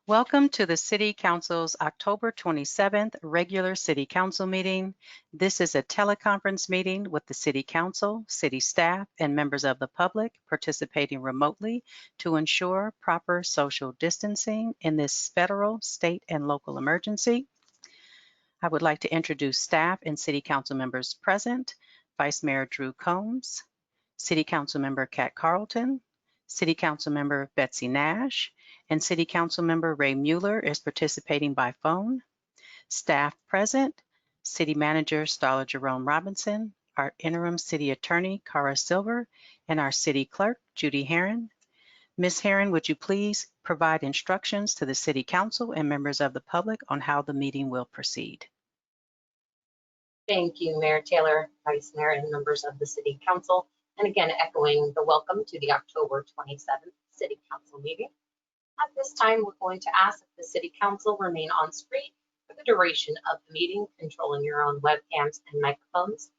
Welcome to the City Council's October 27th regular City Council meeting. This is a teleconference meeting with the City Council, city staff, and members of the public participating remotely to ensure proper social distancing in this federal, state, and local emergency. I would like to introduce staff and City Council members present. Vice Mayor Drew Combs, City Council Member Kat Carlton, City Council Member Betsy Nash, and City Council Member Ray Mueller is participating by phone. Staff present, City Manager Starla Jerome Robinson, our Interim City Attorney Cara Silver, and our City Clerk Judy Herron. Ms. Herron, would you please provide instructions to the City Council and members of the public on how the meeting will proceed? Thank you, Mayor Taylor, Vice Mayor, and members of the City Council. And again, echoing the welcome to the October 27th City Council meeting. At this time, we're going to ask that the City Council remain on screen for the duration of the meeting, controlling your own webcams and microphones.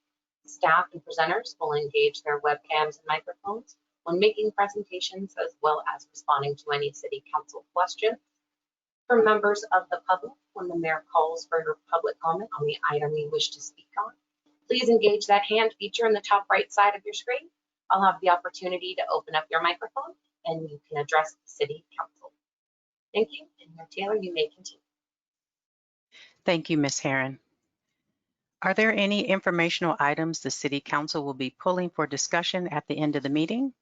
Staff and presenters will engage their webcams and microphones when making presentations, as well as responding to any City Council questions. For members of the public, when the mayor calls for your public comment on the item you wish to speak on, please engage that hand feature in the top right side of your screen. I'll have the opportunity to open up your microphone and you can address the City Council. Thank you, and Mayor Taylor, you may continue. Thank you, Ms. Herron. Are there any informational items the City Council will be pulling for discussion at the end of the meeting?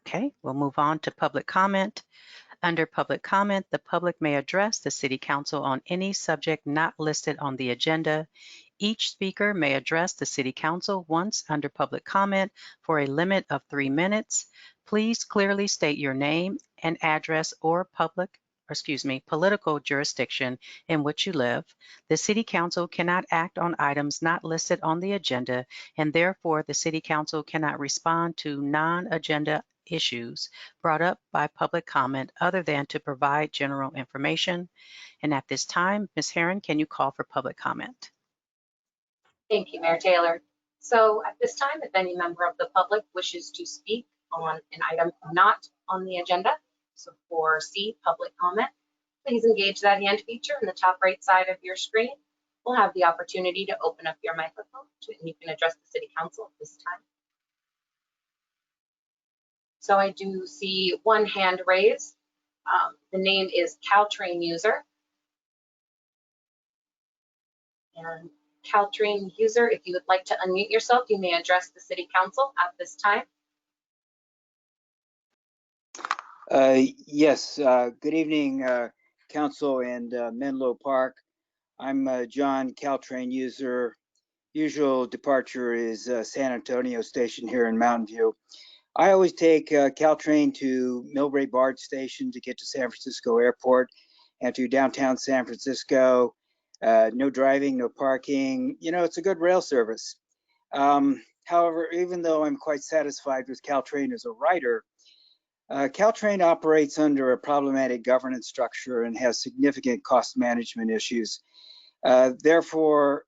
Okay, we'll move on to public comment. Under public comment, the public may address the City Council on any subject not listed on the agenda. Each speaker may address the City Council once under public comment for a limit of 3 minutes. Please clearly state your name and address or political jurisdiction in which you live. The City Council cannot act on items not listed on the agenda, and therefore the City Council cannot respond to non-agenda issues brought up by public comment other than to provide general information. And at this time, Ms. Herron, can you call for public comment? Thank you, Mayor Taylor. So at this time, if any member of the public wishes to speak on an item not on the agenda, so for C, public comment, please engage that hand feature in the top right side of your screen. We'll have the opportunity to open up your microphone and you can address the City Council at this time. So I do see one hand raised. The name is Caltrain user. And Caltrain user, if you would like to unmute yourself, you may address the City Council at this time. Yes, good evening, Council and Menlo Park. I'm John, Caltrain user. Usual departure is San Antonio Station here in Mountain View. I always take Caltrain to Millbrae Bard Station to get to San Francisco Airport and to downtown San Francisco. No driving, no parking. You know, it's a good rail service. However, even though I'm quite satisfied with Caltrain as a rider, Caltrain operates under a problematic governance structure and has significant cost management issues. Therefore,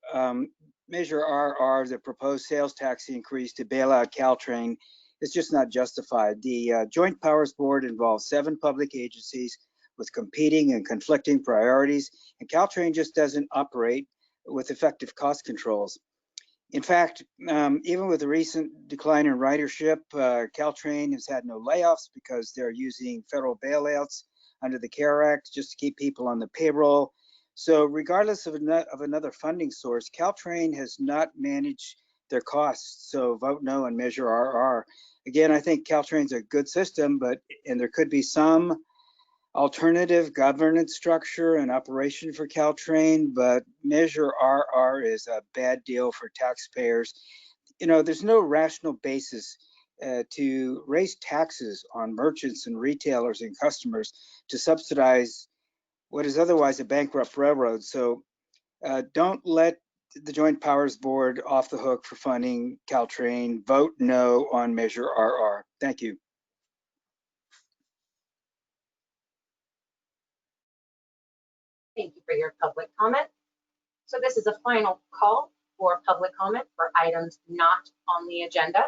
Measure RR, the proposed sales tax increase to bail out Caltrain, is just not justified. The Joint Powers Board involves 7 public agencies with competing and conflicting priorities, and Caltrain just doesn't operate with effective cost controls. In fact, even with the recent decline in ridership, Caltrain has had no layoffs because they're using federal bailouts under the CARE Act just to keep people on the payroll. So regardless of another funding source, Caltrain has not managed their costs. So vote no on Measure RR. Again, I think Caltrain's a good system, and there could be some alternative governance structure and operation for Caltrain, but Measure RR is a bad deal for taxpayers. You know, there's no rational basis to raise taxes on merchants and retailers and customers to subsidize what is otherwise a bankrupt railroad. So don't let the Joint Powers Board off the hook for funding Caltrain. Vote no on Measure RR. Thank you. Thank you for your public comment. So this is a final call for public comment for items not on the agenda.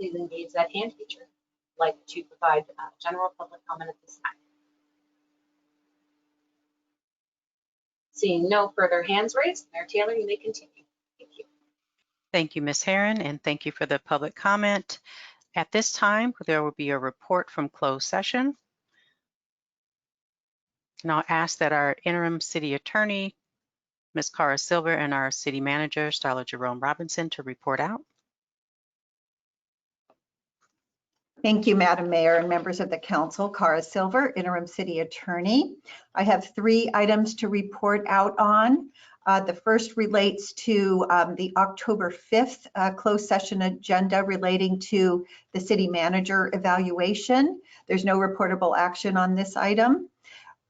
please engage that hand feature. I'd like to provide general public comment at this time. Seeing no further hands raised, Mayor Taylor, you may continue. Thank you. Thank you, Ms. Herron, and thank you for the public comment. At this time, there will be a report from closed session. And I'll ask that our interim city attorney, Ms. Cara Silver, and our city manager, Starla Jerome Robinson, to report out. Thank you, Madam Mayor and members of the council. Cara Silver, interim city attorney. I have 3 items to report out on. The first relates to the October 5th closed session agenda relating to the city manager evaluation. There's no reportable action on this item.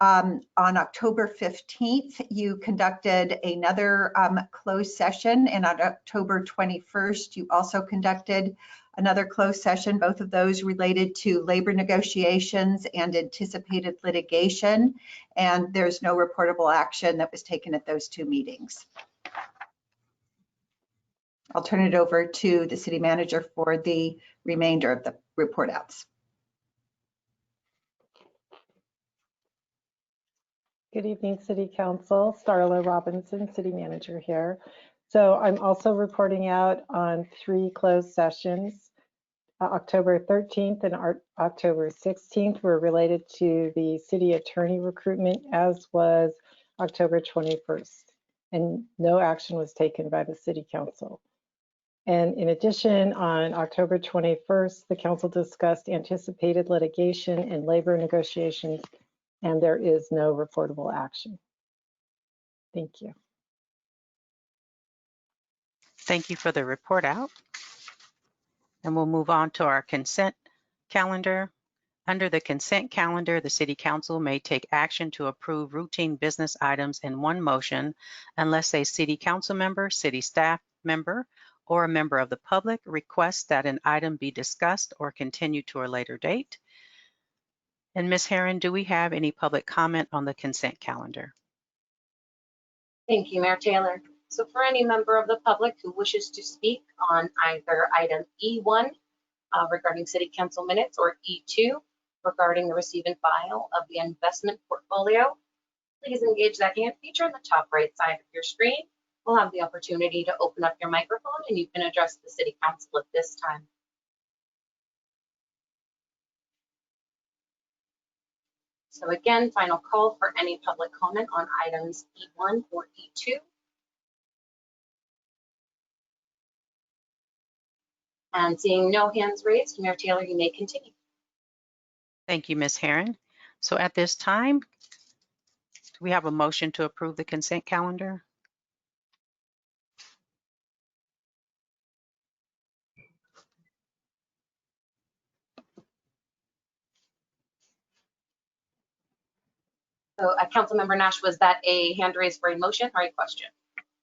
On October 15th, you conducted another closed session, and on October 21st, you also conducted another closed session, both of those related to labor negotiations and anticipated litigation, and there's no reportable action that was taken at those 2 meetings. I'll turn it over to the city manager for the remainder of the report outs. Good evening, City Council. Starla Robinson, City Manager here. So I'm also reporting out on 3 closed sessions. October 13th and October 16th were related to the city attorney recruitment, as was October 21st. And no action was taken by the City Council. And in addition, on October 21st, the council discussed anticipated litigation and labor negotiations, and there is no reportable action. Thank you. Thank you for the report out. And we'll move on to our consent calendar. Under the consent calendar, the City Council may take action to approve routine business items in one motion unless a City Council member, city staff member, or a member of the public requests that an item be discussed or continued to a later date. And Ms. Herron, do we have any public comment on the consent calendar? Thank you, Mayor Taylor. So for any member of the public who wishes to speak on either item E1 regarding city council minutes or E2 regarding the receive and file of the investment portfolio, please engage that hand feature on the top right side of your screen. We'll have the opportunity to open up your microphone and you can address the city council at this time. So again, final call for any public comment on items E1 or E2. And seeing no hands raised, Mayor Taylor, you may continue. Thank you, Ms. Herron. So at this time, do we have a motion to approve the consent calendar? So Councilmember Nash, was that a hand raised for a motion or a question?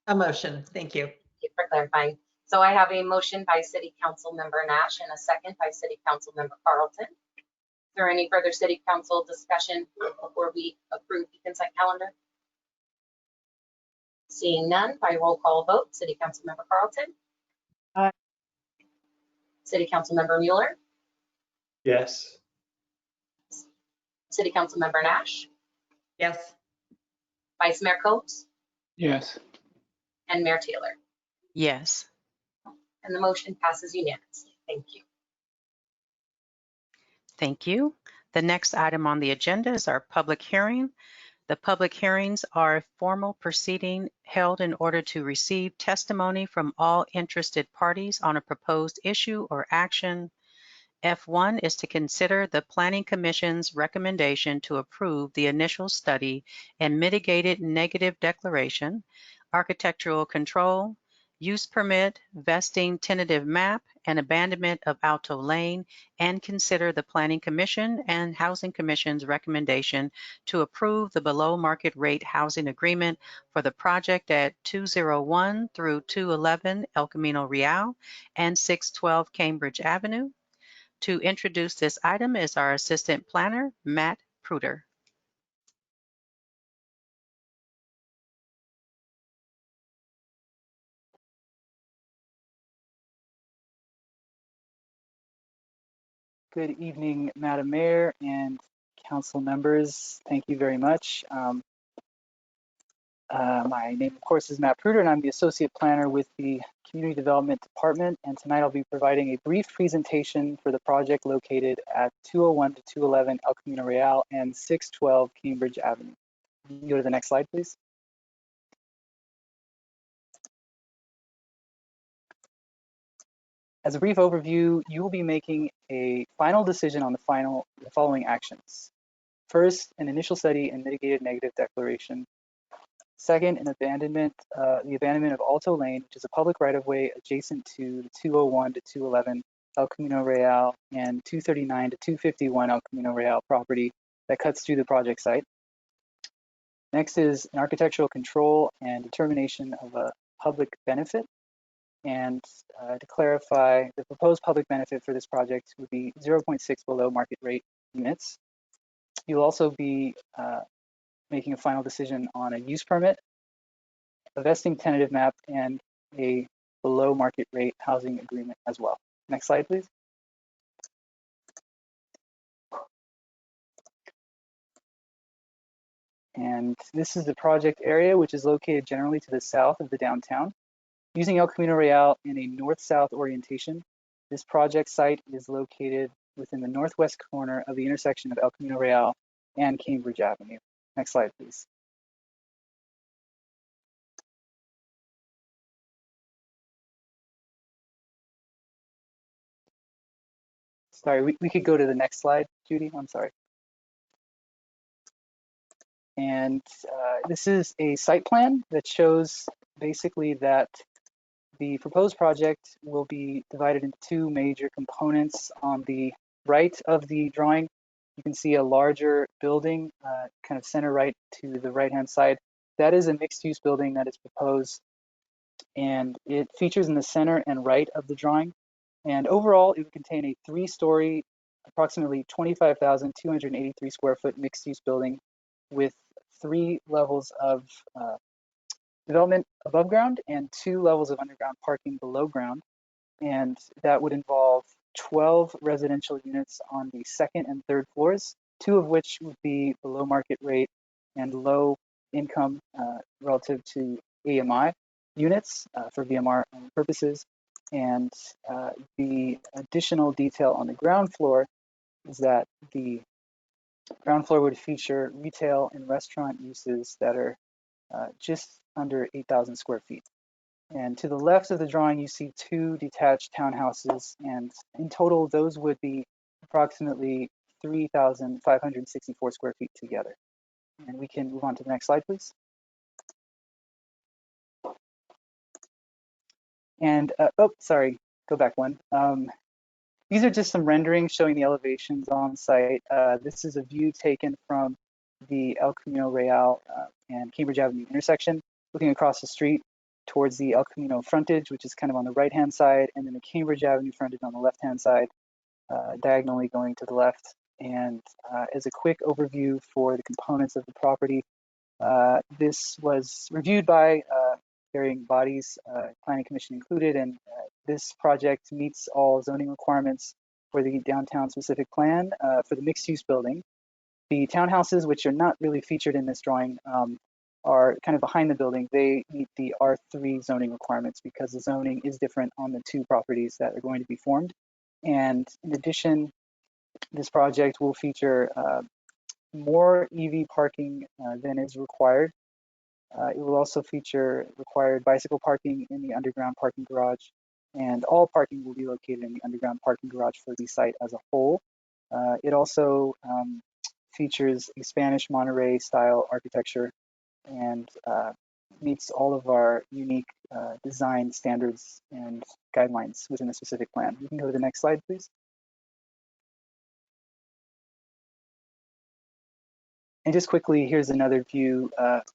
A motion, thank you. Thank you for clarifying. So I have a motion by City Council Member Nash and a second by City Council Member Carlton. Is there any further City Council discussion before we approve the consent calendar? Seeing none, by roll call vote, City Council Member Carlton. Aye. City Council Member Mueller. Yes. City Council Member Nash. Yes. Vice Mayor Coates Yes. and Mayor Taylor. Yes. And the motion passes unanimously. Thank you. Thank you. The next item on the agenda is our public hearing. The public hearings are a formal proceeding held in order to receive testimony from all interested parties on a proposed issue or action. F1 is to consider the Planning Commission's recommendation to approve the initial study and mitigated negative declaration, architectural control, use permit, vesting tentative map, and abandonment of Alto Lane, and consider the Planning Commission and Housing Commission's recommendation to approve the below market rate housing agreement for the project at 201 through 211 El Camino Real and 612 Cambridge Avenue. To introduce this item is our Assistant Planner, Matt Pruder. Good evening, Madam Mayor and council members. Thank you very much. My name, of course, is Matt Pruder, and I'm the Associate Planner with the Community Development Department. And tonight I'll be providing a brief presentation for the project located at 201 to 211 El Camino Real and 612 Cambridge Avenue. You can go to the next slide, please. As a brief overview, you will be making a final decision on the following actions. First, an initial study and mitigated negative declaration. Second, the abandonment of Alto Lane, which is a public right-of-way adjacent to the 201 to 211 El Camino Real and 239 to 251 El Camino Real property that cuts through the project site. Next is an architectural control and determination of a public benefit. And to clarify, the proposed public benefit for this project would be 0.6 below market rate units. You'll also be making a final decision on a use permit, a vesting tentative map, and a below market rate housing agreement as well. Next slide, please. And this is the project area, which is located generally to the south of the downtown. Using El Camino Real in a north-south orientation, this project site is located within the northwest corner of the intersection of El Camino Real and Cambridge Avenue. Next slide, please. Sorry, we could go to the next slide, Judy. I'm sorry. And this is a site plan that shows basically that the proposed project will be divided into two major components. On the right of the drawing, you can see a larger building, kind of center right to the right-hand side. That is a mixed-use building that is proposed, and it features in the center and right of the drawing. And overall, it would contain a three-story, approximately 25,283 square foot mixed-use building with 3 levels of development above ground and 2 levels of underground parking below ground. And that would involve 12 residential units on the second and third floors, 2 of which would be below market rate and low income relative to AMI units for VMR purposes. And the additional detail on the ground floor is that the ground floor would feature retail and restaurant uses that are just under 8,000 square feet. And to the left of the drawing, you see 2 detached townhouses, and in total, those would be approximately 3,564 square feet together. And we can move on to the next slide, please. And, oh, sorry, go back one. These are just some renderings showing the elevations on site. This is a view taken from the El Camino Real and Cambridge Avenue intersection, looking across the street towards the El Camino frontage, which is kind of on the right-hand side, and then the Cambridge Avenue frontage on the left-hand side, diagonally going to the left. And as a quick overview for the components of the property, this was reviewed by varying bodies, Planning Commission included, and this project meets all zoning requirements for the downtown specific plan for the mixed-use building. The townhouses, which are not really featured in this drawing, are kind of behind the building. They meet the R3 zoning requirements because the zoning is different on the 2 properties that are going to be formed. And in addition, this project will feature more EV parking than is required. It will also feature required bicycle parking in the underground parking garage, and all parking will be located in the underground parking garage for the site as a whole. It also features a Spanish Monterey style architecture and meets all of our unique design standards and guidelines within the specific plan. You can go to the next slide, please. And just quickly, here's another view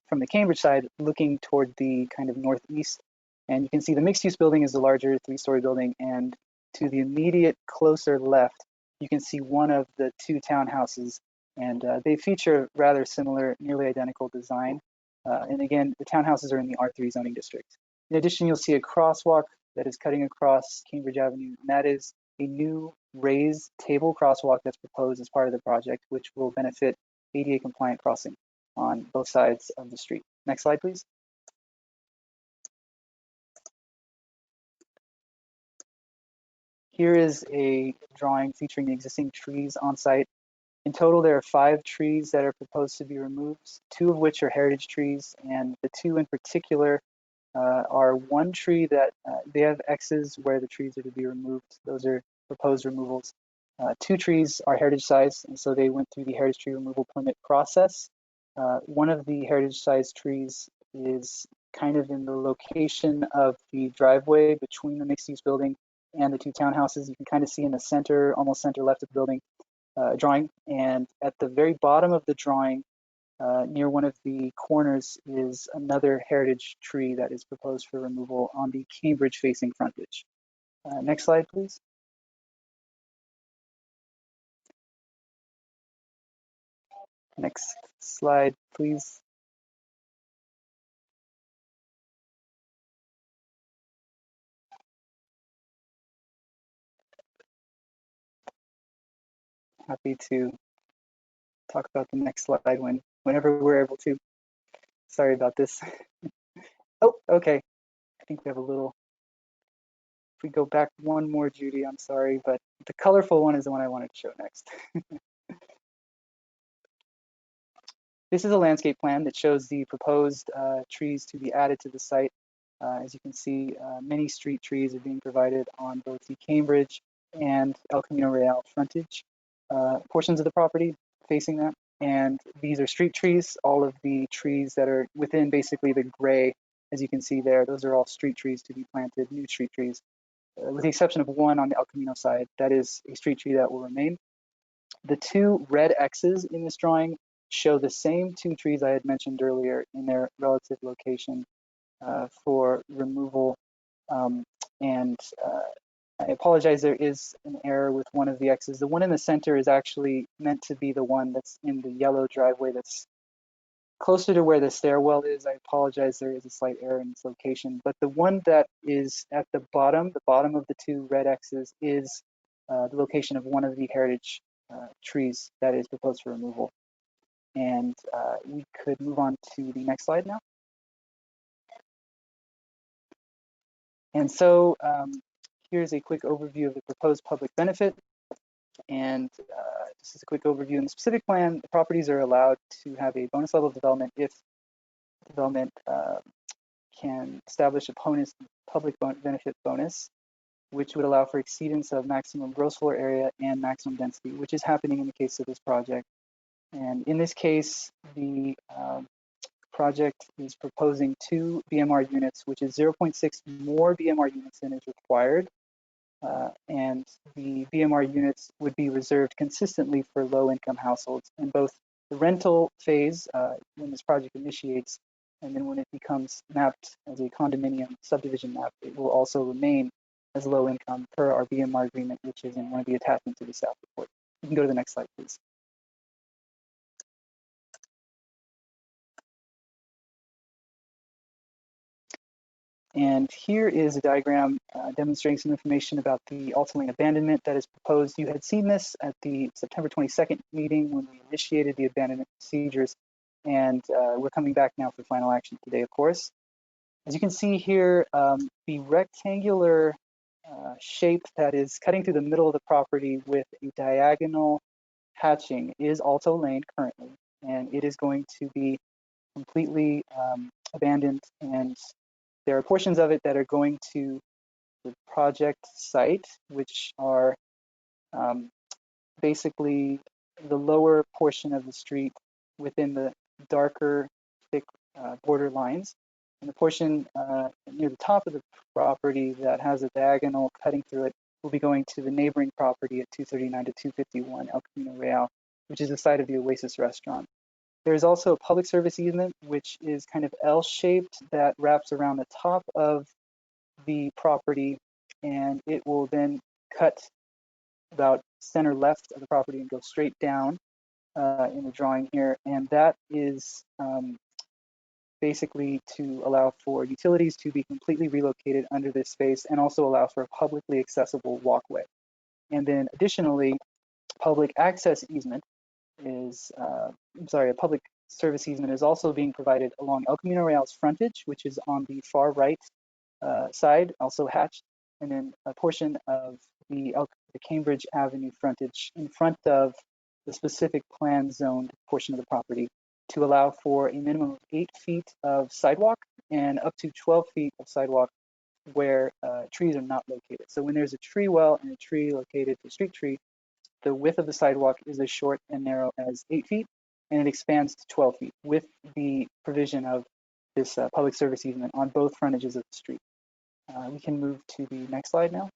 from the Cambridge side, looking toward the kind of northeast. And you can see the mixed-use building is the larger 3-story building. And to the immediate closer left, you can see one of the 2 townhouses. And they feature rather similar, nearly identical design. And again, the townhouses are in the R3 zoning district. In addition, you'll see a crosswalk that is cutting across Cambridge Avenue, and that is a new raised table crosswalk that's proposed as part of the project, which will benefit ADA compliant crossing on both sides of the street. Next slide, please. Here is a drawing featuring the existing trees on site. In total, there are 5 trees that are proposed to be removed, 2 of which are heritage trees, and the 2 in particular are one tree that they have X's where the trees are to be removed. Those are proposed removals. 2 trees are heritage size, and so they went through the heritage tree removal permit process. One of the heritage size trees is kind of in the location of the driveway between the mixed use building and the 2 townhouses. You can kind of see in the center, almost center left of the building drawing. And at the very bottom of the drawing, near one of the corners, is another heritage tree that is proposed for removal on the Cambridge facing frontage. Next slide, please. Next slide, please. Happy to talk about the next slide whenever we're able to. Sorry about this. Oh, okay. I think we have a little. If we go back one more, Judy, I'm sorry, but the colorful one is the one I wanted to show next. This is a landscape plan that shows the proposed trees to be added to the site. As you can see, many street trees are being provided on both the Cambridge and El Camino Real frontage portions of the property facing that. And these are street trees. All of the trees that are within basically the gray, as you can see there, those are all street trees to be planted, new street trees, with the exception of one on the El Camino side. That is a street tree that will remain. The 2 red X's in this drawing show the same 2 trees I had mentioned earlier in their relative location for removal. And I apologize, there is an error with one of the X's. The one in the center is actually meant to be the one that's in the yellow driveway that's closer to where the stairwell is. I apologize, there is a slight error in its location. But the one that is at the bottom of the 2 red X's is the location of one of the heritage trees that is proposed for removal. And we could move on to the next slide now. And so here's a quick overview of the proposed public benefit. And this is a quick overview. In the specific plan, the properties are allowed to have a bonus level of development if development can establish a public benefit bonus, which would allow for exceedance of maximum gross floor area and maximum density, which is happening in the case of this project. And in this case, the project is proposing 2 BMR units, which is 0.6 more BMR units than is required. And the BMR units would be reserved consistently for low-income households. And both the rental phase, when this project initiates, and then when it becomes mapped as a condominium subdivision map, it will also remain as low income per our BMR agreement, which is in one of the attachments to the staff report. You can go to the next slide, please. And here is a diagram demonstrating some information about the Alta Lane abandonment that is proposed. You had seen this at the September 22nd meeting when we initiated the abandonment procedures, and we're coming back now for final action today, of course. As you can see here, the rectangular shape that is cutting through the middle of the property with a diagonal hatching is Alta Lane currently, and it is going to be completely abandoned, and there are portions of it that are going to the project site, which are basically the lower portion of the street within the darker, thick border lines. And the portion near the top of the property that has a diagonal cutting through it will be going to the neighboring property at 239 to 251 El Camino Real, which is the site of the Oasis restaurant. There's also a public service easement, which is kind of L-shaped, that wraps around the top of the property, and it will then cut about center left of the property and go straight down in the drawing here. And that is basically to allow for utilities to be completely relocated under this space and also allow for a publicly accessible walkway. And then additionally, public access easement is, a public service easement is also being provided along El Camino Real's frontage, which is on the far right side, also hatched, and then a portion of the Cambridge Avenue frontage in front of the specific plan zoned portion of the property to allow for a minimum of 8 feet of sidewalk and up to 12 feet of sidewalk where trees are not located. So when there's a tree well and a tree located, a street tree, the width of the sidewalk is as short and narrow as 8 feet, and it expands to 12 feet with the provision of this public service easement on both frontages of the street. We can move to the next slide now.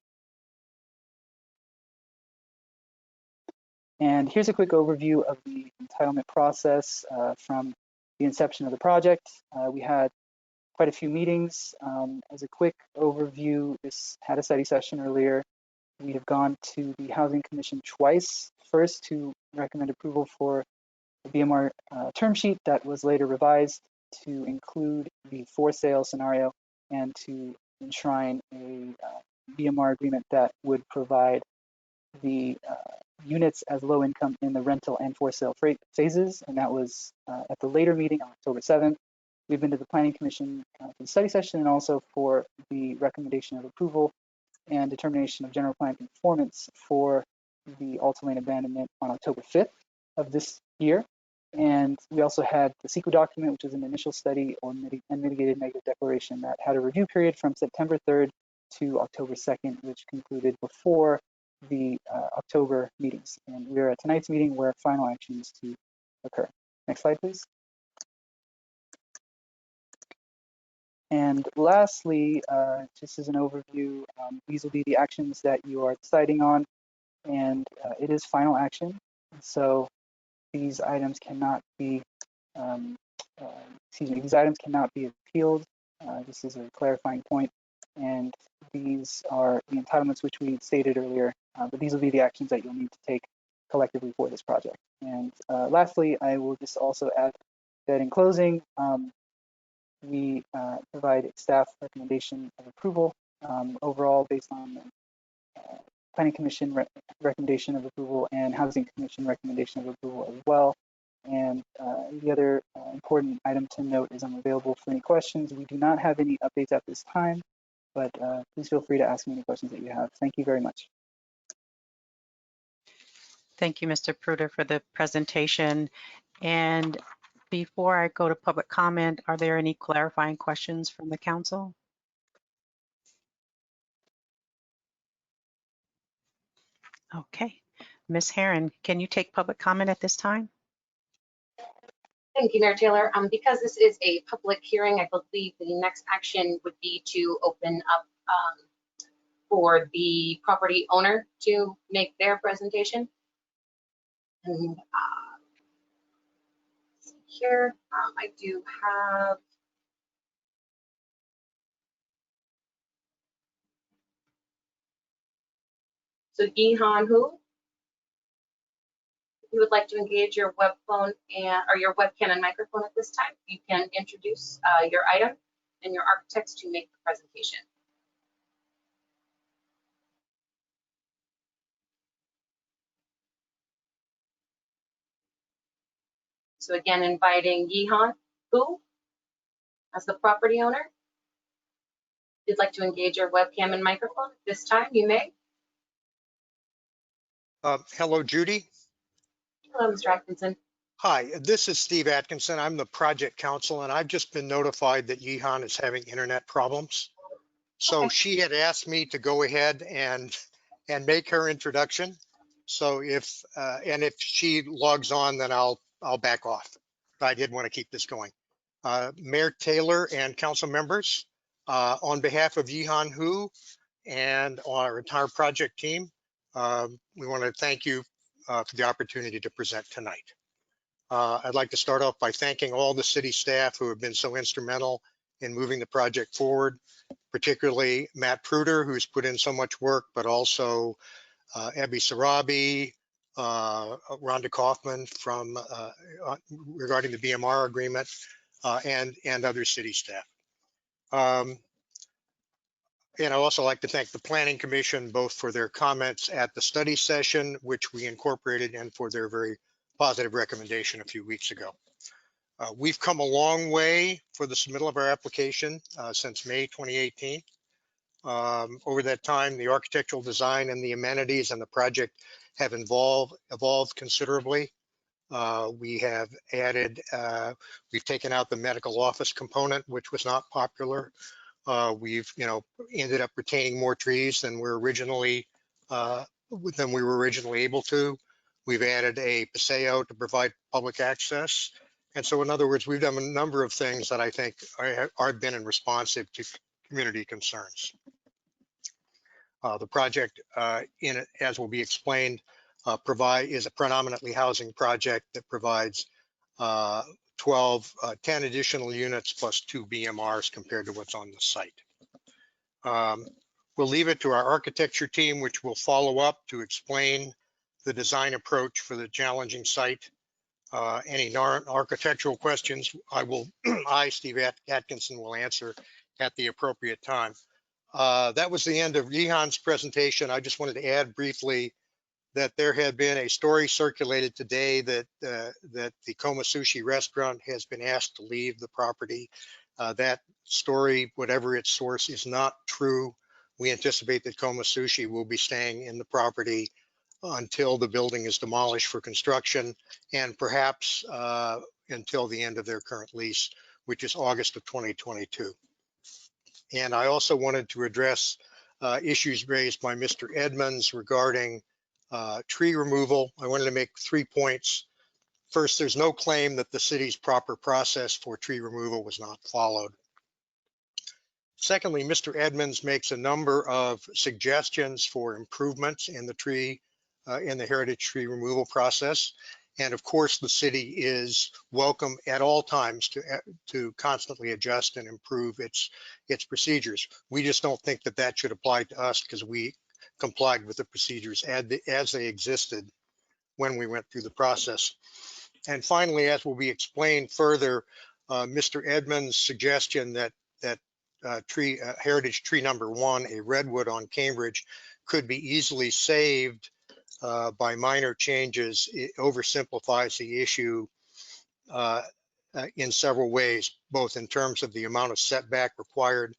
And here's a quick overview of the entitlement process from the inception of the project. We had quite a few meetings. As a quick overview, this had a study session earlier. We have gone to the Housing Commission twice. First, to recommend approval for the BMR term sheet that was later revised to include the for sale scenario and to enshrine a BMR agreement that would provide the units as low income in the rental and for sale phases. And that was at the later meeting on October 7th. We've been to the Planning Commission for the study session and also for the recommendation of approval and determination of general plan conformance for the Alta Lane abandonment on October 5th of this year. And we also had the CEQA document, which is an initial study on mitigated negative declaration that had a review period from September 3rd to October 2nd, which concluded before the October meetings. And we're at tonight's meeting where final action is to occur. Next slide, please. And lastly, just as an overview, these will be the actions that you are deciding on, and it is final action. So these items cannot be, these items cannot be appealed. This is a clarifying point, and these are the entitlements which we stated earlier, but these will be the actions that you'll need to take collectively for this project. And lastly, I will just also add that in closing, we provide a staff recommendation of approval overall based on the Planning Commission recommendation of approval and Housing Commission recommendation of approval as well. And the other important item to note is I'm available for any questions. We do not have any updates at this time, but please feel free to ask me any questions that you have. Thank you very much. Thank you, Mr. Pruder, for the presentation. And before I go to public comment, are there any clarifying questions from the council? Okay. Ms. Herron, can you take public comment at this time? Thank you, Mayor Taylor. Because this is a public hearing, I believe the next action would be to open up for the property owner to make their presentation. And here I do have Yihan Hu. If you would like to engage your web phone or your webcam and microphone at this time, you can introduce your item and your architects to make the presentation. So again, inviting Yihan Hu as the property owner. If you'd like to engage your webcam and microphone at this time, you may. Hello, Judy. Hello, Mr. Atkinson. Hi, this is Steve Atkinson. I'm the project counsel, and I've just been notified that Yihan is having internet problems. So Okay. she had asked me to go ahead and make her introduction. So if she logs on, then I'll back off. But I did want to keep this going. Mayor Taylor and council members, on behalf of Yihan Hu and our entire project team, we want to thank you for the opportunity to present tonight. I'd like to start off by thanking all the city staff who have been so instrumental in moving the project forward, particularly Matt Pruder, who's put in so much work, but also Abby Sarabi, Rhonda Kaufman from regarding the BMR agreement, and other city staff. And I'd also like to thank the Planning Commission both for their comments at the study session, which we incorporated, and for their very positive recommendation a few weeks ago. We've come a long way for the submittal of our application since May 2018. Over that time, the architectural design and the amenities and the project have evolved considerably. We have added, we've taken out the medical office component, which was not popular. We've, ended up retaining more trees than we were originally able to. We've added a Paseo to provide public access. And so in other words, we've done a number of things that I think are been and responsive to community concerns. The project, as will be explained, is a predominantly housing project that provides 10 additional units plus 2 BMRs compared to what's on the site. We'll leave it to our architecture team, which will follow up to explain the design approach for the challenging site. Any architectural questions, Steve Atkinson, will answer at the appropriate time. That was the end of Yehan's presentation. I just wanted to add briefly that there had been a story circulated today that the Koma Sushi restaurant has been asked to leave the property. That story, whatever its source, is not true. We anticipate that Koma Sushi will be staying in the property until the building is demolished for construction, and perhaps until the end of their current lease, which is August of 2022. And I also wanted to address issues raised by Mr. Edmonds regarding tree removal. I wanted to make 3 points. First, there's no claim that the city's proper process for tree removal was not followed. Secondly, Mr. Edmonds makes a number of suggestions for improvements in the heritage tree removal process. And of course, the city is welcome at all times to constantly adjust and improve its procedures. We just don't think that that should apply to us because we complied with the procedures as they existed when we went through the process. And finally, as will be explained further, Mr. Edmonds' suggestion that heritage tree number 1, a redwood on Cambridge, could be easily saved by minor changes, it oversimplifies the issue in several ways, both in terms of the amount of setback required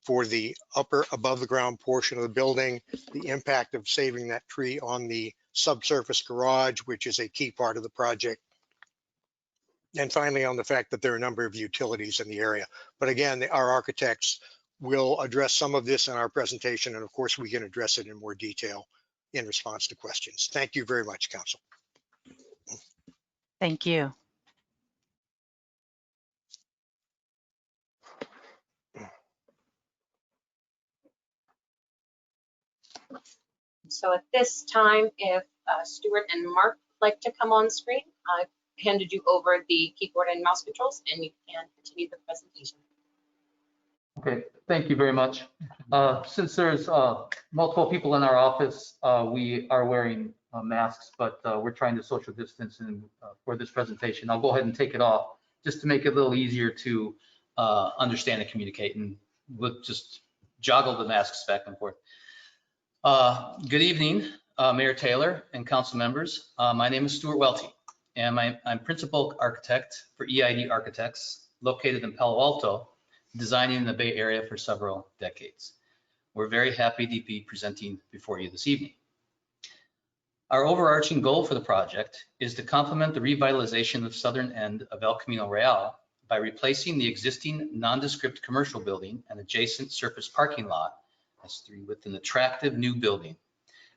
for the upper above the ground portion of the building, the impact of saving that tree on the subsurface garage, which is a key part of the project, and finally on the fact that there are a number of utilities in the area. But again, our architects will address some of this in our presentation, and of course we can address it in more detail in response to questions. Thank you very much, Council. Thank you. So at this time, if Stuart and Mark would like to come on screen, I've handed you over the keyboard and mouse controls, and you can continue the presentation. Okay, thank you very much. Since there's multiple people in our office, we are wearing masks, but we're trying to social distance for this presentation. I'll go ahead and take it off just to make it a little easier to understand and communicate, and we'll just joggle the masks back and forth. Good evening, Mayor Taylor and council members. My name is Stuart Welty, and I'm principal architect for EID Architects, located in Palo Alto, designing in the Bay Area for several decades. We're very happy to be presenting before you this evening. Our overarching goal for the project is to complement the revitalization of southern end of El Camino Real by replacing the existing nondescript commercial building and adjacent surface parking lot with an attractive new building.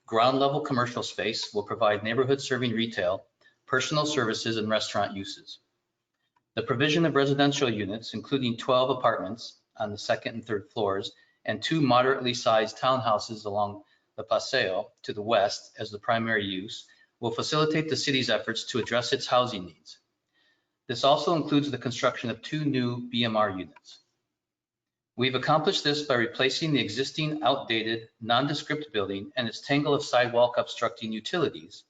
Ground level commercial space will provide neighborhood serving retail, personal services, and restaurant uses. The provision of residential units, including 12 apartments on the second and third floors and 2 moderately sized townhouses along the Paseo to the west as the primary use, will facilitate the city's efforts to address its housing needs. This also includes the construction of 2 new BMR units. We've accomplished this by replacing the existing outdated nondescript building and its tangle of sidewalk obstructing utilities,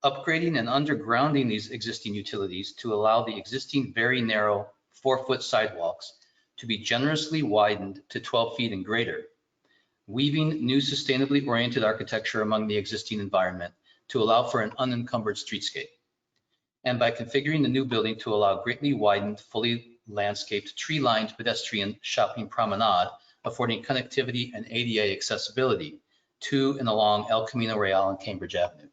upgrading and undergrounding these existing utilities to allow the existing very narrow 4-foot sidewalks to be generously widened to 12 feet and greater, weaving new sustainably oriented architecture among the existing environment to allow for an unencumbered streetscape, and by configuring the new building to allow greatly widened, fully landscaped, tree-lined pedestrian shopping promenade, affording connectivity and ADA accessibility to and along El Camino Real and Cambridge Avenue.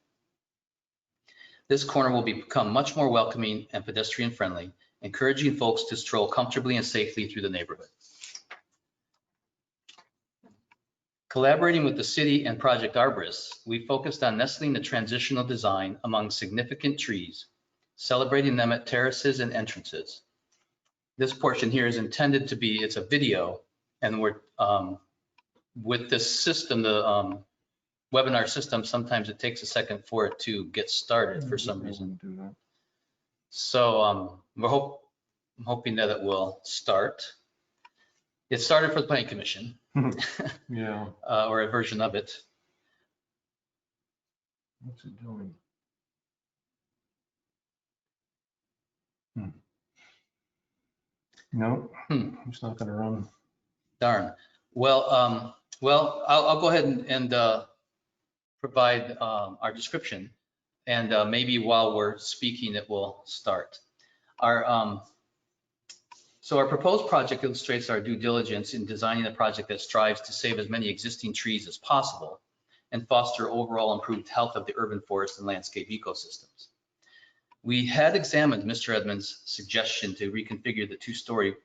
This corner will become much more welcoming and pedestrian friendly, encouraging folks to stroll comfortably and safely through the neighborhood. Collaborating with the city and project arborists, we focused on nestling the transitional design among significant trees, celebrating them at terraces and entrances. This portion here is intended to be, it's a video, and we're, with this system, the webinar system, sometimes it takes a second for it to get started for some reason. So I'm hoping that it will start. It started for the Planning Commission. Yeah. Or a version of it. What's it doing? No, it's not going to run. Darn. Well, I'll go ahead and provide our description, and maybe while we're speaking, it will start. So our proposed project illustrates our due diligence in designing a project that strives to save as many existing trees as possible and foster overall improved health of the urban forest and landscape ecosystems. We had examined Mr. Edmonds' suggestion to reconfigure the two-story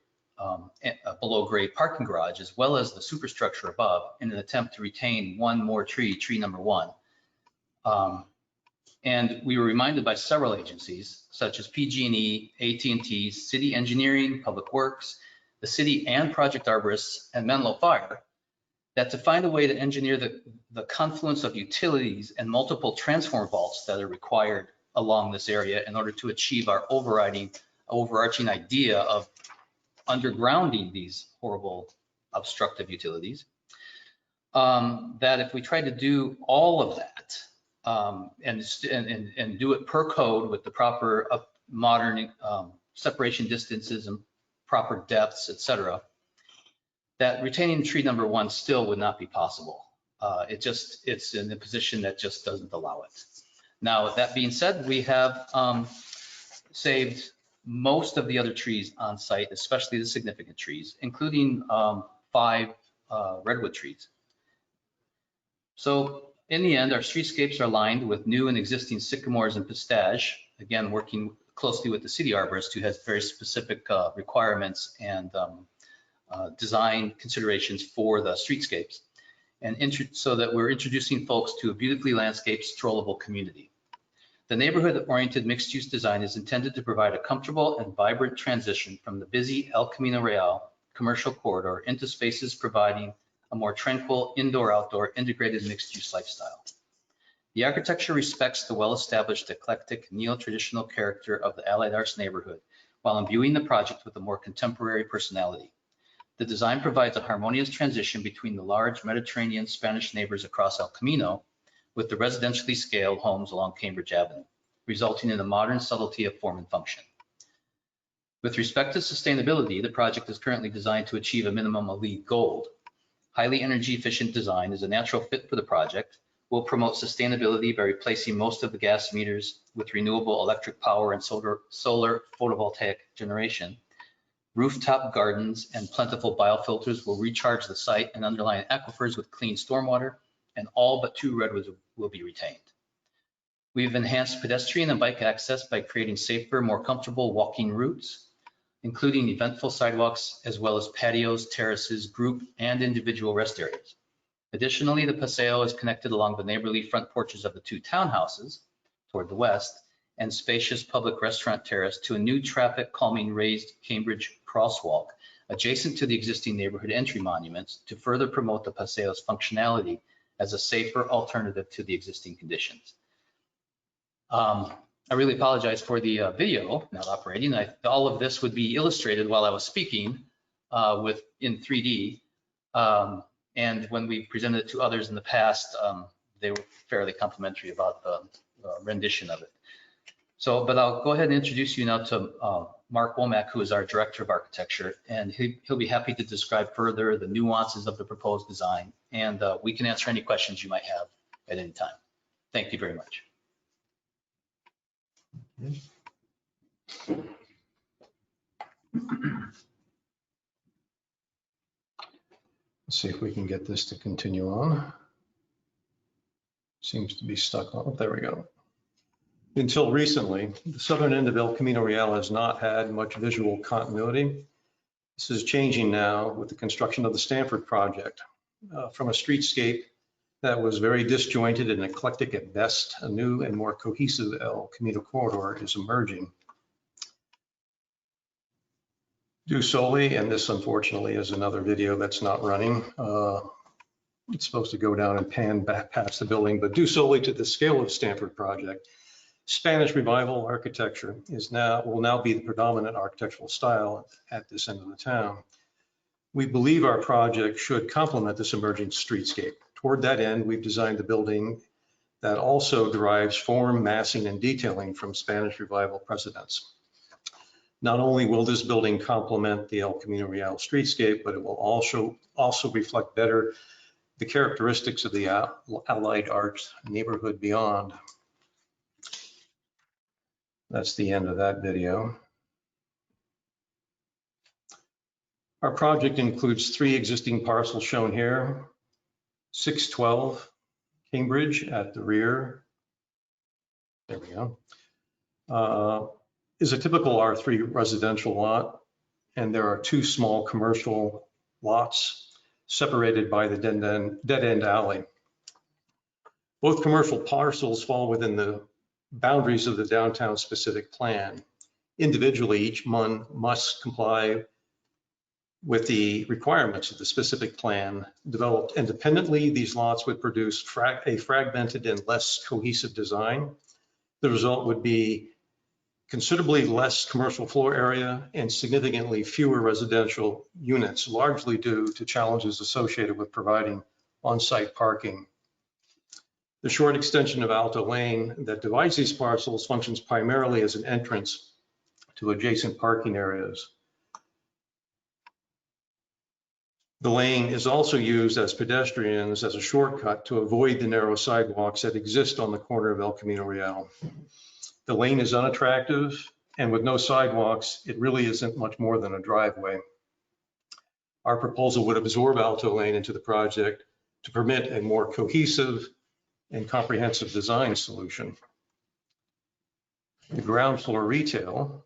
below grade parking garage as well as the superstructure above in an attempt to retain one more tree, tree number 1. And we were reminded by several agencies such as PG&E, AT&T, City Engineering, Public Works, the city and project arborists, and Menlo Fire, that to find a way to engineer the confluence of utilities and multiple transformer vaults that are required along this area in order to achieve our overarching idea of undergrounding these horrible obstructive utilities, that if we try to do all of that, and do it per code with the proper modern separation distances and proper depths, etc., that retaining tree number 1 still would not be possible. It's in a position that just doesn't allow it. Now, that being said, we have saved most of the other trees on site, especially the significant trees, including 5 redwood trees. So in the end, our streetscapes are lined with new and existing sycamores and pistache, again, working closely with the city arborist who has very specific requirements and design considerations for the streetscapes. And so that we're introducing folks to a beautifully landscaped, strollable community. The neighborhood-oriented mixed-use design is intended to provide a comfortable and vibrant transition from the busy El Camino Real commercial corridor into spaces providing a more tranquil indoor-outdoor integrated mixed-use lifestyle. The architecture respects the well-established eclectic neo-traditional character of the Allied Arts neighborhood while imbuing the project with a more contemporary personality. The design provides a harmonious transition between the large Mediterranean Spanish neighbors across El Camino with the residentially scaled homes along Cambridge Avenue, resulting in a modern subtlety of form and function. With respect to sustainability, the project is currently designed to achieve a minimum of LEED Gold. Highly energy efficient design is a natural fit for the project, will promote sustainability by replacing most of the gas meters with renewable electric power and solar photovoltaic generation. Rooftop gardens and plentiful biofilters will recharge the site and underlying aquifers with clean stormwater, and all but 2 redwoods will be retained. We've enhanced pedestrian and bike access by creating safer, more comfortable walking routes, including eventful sidewalks, as well as patios, terraces, group, and individual rest areas. Additionally, the Paseo is connected along the neighborly front porches of the 2 townhouses toward the west and spacious public restaurant terrace to a new traffic calming raised Cambridge crosswalk adjacent to the existing neighborhood entry monuments to further promote the Paseo's functionality as a safer alternative to the existing conditions. I really apologize for the video not operating. All of this would be illustrated while I was speaking in 3D. And when we presented it to others in the past, they were fairly complimentary about the rendition of it. So, but I'll go ahead and introduce you now to Mark Womack, who is our Director of Architecture, and he'll be happy to describe further the nuances of the proposed design, and we can answer any questions you might have at any time. Thank you very much. Let's see if we can get this to continue on. Seems to be stuck on. Oh, there we go. Until recently, the southern end of El Camino Real has not had much visual continuity. This is changing now with the construction of the Stanford project. From a streetscape that was very disjointed and eclectic at best, a new and more cohesive El Camino corridor is emerging. Due solely, and this unfortunately is another video that's not running. It's supposed to go down and pan back past the building, but due solely to the scale of the Stanford project, Spanish Revival architecture will now be the predominant architectural style at this end of the town. We believe our project should complement this emerging streetscape. Toward that end, we've designed the building that also derives form, massing, and detailing from Spanish Revival precedents. Not only will this building complement the El Camino Real streetscape, but it will also reflect better the characteristics of the Allied Arts neighborhood beyond. That's the end of that video. Our project includes 3 existing parcels shown here. 612 Cambridge at the rear. There we go. Is a typical R3 residential lot, and there are 2 small commercial lots separated by the dead-end alley. Both commercial parcels fall within the boundaries of the downtown specific plan. Individually, each one must comply with the requirements of the specific plan. Developed independently, these lots would produce a fragmented and less cohesive design. The result would be considerably less commercial floor area and significantly fewer residential units, largely due to challenges associated with providing on-site parking. The short extension of Alto Lane that divides these parcels functions primarily as an entrance to adjacent parking areas. The lane is also used as pedestrians as a shortcut to avoid the narrow sidewalks that exist on the corner of El Camino Real. The lane is unattractive, and with no sidewalks, it really isn't much more than a driveway. Our proposal would absorb Alto Lane into the project to permit a more cohesive and comprehensive design solution. The ground floor retail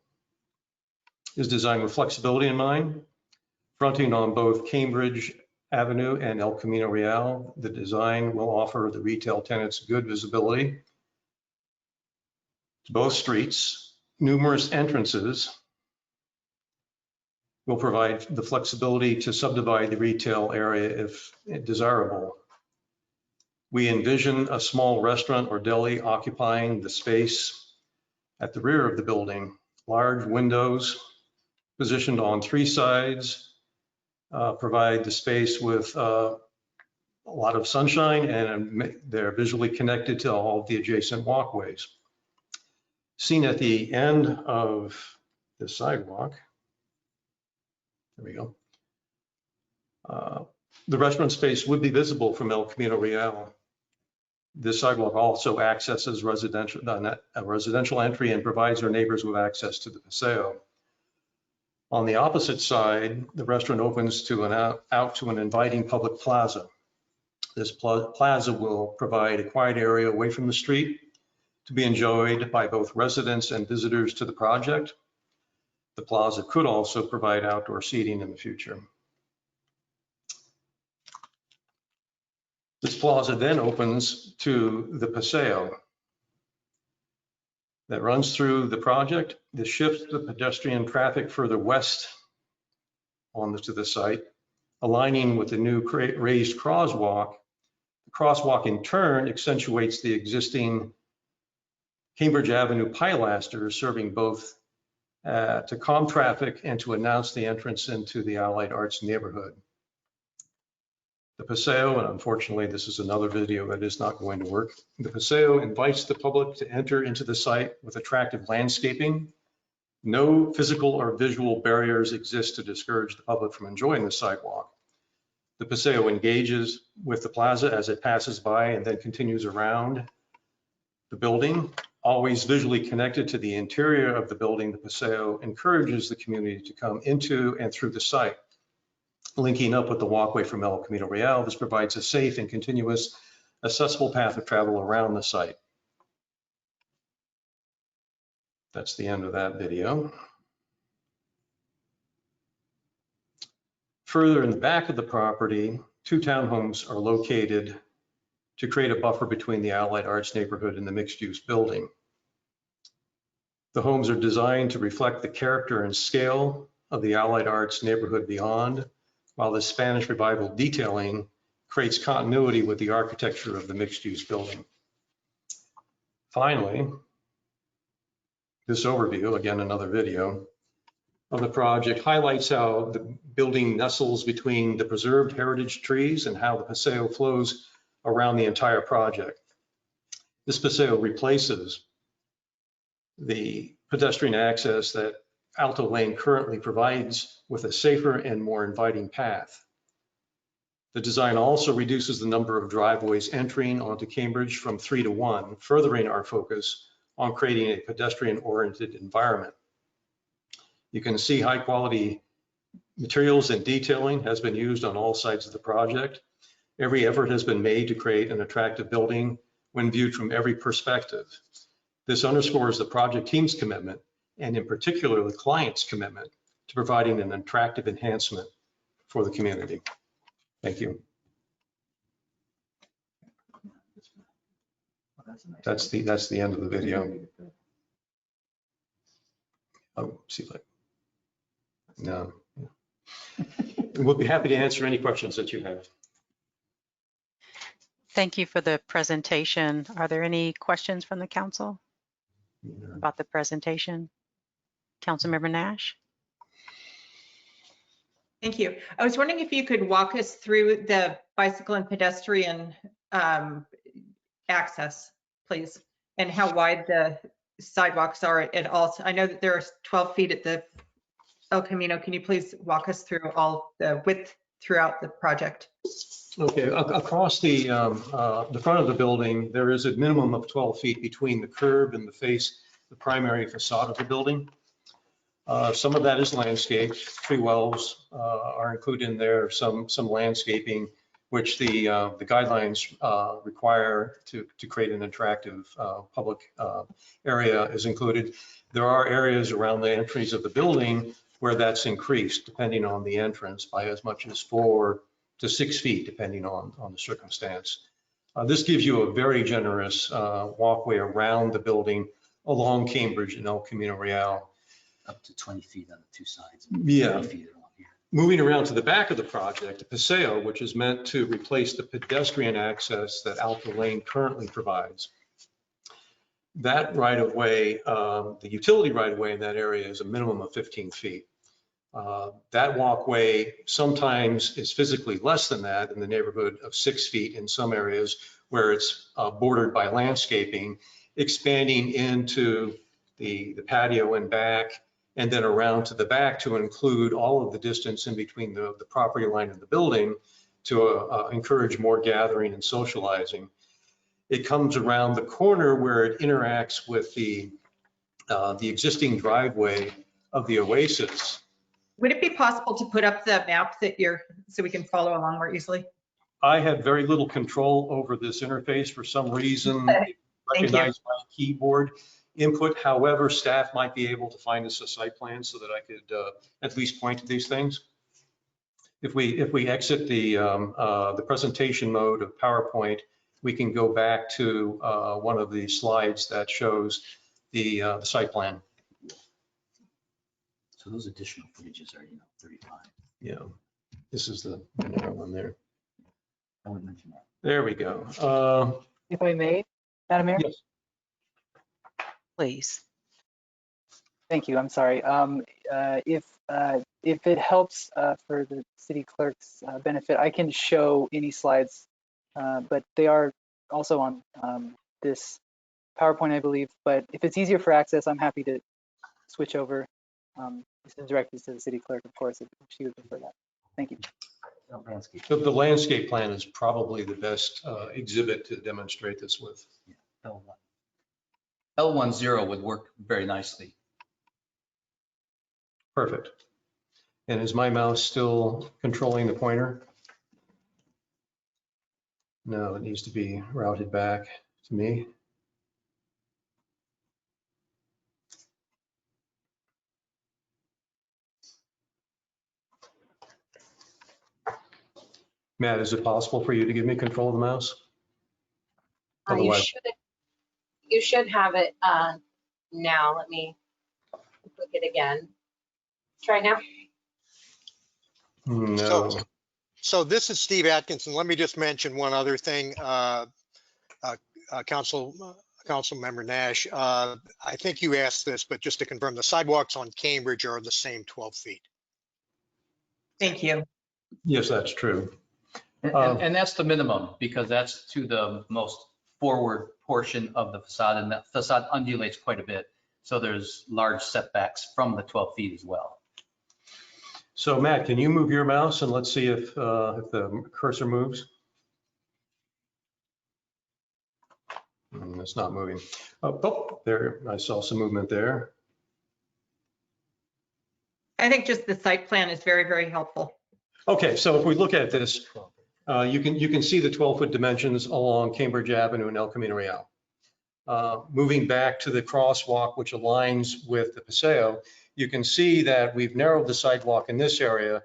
is designed with flexibility in mind. Fronting on both Cambridge Avenue and El Camino Real, the design will offer the retail tenants good visibility to both streets. Numerous entrances will provide the flexibility to subdivide the retail area if desirable. We envision a small restaurant or deli occupying the space at the rear of the building. Large windows positioned on 3 sides provide the space with a lot of sunshine, and they're visually connected to all of the adjacent walkways. Seen at the end of the sidewalk, there we go. The restaurant space would be visible from El Camino Real. This sidewalk also accesses a residential entry and provides our neighbors with access to the Paseo. On the opposite side, the restaurant opens to out to an inviting public plaza. This plaza will provide a quiet area away from the street to be enjoyed by both residents and visitors to the project. The plaza could also provide outdoor seating in the future. This plaza then opens to the Paseo that runs through the project. This shifts the pedestrian traffic further west to the site, aligning with the new raised crosswalk. The crosswalk in turn accentuates the existing Cambridge Avenue pilasters, serving both to calm traffic and to announce the entrance into the Allied Arts neighborhood. The Paseo, and unfortunately, this is another video that is not going to work. The Paseo invites the public to enter into the site with attractive landscaping. No physical or visual barriers exist to discourage the public from enjoying the sidewalk. The Paseo engages with the plaza as it passes by and then continues around the building. Always visually connected to the interior of the building, the Paseo encourages the community to come into and through the site. Linking up with the walkway from El Camino Real, this provides a safe and continuous accessible path of travel around the site. That's the end of that video. Further in the back of the property, 2 townhomes are located to create a buffer between the Allied Arts neighborhood and the mixed-use building. The homes are designed to reflect the character and scale of the Allied Arts neighborhood beyond, while the Spanish Revival detailing creates continuity with the architecture of the mixed-use building. Finally, this overview, again, another video, of the project highlights how the building nestles between the preserved heritage trees and how the Paseo flows around the entire project. This Paseo replaces the pedestrian access that Alto Lane currently provides with a safer and more inviting path. The design also reduces the number of driveways entering onto Cambridge from 3 to 1, furthering our focus on creating a pedestrian-oriented environment. You can see high quality materials and detailing has been used on all sides of the project. Every effort has been made to create an attractive building when viewed from every perspective. This underscores the project team's commitment, and in particular, the client's commitment to providing an attractive enhancement for the community. Thank you. That's the end of the video. Oh, see, like, no. We'll be happy to answer any questions that you have. Thank you for the presentation. Are there any questions from the council about the presentation? Councilmember Nash? Thank you. I was wondering if you could walk us through the bicycle and pedestrian access, please, and how wide the sidewalks are at all. I know that there are 12 feet at the El Camino. Can you please walk us through all the width throughout the project? Okay, across the front of the building, there is a minimum of 12 feet between the curb and the primary facade of the building. Some of that is landscaped. Tree wells are included in there. Some landscaping, which the guidelines require to create an attractive public area, is included. There are areas around the entries of the building where that's increased, depending on the entrance, by as much as 4 to 6 feet, depending on the circumstance. This gives you a very generous walkway around the building along Cambridge and El Camino Real. Up to 20 feet on the 2 sides. Yeah. 30 feet along here. Moving around to the back of the project, the Paseo, which is meant to replace the pedestrian access that Alto Lane currently provides. That right-of-way, the utility right-of-way in that area is a minimum of 15 feet. That walkway sometimes is physically less than that, in the neighborhood of 6 feet in some areas where it's bordered by landscaping, expanding into the patio and back, and then around to the back to include all of the distance in between the property line and the building to encourage more gathering and socializing. It comes around the corner where it interacts with the existing driveway of the Oasis. Would it be possible to put up the map that so we can follow along more easily? I have very little control over this interface for some reason. Okay. Recognize my keyboard input. However, staff might be able to find us a site plan so that I could at least point to these things. If we exit the presentation mode of PowerPoint, we can go back to one of the slides that shows the site plan. So those additional footages are, 35. Yeah, this is the narrow one there. I would mention that. There we go. If I may, Madam Mayor? Yes. Please. Thank you. I'm sorry. If If it helps for the city clerk's benefit, I can show any slides, but they are also on this PowerPoint, I believe. But if it's easier for access, I'm happy to switch over. This is directed to the city clerk, of course, if she would prefer that. Thank you. Landscape. The landscape plan is probably the best exhibit to demonstrate this with. L1. L10 would work very nicely. Perfect. And is my mouse still controlling the pointer? No, it needs to be routed back to me. Matt, is it possible for you to give me control of the mouse? Otherwise, You should have it now. Let me click it again. Try now. no. So this is Steve Atkinson. Let me just mention one other thing. Council Member Nash, I think you asked this, but just to confirm, the sidewalks on Cambridge are the same 12 feet. Thank you. Yes, that's true. And that's the minimum, because that's to the most forward portion of the facade, and that facade undulates quite a bit. So there's large setbacks from the 12 feet as well. So Matt, can you move your mouse and let's see if the cursor moves? It's not moving. Oh, there, I saw some movement there. I think just the site plan is very, very helpful. Okay, so if we look at this, you can see the 12-foot dimensions along Cambridge Avenue and El Camino Real. Moving back to the crosswalk, which aligns with the Paseo, you can see that we've narrowed the sidewalk in this area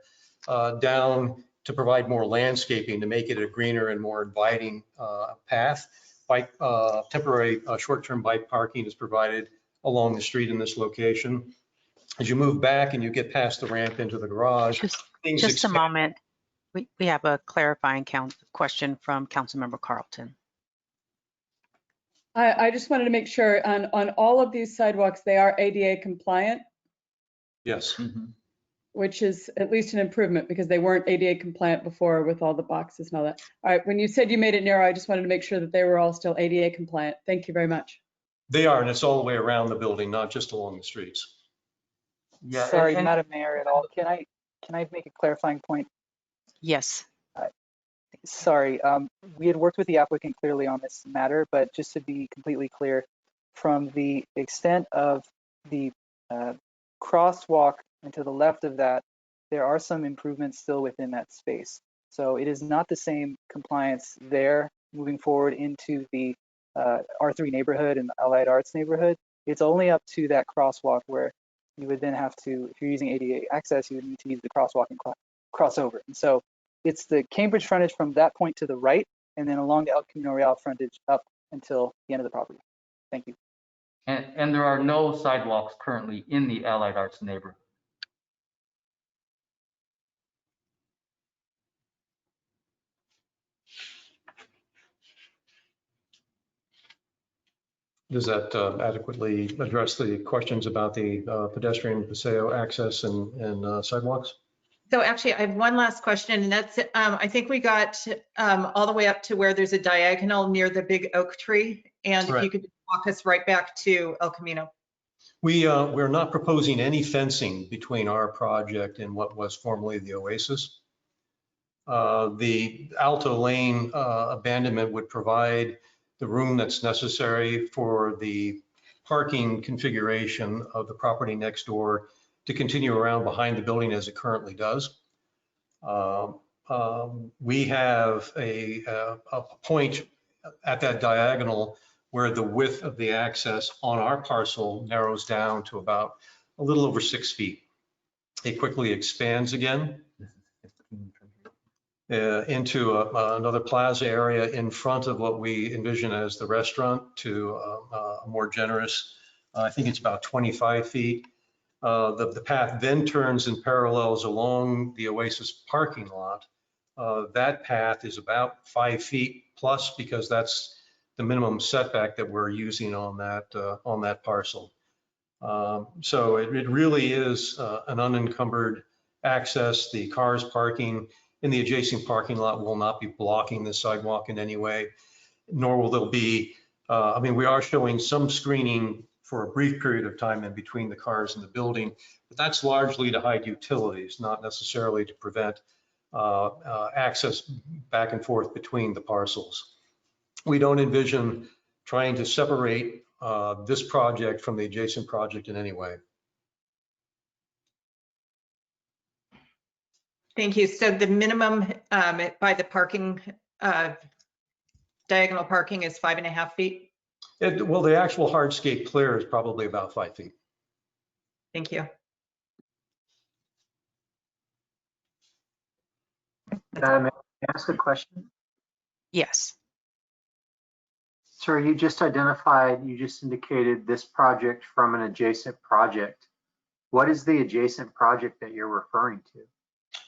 down to provide more landscaping to make it a greener and more inviting path. Temporary short-term bike parking is provided along the street in this location. As you move back and you get past the ramp into the garage, Just a moment. We have a clarifying question from Councilmember Carlton. I just wanted to make sure on all of these sidewalks, they are ADA compliant, Yes. which is at least an improvement because they weren't ADA compliant before with all the boxes and all that. All right, when you said you made it narrow, I just wanted to make sure that they were all still ADA compliant. Thank you very much. They are, and it's all the way around the building, not just along the streets. Yeah. Sorry, Madam Mayor, at all. Can I make a clarifying point? Yes. Sorry, we had worked with the applicant clearly on this matter, but just to be completely clear, from the extent of the crosswalk and to the left of that, there are some improvements still within that space. So it is not the same compliance there moving forward into the R3 neighborhood and the Allied Arts neighborhood. It's only up to that crosswalk where you would then have to, if you're using ADA access, you would need to use the crosswalk and cross over. And so it's the Cambridge frontage from that point to the right, and then along the El Camino Real frontage up until the end of the property. Thank you. And there are no sidewalks currently in the Allied Arts neighborhood. Does that adequately address the questions about the pedestrian Paseo access and sidewalks? So actually, I have one last question, and that's, I think we got all the way up to where there's a diagonal near the big oak tree. And if you could walk us right back to El Camino. We're not proposing any fencing between our project and what was formerly the Oasis. The Alto Lane abandonment would provide the room that's necessary for the parking configuration of the property next door to continue around behind the building as it currently does. We have a point at that diagonal where the width of the access on our parcel narrows down to about a little over 6 feet. It quickly expands again into another plaza area in front of what we envision as the restaurant to a more generous, I think it's about 25 feet. The path then turns and parallels along the Oasis parking lot. That path is about 5 feet plus because that's the minimum setback that we're using on that parcel. So it really is an unencumbered access. The cars parking in the adjacent parking lot will not be blocking the sidewalk in any way, nor will there be, I mean, we are showing some screening for a brief period of time in between the cars and the building, but that's largely to hide utilities, not necessarily to prevent access back and forth between the parcels. We don't envision trying to separate this project from the adjacent project in any way. Thank you. So the minimum by the parking, diagonal parking is 5.5 feet? Well, the actual hardscape clear is probably about 5 feet. Thank you. Madam Mayor, can I ask a question? Yes. Sir, you just indicated this project from an adjacent project. What is the adjacent project that you're referring to?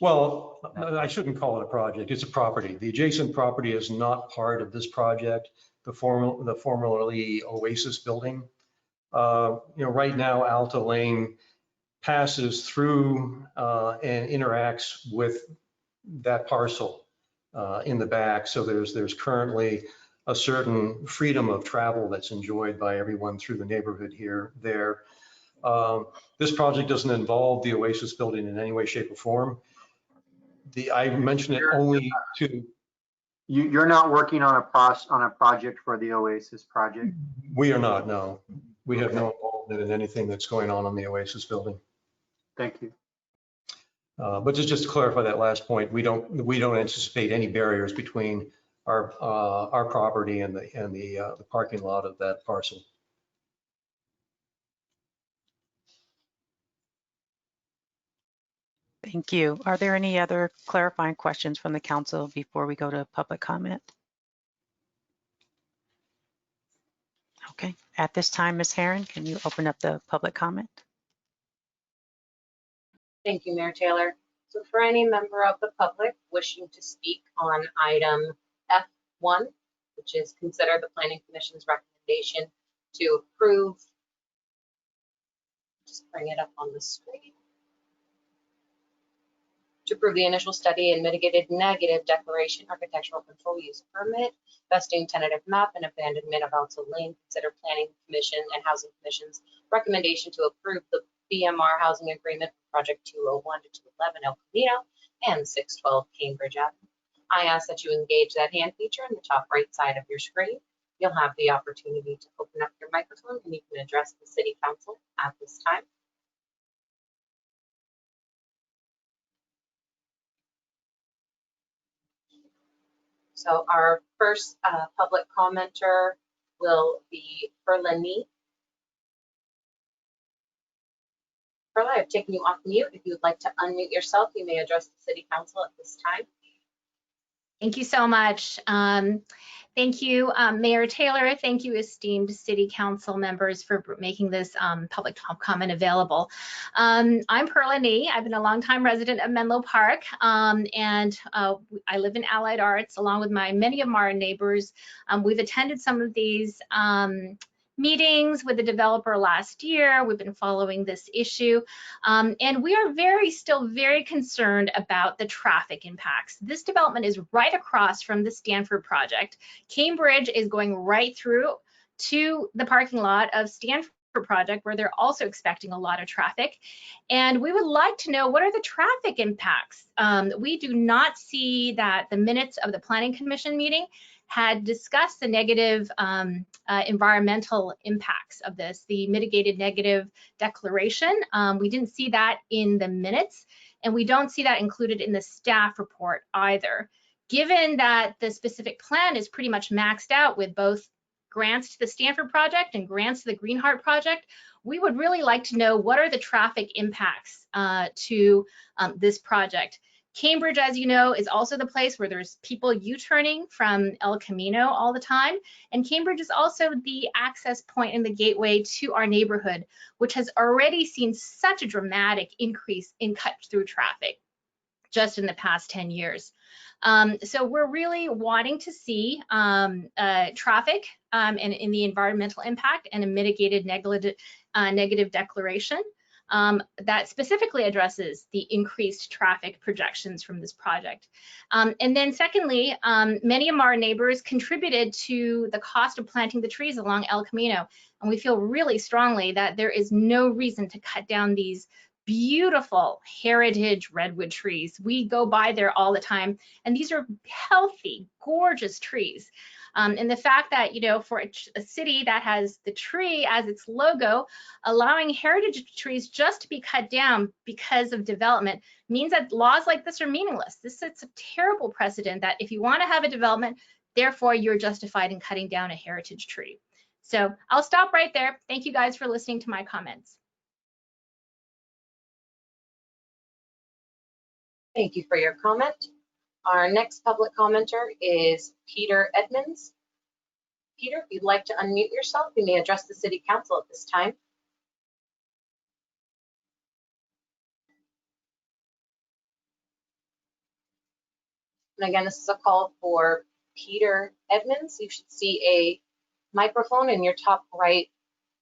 Well, I shouldn't call it a project. It's a property. The adjacent property is not part of this project, the formerly Oasis building. Right now, Alta Lane passes through and interacts with that parcel in the back. So there's currently a certain freedom of travel that's enjoyed by everyone through the neighborhood there. This project doesn't involve the Oasis building in any way, shape, or form. I mentioned it only to. You're not working on a project for the Oasis project? We are not, no. We have no involvement in anything that's going on the Oasis building. Thank you. But just to clarify that last point, we don't anticipate any barriers between our property and the parking lot of that parcel. Thank you. Are there any other clarifying questions from the council before we go to public comment? Okay, at this time, Ms. Herron, can you open up the public comment? Thank you, Mayor Taylor. So for any member of the public wishing to speak on item F1, which is consider the Planning Commission's recommendation to approve, just bring it up on the screen, to approve the initial study and mitigated negative declaration, architectural control use permit, vesting tentative map and abandonment of Alta Lane, consider Planning Commission and Housing Commission's recommendation to approve the BMR housing agreement for project 201 to 211 El Camino and 612 Cambridge Avenue. I ask that you engage that hand feature in the top right side of your screen. You'll have the opportunity to open up your microphone and you can address the City Council at this time. So our first public commenter will be Perla. Perla, I've taken you off mute. If you would like to unmute yourself, you may address the City Council at this time. Thank you so much. Thank you, Mayor Taylor. Thank you, esteemed City Council members, for making this public comment available. I'm Perla Nee. I've been a longtime resident of Menlo Park, and I live in Allied Arts along with many of our neighbors. We've attended some of these meetings with the developer last year. We've been following this issue, and we are still very concerned about the traffic impacts. This development is right across from the Stanford project. Cambridge is going right through to the parking lot of Stanford project, where they're also expecting a lot of traffic. And we would like to know, what are the traffic impacts? We do not see that the minutes of the Planning Commission meeting had discussed the negative environmental impacts of this, the mitigated negative declaration. We didn't see that in the minutes, and we don't see that included in the staff report either. Given that the specific plan is pretty much maxed out with both grants to the Stanford project and grants to the Greenheart project, we would really like to know, what are the traffic impacts to this project. Cambridge, as you know, is also the place where there's people U-turning from El Camino all the time. And Cambridge is also the access point and the gateway to our neighborhood, which has already seen such a dramatic increase in cut-through traffic just in the past 10 years. So we're really wanting to see traffic and in the environmental impact and a mitigated negative declaration. that specifically addresses the increased traffic projections from this project. And then secondly, many of our neighbors contributed to the cost of planting the trees along El Camino. And we feel really strongly that there is no reason to cut down these beautiful heritage redwood trees. We go by there all the time, and these are healthy, gorgeous trees. And the fact that, you know, for a city that has the tree as its logo, allowing heritage trees just to be cut down because of development means that laws like this are meaningless. This sets a terrible precedent that if you want to have a development, therefore you're justified in cutting down a heritage tree. So I'll stop right there. Thank you guys for listening to my comments. Thank you for your comment. Our next public commenter is Peter Edmonds. Peter, if you'd like to unmute yourself, you may address the City Council at this time. And again, this is a call for Peter Edmonds. You should see a microphone in your top right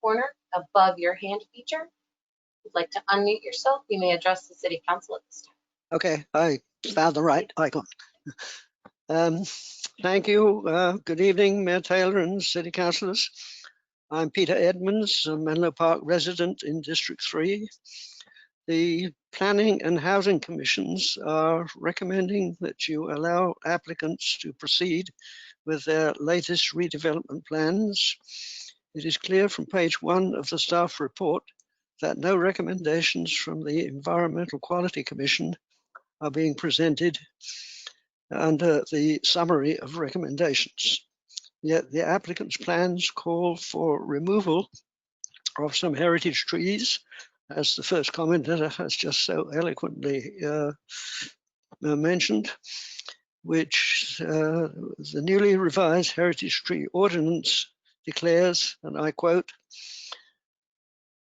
corner above your hand feature. If you'd like to unmute yourself, you may address the City Council at this time. Okay, I found the right icon. Thank you. Good evening, Mayor Taylor and City Councillors. I'm Peter Edmonds, a Menlo Park resident in District 3. The Planning and Housing Commissions are recommending that you allow applicants to proceed with their latest redevelopment plans. It is clear from page 1 of the staff report that no recommendations from the Environmental Quality Commission are being presented under the summary of recommendations. Yet the applicant's plans call for removal of some heritage trees, as the first commenter has just so eloquently mentioned, which the newly revised Heritage Tree Ordinance declares, and I quote,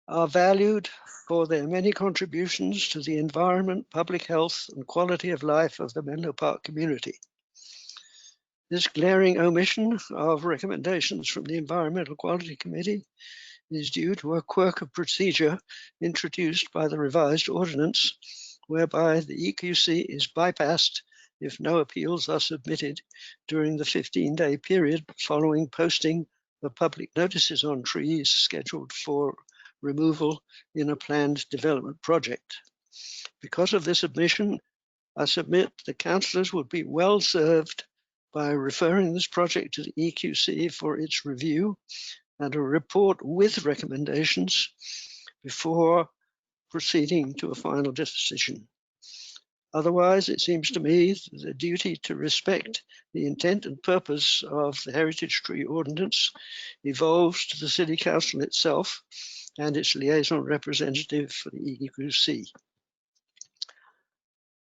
are valued for their many contributions to the environment, public health, and quality of life of the Menlo Park community. This glaring omission of recommendations from the Environmental Quality Committee is due to a quirk of procedure introduced by the revised ordinance, whereby the EQC is bypassed if no appeals are submitted during the 15-day period following posting of public notices on trees scheduled for removal in a planned development project. Because of this omission, I submit the councillors would be well served by referring this project to the EQC for its review and a report with recommendations before proceeding to a final decision. Otherwise, it seems to me the duty to respect the intent and purpose of the Heritage Tree Ordinance evolves to the City Council itself and its liaison representative for the EQC.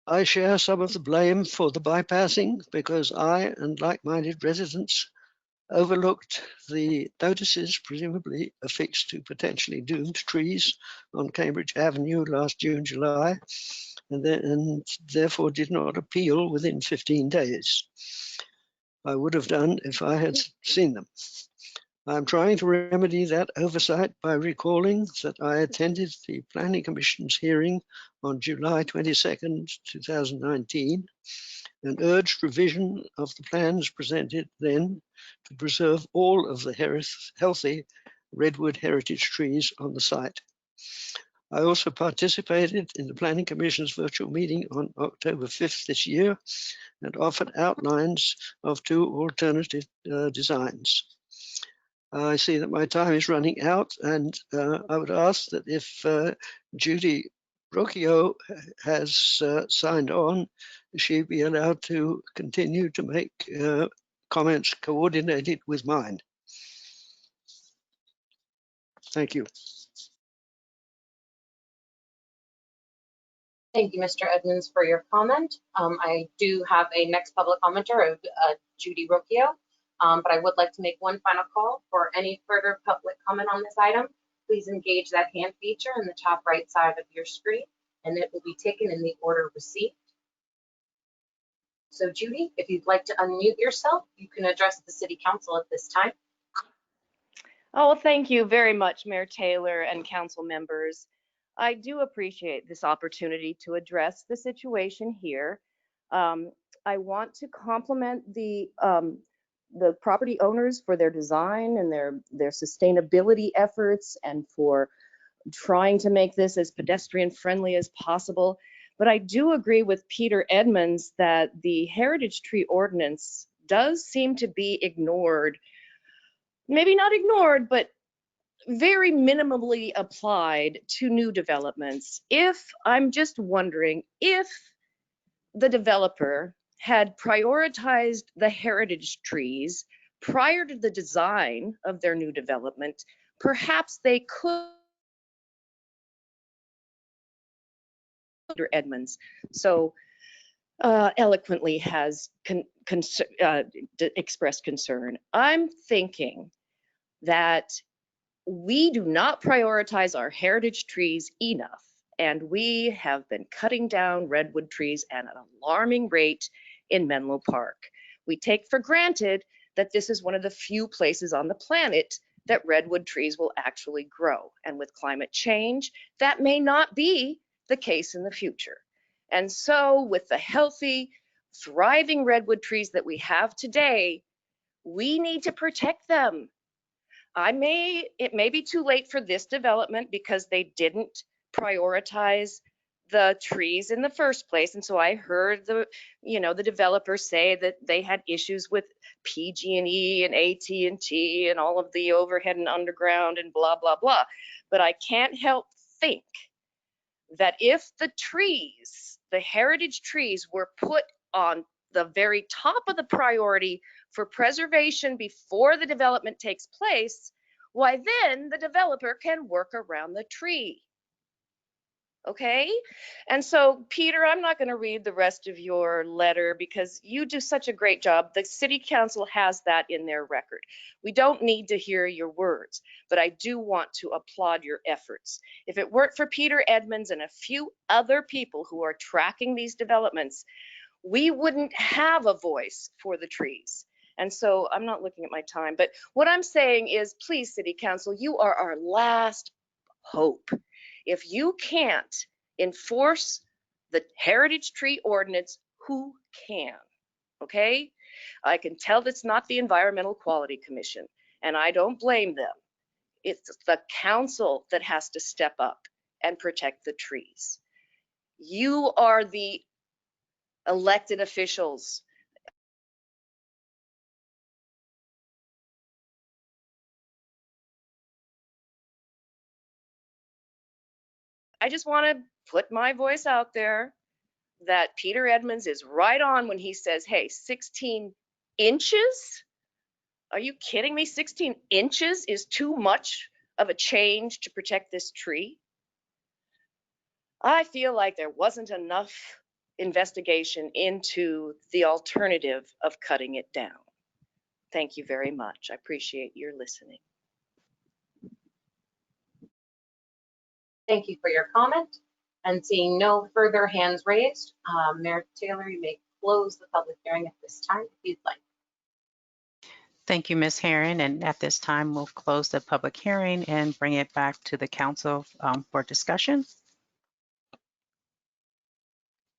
I share some of the blame for the bypassing because I and like-minded residents overlooked the notices presumably affixed to potentially doomed trees on Cambridge Avenue last June, July, and therefore did not appeal within 15 days. I would have done if I had seen them. I'm trying to remedy that oversight by recalling that I attended the Planning Commission's hearing on July 22nd, 2019, and urged revision of the plans presented then to preserve all of the healthy redwood heritage trees on the site. I also participated in the Planning Commission's virtual meeting on October 5th this year and offered outlines of 2 alternative designs. I see that my time is running out, and I would ask that if Judy Rocchio has signed on, she be allowed to continue to make comments coordinated with mine. Thank you. Thank you, Mr. Edmonds, for your comment. I do have a next public commenter of Judy Rocchio, but I would like to make one final call. For any further public comment on this item, please engage that hand feature in the top right side of your screen, and it will be taken in the order received. So Judy, if you'd like to unmute yourself, you can address the City Council at this time. Oh, well, thank you very much, Mayor Taylor and council members. I do appreciate this opportunity to address the situation here. I want to compliment the property owners for their design and their sustainability efforts and for trying to make this as pedestrian friendly as possible. But I do agree with Peter Edmonds that the heritage tree ordinance does seem to be ignored. Maybe not ignored, but very minimally applied to new developments. I'm just wondering if the developer had prioritized the heritage trees prior to the design of their new development, perhaps they could. Edmonds so eloquently has expressed concern. I'm thinking that we do not prioritize our heritage trees enough, and we have been cutting down redwood trees at an alarming rate in Menlo Park. We take for granted that this is one of the few places on the planet that redwood trees will actually grow. And with climate change, that may not be the case in the future. And so with the healthy, thriving redwood trees that we have today, we need to protect them. It may be too late for this development because they didn't prioritize the trees in the first place. And so I heard the developers say that they had issues with PG&E and AT&T and all of the overhead and underground and blah, blah, blah. But I can't help think that if the trees, the heritage trees, were put on the very top of the priority for preservation before the development takes place, why then the developer can work around the tree. Okay? And so, Peter, I'm not going to read the rest of your letter because you do such a great job. The City Council has that in their record. We don't need to hear your words, but I do want to applaud your efforts. If it weren't for Peter Edmonds and a few other people who are tracking these developments, we wouldn't have a voice for the trees. And so I'm not looking at my time, but what I'm saying is, please, City Council, you are our last hope. If you can't enforce the heritage tree ordinance, who can? Okay? I can tell that's not the Environmental Quality Commission, and I don't blame them. It's the council that has to step up and protect the trees. You are the elected officials. I just want to put my voice out there that Peter Edmonds is right on when he says, hey, 16 inches? Are you kidding me? 16 inches is too much of a change to protect this tree? I feel like there wasn't enough investigation into the alternative of cutting it down. Thank you very much. I appreciate your listening. Thank you for your comment. And seeing no further hands raised, Mayor Taylor, you may close the public hearing at this time if you'd like. Thank you, Ms. Herron. And at this time, we'll close the public hearing and bring it back to the council for discussion.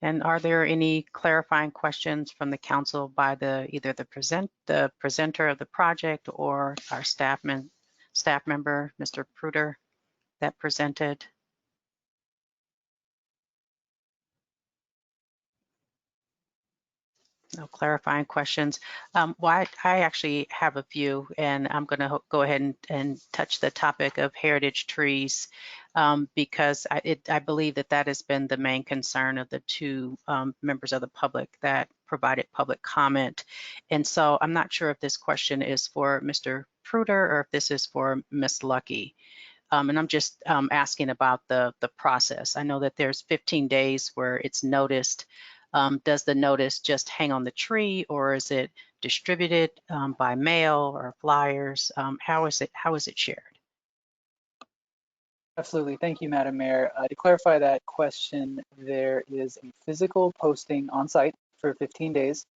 And are there any clarifying questions from the council by either the presenter of the project or our staff member, Mr. Pruder, that presented? No clarifying questions. Well, I actually have a few, and I'm going to go ahead and touch the topic of heritage trees because I believe that has been the main concern of the two members of the public that provided public comment. And so I'm not sure if this question is for Mr. Pruder or if this is for Ms. Lucky. And I'm just asking about the process. I know that there's 15 days where it's noticed. Does the notice just hang on the tree, or is it distributed by mail or flyers? How is it shared? Absolutely. Thank you, Madam Mayor. To clarify that question, there is a physical posting on site for 15 days.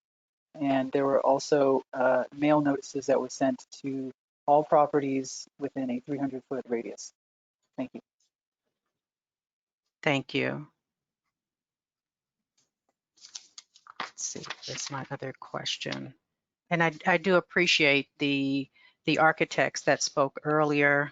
And there were also mail notices that were sent to all properties within a 300-foot radius. Thank you. Thank you. Let's see, that's my other question. And I do appreciate the architects that spoke earlier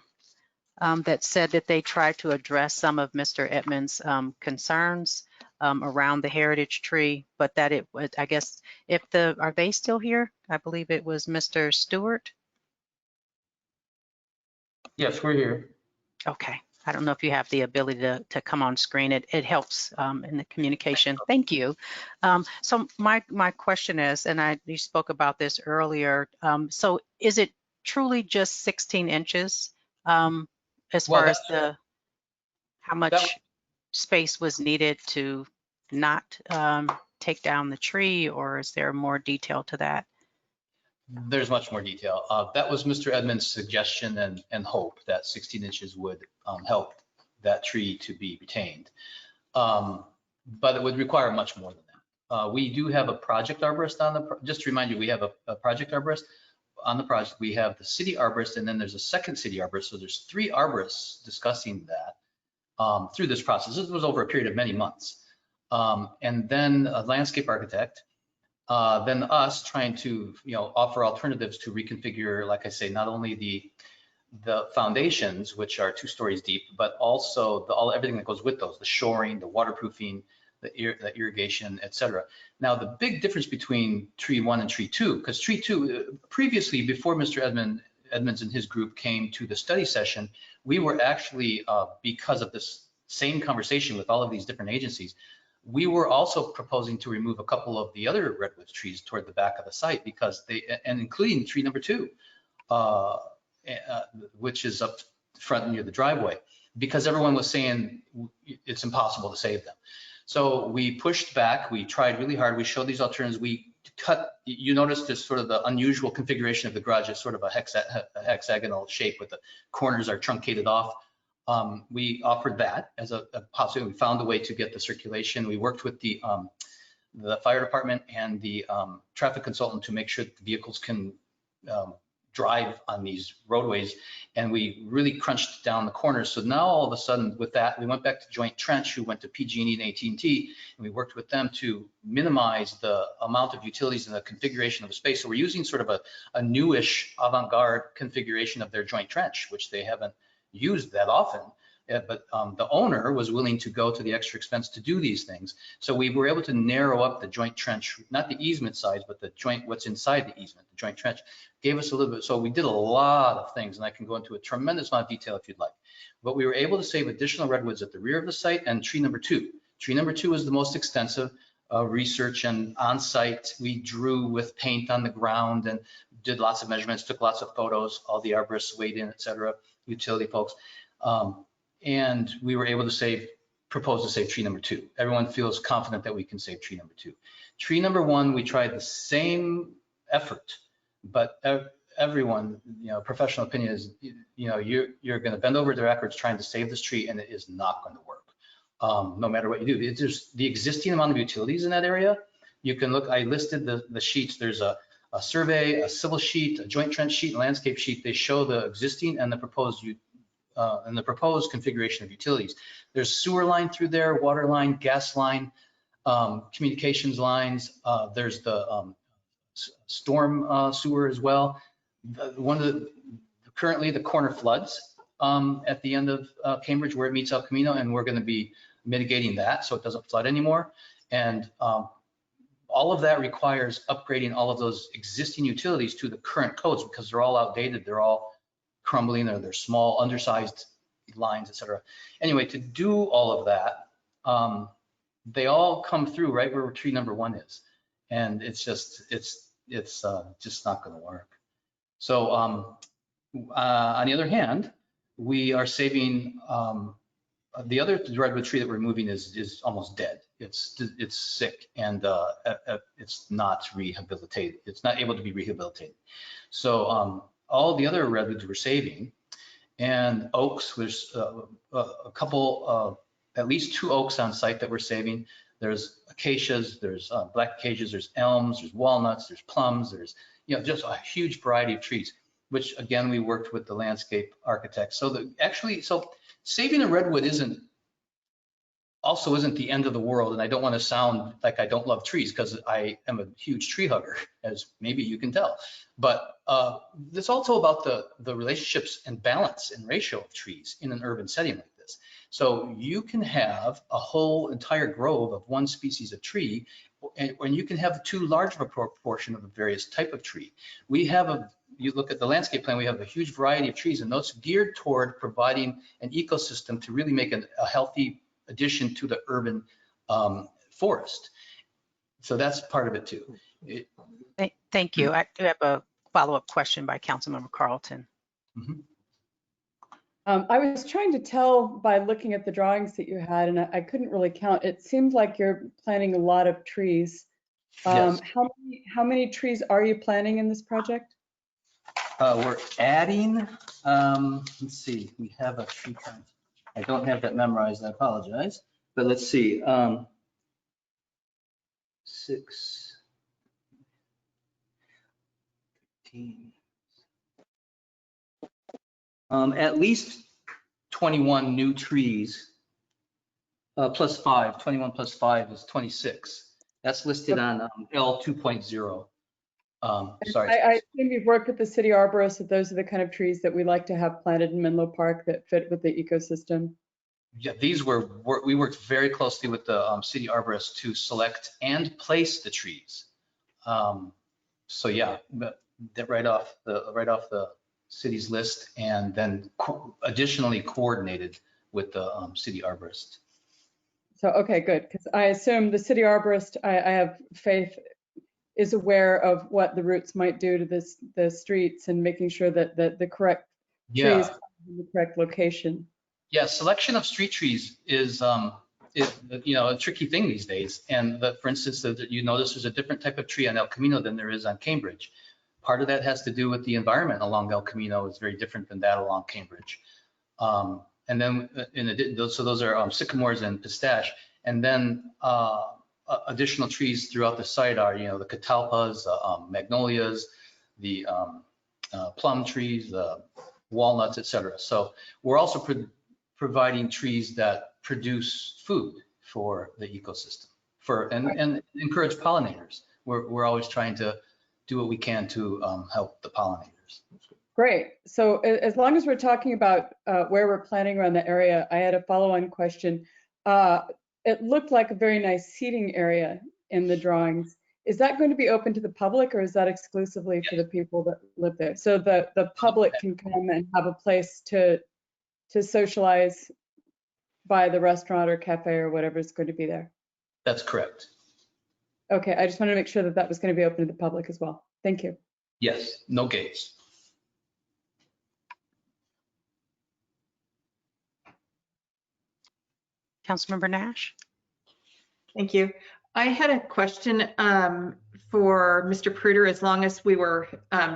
that said that they tried to address some of Mr. Edmonds' concerns around the heritage tree, but that it was, I guess, are they still here? I believe it was Mr. Stewart. Yes, we're here. Okay. I don't know if you have the ability to come on screen. It helps in the communication. Thank you. So my question is, and you spoke about this earlier. So is it truly just 16 inches as Well, far as how much space was needed to not take down the tree, or is there more detail to that? there's much more detail. That was Mr. Edmonds' suggestion and hope that 16 inches would help that tree to be retained. But it would require much more than that. We do have a project arborist just to remind you, we have a project arborist on the project. We have the city arborist, and then there's a second city arborist. So there's 3 arborists discussing that through this process. This was over a period of many months. And then a landscape architect, then us trying to offer alternatives to reconfigure, like I say, not only the foundations, which are 2 stories deep, but also everything that goes with those, the shoring, the waterproofing, the irrigation, etc. Now, the big difference between tree 1 and tree 2, because tree 2, previously, before Mr. Edmonds and his group came to the study session, we were actually, because of this same conversation with all of these different agencies, we were also proposing to remove a couple of the other redwood trees toward the back of the site because and including tree number 2, which is up front near the driveway, because everyone was saying it's impossible to save them. So we pushed back, we tried really hard, we showed these alternatives, we cut, you notice this sort of the unusual configuration of the garage is sort of a hexagonal shape with the corners are truncated off. We offered that as a possibility. We found a way to get the circulation. We worked with the fire department and the traffic consultant to make sure that the vehicles can drive on these roadways, and we really crunched down the corners. So now all of a sudden with that, we went back to Joint Trench, who went to PG&E and AT&T, and we worked with them to minimize the amount of utilities and the configuration of the space. So we're using sort of a newish avant-garde configuration of their Joint Trench, which they haven't used that often. But the owner was willing to go to the extra expense to do these things. So we were able to narrow up the Joint Trench, not the easement size, but the joint, what's inside the easement, the Joint Trench, gave us a little bit. So we did a lot of things, and I can go into a tremendous amount of detail if you'd like. But we were able to save additional redwoods at the rear of the site and tree number 2. Tree number 2 is the most extensive research, and on site we drew with paint on the ground and did lots of measurements, took lots of photos, all the arborists weighed in, et cetera, utility folks. And we were able to propose to save tree number 2. Everyone feels confident that we can save tree number 2. Tree number 1, we tried the same effort, but everyone, professional opinion is, you're going to bend over backwards trying to save this tree, and it is not going to work. No matter what you do, there's the existing amount of utilities in that area. You can look, I listed the sheets. There's a survey, a civil sheet, a Joint Trench sheet, a landscape sheet. They show the existing and the proposed configuration of utilities. There's sewer line through there, water line, gas line, communications lines. There's the storm sewer as well. Currently the corner floods at the end of Cambridge where it meets El Camino, and we're going to be mitigating that so it doesn't flood anymore. And all of that requires upgrading all of those existing utilities to the current codes because they're all outdated. They're all crumbling, or they're small, undersized lines, et cetera. Anyway, to do all of that, they all come through right where tree number 1 is. And it's just not going to work. So on the other hand, we are saving, the other redwood tree that we're moving is almost dead. It's sick, and it's not rehabilitated. It's not able to be rehabilitated. So all the other redwoods we're saving, and oaks, there's a couple, at least 2 oaks on site that we're saving. There's acacias, there's black acacias, there's elms, there's walnuts, there's plums, there's just a huge variety of trees, which again, we worked with the landscape architect. So so saving a redwood isn't also isn't the end of the world. And I don't want to sound like I don't love trees, because I am a huge tree hugger, as maybe you can tell. But it's also about the relationships and balance and ratio of trees in an urban setting like this. So you can have a whole entire grove of one species of tree, and you can have too large of a proportion of a various type of tree. We have you look at the landscape plan, we have a huge variety of trees, and those geared toward providing an ecosystem to really make a healthy addition to the urban forest. So that's part of it too. Thank you. I do have a follow-up question by Councilmember Carlton. I was trying to tell by looking at the drawings that you had, and I couldn't really count. It seemed like you're planting a lot of trees. Yes. How many trees are you planting in this project? We're adding, let's see, we have a tree count. I don't have that memorized, I apologize. But let's see, 6, 13. At least 21 new trees, plus 5, 21 plus 5 is 26. That's listed on L 2.0. Sorry. I assume you've worked with the city arborist, that those are the kind of trees that we like to have planted in Menlo Park that fit with the ecosystem. Yeah, we worked very closely with the city arborist to select and place the trees. So yeah, that right off the city's list, and then additionally coordinated with the city arborist. So, okay, good. Because I assume the city arborist, I have faith, is aware of what the roots might do to the streets, and making sure that the correct trees are in the correct location. Yeah, selection of street trees is a tricky thing these days. And for instance, you notice there's a different type of tree on El Camino than there is on Cambridge. Part of that has to do with the environment along El Camino is very different than that along Cambridge. And then so those are sycamores and pistache. And then additional trees throughout the site are, the catalpas, magnolias, the plum trees, the walnuts, etc. So we're also providing trees that produce food for the ecosystem, and encourage pollinators. We're always trying to do what we can to help the pollinators. Great. So as long as we're talking about where we're planting around the area, I had a follow-on question. It looked like a very nice seating area in the drawings. Is that going to be open to the public, or is that exclusively for the people that live there? So the public can come and have a place to socialize by the restaurant or cafe or whatever is going to be there? That's correct. Okay, I just wanted to make sure that that was going to be open to the public as well. Thank you. Yes, no gates. Councilmember Nash? Thank you. I had a question for Mr. Pruder, as long as we were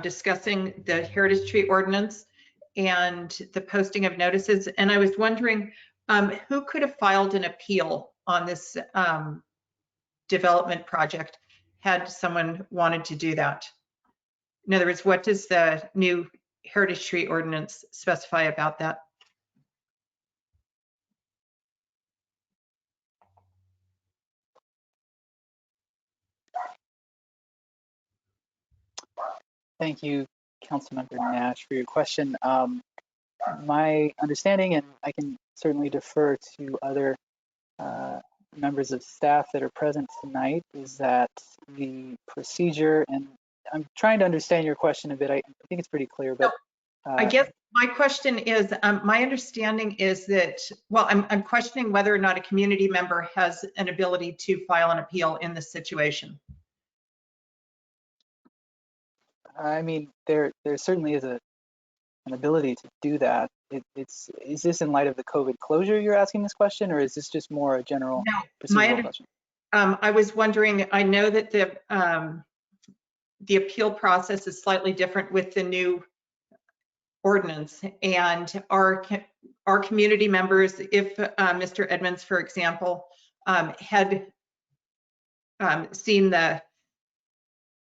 discussing the heritage tree ordinance and the posting of notices. And I was wondering who could have filed an appeal on this development project had someone wanted to do that? In other words, what does the new heritage tree ordinance specify about that? Thank you, Councilmember Nash, for your question. My understanding, and I can certainly defer to other members of staff that are present tonight, is that the procedure, and I'm trying to understand your question a bit. I think it's pretty clear, but I guess my question is, my understanding is that, well, I'm questioning whether or not a community member has an ability to file an appeal in this situation. I mean, there certainly is an ability to do that. Is this in light of the COVID closure you're asking this question, or is this just more a general procedural question? I was wondering, I know that the appeal process is slightly different with the new ordinance, and our community members, if Mr. Edmonds, for example, had seen the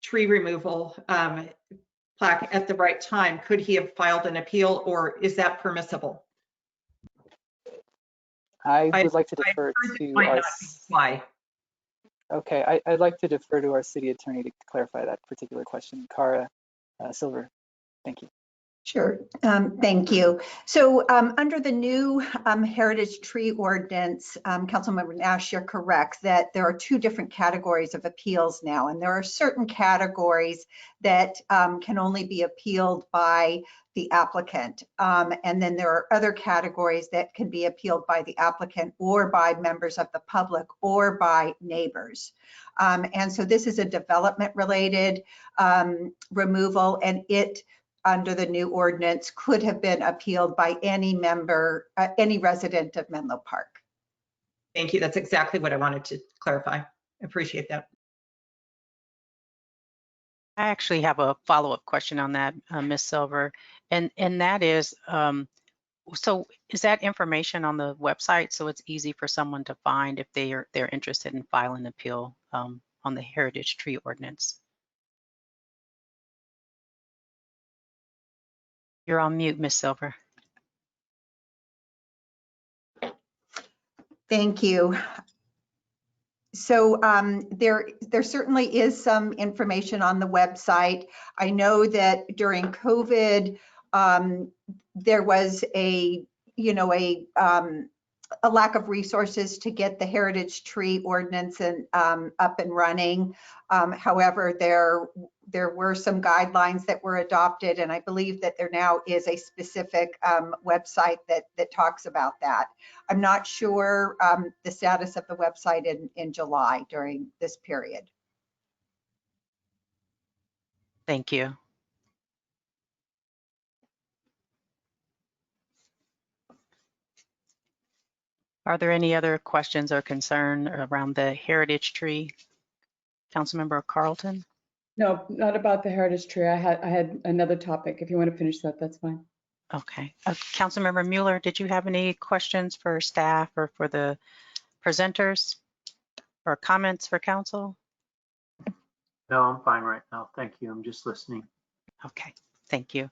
tree removal plaque at the right time, could he have filed an appeal, or is that permissible? I would like to defer to Might our, not be why. okay, I'd like to defer to our city attorney to clarify that particular question. Cara Silver, thank you. Sure, thank you. So under the new heritage tree ordinance, Councilmember Nash, you're correct that there are two different categories of appeals now, and there are certain categories that can only be appealed by the applicant. And then there are other categories that can be appealed by the applicant or by members of the public or by neighbors. And so this is a development related removal, and it under the new ordinance could have been appealed by any member, any resident of Menlo Park. Thank you. That's exactly what I wanted to clarify. Appreciate that. I actually have a follow-up question on that, Ms. Silver, and that is, so is that information on the website so it's easy for someone to find if they're interested in filing an appeal on the heritage tree ordinance? You're on mute, Ms. Silver. Thank you. So there certainly is some information on the website. I know that during COVID, there was a lack of resources to get the heritage tree ordinance up and running. However, there were some guidelines that were adopted, and I believe that there now is a specific website that talks about that. I'm not sure the status of the website in July during this period. Thank you. Are there any other questions or concern around the heritage tree? Councilmember Carlton? No, not about the heritage tree. I had another topic. If you want to finish that, that's fine. Okay. Councilmember Mueller, did you have any questions for staff or for the presenters or comments for council? No, I'm fine right now. Thank you. I'm just listening. Okay, thank you.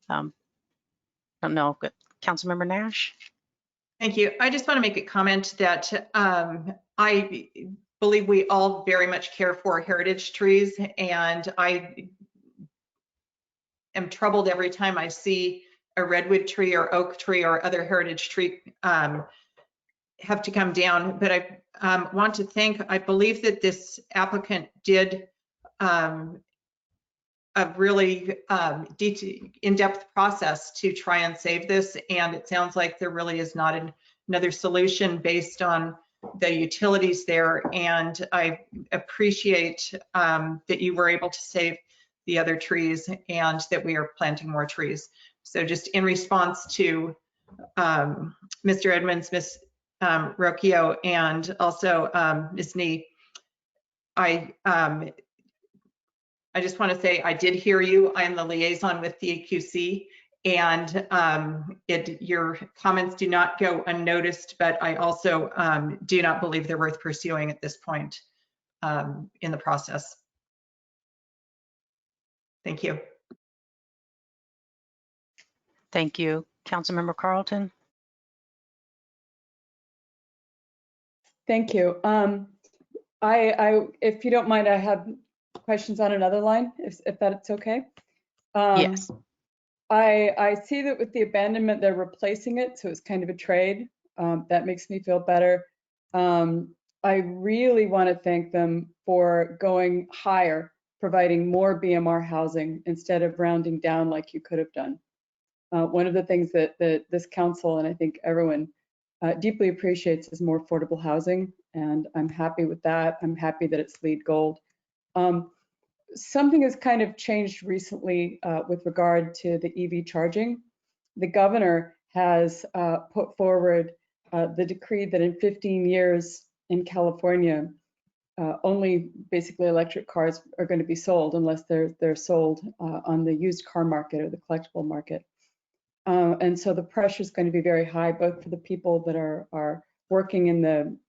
Don't know, but Councilmember Nash? Thank you. I just want to make a comment that I believe we all very much care for heritage trees, and I am troubled every time I see a redwood tree or oak tree or other heritage tree have to come down. But I want to thank, I believe that this applicant did a really in-depth process to try and save this, and it sounds like there really is not another solution based on the utilities there, and I appreciate that you were able to save the other trees and that we are planting more trees. So just in response to Mr. Edmonds, Ms. Rocchio, and also Ms. Nee, I just want to say I did hear you. I am the liaison with the EQC, and your comments do not go unnoticed, but I also do not believe they're worth pursuing at this point in the process. Thank you. Thank you. Councilmember Carlton? Thank you. If you don't mind, I have questions on another line, if that's okay. Yes. I see that with the abandonment, they're replacing it, so it's kind of a trade. That makes me feel better. I really want to thank them for going higher, providing more BMR housing instead of rounding down like you could have done. One of the things that this council, and I think everyone deeply appreciates, is more affordable housing, and I'm happy with that. I'm happy that it's LEED Gold. Something has kind of changed recently with regard to the EV charging. The governor has put forward the decree that in 15 years in California, only basically electric cars are going to be sold unless they're sold on the used car market or the collectible market. And so the pressure is going to be very high, both for the people that are working in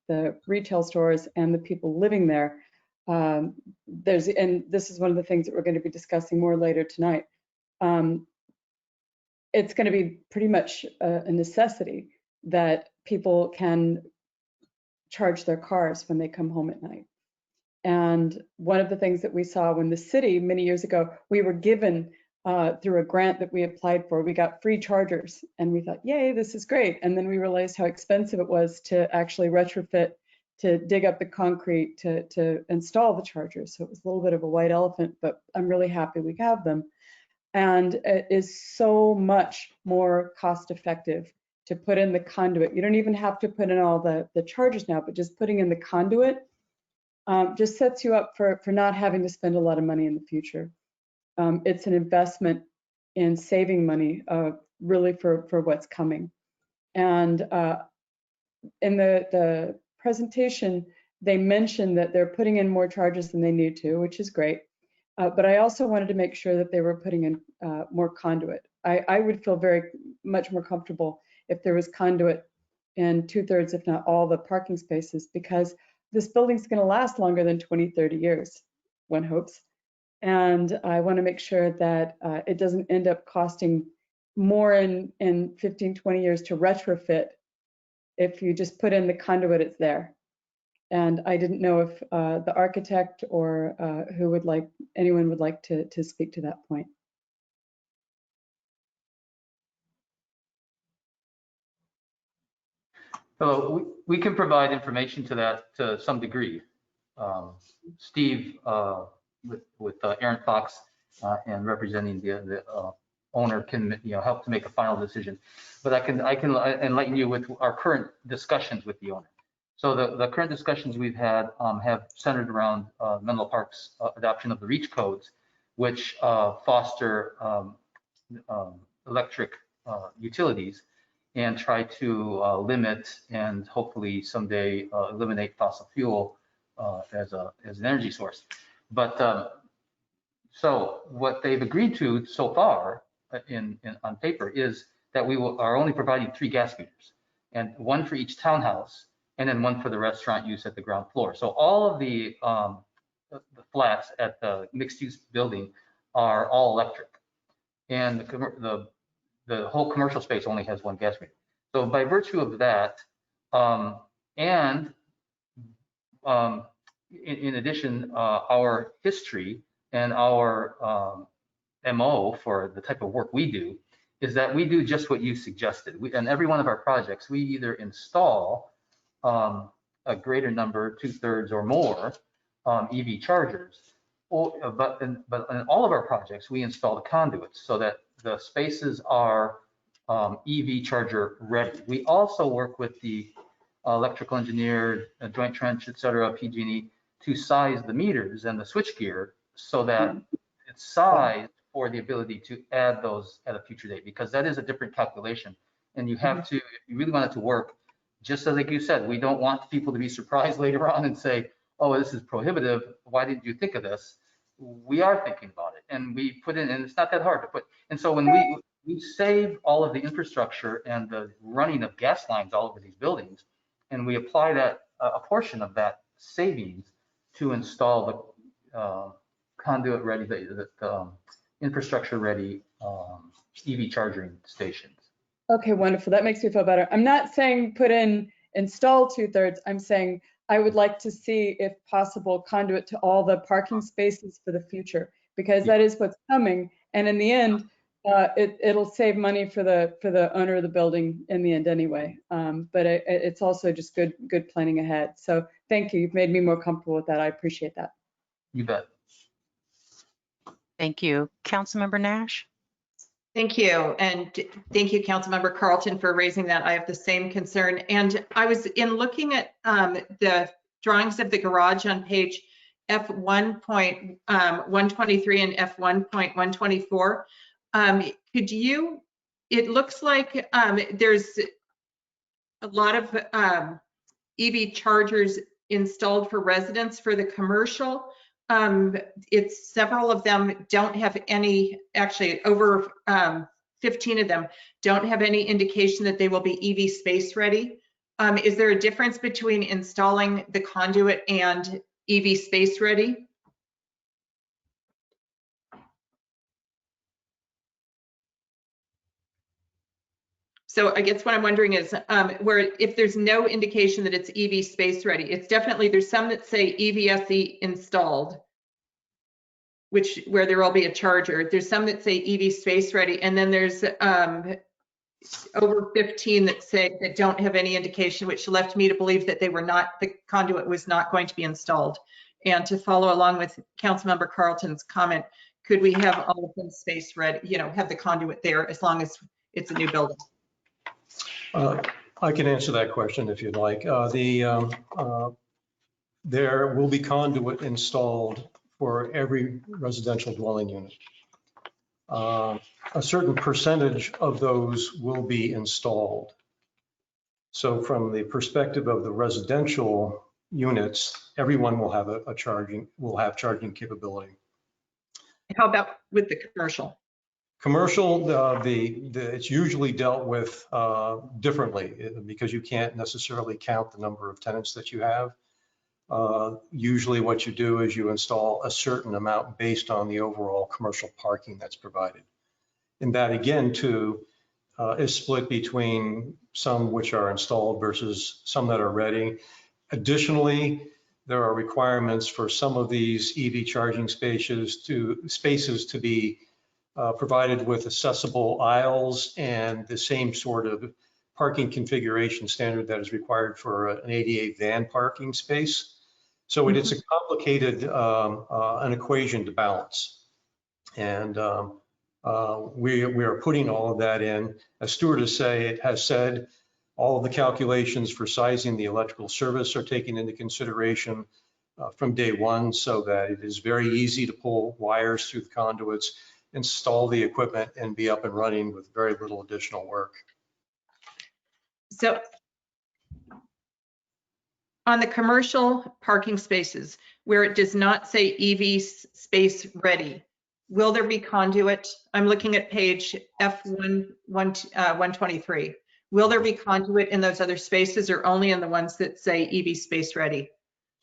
the retail stores and the people living there. And this is one of the things that we're going to be discussing more later tonight. It's going to be pretty much a necessity that people can charge their cars when they come home at night. And one of the things that we saw when the city, many years ago, we were given through a grant that we applied for, we got free chargers, and we thought, yay, this is great. And then we realized how expensive it was to actually retrofit, to dig up the concrete, to install the chargers. So it was a little bit of a white elephant, but I'm really happy we have them. And it is so much more cost effective to put in the conduit. You don't even have to put in all the chargers now, but just putting in the conduit just sets you up for not having to spend a lot of money in the future. It's an investment in saving money, really for what's coming. And in the presentation, they mentioned that they're putting in more charges than they need to, which is great. But I also wanted to make sure that they were putting in more conduit. I would feel very much more comfortable if there was conduit in 2/3, if not all, the parking spaces, because this building's going to last longer than 20, 30 years, one hopes. And I want to make sure that it doesn't end up costing more in 15, 20 years to retrofit. If you just put in the conduit, it's there. And I didn't know if the architect or anyone would like to speak to that point. So we can provide information to that to some degree. Steve, with Aaron Fox and representing the owner, can help to make a final decision. But I can enlighten you with our current discussions with the owner. So the current discussions we've had have centered around Menlo Park's adoption of the REACH codes, which foster electric utilities and try to limit and hopefully someday eliminate fossil fuel as an energy source. But so what they've agreed to so far on paper is that we are only providing 3 gas meters, and 1 for each townhouse, and then 1 for the restaurant use at the ground floor. So all of the flats at the mixed-use building are all electric, and the whole commercial space only has 1 gas meter. So by virtue of that, in addition, our history and our MO for the type of work we do is that we do just what you suggested. In every one of our projects, we either install a greater number, 2/3 or more, EV chargers, but in all of our projects, we install the conduits so that the spaces are EV charger ready. We also work with the electrical engineer, Joint Trench, et cetera, PG&E, to size the meters and the switchgear so that it's sized for the ability to add those at a future date, because that is a different calculation. And you have to, if you really want it to work, just as like you said, we don't want people to be surprised later on and say, oh, this is prohibitive. Why didn't you think of this? We are thinking about it, and we put in, and it's not that hard to put. And so when we save all of the infrastructure and the running of gas lines all over these buildings, and we apply that a portion of that savings to install the conduit ready, the infrastructure ready EV charging stations. Okay, wonderful. That makes me feel better. I'm not saying install 2/3. I'm saying I would like to see, if possible, conduit to all the parking spaces for the future, because that is what's coming. And in the end, it'll save money for the owner of the building in the end anyway. But it's also just good planning ahead. So thank you. You've made me more comfortable with that. I appreciate that. You bet. Thank you. Councilmember Nash? Thank you. And thank you, Councilmember Carlton, for raising that. I have the same concern. And I was looking at the drawings of the garage on page F1.123 and F1.124. It looks like there's a lot of EV chargers installed for residents for the commercial. Several of them don't have any, actually over 15 of them don't have any indication that they will be EV space ready. Is there a difference between installing the conduit and EV space ready? So I guess what I'm wondering is where if there's no indication that it's EV space ready, it's definitely, there's some that say EVSE installed, which where there will be a charger. There's some that say EV space ready, and then there's over 15 that don't have any indication, which left me to believe that the conduit was not going to be installed. And to follow along with Councilmember Carlton's comment, could we have all of them space ready, have the conduit there as long as it's a new building? I can answer that question if you'd like. There will be conduit installed for every residential dwelling unit. A certain percentage of those will be installed. So from the perspective of the residential units, everyone will have charging capability. How about with the commercial? Commercial, it's usually dealt with differently because you can't necessarily count the number of tenants that you have. Usually what you do is you install a certain amount based on the overall commercial parking that's provided. And that again too is split between some which are installed versus some that are ready. Additionally, there are requirements for some of these EV charging spaces to be provided with accessible aisles and the same sort of parking configuration standard that is required for an ADA van parking space. So it's a complicated an equation to balance. And we are putting all of that in. As Stuart has said, all of the calculations for sizing the electrical service are taken into consideration from day one, so that it is very easy to pull wires through the conduits, install the equipment, and be up and running with very little additional work. So on the commercial parking spaces where it does not say EV space ready, will there be conduit? I'm looking at page F123. Will there be conduit in those other spaces or only in the ones that say EV space ready?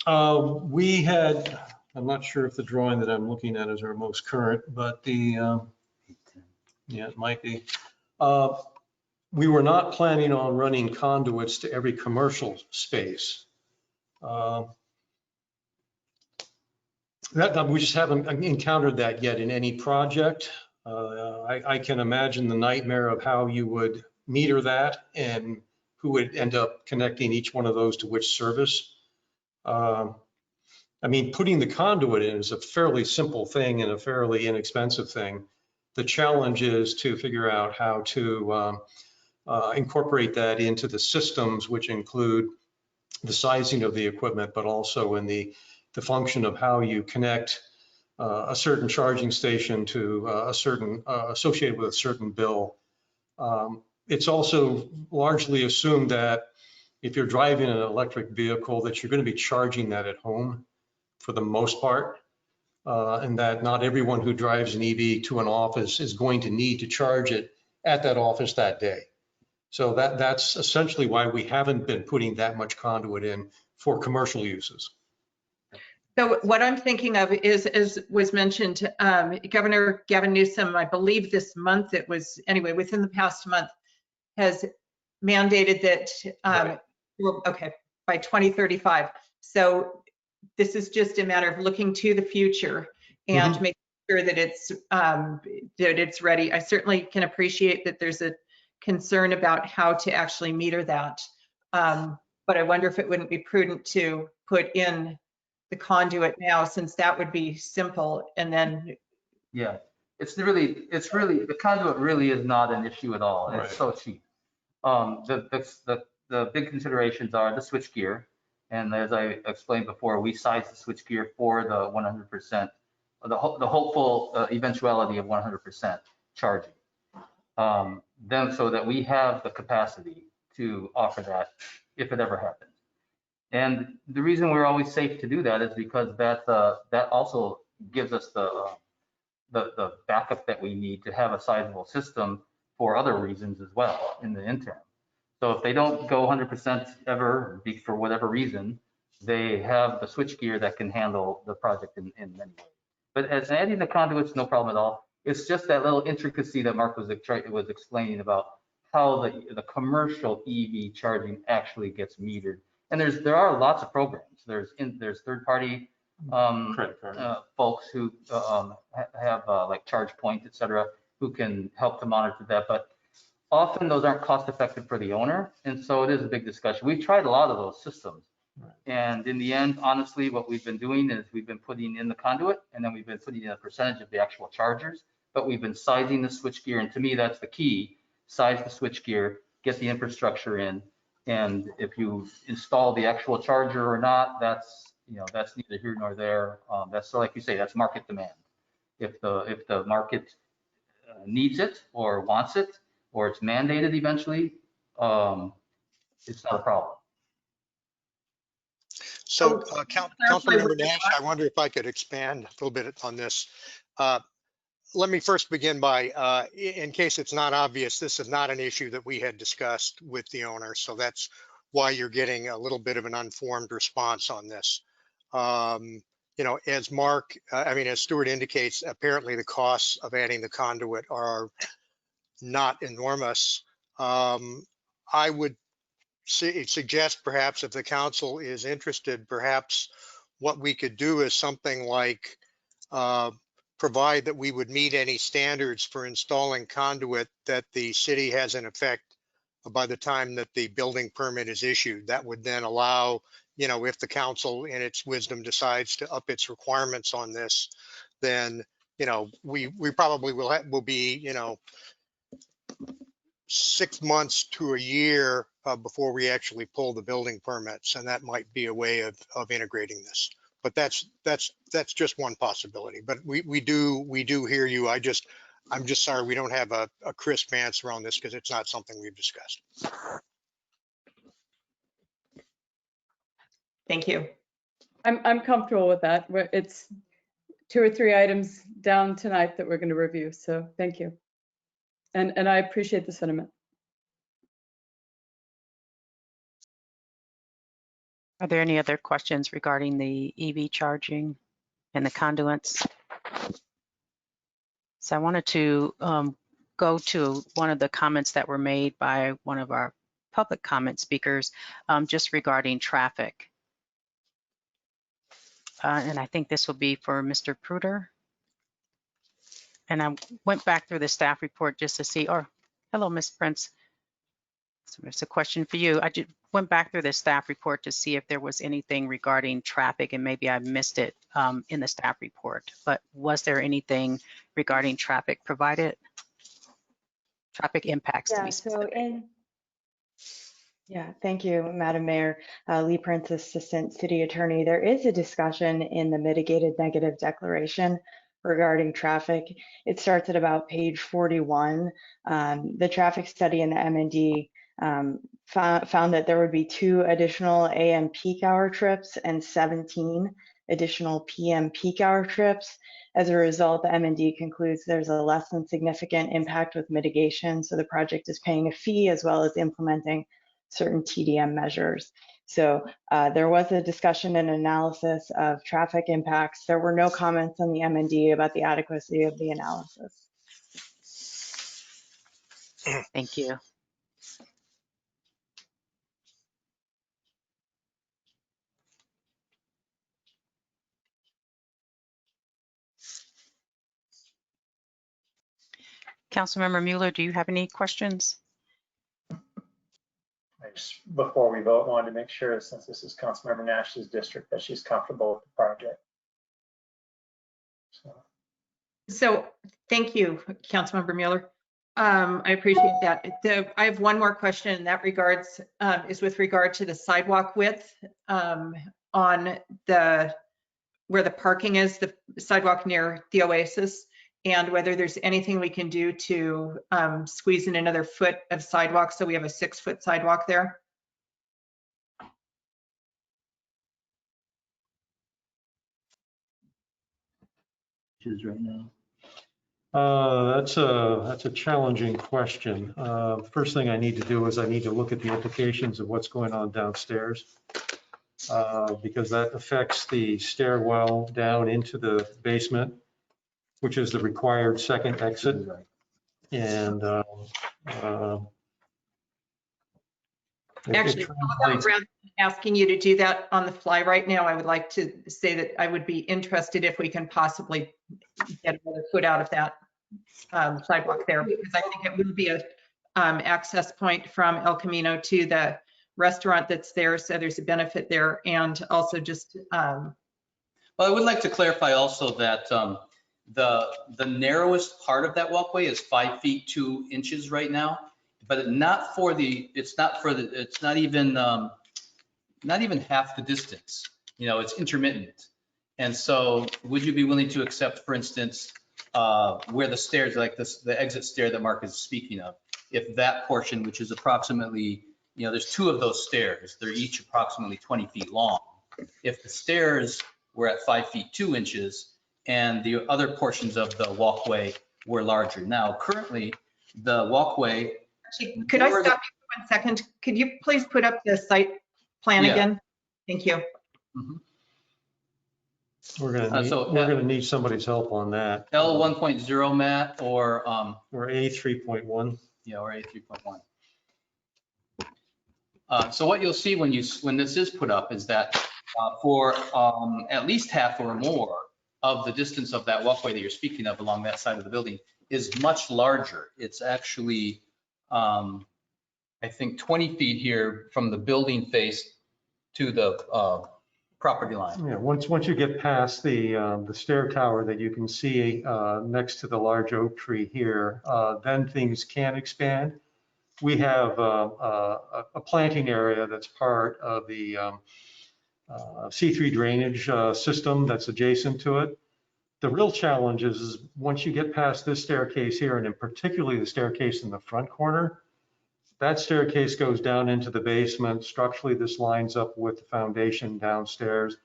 We had, I'm not sure if the drawing that I'm looking at is our most current, but yeah, it might be. We were not planning on running conduits to every commercial space. We just haven't encountered that yet in any project. I can imagine the nightmare of how you would meter that and who would end up connecting each one of those to which service. I mean, putting the conduit in is a fairly simple thing and a fairly inexpensive thing. The challenge is to figure out how to incorporate that into the systems, which include the sizing of the equipment, but also in the function of how you connect a certain charging station to a certain associated with a certain bill. It's also largely assumed that if you're driving an electric vehicle, that you're going to be charging that at home for the most part, and that not everyone who drives an EV to an office is going to need to charge it at that office that day. So that's essentially why we haven't been putting that much conduit in for commercial uses. So what I'm thinking of is, as was mentioned, Governor Gavin Newsom, I believe this month, it was anyway, within the past month, has mandated that, well, okay, by 2035. So this is just a matter of looking to the future and making sure that it's ready. I certainly can appreciate that there's a concern about how to actually meter that. But I wonder if it wouldn't be prudent to put in the conduit now, since that would be simple. And then, yeah, it's really the conduit really is not an issue at all. It's so cheap. The big considerations are the switchgear, and as I explained before, we size the switchgear for the 100%, the hopeful eventuality of 100% charging. Then so that we have the capacity to offer that if it ever happens. And the reason we're always safe to do that is because that also gives us the backup that we need to have a sizable system for other reasons as well in the interim. So if they don't go 100% ever for whatever reason, they have the switchgear that can handle the project in many ways. But as adding the conduits, no problem at all. It's just that little intricacy that Mark was explaining about how the commercial EV charging actually gets metered. And there are lots of programs. There's third-party folks who have like ChargePoint, et cetera, who can help to monitor that. But often those aren't cost effective for the owner. And so it is a big discussion. We've tried a lot of those systems. And in the end, honestly, what we've been doing is we've been putting in the conduit, and then we've been putting in a percentage of the actual chargers, but we've been sizing the switchgear. And to me, that's the key. Size the switchgear, get the infrastructure in. And if you install the actual charger or not, that's neither here nor there. That's, like you say, that's market demand. If the market needs it or wants it, or it's mandated eventually, it's not a problem. So Councilmember Nash, I wonder if I could expand a little bit on this. Let me first begin by, in case it's not obvious, this is not an issue that we had discussed with the owner. So that's why you're getting a little bit of an unformed response on this. As as Stuart indicates, apparently the costs of adding the conduit are not enormous. I would suggest perhaps if the council is interested, perhaps what we could do is something like provide that we would meet any standards for installing conduit that the city has in effect by the time that the building permit is issued. That would then allow, if the council in its wisdom decides to up its requirements on this, then, we probably will be, 6 months to a year before we actually pull the building permits. And that might be a way of integrating this. But that's just one possibility. But we do hear you. I'm just sorry we don't have a crisp answer on this because it's not something we've discussed. Thank you. I'm comfortable with that. It's 2 or 3 items down tonight that we're going to review. So thank you. And I appreciate the sentiment. Are there any other questions regarding the EV charging and the conduits? So I wanted to go to one of the comments that were made by one of our public comment speakers just regarding traffic. And I think this will be for Mr. Pruder. And I went back through the staff report just to see, hello, Ms. Prince. So there's a question for you. I just went back through the staff report to see if there was anything regarding traffic, and maybe I missed it in the staff report, but was there anything regarding traffic provided? Traffic impacts to be specific. Thank you, Madam Mayor. Lee Prince, Assistant City Attorney. There is a discussion in the mitigated negative declaration regarding traffic. It starts at about page 41. The traffic study in the M&D found that there would be 2 additional AM peak hour trips and 17 additional PM peak hour trips. As a result, the M&D concludes there's a less than significant impact with mitigation. So the project is paying a fee as well as implementing certain TDM measures. So there was a discussion and analysis of traffic impacts. There were no comments on the M&D about the adequacy of the analysis. Thank you. Councilmember Mueller, do you have any questions? Before we vote, wanted to make sure, since this is Councilmember Nash's district, that she's comfortable with the project. So thank you, Councilmember Mueller. I appreciate that. I have one more question in that regards, is with regard to the sidewalk width on where the parking is, the sidewalk near the Oasis, and whether there's anything we can do to squeeze in another foot of sidewalk so we have a 6-foot sidewalk there. Right now. That's a challenging question. First thing I need to do is I need to look at the implications of what's going on downstairs because that affects the stairwell down into the basement, which is the required second exit. And Actually, rather than asking you to do that on the fly right now, I would like to say that I would be interested if we can possibly get another foot out of that sidewalk there, because I think it will be a access point from El Camino to the restaurant that's there. So there's a benefit there, and also just. Well, I would like to clarify also that the narrowest part of that walkway is 5 feet 2 inches right now, but it's not even half the distance. You know, it's intermittent. And so would you be willing to accept, for instance, where the stairs, like this, the exit stair that Mark is speaking of, if that portion, which is approximately, you know, there's 2 of those stairs, they're each approximately 20 feet long. If the stairs were at 5 feet 2 inches and the other portions of the walkway were larger. Now, currently, the walkway. Could I stop you for 1 second? Could you please put up the site plan again? Thank you. Mm-hmm. We're gonna need somebody's help on that. L 1.0, Matt, or A 3.1. Yeah, or A 3.1. So what you'll see when this is put up is that for at least half or more of the distance of that walkway that you're speaking of along that side of the building is much larger. It's actually, I think 20 feet here from the building face to the property line. Yeah, once you get past the stair tower that you can see next to the large oak tree here, then things can expand. We have a planting area that's part of the C3 drainage system that's adjacent to it. The real challenge is once you get past this staircase here, and in particularly the staircase in the front corner, that staircase goes down into the basement. Structurally, this lines up with the foundation downstairs.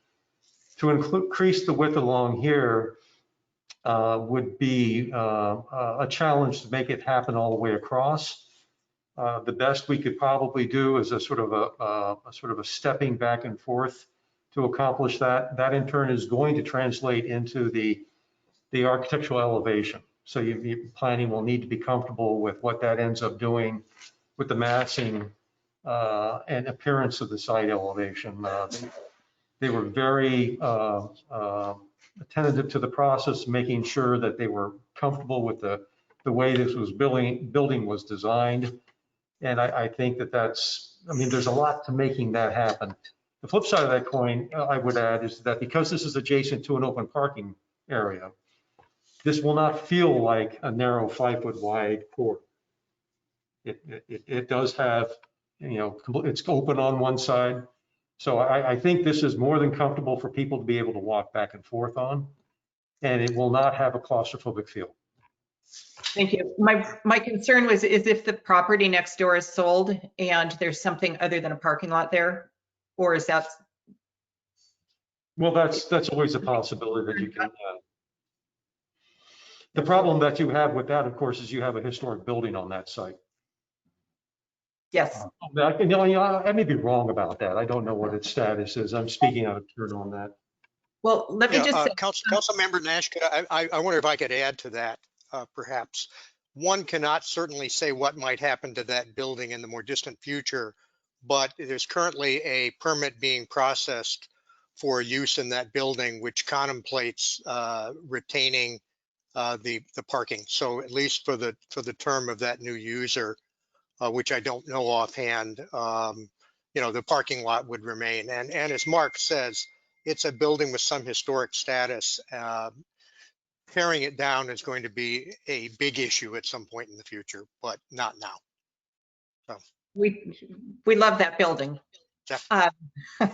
To increase the width along here would be a challenge to make it happen all the way across. The best we could probably do is a sort of a stepping back and forth to accomplish that. That in turn is going to translate into the architectural elevation. So planning will need to be comfortable with what that ends up doing with the massing and appearance of the site elevation. They were very attentive to the process, making sure that they were comfortable with the way this was building was designed. And I think there's a lot to making that happen. The flip side of that coin, I would add, is that because this is adjacent to an open parking area, this will not feel like a narrow 5-foot wide court. It does have, you know, it's open on one side. So I think this is more than comfortable for people to be able to walk back and forth on, and it will not have a claustrophobic feel. Thank you. My concern is if the property next door is sold and there's something other than a parking lot there, or is that? Well, that's always a possibility that you can. The problem that you have with that, of course, is you have a historic building on that site. Yes. I may be wrong about that. I don't know what its status is. I'm speaking out of turn on that. Well, let me just say, Councilmember Nash, I wonder if I could add to that, perhaps. One cannot certainly say what might happen to that building in the more distant future, but there's currently a permit being processed for use in that building, which contemplates retaining the parking. So at least for the term of that new user, which I don't know offhand, you know, the parking lot would remain. And as Mark says, it's a building with some historic status. Tearing it down is going to be a big issue at some point in the future, but not now. So we love that building.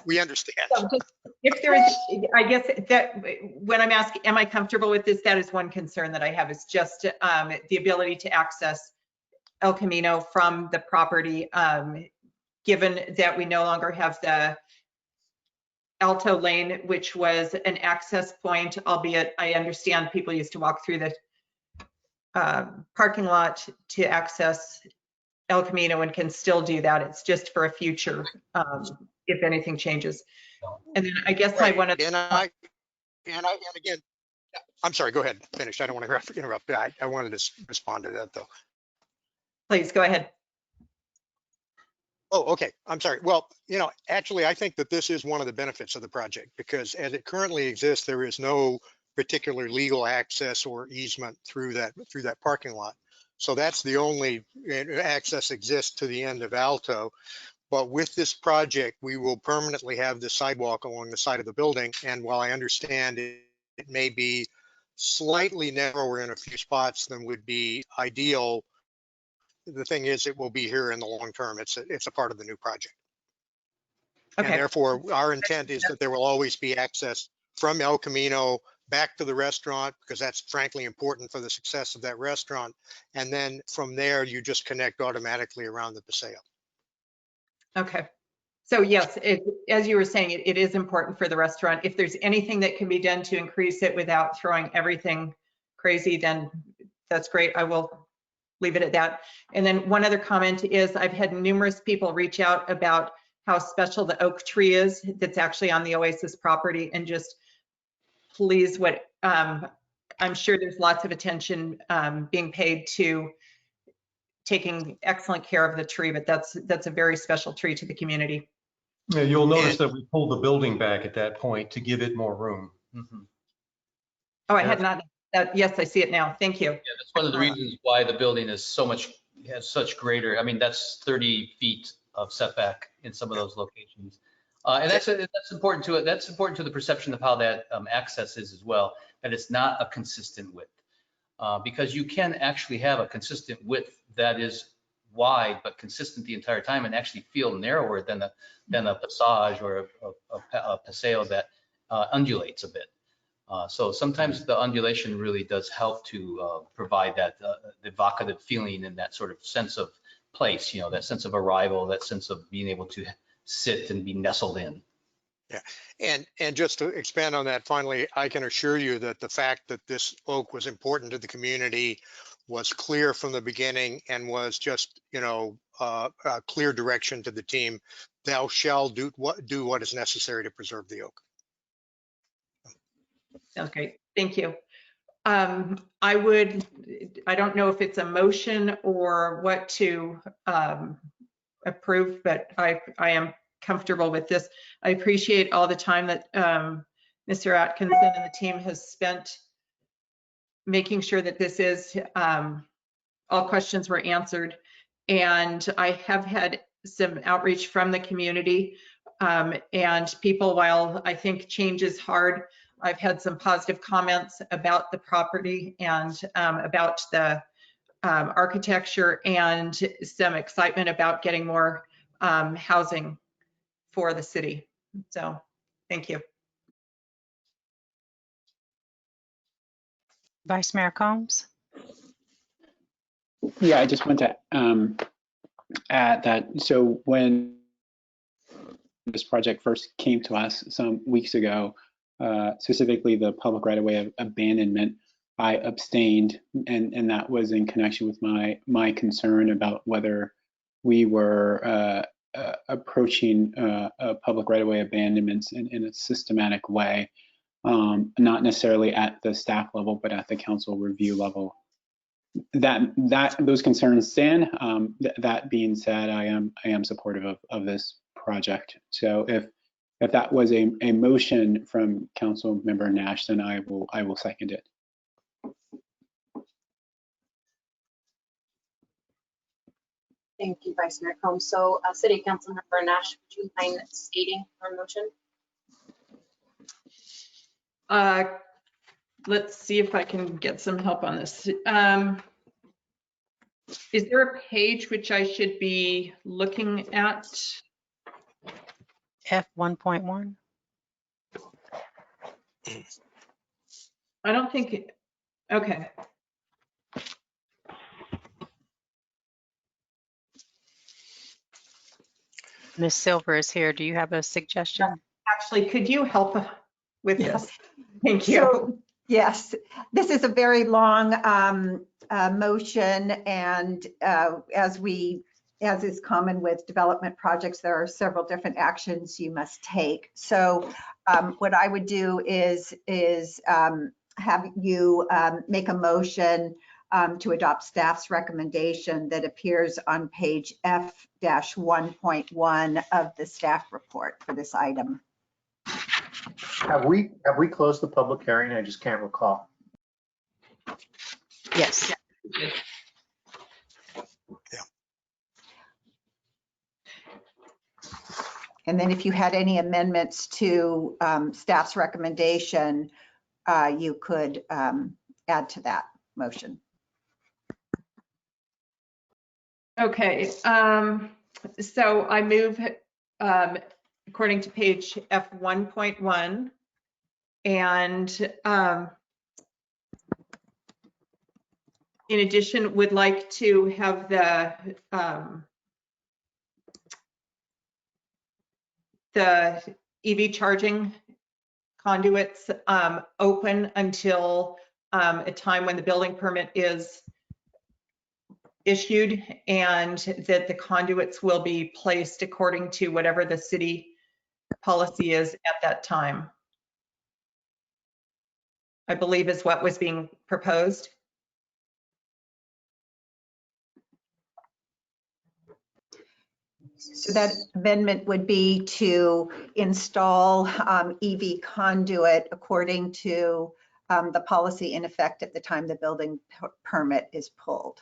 We understand. So if there is, I guess that when I'm asking, am I comfortable with this? That is one concern that I have, is just the ability to access El Camino from the property, given that we no longer have the Alto Lane, which was an access point, albeit I understand people used to walk through the parking lot to access El Camino and can still do that. It's just for a future, if anything changes. And then I guess I want to. And again, I'm sorry, go ahead, finish. I don't want to interrupt. I wanted to respond to that though. Please go ahead. Oh, okay. I'm sorry. Well, actually, I think that this is one of the benefits of the project, because as it currently exists, there is no particular legal access or easement through that parking lot. So that's the only access exists to the end of Alto. But with this project, we will permanently have the sidewalk along the side of the building. And while I understand it may be slightly narrower in a few spots than would be ideal, the thing is, it will be here in the long term. It's a part of the new project. Okay. And therefore, our intent is that there will always be access from El Camino back to the restaurant, because that's frankly important for the success of that restaurant. And then from there, you just connect automatically around the Paseo. Okay. So yes, as you were saying, it is important for the restaurant. If there's anything that can be done to increase it without throwing everything crazy, then that's great. I will leave it at that. And then one other comment is, I've had numerous people reach out about how special the oak tree is that's actually on the Oasis property, and just please, I'm sure there's lots of attention being paid to taking excellent care of the tree, but that's a very special tree to the community. Yeah, you'll notice that we pulled the building back at that point to give it more room. Mhm. Oh, I had not, yes, I see it now. Thank you. Yeah, that's one of the reasons why the building is has such greater, I mean, that's 30 feet of setback in some of those locations. And that's important to it. That's important to the perception of how that access is as well, that it's not a consistent width. Because you can actually have a consistent width that is wide but consistent the entire time, and actually feel narrower than a passage or a paseo that undulates a bit. So sometimes the undulation really does help to provide that evocative feeling and that sort of sense of place, that sense of arrival, that sense of being able to sit and be nestled in. Yeah, and just to expand on that, finally, I can assure you that the fact that this oak was important to the community was clear from the beginning, and was just, a clear direction to the team. Thou shall do what is necessary to preserve the oak. Sounds great. Thank you. I don't know if it's a motion or what to approve, but I am comfortable with this. I appreciate all the time that Mr. Atkinson and the team has spent making sure that this is, all questions were answered. And I have had some outreach from the community, and people, while I think change is hard, I've had some positive comments about the property and about the architecture, and some excitement about getting more housing for the city. So thank you. Vice Mayor Combs? Yeah, I just want to add that. So when this project first came to us some weeks ago, specifically the public right-of-way of abandonment, I abstained, and that was in connection with my concern about whether we were approaching public right-of-way abandonments in a systematic way, not necessarily at the staff level, but at the council review level. Those concerns stand. That being said, I am supportive of this project. So if that was a motion from Council Member Nash, then I will second it. Thank you, Vice Mayor Combs. So City Council Member Nash, would you mind stating your motion? Let's see if I can get some help on this. Is there a page which I should be looking at? F1.1. I don't think, okay. Ms. Silver is here. Do you have a suggestion? Actually, could you help with Yes. this? Thank you. So, yes, this is a very long motion, and as is common with development projects, there are several different actions you must take. So what I would do is have you make a motion to adopt staff's recommendation that appears on page F-1.1 of the staff report for this item. Have we closed the public hearing? I just can't recall. Yes. And then if you had any amendments to staff's recommendation, you could add to that motion. Okay, so I move according to page F1.1 and in addition would like to have the EV charging conduits open until a time when the building permit is issued, and that the conduits will be placed according to whatever the city policy is at that time, I believe is what was being proposed. So that amendment would be to install EV conduit according to the policy in effect at the time the building permit is pulled.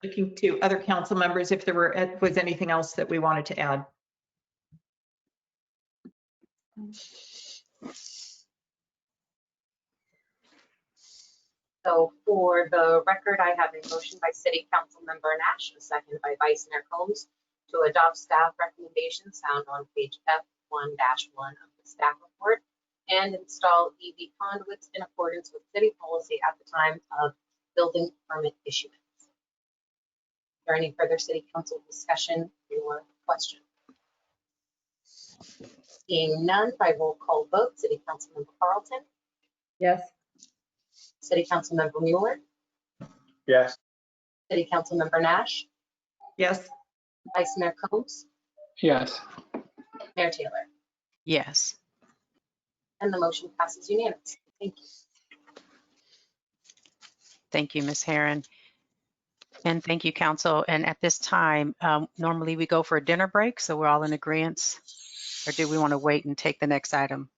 Looking to other council members if there was anything else that we wanted to add. So for the record, I have a motion by City Council Member Nash, a second by Vice Mayor Combs to adopt staff recommendations found on page F1-1 of the staff report and install EV conduits in accordance with city policy at the time of building permit issuance. Is there any further City Council discussion or question? Seeing none, by roll call vote, City Council Member Carlton, Yes. City Council Member Mueller, Yes. City Council Member Nash, Yes. Vice Mayor Combs, Yes. Mayor Taylor, Yes. and the motion passes unanimously. Thank you. Thank you, Ms. Herron. And thank you, council. And at this time, normally we go for a dinner break, so we're all in agreement. Or do we want to wait and take the next item?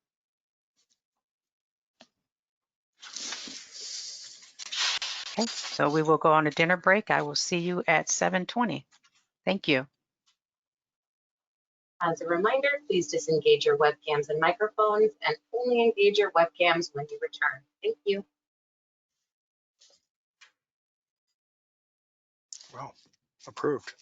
Okay, so we will go on a dinner break. I will see you at 7:20. Thank you. As a reminder, please disengage your webcams and microphones and only engage your webcams when you return. Thank you. Well, approved.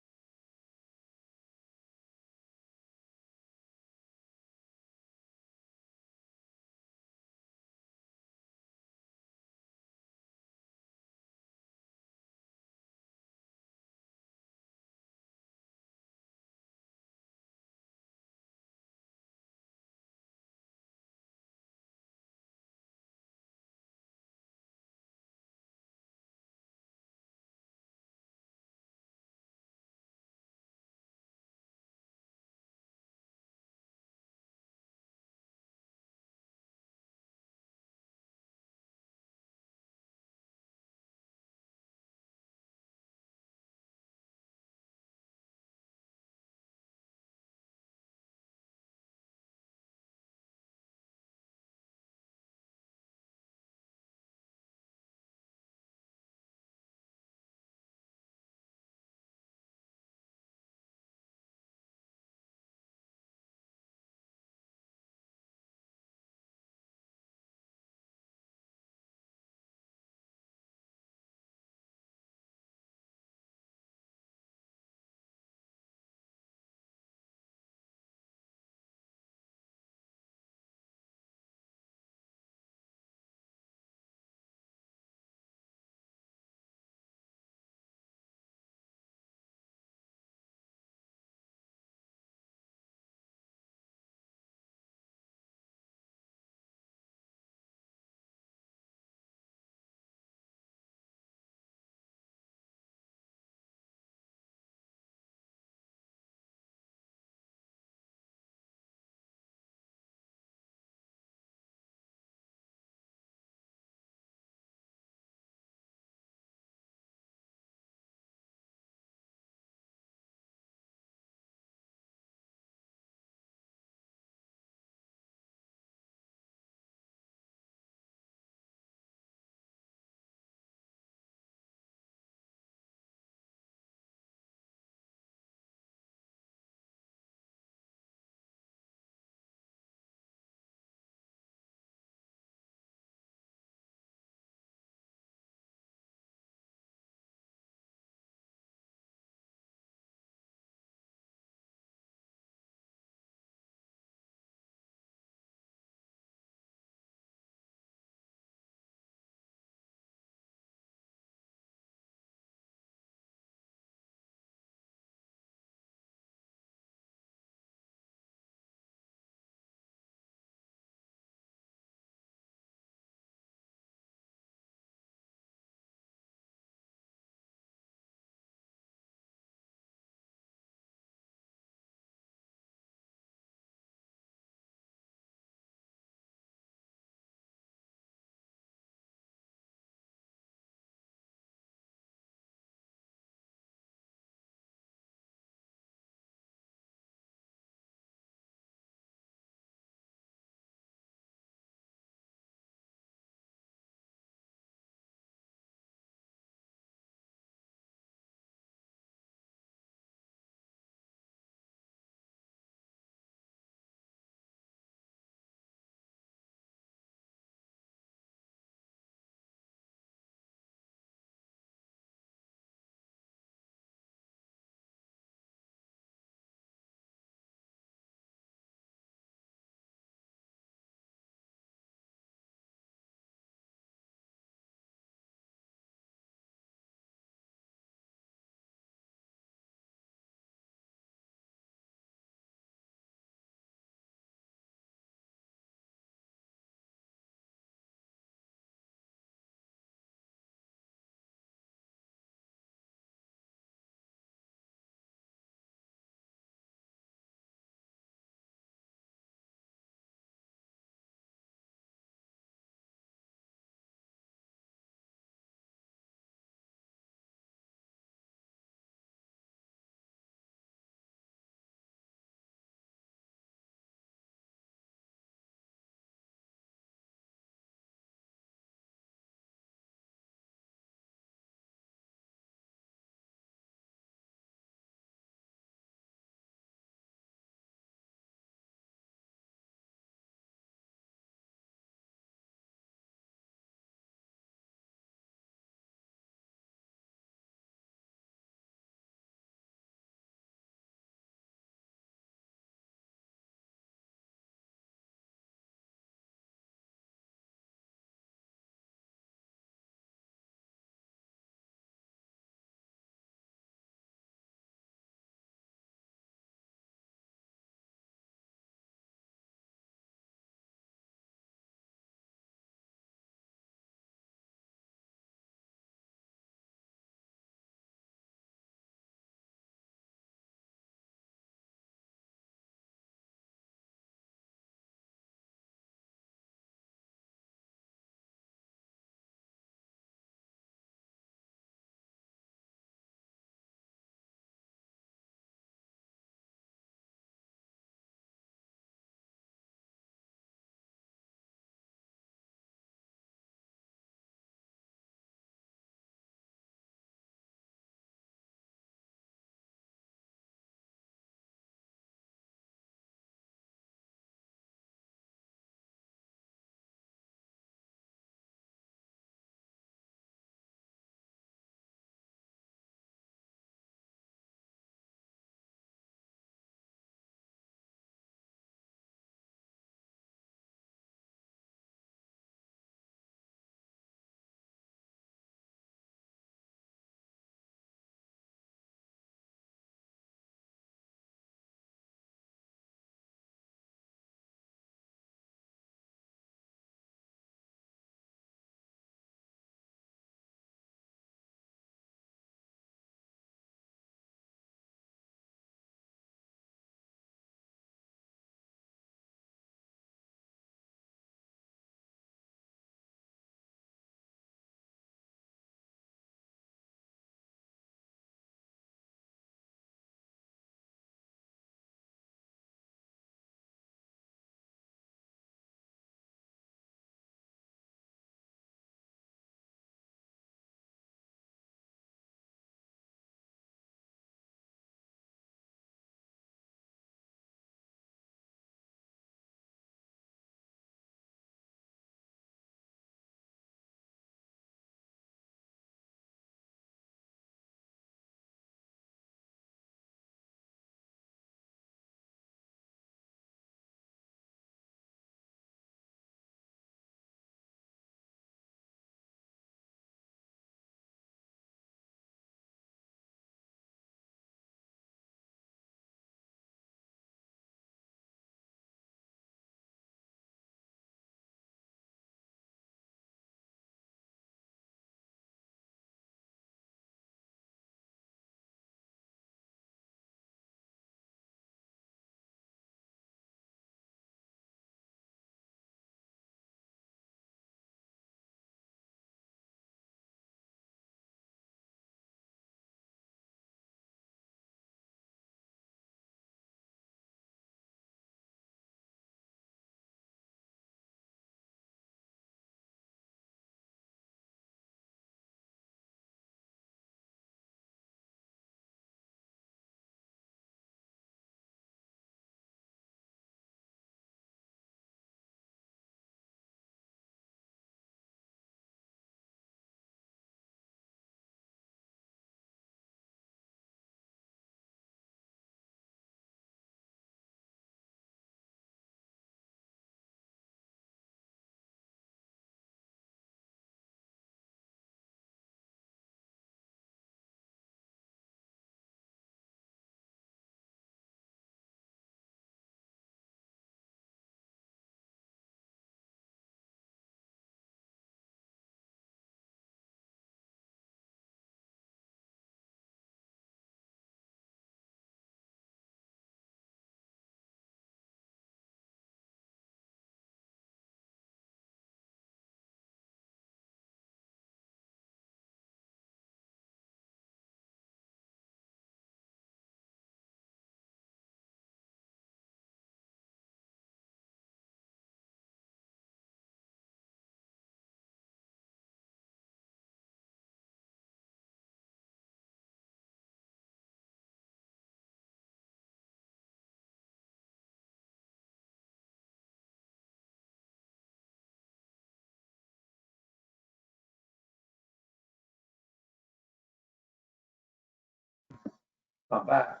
I'm back.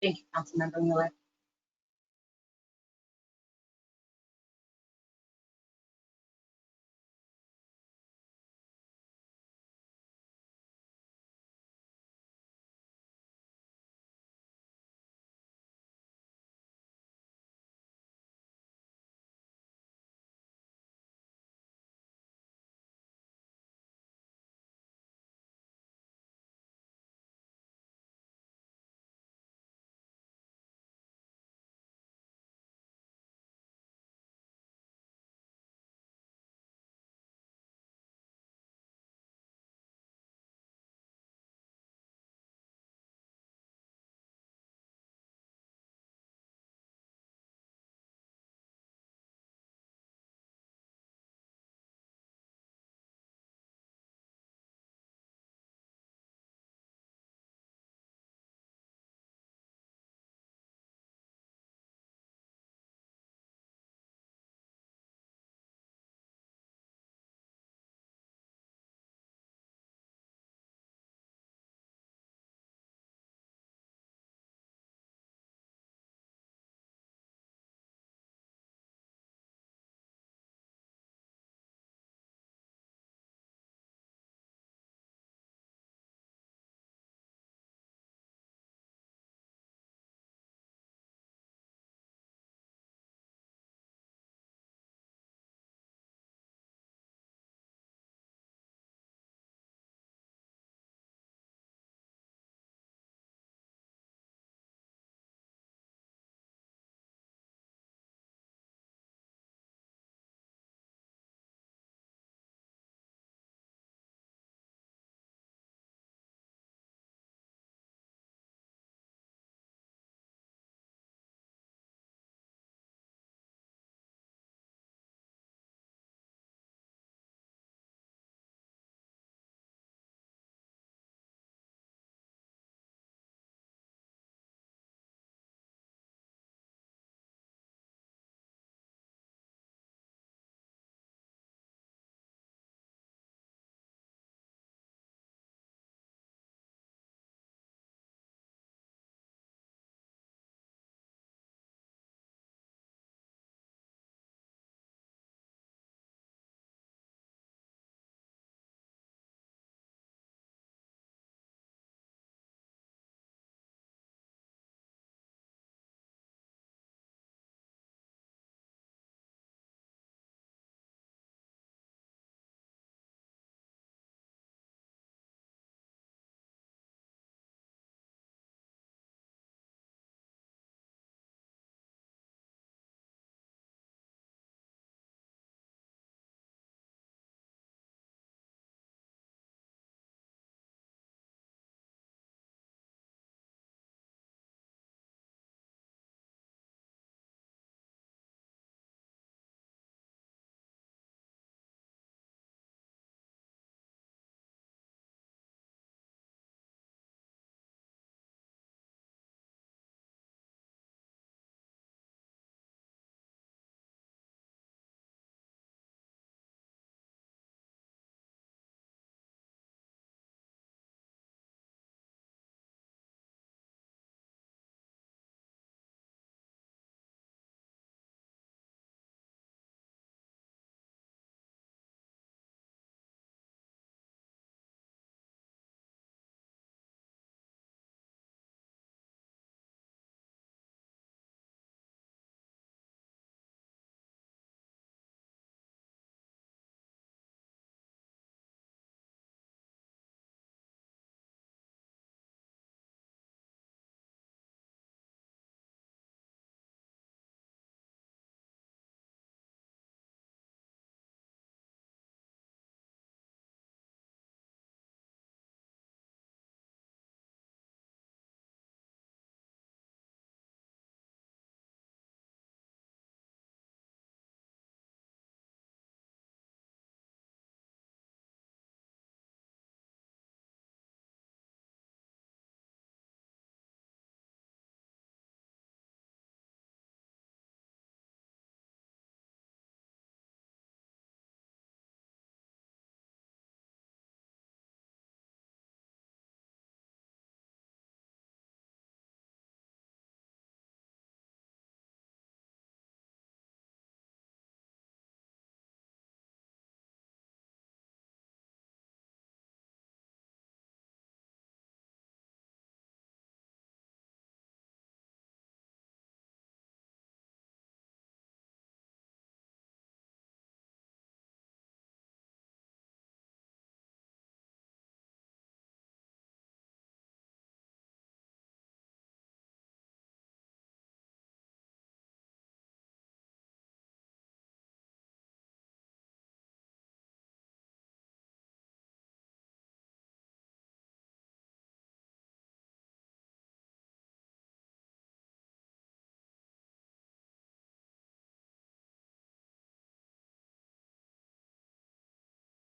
Thank you, Councilmember Miller.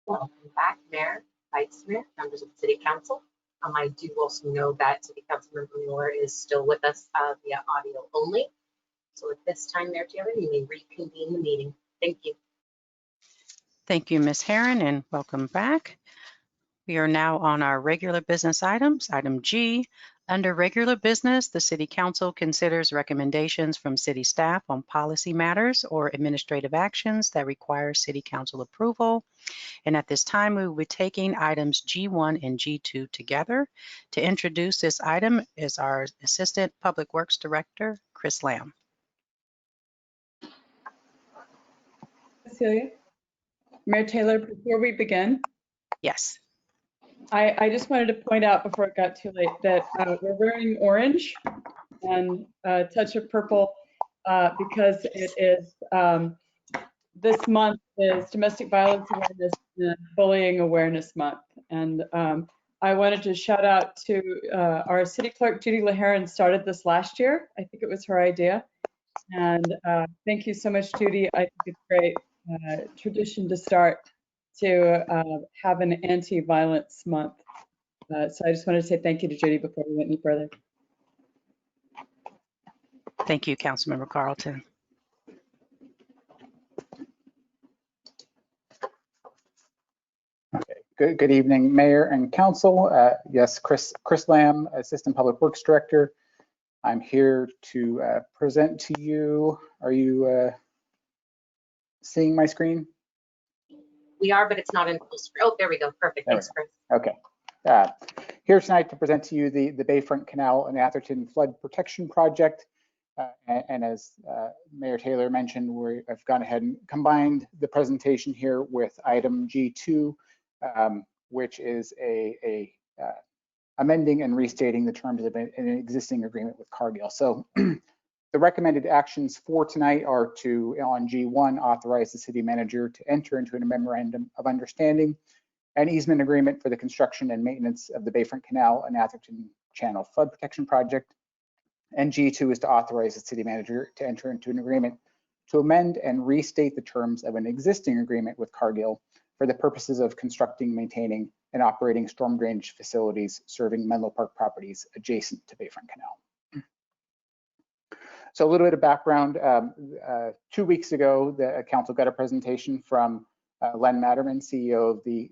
Welcome back, Mayor, Vice Mayor, members of the City Council. I do also know that City Council Member Mueller is still with us via audio only. So at this time, Mayor Taylor, you may reconvene the meeting. Thank you. Thank you, Ms. Herron, and welcome back. We are now on our regular business items. Item G, under regular business, the City Council considers recommendations from city staff on policy matters or administrative actions that require City Council approval. And at this time, we will be taking items G1 and G2 together. To introduce this item is our Assistant Public Works Director, Chris Lamb. Cecilia? Mayor Taylor, before we begin, Yes. I just wanted to point out before it got too late that we're wearing orange and a touch of purple because it is, this month is Domestic Violence Awareness and Bullying Awareness Month. And I wanted to shout out to our City Clerk, Judy LaHerron, started this last year. I think it was her idea. And thank you so much, Judy. I think it's a great tradition to start to have an anti-violence month. So I just wanted to say thank you to Judy before we went any further. Thank you, Councilmember Carlton. Okay. Good evening, Mayor and Council. Yes, Chris Lamb, Assistant Public Works Director. I'm here to present to you. Are you seeing my screen? We are, but it's not in full screen. Oh, there we go. Perfect. Thanks, Chris. Okay. Here tonight to present to you the Bayfront Canal and Atherton Flood Protection Project. And as Mayor Taylor mentioned, I've gone ahead and combined the presentation here with item G2, which is amending and restating the terms of an existing agreement with Cargill. So the recommended actions for tonight are to, on G1, authorize the city manager to enter into a memorandum of understanding an easement agreement for the construction and maintenance of the Bayfront Canal and Atherton Channel Flood Protection Project. And G2 is to authorize the city manager to enter into an agreement to amend and restate the terms of an existing agreement with Cargill for the purposes of constructing, maintaining, and operating storm drainage facilities serving Menlo Park properties adjacent to Bayfront Canal. So a little bit of background. 2 weeks ago, the council got a presentation from Len Matterman, CEO of the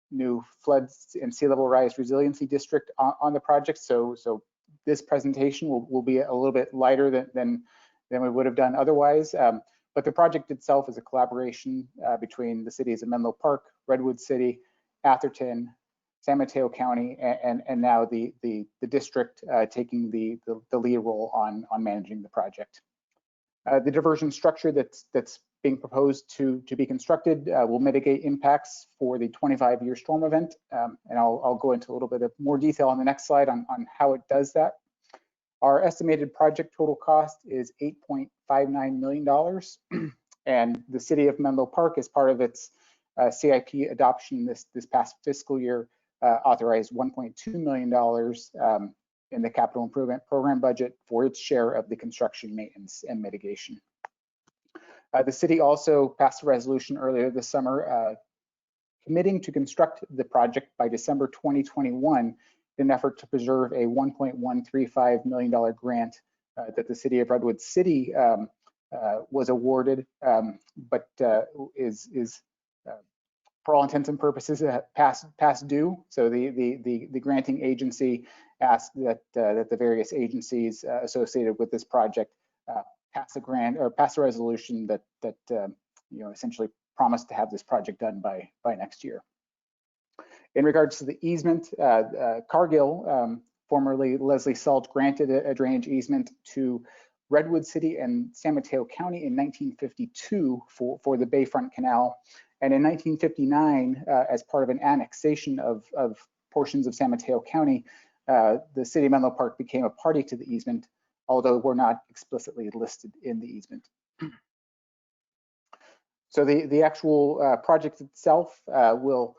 new Floods and Sea Level Rise Resiliency District on the project. So this presentation will be a little bit lighter than we would have done otherwise. But the project itself is a collaboration between the cities of Menlo Park, Redwood City, Atherton, San Mateo County, and now the district taking the lead role on managing the project. The diversion structure that's being proposed to be constructed will mitigate impacts for the 25-year storm event. And I'll go into a little bit of more detail on the next slide on how it does that. Our estimated project total cost is $8.59 million. And the city of Menlo Park, as part of its CIP adoption this past fiscal year, authorized $1.2 million in the capital improvement program budget for its share of the construction, maintenance, and mitigation. The city also passed a resolution earlier this summer committing to construct the project by December 2021 in an effort to preserve a $1.135 million grant that the city of Redwood City was awarded, but is for all intents and purposes past due. So the granting agency asked that the various agencies associated with this project pass a grant or pass a resolution that essentially promised to have this project done by next year. In regards to the easement, Cargill, formerly Leslie Salt, granted a drainage easement to Redwood City and San Mateo County in 1952 for the Bayfront Canal. And in 1959, as part of an annexation of portions of San Mateo County, the city of Menlo Park became a party to the easement, although we're not explicitly listed in the easement. So the actual project itself will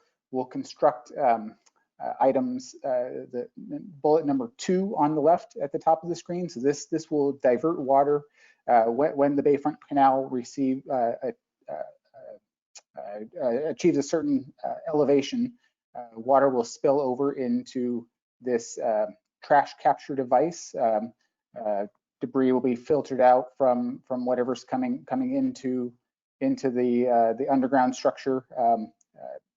construct items, the bullet number 2 on the left at the top of the screen. So this will divert water when the Bayfront Canal achieves a certain elevation, water will spill over into this trash capture device. Debris will be filtered out from whatever's coming into the underground structure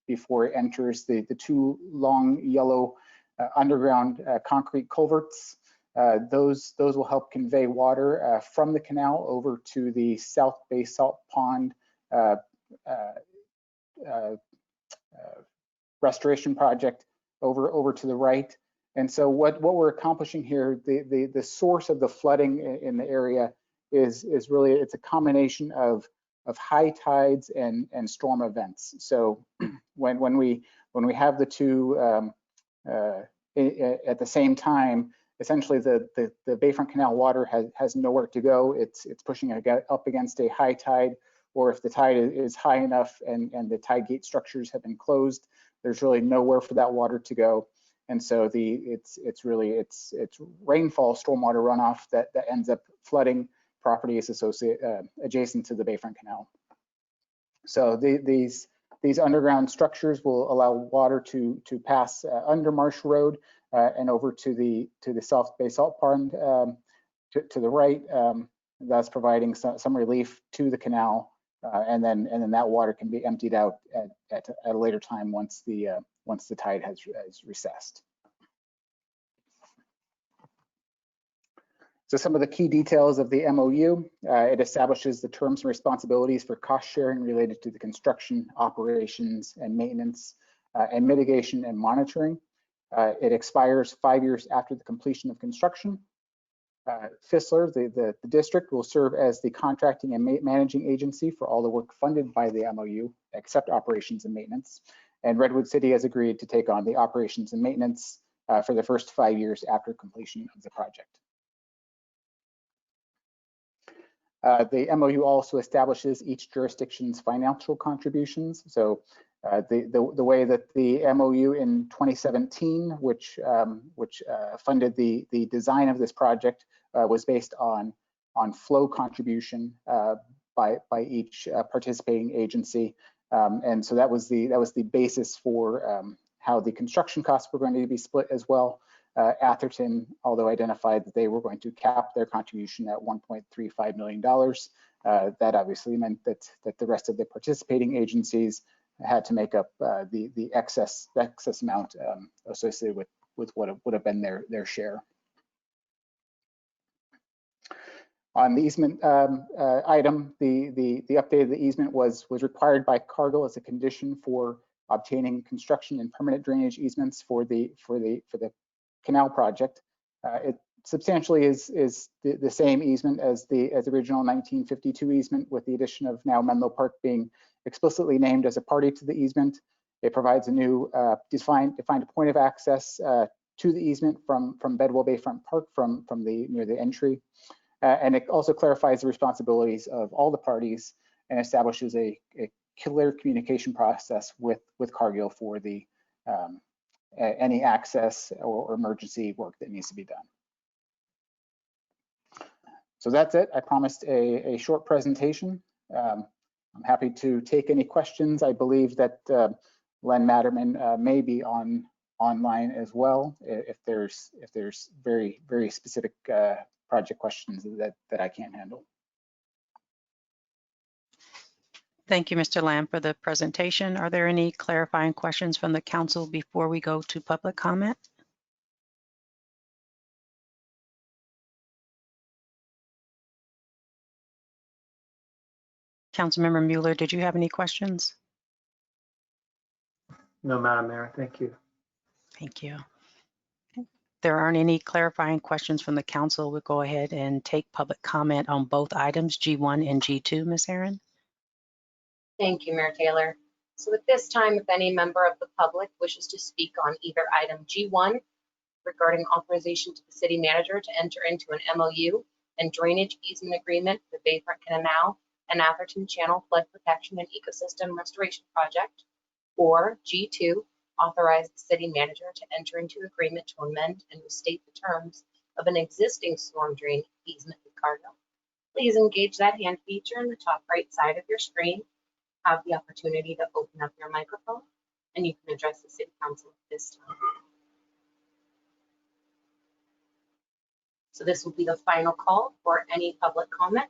before it enters the two long yellow underground concrete culverts. Those will help convey water from the canal over to the South Bay Salt Pond restoration project over to the right. And so what we're accomplishing here, the source of the flooding in the area is really, it's a combination of high tides and storm events. So when we have the two at the same time, essentially the Bayfront Canal water has nowhere to go. It's pushing up against a high tide, or if the tide is high enough and the tide gate structures have been closed, there's really nowhere for that water to go. And so it's rainfall stormwater runoff that ends up flooding properties adjacent to the Bayfront Canal. So these underground structures will allow water to pass under Marsh Road and over to the South Bay Salt Pond to the right. That's providing some relief to the canal, and then that water can be emptied out at a later time once the tide has recessed. So some of the key details of the MOU, it establishes the terms and responsibilities for cost sharing related to the construction, operations, and maintenance, and mitigation and monitoring. It expires 5 years after the completion of construction. Fissler, the district, will serve as the contracting and managing agency for all the work funded by the MOU, except operations and maintenance. And Redwood City has agreed to take on the operations and maintenance for the first 5 years after completion of the project. The MOU also establishes each jurisdiction's financial contributions. So the way that the MOU in 2017, which funded the design of this project, was based on flow contribution by each participating agency, and so that was the basis for how the construction costs were going to be split as well. Atherton, although identified that they were going to cap their contribution at $1.35 million, that obviously meant that the rest of the participating agencies had to make up the excess amount associated with what would have been their share. On the easement item, the update of the easement was required by Cargill as a condition for obtaining construction and permanent drainage easements for the canal project. It substantially is the same easement as the original 1952 easement, with the addition of now Menlo Park being explicitly named as a party to the easement. It provides a new defined point of access to the easement from Bedwell Bayfront Park near the entry. And it also clarifies the responsibilities of all the parties and establishes a clear communication process with Cargill for the any access or emergency work that needs to be done. So that's it. I promised a short presentation. I'm happy to take any questions. I believe that Len Matterman may be online as well if there's very specific project questions that I can't handle. Thank you, Mr. Lamb, for the presentation. Are there any clarifying questions from the council before we go to public comment? Councilmember Mueller, did you have any questions? No, Madam Mayor, thank you. Thank you. If there aren't any clarifying questions from the council, we'll go ahead and take public comment on both items, G1 and G2, Ms. Herron. Thank you, Mayor Taylor. So at this time, if any member of the public wishes to speak on either item G1 regarding authorization to the city manager to enter into an MOU and drainage easement agreement for the Bayfront Canal and Atherton Channel Flood Protection and Ecosystem Restoration Project, or G2, authorize the city manager to enter into agreement to amend and restate the terms of an existing storm drain easement with Cargill. Please engage that hand feature in the top right side of your screen have the opportunity to open up your microphone and you can address the city council at this time. So this will be the final call for any public comment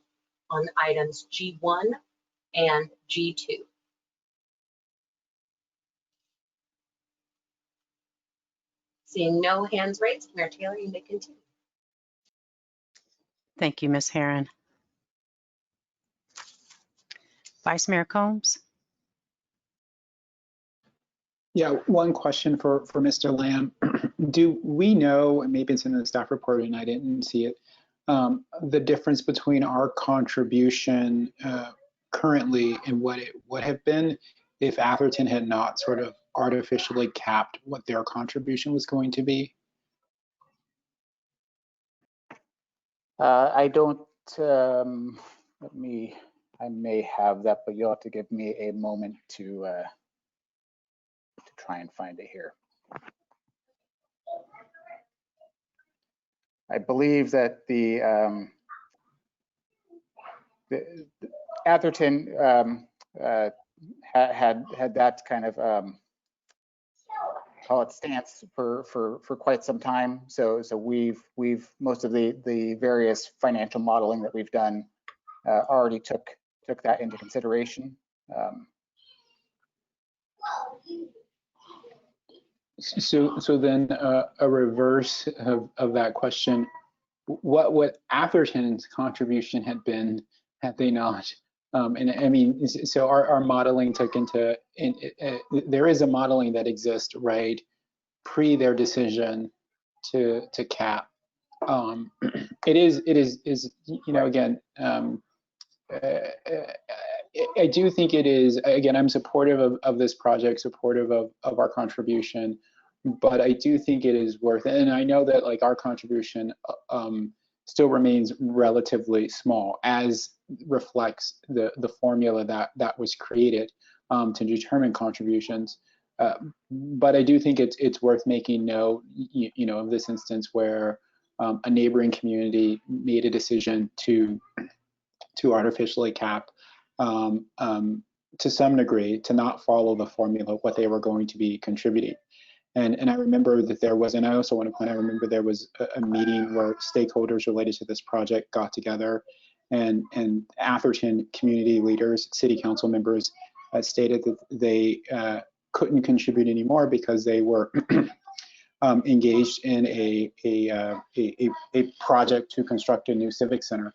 on items G1 and G2. Seeing no hands raised, Mayor Taylor, you may continue. Thank you, Ms. Herron. Vice Mayor Combs? Yeah, one question for Mr. Lamb. Do we know, and maybe it's in the staff report and I didn't see it, the difference between our contribution currently and what it would have been if Atherton had not sort of artificially capped what their contribution was going to be? I don't, I may have that, but you'll have to give me a moment to try and find it here. I believe that the Atherton had that kind of call it stance for quite some time. So we've most of the various financial modeling that we've done already took that into consideration. So then a reverse of that question, what would Atherton's contribution had been had they not? And I mean, so our modeling took into, there is a modeling that exists, right, pre their decision to cap. It is, you know, again, I do think it is, again, I'm supportive of this project, supportive of our contribution, but I do think it is worth it. And I know that like our contribution still remains relatively small, as reflects the formula that was created to determine contributions. But I do think it's worth making note, you know, of this instance where a neighboring community made a decision to artificially cap to some degree, to not follow the formula what they were going to be contributing. And I remember that there was, and I also want to point out, I remember there was a meeting where stakeholders related to this project got together, and Atherton community leaders, city council members stated that they couldn't contribute anymore because they were engaged in a project to construct a new civic center.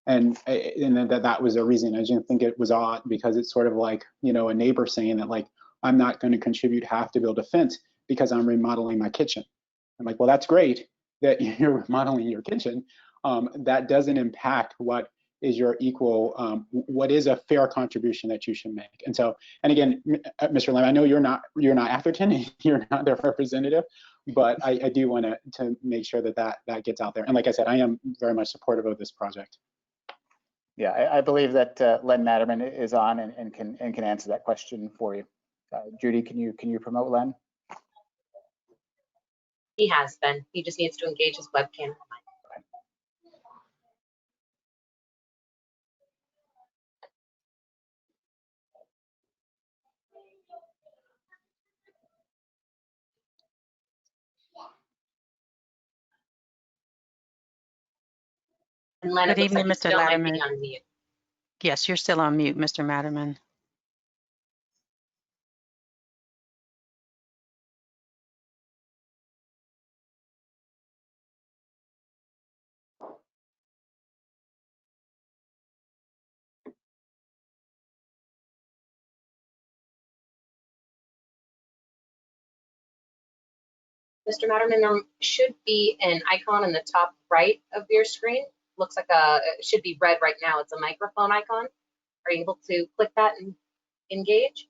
And that was a reason. I didn't think it was odd, because it's sort of like, you know, a neighbor saying that like, I'm not going to contribute half to build a fence because I'm remodeling my kitchen. I'm like, well, that's great that you're remodeling your kitchen. That doesn't impact what is your equal, what is a fair contribution that you should make. And so, and again, Mr. Lamb, I know you're not Atherton, you're not their representative, but I do want to make sure that gets out there. And like I said, I am very much supportive of this project. Yeah, I believe that Len Matterman is on and can answer that question for you. Judy, can you promote Len? He has been. He just needs to engage his webcam. And Len, Good it looks evening, like you Mr. still might be Latterman. on mute. Yes, you're still on mute, Mr. Matterman. Mr. Matterman, there should be an icon in the top right of your screen. Looks like it should be red right now. It's a microphone icon. Are you able to click that and engage?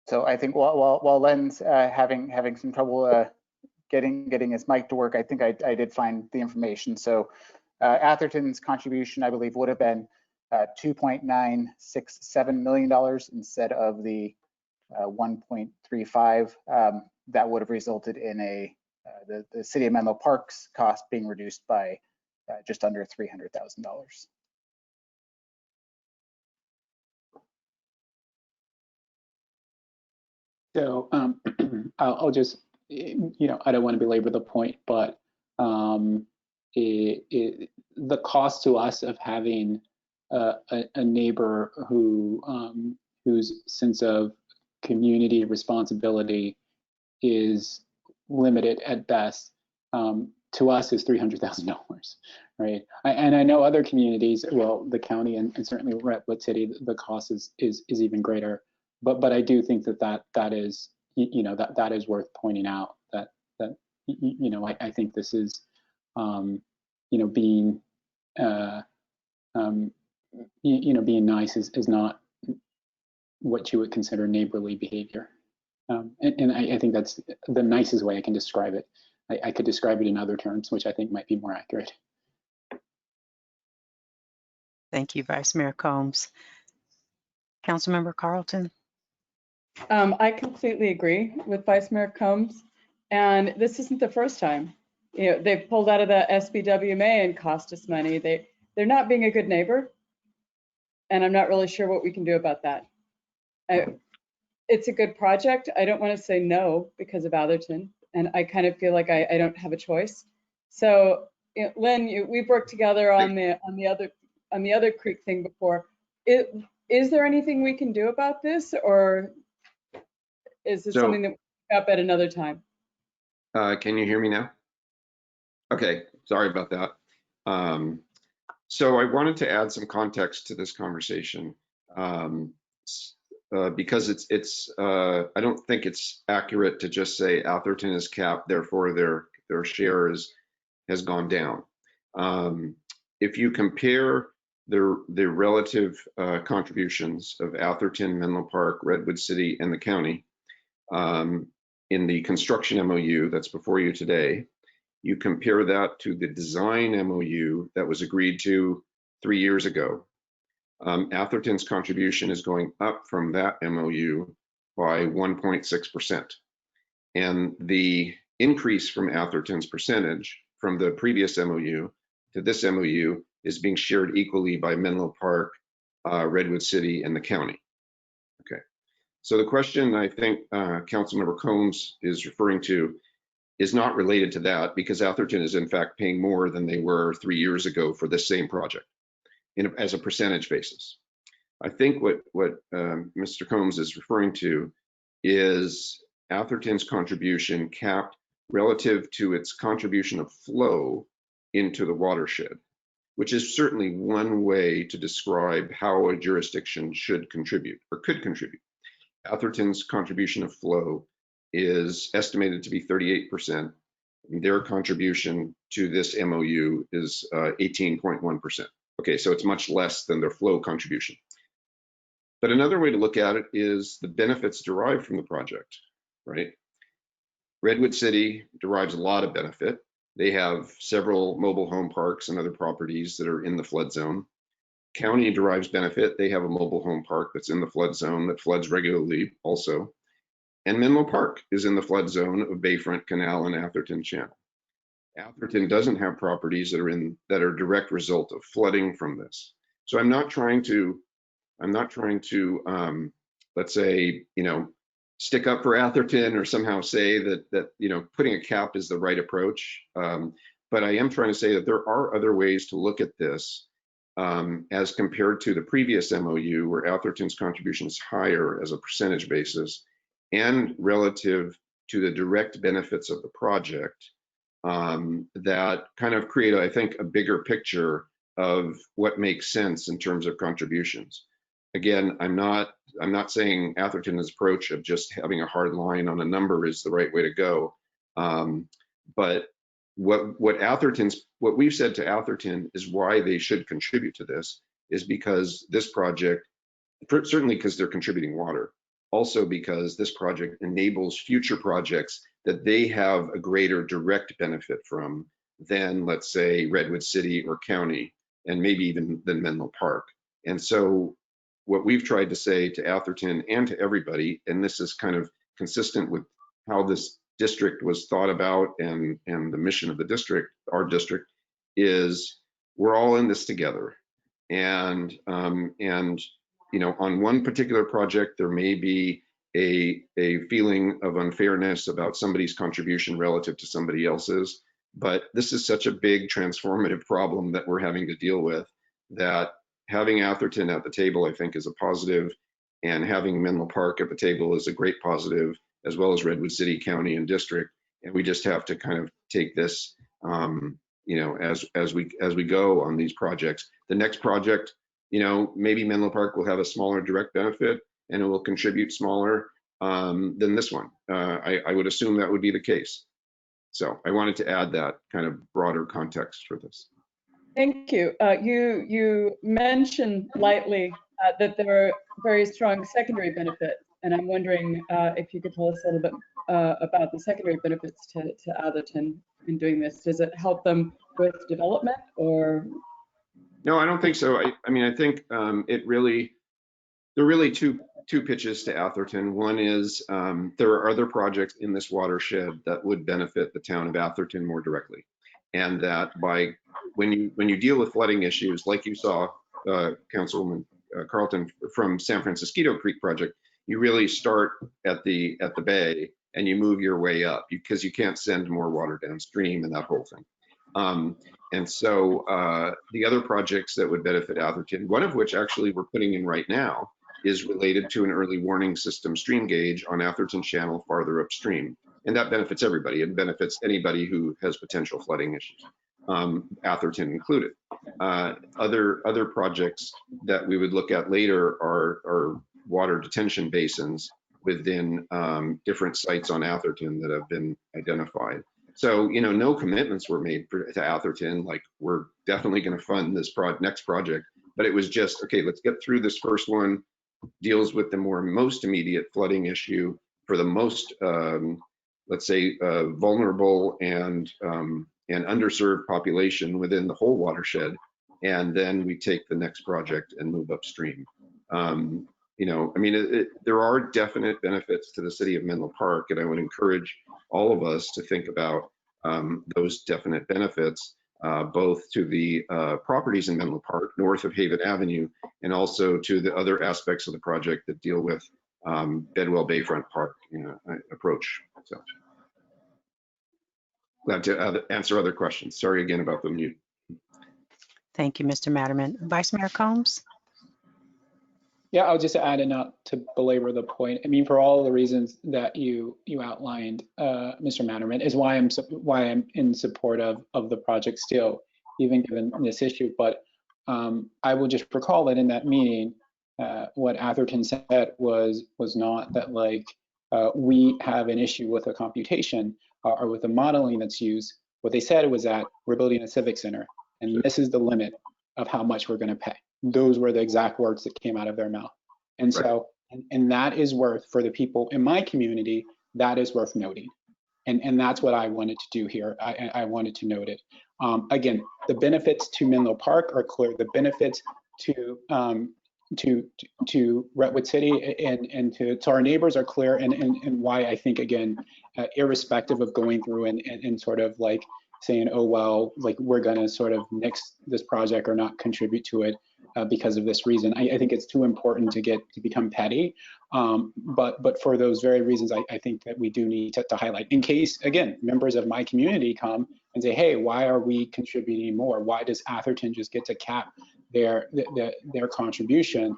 So I think while Len's having some trouble getting his mic to work, I think I did find the information. So Atherton's contribution, I believe, would have been $2.967 million instead of the 1.35. That would have resulted in the City of Menlo Park's cost being reduced by just under $300,000. So I'll just, I don't want to belabor the point, but the cost to us of having a neighbor whose sense of community responsibility is limited at best, to us is $300,000, right? And I know other communities, well, the county and certainly Redwood City, the cost is even greater. But I do think that is, that is worth pointing out, that I think this is, being being nice is not what you would consider neighborly behavior. And I think that's the nicest way I can describe it. I could describe it in other terms, which I think might be more accurate. Thank you, Vice Mayor Combs. Councilmember Carlton. I completely agree with Vice Mayor Combs, and this isn't the first time. They've pulled out of the SBWMA and cost us money. They're not being a good neighbor, and I'm not really sure what we can do about that. It's a good project. I don't want to say no because of Atherton, and I kind of feel like I don't have a choice. So, Lynn, we've worked together on the other creek thing before. Is there anything we can do about this, or is this something that we pick up at another time? Can you hear me now? Okay, sorry about that. So I wanted to add some context to this conversation because I don't think it's accurate to just say Atherton is capped, therefore their share has gone down. If you compare the relative contributions of Atherton, Menlo Park, Redwood City, and the county in the construction MOU that's before you today, you compare that to the design MOU that was agreed to 3 years ago. Atherton's contribution is going up from that MOU by 1.6%. And the increase from Atherton's percentage from the previous MOU to this MOU is being shared equally by Menlo Park, Redwood City, and the county. Okay, so the question I think Councilmember Combs is referring to is not related to that, because Atherton is in fact paying more than they were 3 years ago for this same project as a percentage basis. I think what Mr. Combs is referring to is Atherton's contribution capped relative to its contribution of flow into the watershed, which is certainly one way to describe how a jurisdiction should contribute or could contribute. Atherton's contribution of flow is estimated to be 38%. Their contribution to this MOU is 18.1%. Okay, so it's much less than their flow contribution. But another way to look at it is the benefits derived from the project, right? Redwood City derives a lot of benefit. They have several mobile home parks and other properties that are in the flood zone. County derives benefit. They have a mobile home park that's in the flood zone that floods regularly also. And Menlo Park is in the flood zone of Bayfront Canal and Atherton Channel. Atherton doesn't have properties that are direct result of flooding from this. So I'm not trying to let's say, stick up for Atherton or somehow say that putting a cap is the right approach. But I am trying to say that there are other ways to look at this as compared to the previous MOU, where Atherton's contribution is higher as a percentage basis, and relative to the direct benefits of the project, that kind of create, I think, a bigger picture of what makes sense in terms of contributions. Again, I'm not saying Atherton's approach of just having a hard line on a number is the right way to go. But what we've said to Atherton is why they should contribute to this is because this project, certainly because they're contributing water, also because this project enables future projects that they have a greater direct benefit from than, let's say, Redwood City or County, and maybe even than Menlo Park. And so what we've tried to say to Atherton and to everybody, and this is kind of consistent with how this district was thought about and the mission of the district, our district, is we're all in this together. And you know, on one particular project, there may be a feeling of unfairness about somebody's contribution relative to somebody else's, but this is such a big transformative problem that we're having to deal with that having Atherton at the table, I think, is a positive, and having Menlo Park at the table is a great positive, as well as Redwood City, County, and District. And we just have to kind of take this, you know, as we go on these projects. The next project, you know, maybe Menlo Park will have a smaller direct benefit and it will contribute smaller than this one. I would assume that would be the case. So I wanted to add that kind of broader context for this. Thank you. You mentioned lightly that there are very strong secondary benefits, and I'm wondering if you could tell us a little bit about the secondary benefits to Atherton in doing this. Does it help them with development, or? No, I don't think so. I mean, I think there are really two pitches to Atherton. One is there are other projects in this watershed that would benefit the town of Atherton more directly, and that by when you deal with flooding issues, like you saw, Councilwoman Carlton, from San Francisco Creek project, you really start at the bay and you move your way up because you can't send more water downstream and that whole thing. And so the other projects that would benefit Atherton, one of which actually we're putting in right now, is related to an early warning system stream gauge on Atherton Channel farther upstream. And that benefits everybody. It benefits anybody who has potential flooding issues, Atherton included. Other projects that we would look at later are water detention basins within different sites on Atherton that have been identified. So, you know, no commitments were made to Atherton, like we're definitely going to fund this next project, but it was just, okay, let's get through this first one, deals with the most immediate flooding issue for the most, let's say, vulnerable and underserved population within the whole watershed. And then we take the next project and move upstream. You know, I mean, there are definite benefits to the city of Menlo Park, and I would encourage all of us to think about those definite benefits, both to the properties in Menlo Park, north of Haven Avenue, and also to the other aspects of the project that deal with Bedwell Bayfront Park, you know, approach. So glad to answer other questions. Sorry again about the mute. Thank you, Mr. Matterman. Vice Mayor Combs? Yeah, I'll just add, and not to belabor the point. I mean, for all the reasons that you outlined, Mr. Matterman, is why I'm in support of the project still, even given this issue. But I will just recall that in that meeting, what Atherton said was not that like we have an issue with a computation or with the modeling that's used. What they said was that we're building a civic center, and this is the limit of how much we're going to pay. Those were the exact words that came out of their mouth. And so, and that is worth, for the people in my community, that is worth noting. And that's what I wanted to do here. I wanted to note it. Again, the benefits to Menlo Park are clear. The benefits to Redwood City and to our neighbors are clear, and why I think, again, irrespective of going through and sort of like saying, oh, well, like we're gonna sort of nix this project or not contribute to it because of this reason. I think it's too important to become petty. But for those very reasons, I think that we do need to highlight, in case, again, members of my community come and say, hey, why are we contributing more? Why does Atherton just get to cap their contribution,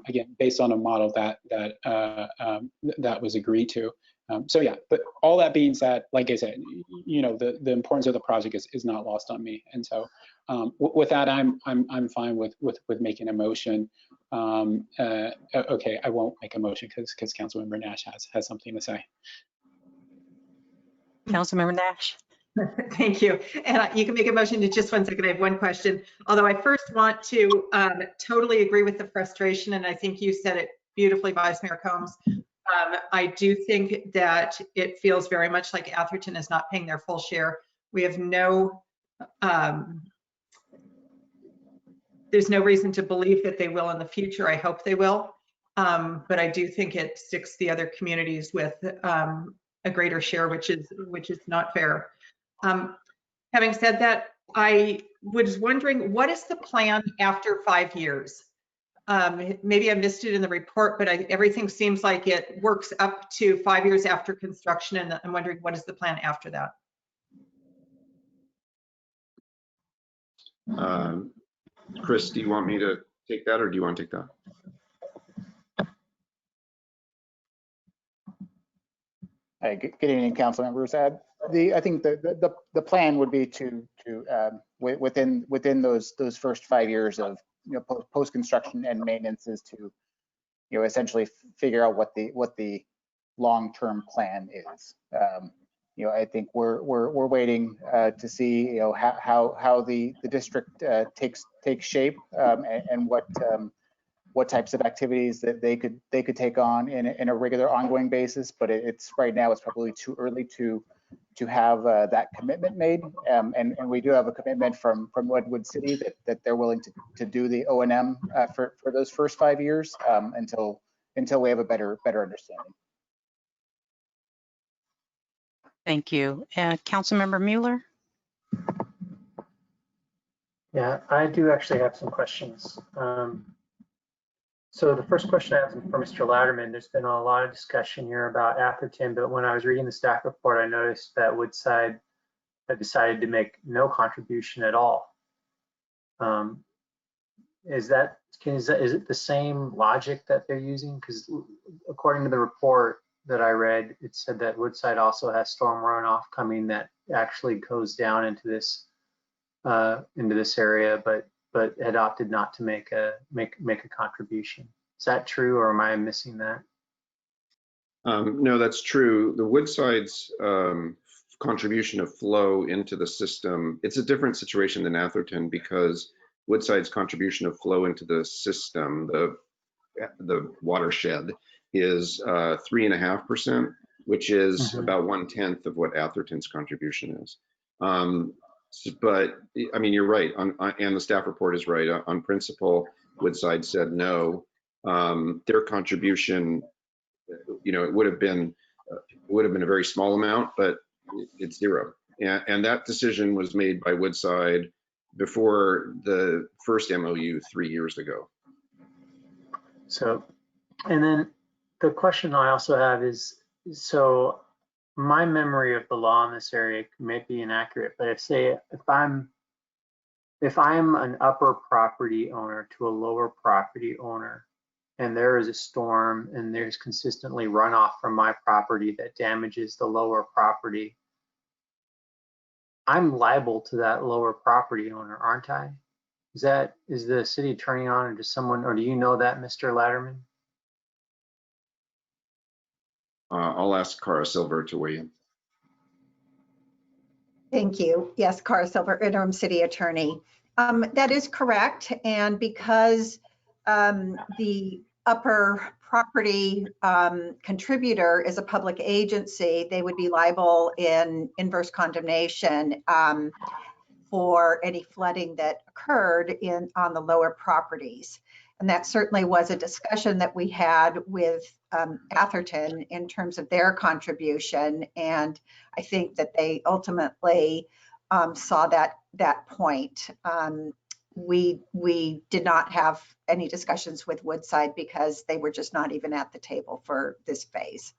again, based on a model that was agreed to. So yeah, but all that being said, like I said, you know, the importance of the project is not lost on me. And so with that, I'm fine with making a motion. Okay, I won't make a motion because Councilmember Nash has something to say. Councilmember Nash. Thank you. And you can make a motion in just 1 second. I have one question. Although I first want to totally agree with the frustration, and I think you said it beautifully, Vice Mayor Combs. I do think that it feels very much like Atherton is not paying their full share. We have no There's no reason to believe that they will in the future. I hope they will. But I do think it sticks the other communities with a greater share, which is not fair. Having said that, I was wondering, what is the plan after 5 years? Maybe I missed it in the report, but everything seems like it works up to 5 years after construction, and I'm wondering, what is the plan after that? Chris, do you want me to take that, or do you want to take that? Hey, good evening, council members. I think the plan would be to within those first 5 years of post construction and maintenance is to essentially figure out what the long-term plan is. I think we're waiting to see how the district takes shape and what types of activities that they could take on in a regular ongoing basis. But it's right now it's probably too early to have that commitment made. And we do have a commitment from Redwood City that they're willing to do the O&M for those first 5 years until we have a better understanding. Thank you. Councilmember Mueller? Yeah, I do actually have some questions. So the first question I have for Mr. Latterman, there's been a lot of discussion here about Atherton, but when I was reading the staff report, I noticed that Woodside had decided to make no contribution at all. Is it the same logic that they're using? Because according to the report that I read, it said that Woodside also has storm runoff coming that actually goes down into this area, but had opted not to make a contribution. Is that true, or am I missing that? No, that's true. The Woodside's contribution of flow into the system, it's a different situation than Atherton because Woodside's contribution of flow into the system, the watershed, is 3.5%, which is about 1/10 of what Atherton's contribution is. But I mean, you're right, and the staff report is right. On principle, Woodside said no. Their contribution, it would have been a very small amount, but it's zero. And that decision was made by Woodside before the first MOU 3 years ago. So, and then the question I also have is, so my memory of the law in this area may be inaccurate, but if I'm an upper property owner to a lower property owner, and there is a storm and there's consistently runoff from my property that damages the lower property, I'm liable to that lower property owner, aren't I? Is the city attorney on, or does someone, or do you know that, Mr. Latterman? I'll ask Cara Silver to weigh in. Thank you. Yes, Cara Silver, interim city attorney. That is correct. And because the upper property contributor is a public agency, they would be liable in inverse condemnation for any flooding that occurred on the lower properties. And that certainly was a discussion that we had with Atherton in terms of their contribution. And I think that they ultimately saw that point. We did not have any discussions with Woodside because they were just not even at the table for this phase.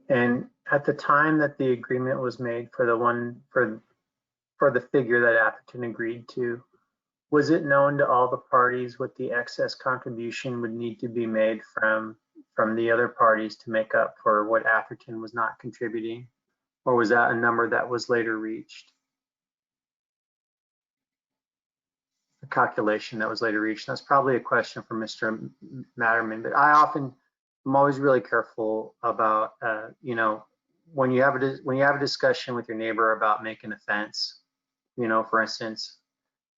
And at the time that the agreement was made for the figure that Atherton agreed to, was it known to all the parties what the excess contribution would need to be made from the other parties to make up for what Atherton was not contributing? Or was that a number that was later reached? A calculation that was later reached. That's probably a question for Mr. Matterman, but I'm always really careful about, when you have a discussion with your neighbor about making a fence, for instance,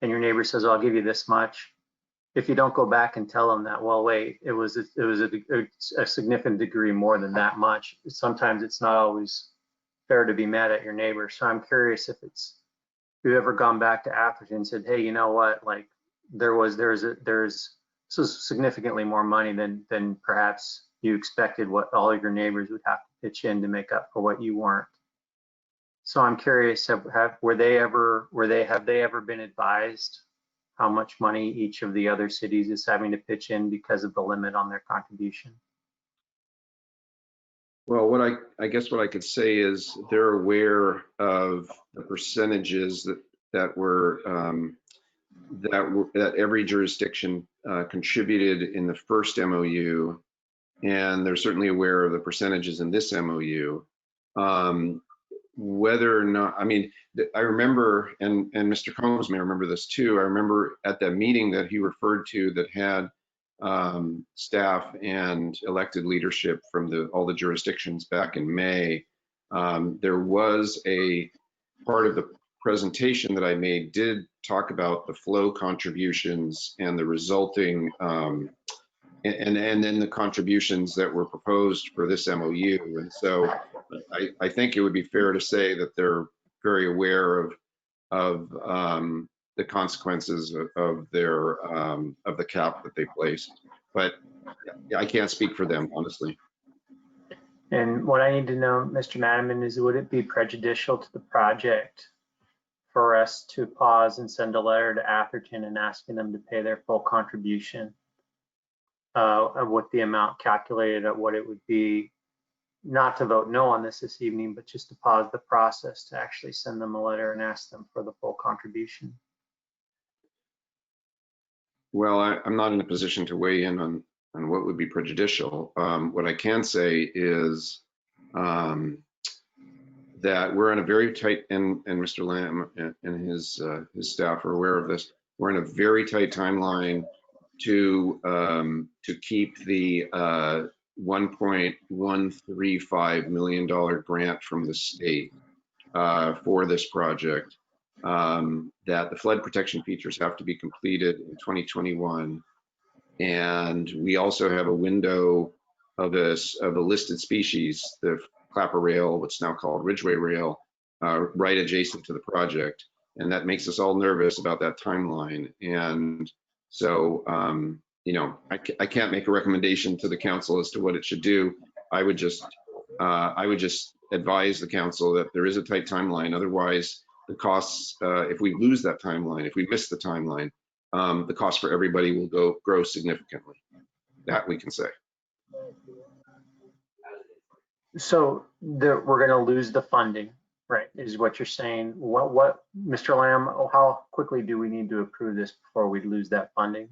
and your neighbor says, I'll give you this much. If you don't go back and tell them that, well, wait, it was a significant degree more than that much. Sometimes it's not always fair to be mad at your neighbor. So I'm curious if you ever gone back to Atherton and said, hey, you know what, like there's this is significantly more money than perhaps you expected, what all of your neighbors would have to pitch in to make up for what you weren't. So I'm curious, have they ever been advised how much money each of the other cities is having to pitch in because of the limit on their contribution? Well, I guess what I could say is they're aware of the percentages that every jurisdiction contributed in the first MOU, and they're certainly aware of the percentages in this MOU. Whether or not, I mean, I remember, and Mr. Combs may remember this too, I remember at that meeting that he referred to that had staff and elected leadership from all the jurisdictions back in May, there was a part of the presentation that I made did talk about the flow contributions and the resulting and then the contributions that were proposed for this MOU. And so I think it would be fair to say that they're very aware of the consequences of the cap that they placed. But I can't speak for them, honestly. And what I need to know, Mr. Matterman, is would it be prejudicial to the project for us to pause and send a letter to Atherton and asking them to pay their full contribution with the amount calculated at what it would be, not to vote no on this evening, but just to pause the process to actually send them a letter and ask them for the full contribution? Well, I'm not in a position to weigh in on what would be prejudicial. What I can say is that we're in a very tight, and Mr. Lamb and his staff are aware of this, we're in a very tight timeline to keep the $1.135 million grant from the state for this project. That the flood protection features have to be completed in 2021. And we also have a window of a listed species, the clapper rail, what's now called Ridgeway rail, right adjacent to the project. And that makes us all nervous about that timeline. And so, you know, I can't make a recommendation to the council as to what it should do. I would just advise the council that there is a tight timeline. Otherwise, the costs, if we lose that timeline, if we miss the timeline, the cost for everybody will grow significantly. That we can say. So we're going to lose the funding, right? Is what you're saying? What, Mr. Lamb? How quickly do we need to approve this before we lose that funding?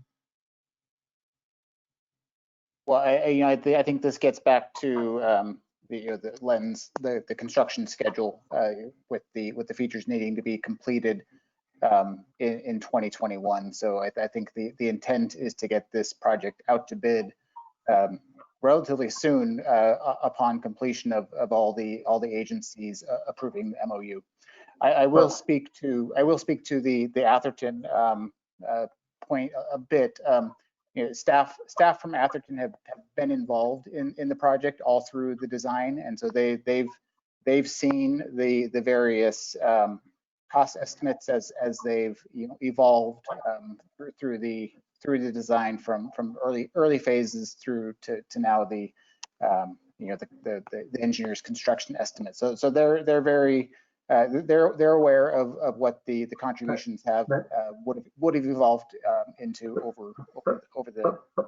Well, I think this gets back to the construction schedule with the features needing to be completed in 2021. So I think the intent is to get this project out to bid relatively soon upon completion of all the agencies approving the MOU. I will speak to the Atherton point a bit. You know, staff from Atherton have been involved in the project all through the design, and so they've seen the various cost estimates as they've evolved through the design from early phases through to now the engineer's construction estimate. So they're very they're aware of what the contributions have would have evolved into over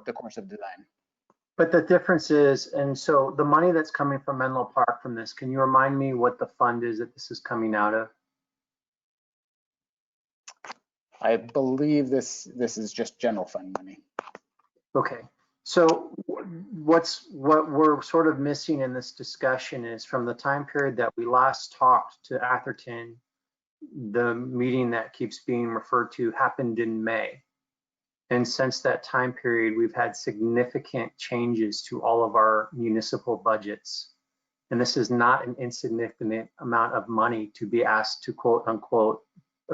the course of design. But the difference is, and so the money that's coming from Menlo Park from this, can you remind me what the fund is that this is coming out of? I believe this is just general fund money. Okay, so what we're sort of missing in this discussion is from the time period that we last talked to Atherton, the meeting that keeps being referred to happened in May. And since that time period, we've had significant changes to all of our municipal budgets. And this is not an insignificant amount of money to be asked to, quote unquote,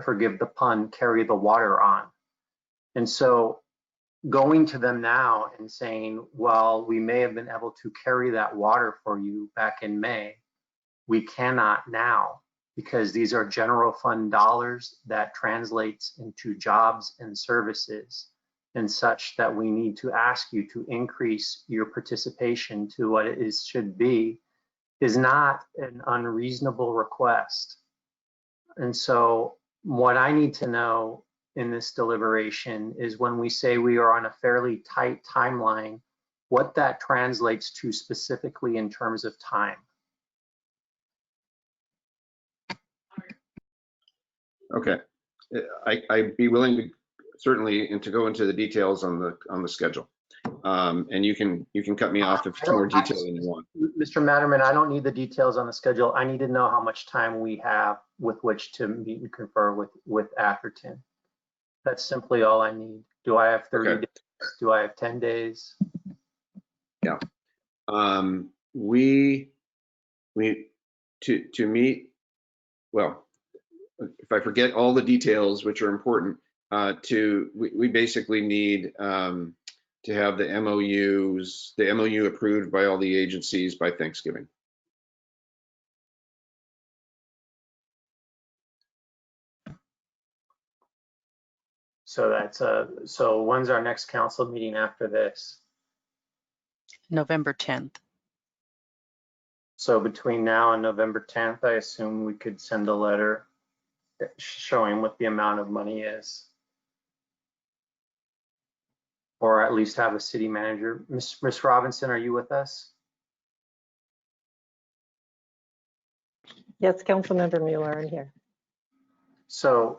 forgive the pun, carry the water on. And so going to them now and saying, well, we may have been able to carry that water for you back in May, we cannot now. because these are general fund dollars that translates into jobs and services and such that we need to ask you to increase your participation to what it is should be is not an unreasonable request. And so what I need to know in this deliberation is when we say we are on a fairly tight timeline, what that translates to specifically in terms of time. Okay, I'd be willing to certainly and to go into the details on the schedule. And you can cut me off if it's more detail than you want. Mr. Matterman, I don't need the details on the schedule. I need to know how much time we have with which to meet and confer with Atherton. That's simply all I need. Do I have 30 days? Do I have 10 days? Yeah. We to meet, well, if I forget all the details, which are important, we basically need to have the MOU approved by all the agencies by Thanksgiving. So that's so when's our next council meeting after this? November 10th. So between now and November 10th, I assume we could send a letter showing what the amount of money is. Or at least have a city manager. Ms. Robinson, are you with us? Yes, Councilmember Mueller, I'm here. So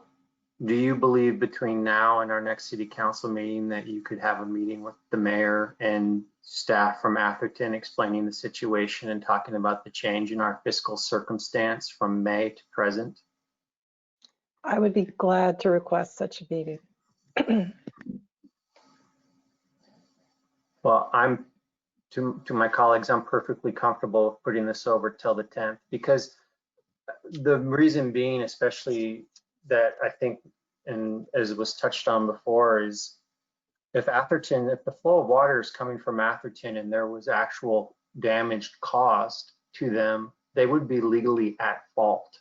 do you believe between now and our next city council meeting that you could have a meeting with the mayor and staff from Atherton explaining the situation and talking about the change in our fiscal circumstance from May to present? I would be glad to request such a meeting. Well, to my colleagues, I'm perfectly comfortable with putting this over till the 10th, because the reason being, especially that I think, and as was touched on before, is if the flow of water is coming from Atherton and there was actual damage caused to them, they would be legally at fault.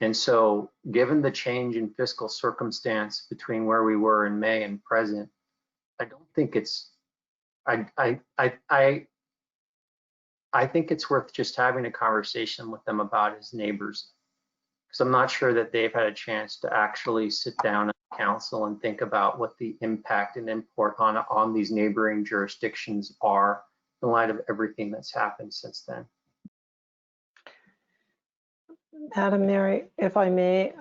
And so given the change in fiscal circumstance between where we were in May and present, I don't think it's, I think it's worth just having a conversation with them about as neighbors, because I'm not sure that they've had a chance to actually sit down at the council and think about what the impact and import on these neighboring jurisdictions are in light of everything that's happened since then. Madam Mayor, if I may,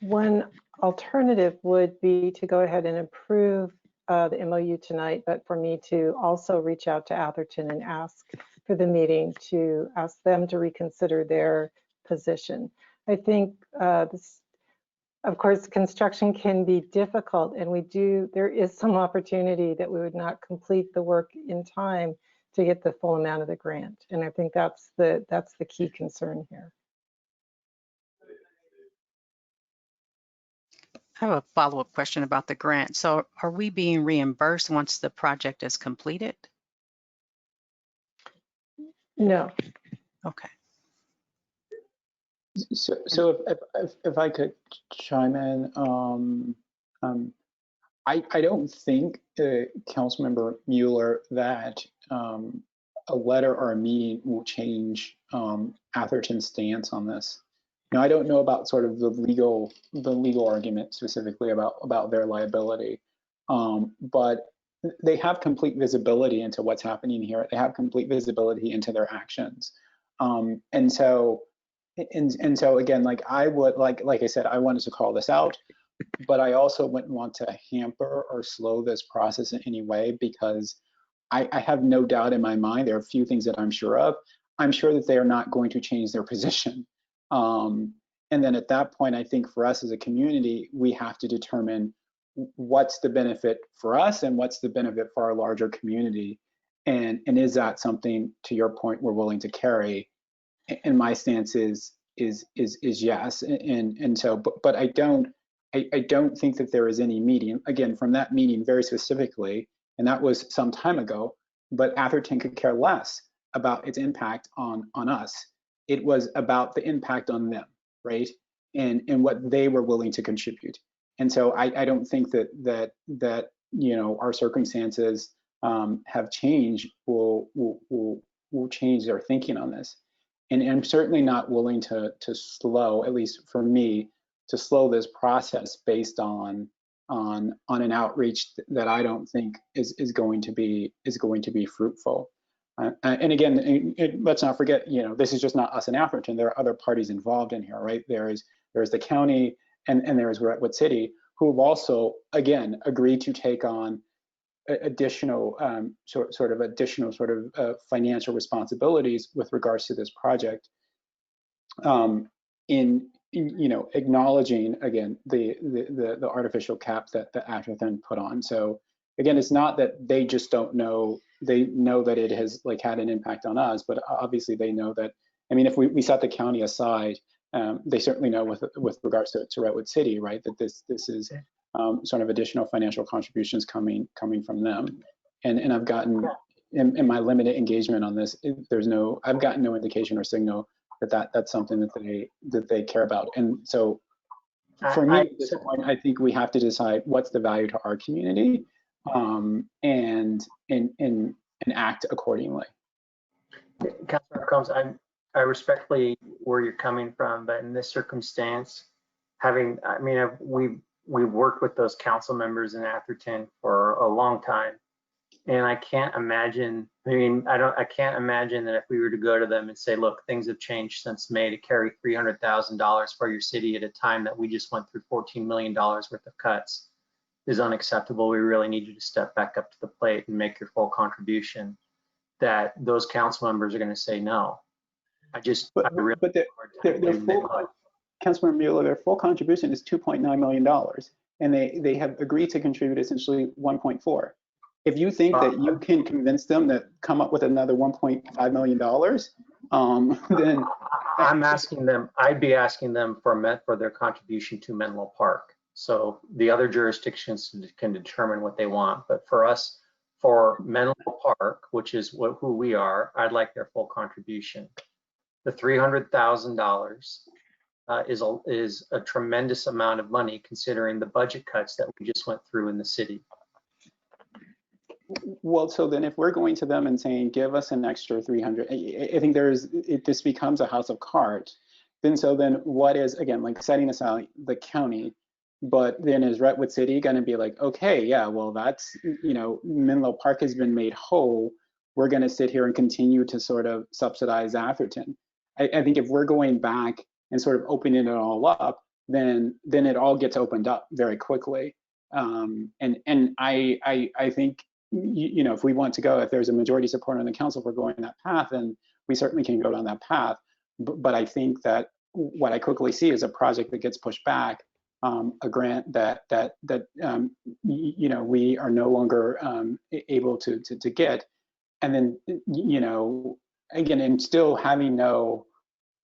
one alternative would be to go ahead and approve the MOU tonight, but for me to also reach out to Atherton and ask for the meeting to ask them to reconsider their position. I think this, of course, construction can be difficult, and there is some opportunity that we would not complete the work in time to get the full amount of the grant. And I think that's the key concern here. I have a follow-up question about the grant. So are we being reimbursed once the project is completed? No. Okay. So if I could chime in, I don't think, Councilmember Mueller, that a letter or a meeting will change Atherton's stance on this. Now, I don't know about sort of the legal argument specifically about their liability, but they have complete visibility into what's happening here. They have complete visibility into their actions, and so again, like I would like I said, I wanted to call this out, but I also wouldn't want to hamper or slow this process in any way, because I have no doubt in my mind, there are a few things that I'm sure of. I'm sure that they are not going to change their position. And then at that point, I think for us as a community, we have to determine what's the benefit for us and what's the benefit for our larger community. And is that something, to your point, we're willing to carry? And my stance is yes. And so, but I don't think that there is any meeting, again, from that meeting very specifically, and that was some time ago, but Atherton could care less about its impact on us. it was about the impact on them, right? And what they were willing to contribute. And so I don't think that you know, our circumstances have changed will change their thinking on this. And I'm certainly not willing to slow, at least for me, to slow this process based on an outreach that I don't think is going to be fruitful. And again, let's not forget, you know, this is just not us in Atherton. There are other parties involved in here, right? There's the county and there's Redwood City, who have also, again, agreed to take on additional additional financial responsibilities with regards to this project. In you know, acknowledging again the artificial cap that Atherton put on. So again, it's not that they just don't know. They know that it has like had an impact on us, but obviously they know that. I mean, if we set the county aside, they certainly know with regards to Redwood City, right, that this is sort of additional financial contributions coming from them. And I've gotten in my limited engagement on this, I've gotten no indication or signal that that's something that they care about. And so for me at this point, I think we have to decide what's the value to our community, and act accordingly. Councilor Combs, I respectfully where you're coming from, but in this circumstance, we've worked with those council members in Atherton for a long time, and I can't imagine. I can't imagine that if we were to go to them and say, look, things have changed since May, to carry $300,000 for your city at a time that we just went through $14 million worth of cuts is unacceptable. We really need you to step back up to the plate and make your full contribution. That those council members are going to say no. Councilmember Mueller, their full contribution is $2.9 million, and they have agreed to contribute essentially 1.4. If you think that you can convince them to come up with another $1.5 million, then I'd be asking them for their contribution to Menlo Park. So the other jurisdictions can determine what they want, but for us, for Menlo Park, which is who we are, I'd like their full contribution. The $300,000 is a tremendous amount of money considering the budget cuts that we just went through in the city. Well, so then if we're going to them and saying, give us an extra 300, I think this becomes a house of cards. Then what is, again, like setting aside the county, but then is Redwood City going to be like, okay, yeah, well, that's, you know, Menlo Park has been made whole. We're going to sit here and continue to sort of subsidize Atherton. I think if we're going back and sort of opening it all up, then it all gets opened up very quickly. And I think, you know, if we want to go, if there's a majority support on the council for going that path, then we certainly can go down that path. But I think that what I quickly see is a project that gets pushed back, a grant that you know, we are no longer able to get, and then, you know, again, and still having no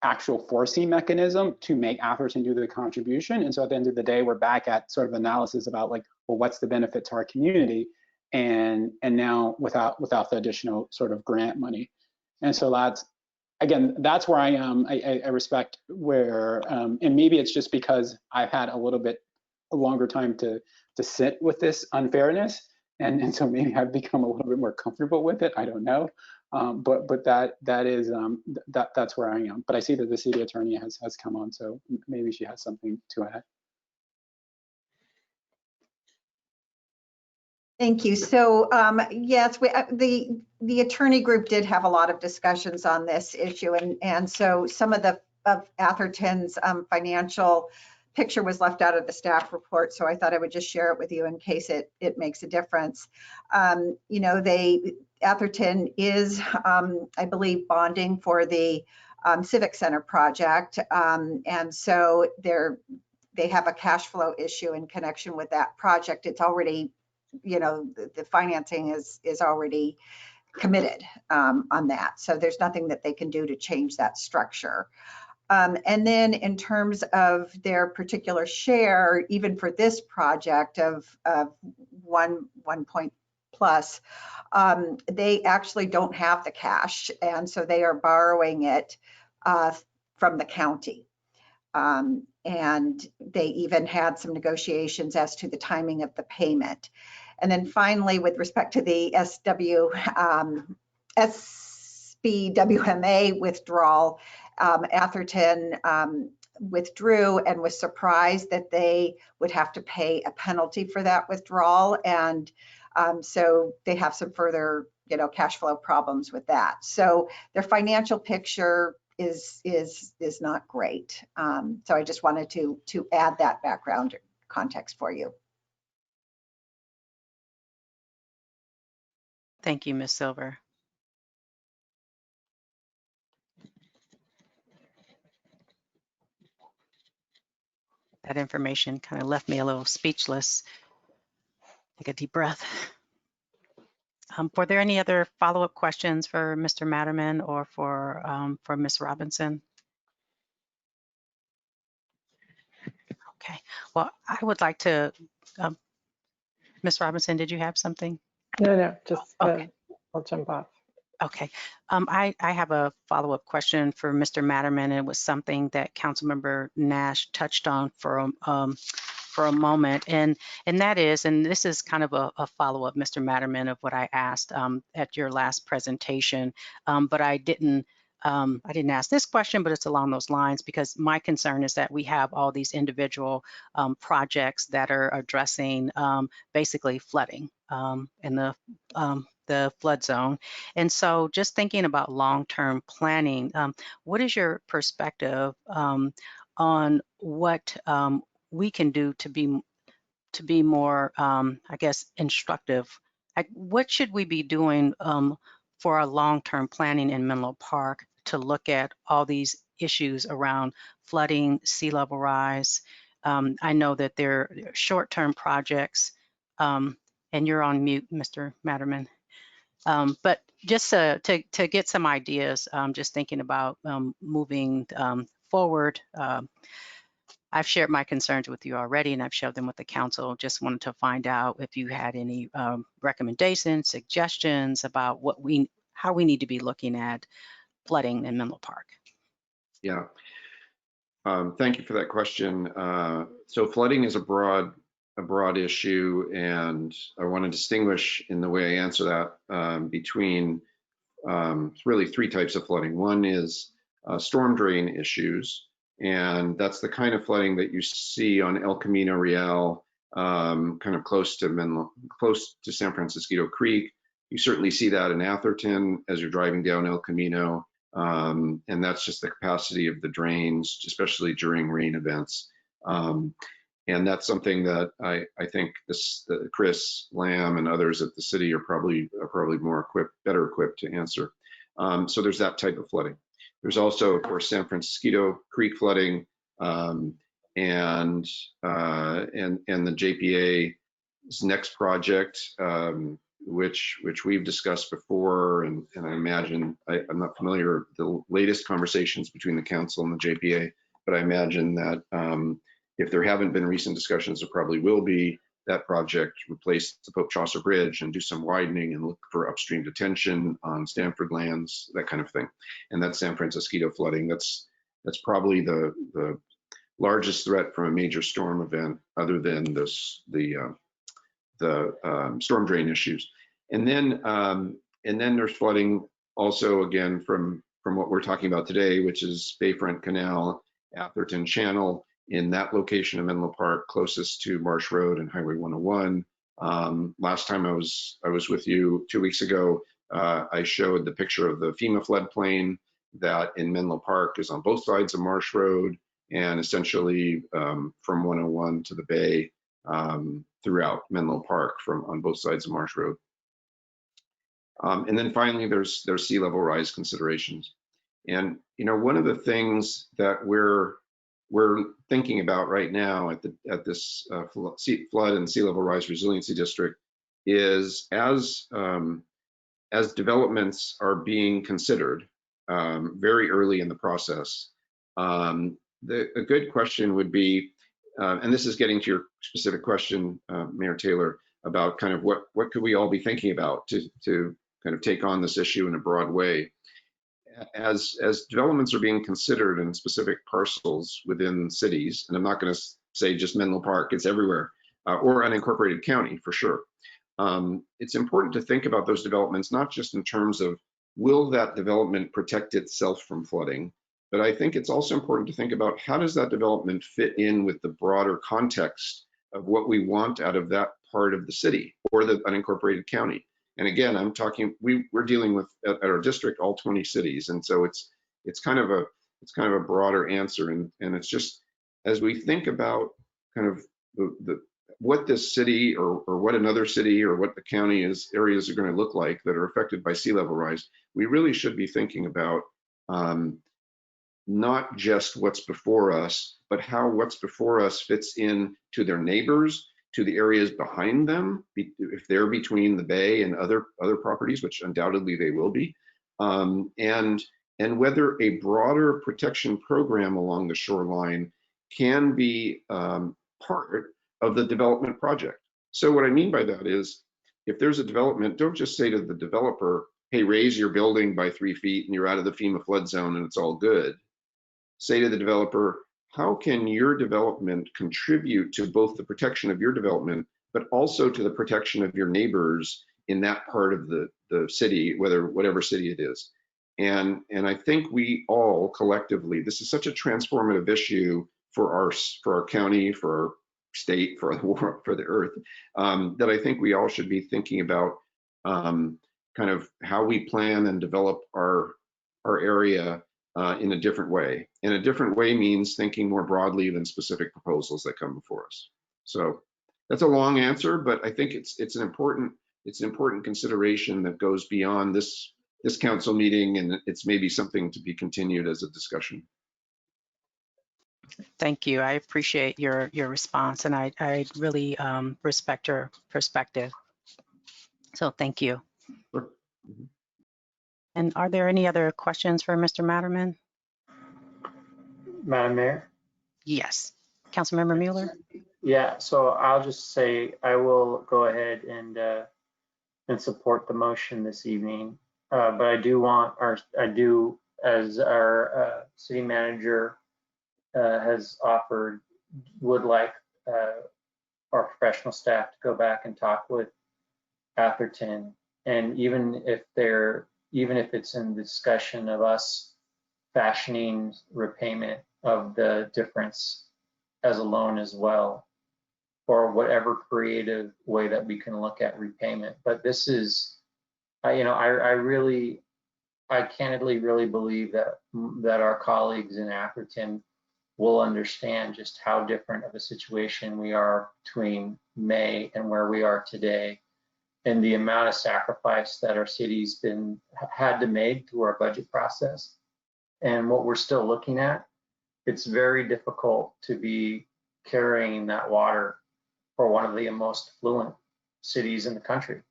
actual forcing mechanism to make Atherton do the contribution. And so at the end of the day, we're back at sort of analysis about like, well, what's the benefit to our community? And now without the additional sort of grant money. And so that's where I am. I respect where, and maybe it's just because I've had a little bit longer time to sit with this unfairness. And so maybe I've become a little bit more comfortable with it. I don't know. But that's where I am. But I see that the city attorney has come on, so maybe she has something to add. Thank you. So yes, the attorney group did have a lot of discussions on this issue, and so some of Atherton's financial picture was left out of the staff report. So I thought I would just share it with you in case it makes a difference. You know, Atherton is, I believe, bonding for the Civic Center project, and so they have a cash flow issue in connection with that project. It's already, you know, the financing is already committed on that. So there's nothing that they can do to change that structure. And then in terms of their particular share, even for this project of 1 point plus, they actually don't have the cash. And so they are borrowing it from the county. And they even had some negotiations as to the timing of the payment. And then finally, with respect to the SBWMA withdrawal, Atherton withdrew and was surprised that they would have to pay a penalty for that withdrawal. And so they have some further, cash flow problems with that. So their financial picture is not great. So I just wanted to add that background context for you. Thank you, Ms. Silver. That information kind of left me a little speechless. Take a deep breath. Were there any other follow-up questions for Mr. Matterman or for Ms. Robinson? Okay, well, I would like to, Ms. Robinson, did you have something? No, just okay. I'll jump off. Okay, I have a follow-up question for Mr. Matterman, and it was something that Councilmember Nash touched on for a moment, and that is, and this is kind of a follow-up, Mr. Matterman, of what I asked at your last presentation, but I didn't ask this question, but it's along those lines, because my concern is that we have all these individual projects that are addressing basically flooding in the flood zone. And so just thinking about long-term planning, what is your perspective on what we can do to be more, I guess, instructive? Like, what should we be doing for our long-term planning in Menlo Park to look at all these issues around flooding, sea level rise? I know that there are short-term projects, and you're on mute, Mr. Matterman. But just to get some ideas, just thinking about moving forward. I've shared my concerns with you already, and I've shared them with the council. Just wanted to find out if you had any recommendations, suggestions about how we need to be looking at flooding in Menlo Park. Yeah, thank you for that question. So flooding is a broad issue, and I want to distinguish in the way I answer that between really three types of flooding. One is storm drain issues, and that's the kind of flooding that you see on El Camino Real, kind of close to San Francisco Creek. You certainly see that in Atherton as you're driving down El Camino, and that's just the capacity of the drains, especially during rain events. And that's something that I think Chris Lamb and others at the city are probably better equipped to answer. So there's that type of flooding. There's also, of course, San Francisco Creek flooding, and the JPA's next project, which we've discussed before, and I imagine I'm not familiar with the latest conversations between the council and the JPA, but I imagine that if there haven't been recent discussions, there probably will be. That project replace the Pope Chaucer Bridge and do some widening and look for upstream detention on Stanford lands, that kind of thing. And that's San Francisco flooding. That's probably the largest threat from a major storm event, other than the storm drain issues. And then there's flooding also, again, from what we're talking about today, which is Bayfront Canal, Atherton Channel, in that location of Menlo Park, closest to Marsh Road and Highway 101. Last time I was with you 2 weeks ago, I showed the picture of the FEMA floodplain that in Menlo Park is on both sides of Marsh Road, and essentially from 101 to the bay throughout Menlo Park on both sides of Marsh Road. And then finally, there's sea level rise considerations. And one of the things that we're thinking about right now at this flood and sea level rise resiliency district is, as developments are being considered very early in the process, a good question would be, and this is getting to your specific question, Mayor Taylor, about kind of what could we all be thinking about to kind of take on this issue in a broad way. as developments are being considered in specific parcels within cities, and I'm not going to say just Menlo Park, it's everywhere, or unincorporated county for sure. It's important to think about those developments, not just in terms of will that development protect itself from flooding, but I think it's also important to think about how does that development fit in with the broader context of what we want out of that part of the city or the unincorporated county. And again, I'm talking, we're dealing with at our district all 20 cities, and so it's kind of a broader answer, and it's just as we think about kind of what this city or what another city or what the county areas are going to look like that are affected by sea level rise, we really should be thinking about not just what's before us, but how what's before us fits in to their neighbors, to the areas behind them, if they're between the bay and other properties, which undoubtedly they will be, and whether a broader protection program along the shoreline can be part of the development project. So what I mean by that is, if there's a development, don't just say to the developer, hey, raise your building by 3 feet and you're out of the FEMA flood zone and it's all good. Say to the developer, how can your development contribute to both the protection of your development, but also to the protection of your neighbors in that part of the city, whatever city it is. And I think we all collectively, this is such a transformative issue for our county, for our state, for the world, for the earth, that I think we all should be thinking about kind of how we plan and develop our area in a different way. And a different way means thinking more broadly than specific proposals that come before us. So that's a long answer, but I think it's an important consideration that goes beyond this council meeting, and it's maybe something to be continued as a discussion. Thank you. I appreciate your response, and I really respect your perspective. So thank you. Sure. And are there any other questions for Mr. Matterman? Madam Mayor? Yes. Councilmember Mueller? Yeah, so I'll just say I will go ahead and support the motion this evening. But I do, as our city manager has offered, would like our professional staff to go back and talk with Atherton, and even if it's in the discussion of us fashioning repayment of the difference as a loan as well, or whatever creative way that we can look at repayment. But this is, I candidly really believe that our colleagues in Atherton will understand just how different of a situation we are between May and where we are today, and the amount of sacrifice that our city's had to make through our budget process and what we're still looking at. It's very difficult to be carrying that water for one of the most affluent cities in the country,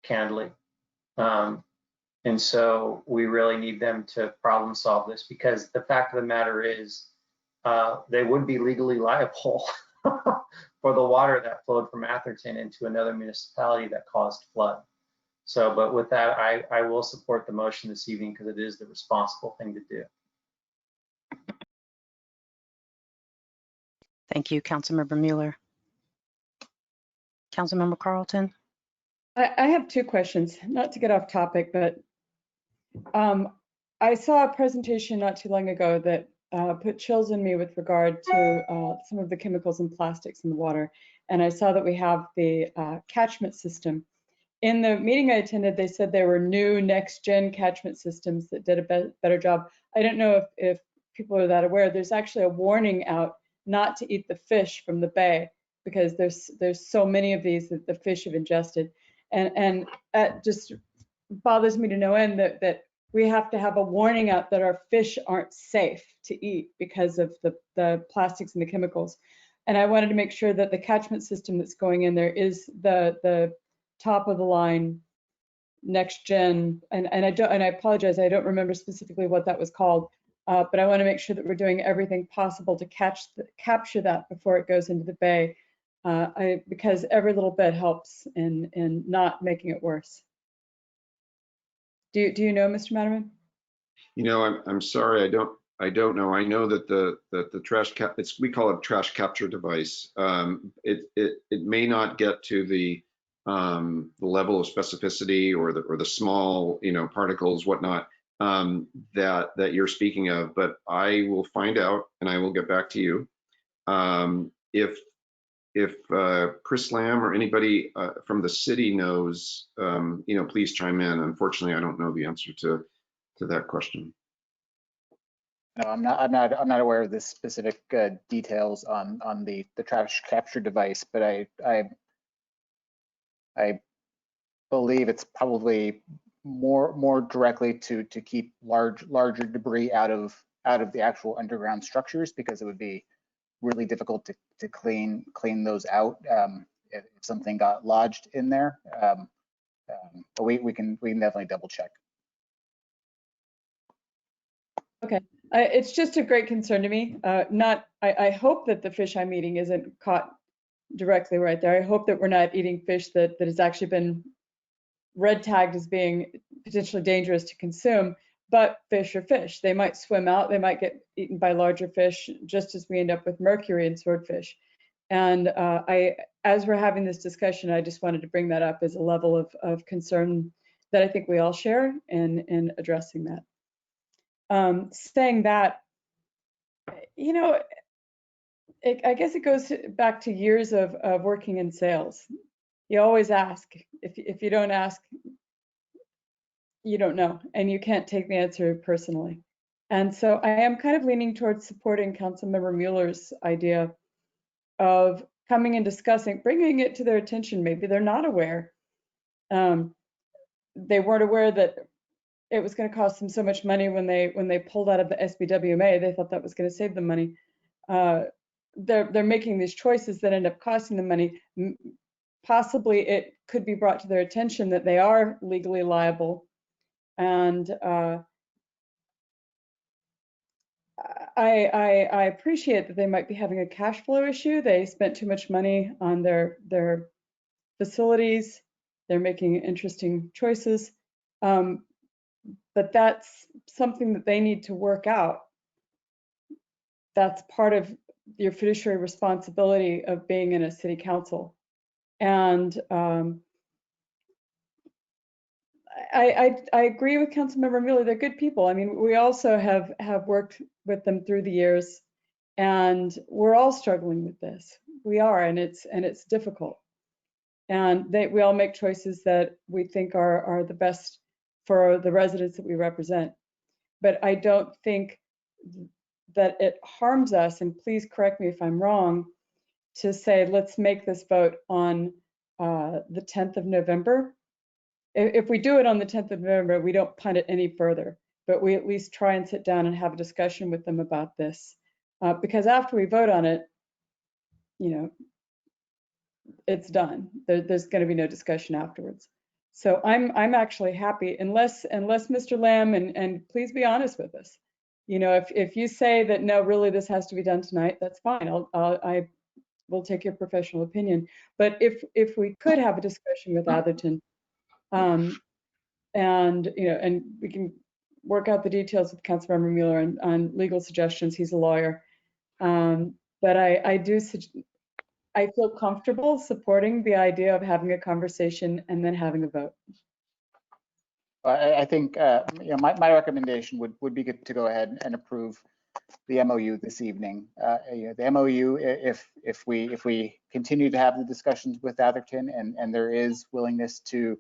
candidly. And so we really need them to problem solve this, because the fact of the matter is they would be legally liable for the water that flowed from Atherton into another municipality that caused flood. So, but with that, I will support the motion this evening because it is the responsible thing to do. Thank you, Councilmember Mueller. Councilmember Carlton? I have two questions, not to get off topic, but I saw a presentation not too long ago that put chills in me with regard to some of the chemicals and plastics in the water. And I saw that we have the catchment system. In the meeting I attended, they said there were new next-gen catchment systems that did a better job. I don't know if people are that aware. There's actually a warning out not to eat the fish from the bay, because there's so many of these that the fish have ingested. And it just bothers me to no end that we have to have a warning out that our fish aren't safe to eat because of the plastics and the chemicals. And I wanted to make sure that the catchment system that's going in there is the top of the line next gen. And I apologize, I don't remember specifically what that was called, but I want to make sure that we're doing everything possible to capture that before it goes into the bay, because every little bit helps in not making it worse. Do you know, Mr. Matterman? You know, I'm sorry, I don't know. I know that the trash cap, we call it trash capture device. It may not get to the level of specificity or the small, you know, particles, whatnot, that you're speaking of, but I will find out and I will get back to you. If Chris Lamb or anybody from the city knows, you know, please chime in. Unfortunately, I don't know the answer to that question. No, I'm not aware of the specific details on the trash capture device, but I believe it's probably more directly to keep larger debris out of the actual underground structures, because it would be really difficult to clean those out if something got lodged in there. But we can definitely double check. Okay, it's just a great concern to me. I hope that the fisheye meeting isn't caught directly right there. I hope that we're not eating fish that has actually been red tagged as being potentially dangerous to consume, but fish are fish. They might swim out, they might get eaten by larger fish, just as we end up with mercury in swordfish. And as we're having this discussion, I just wanted to bring that up as a level of concern that I think we all share in addressing that. Saying that, you know, I guess it goes back to years of working in sales. You always ask. If you don't ask, you don't know, and you can't take the answer personally. And so I am kind of leaning towards supporting Councilmember Mueller's idea of coming and discussing, bringing it to their attention. Maybe they're not aware. They weren't aware that it was going to cost them so much money when they pulled out of the SBWMA. They thought that was going to save them money. They're making these choices that end up costing them money. Possibly it could be brought to their attention that they are legally liable. And I appreciate that they might be having a cash flow issue. They spent too much money on their facilities. They're making interesting choices. But that's something that they need to work out. That's part of your fiduciary responsibility of being in a city council. And I agree with Councilmember Mueller. They're good people. I mean, we also have worked with them through the years, and we're all struggling with this. We are, and it's difficult. And we all make choices that we think are the best for the residents that we represent. But I don't think that it harms us, and please correct me if I'm wrong, to say, let's make this vote on the 10th of November. If we do it on the 10th of November, we don't punt it any further, but we at least try and sit down and have a discussion with them about this. Because after we vote on it, you know, it's done. There's going to be no discussion afterwards. So I'm actually happy, unless Mr. Lamb, and please be honest with us. You know, if you say that, no, really, this has to be done tonight, that's fine. I will take your professional opinion. But if we could have a discussion with Atherton, and you know, and we can work out the details with Councilmember Mueller on legal suggestions. He's a lawyer, but I feel comfortable supporting the idea of having a conversation and then having a vote. I think you know, my recommendation would be to go ahead and approve the MOU this evening. You know, the MOU, if we continue to have the discussions with Atherton and there is willingness to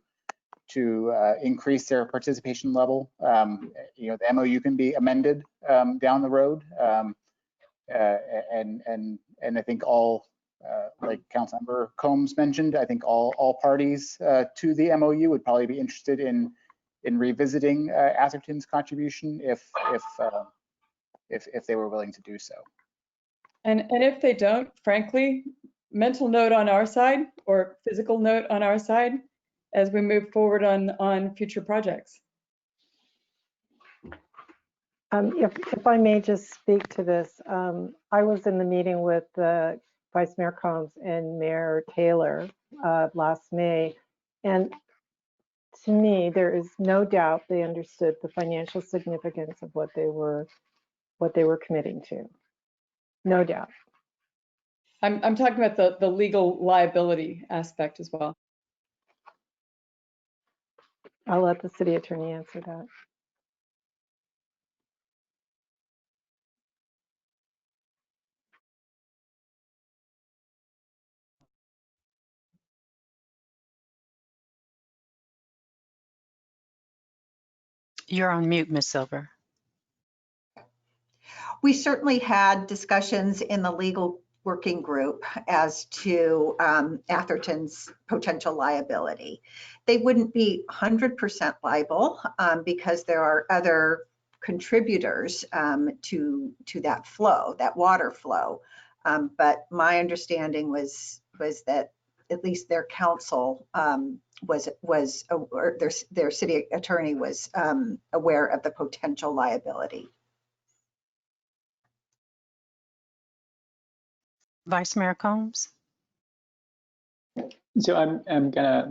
increase their participation level, you know, the MOU can be amended down the road, and I think all, like Councilmember Combs mentioned, I think all parties to the MOU would probably be interested in revisiting Atherton's contribution if they were willing to do so. And if they don't, frankly, mental note on our side or physical note on our side as we move forward on future projects. If I may just speak to this, I was in the meeting with Vice Mayor Combs and Mayor Taylor last May, and to me, there is no doubt they understood the financial significance of what they were committing to. No doubt. I'm talking about the legal liability aspect as well. I'll let the city attorney answer that. You're on mute, Ms. Silver. We certainly had discussions in the legal working group as to Atherton's potential liability. They wouldn't be 100% liable because there are other contributors to that flow, that water flow. But my understanding was that at least their counsel or their city attorney was aware of the potential liability. Vice Mayor Combs? So I'm gonna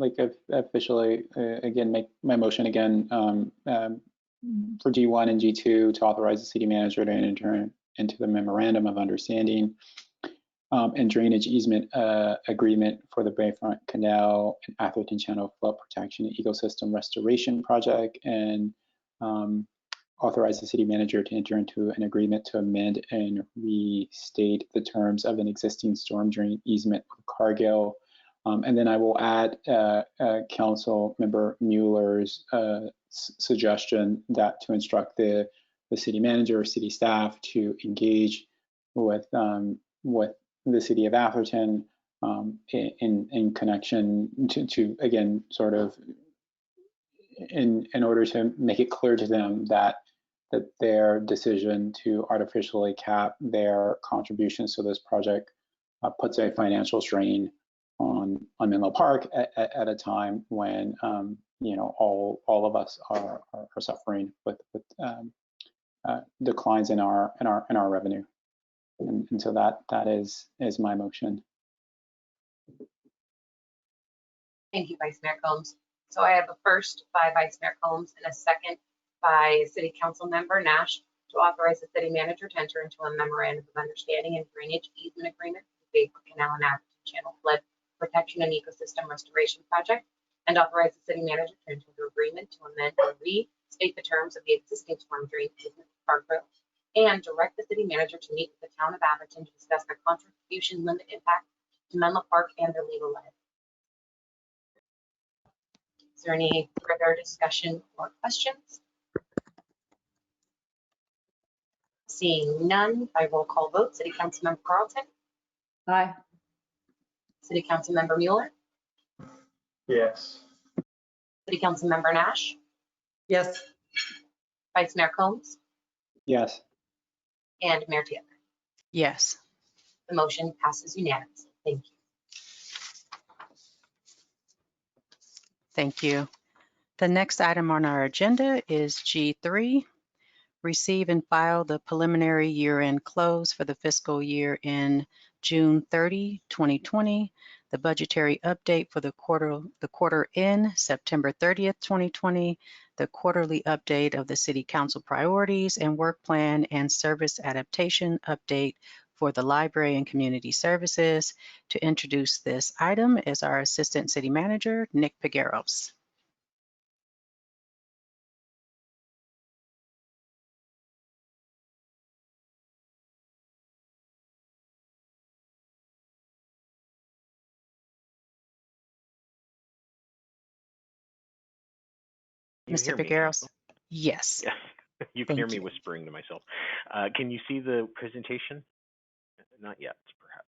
officially again make my motion again for G1 and G2 to authorize the city manager to enter into the memorandum of understanding and drainage easement agreement for the Bayfront Canal and Atherton Channel Flood Protection and Ecosystem Restoration Project, and authorize the city manager to enter into an agreement to amend and restate the terms of an existing storm drain easement with Cargill. And then I will add Council Member Mueller's suggestion that to instruct the city manager or city staff to engage with the city of Atherton in connection to again sort of in order to make it clear to them that their decision to artificially cap their contributions to this project puts a financial strain on Menlo Park at a time when you know all of us are suffering with declines in our revenue, and so that is my motion. Thank you, Vice Mayor Combs. So I have a first by Vice Mayor Combs and a second by City Council Member Nash to authorize the city manager to enter into a memorandum of understanding and drainage easement agreement with the Bayfront Canal and Atherton Channel Flood Protection and Ecosystem Restoration Project, and authorize the city manager to enter into agreement to amend and restate the terms of the existing storm drain easement with Parkville, and direct the city manager to meet with the town of Atherton to discuss their contribution limit impact to Menlo Park and their legal liability. Is there any further discussion or questions? Seeing none, by roll call vote, City Council Member Carlton. Aye. City Council Member Mueller. Yes. City Council Member Nash. Yes. Vice Mayor Combs. Yes. And Mayor Taylor. Yes. The motion passes unanimously. Thank you. Thank you. The next item on our agenda is G3. Receive and file the preliminary year-end close for the fiscal year in June 30, 2020, the budgetary update for the quarter in September 30th, 2020, the quarterly update of the City Council priorities and work plan and service adaptation update for the library and community services. To introduce this item is our Assistant City Manager, Nick Pigueros. Mr. Pigueros? Yes. Yeah, you can hear me whispering to myself. Can you see the presentation? Not yet, perhaps.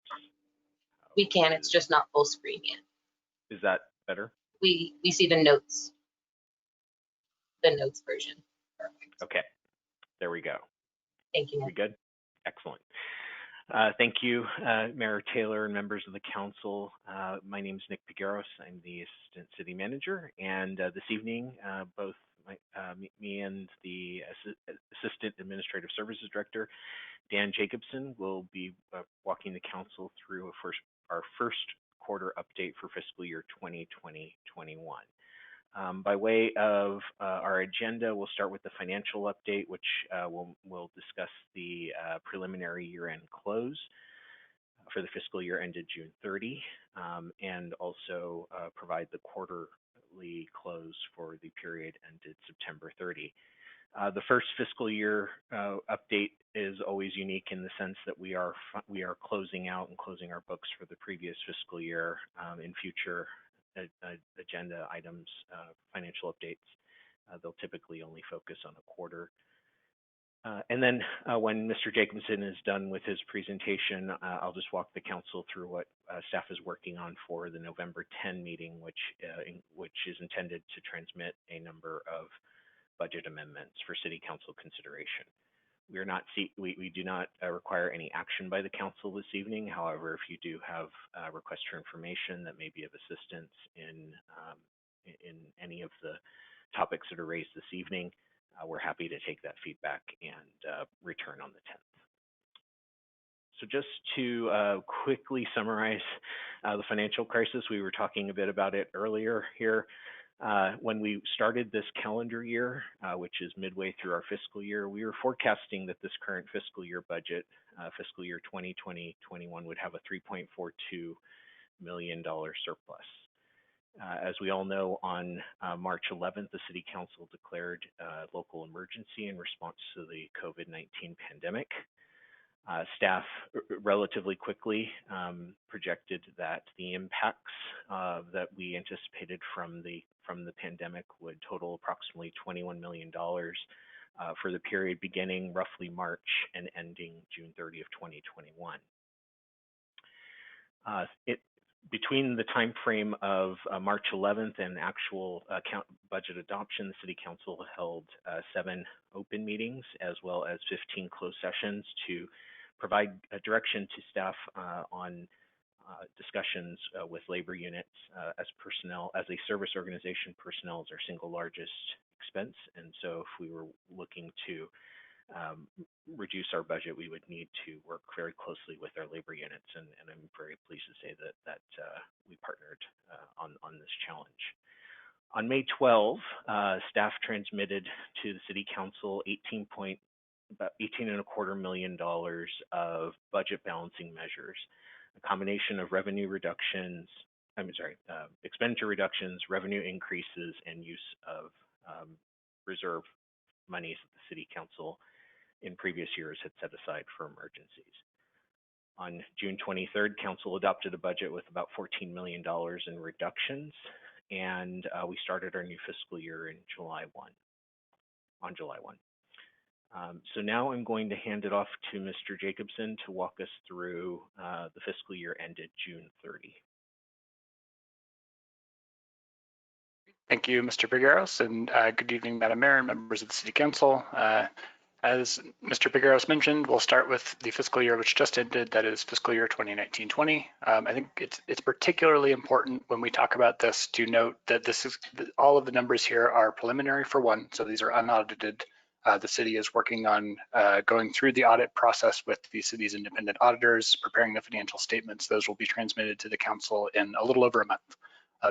We can, it's just not full screen yet. Is that better? We see the notes version. Perfect. Okay, there we go. Thank you. We good? Excellent. Thank you, Mayor Taylor and members of the council. My name is Nick Pigueros. I'm the Assistant City Manager, and this evening, both me and the Assistant Administrative Services Director, Dan Jacobson, will be walking the council through our first quarter update for fiscal year 2020-21. By way of our agenda, we'll start with the financial update, which we'll discuss the preliminary year-end close for the fiscal year ended June 30, and also provide the quarterly close for the period ended September 30. The first fiscal year update is always unique in the sense that we are closing out and closing our books for the previous fiscal year. In future agenda items, financial updates, they'll typically only focus on a quarter. And then when Mr. Jacobson is done with his presentation, I'll just walk the council through what staff is working on for the November 10 meeting, which is intended to transmit a number of budget amendments for City Council consideration. We do not require any action by the council this evening. However, if you do have requests for information that may be of assistance in any of the topics that are raised this evening, we're happy to take that feedback and return on the 10th. So just to quickly summarize the financial crisis, we were talking a bit about it earlier here. When we started this calendar year, which is midway through our fiscal year, we were forecasting that this current fiscal year budget, fiscal year 2020-21, would have a $3.42 million surplus. As we all know, on March 11th, the City Council declared a local emergency in response to the COVID-19 pandemic. Staff relatively quickly projected that the impacts that we anticipated from the pandemic would total approximately $21 million for the period beginning roughly March and ending June 30 of 2021. Between the time frame of March 11th and actual budget adoption, the City Council held 7 open meetings as well as 15 closed sessions to provide direction to staff on discussions with labor units. As personnel, as a service organization, personnel is our single largest expense, and so if we were looking to reduce our budget, we would need to work very closely with our labor units, and I'm very pleased to say that we partnered on this challenge. On May 12, staff transmitted to the City Council about $18.25 million of budget balancing measures, a combination of revenue reductions, expenditure reductions, revenue increases, and use of reserve monies that the City Council in previous years had set aside for emergencies. On June 23rd, Council adopted a budget with about $14 million in reductions, and we started our new fiscal year on July 1. So now I'm going to hand it off to Mr. Jacobson to walk us through the fiscal year ended June 30. Thank you, Mr. Figueros, and good evening, Madam Mayor and members of the City Council. As Mr. Figueros mentioned, we'll start with the fiscal year which just ended, that is fiscal year 2019-20. I think it's particularly important when we talk about this to note that all of the numbers here are preliminary for one, so these are unaudited. The city is working on going through the audit process with the city's independent auditors, preparing the financial statements. Those will be transmitted to the council in a little over a month.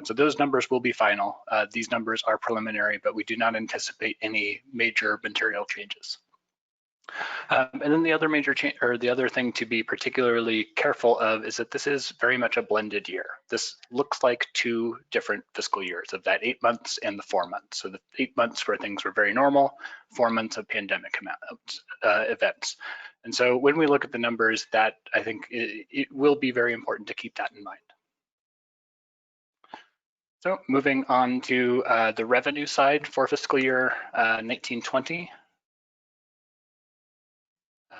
So those numbers will be final. These numbers are preliminary, but we do not anticipate any major material changes. And then the other major change, or the other thing to be particularly careful of, is that this is very much a blended year. This looks like 2 different fiscal years of that 8 months and the 4 months. So the 8 months where things were very normal, 4 months of pandemic events. And so when we look at the numbers, that I think it will be very important to keep that in mind. So moving on to the revenue side for fiscal year 19-20.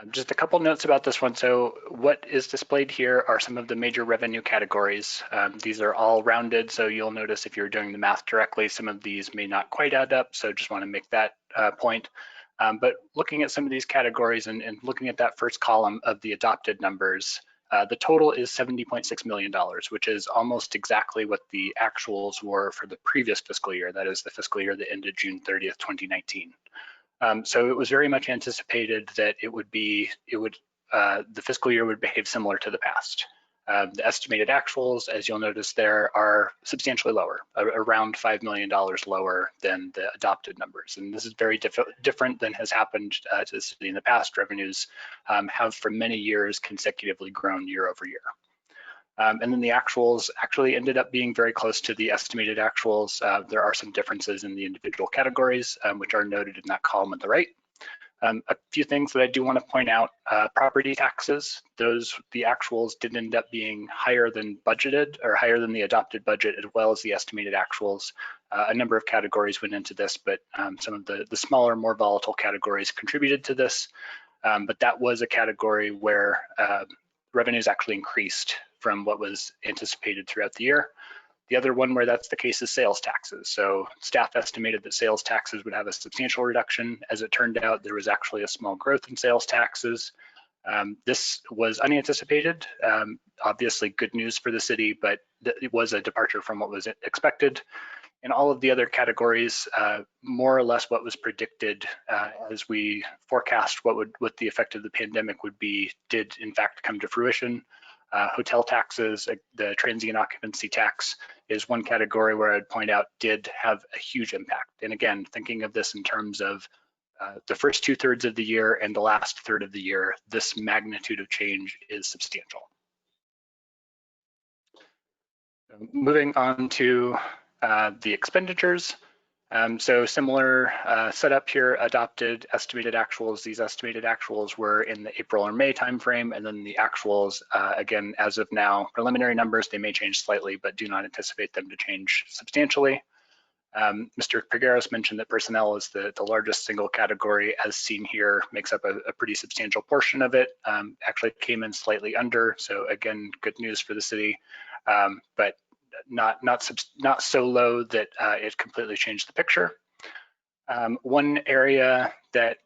Just a couple notes about this one. So what is displayed here are some of the major revenue categories. These are all rounded, so you'll notice if you're doing the math directly, some of these may not quite add up, so just want to make that point. But looking at some of these categories and looking at that first column of the adopted numbers, the total is $70.6 million, which is almost exactly what the actuals were for the previous fiscal year. That is the fiscal year that ended June 30th, 2019. So it was very much anticipated that the fiscal year would behave similar to the past. The estimated actuals, as you'll notice there, are substantially lower, around $5 million lower than the adopted numbers. And this is very different than has happened to the city in the past. Revenues have for many years consecutively grown year over year. And then the actuals actually ended up being very close to the estimated actuals. There are some differences in the individual categories, which are noted in that column on the right. A few things that I do want to point out, property taxes, the actuals did end up being higher than budgeted or higher than the adopted budget, as well as the estimated actuals. A number of categories went into this, but some of the smaller, more volatile categories contributed to this. But that was a category where revenues actually increased from what was anticipated throughout the year. The other one where that's the case is sales taxes. So staff estimated that sales taxes would have a substantial reduction. As it turned out, there was actually a small growth in sales taxes. This was unanticipated, obviously good news for the city, but it was a departure from what was expected. In all of the other categories, more or less what was predicted as we forecast what the effect of the pandemic would be did in fact come to fruition. Hotel taxes, the transient occupancy tax is one category where I'd point out did have a huge impact. And again, thinking of this in terms of the first 2/3 of the year and the last third of the year, this magnitude of change is substantial. Moving on to the expenditures. So similar setup here, adopted estimated actuals. These estimated actuals were in the April or May timeframe, and then the actuals, again, as of now, preliminary numbers, they may change slightly, but do not anticipate them to change substantially. Mr. Pegueros mentioned that personnel is the largest single category, as seen here, makes up a pretty substantial portion of it. Actually came in slightly under, so again, good news for the city, but not so low that it completely changed the picture. One area that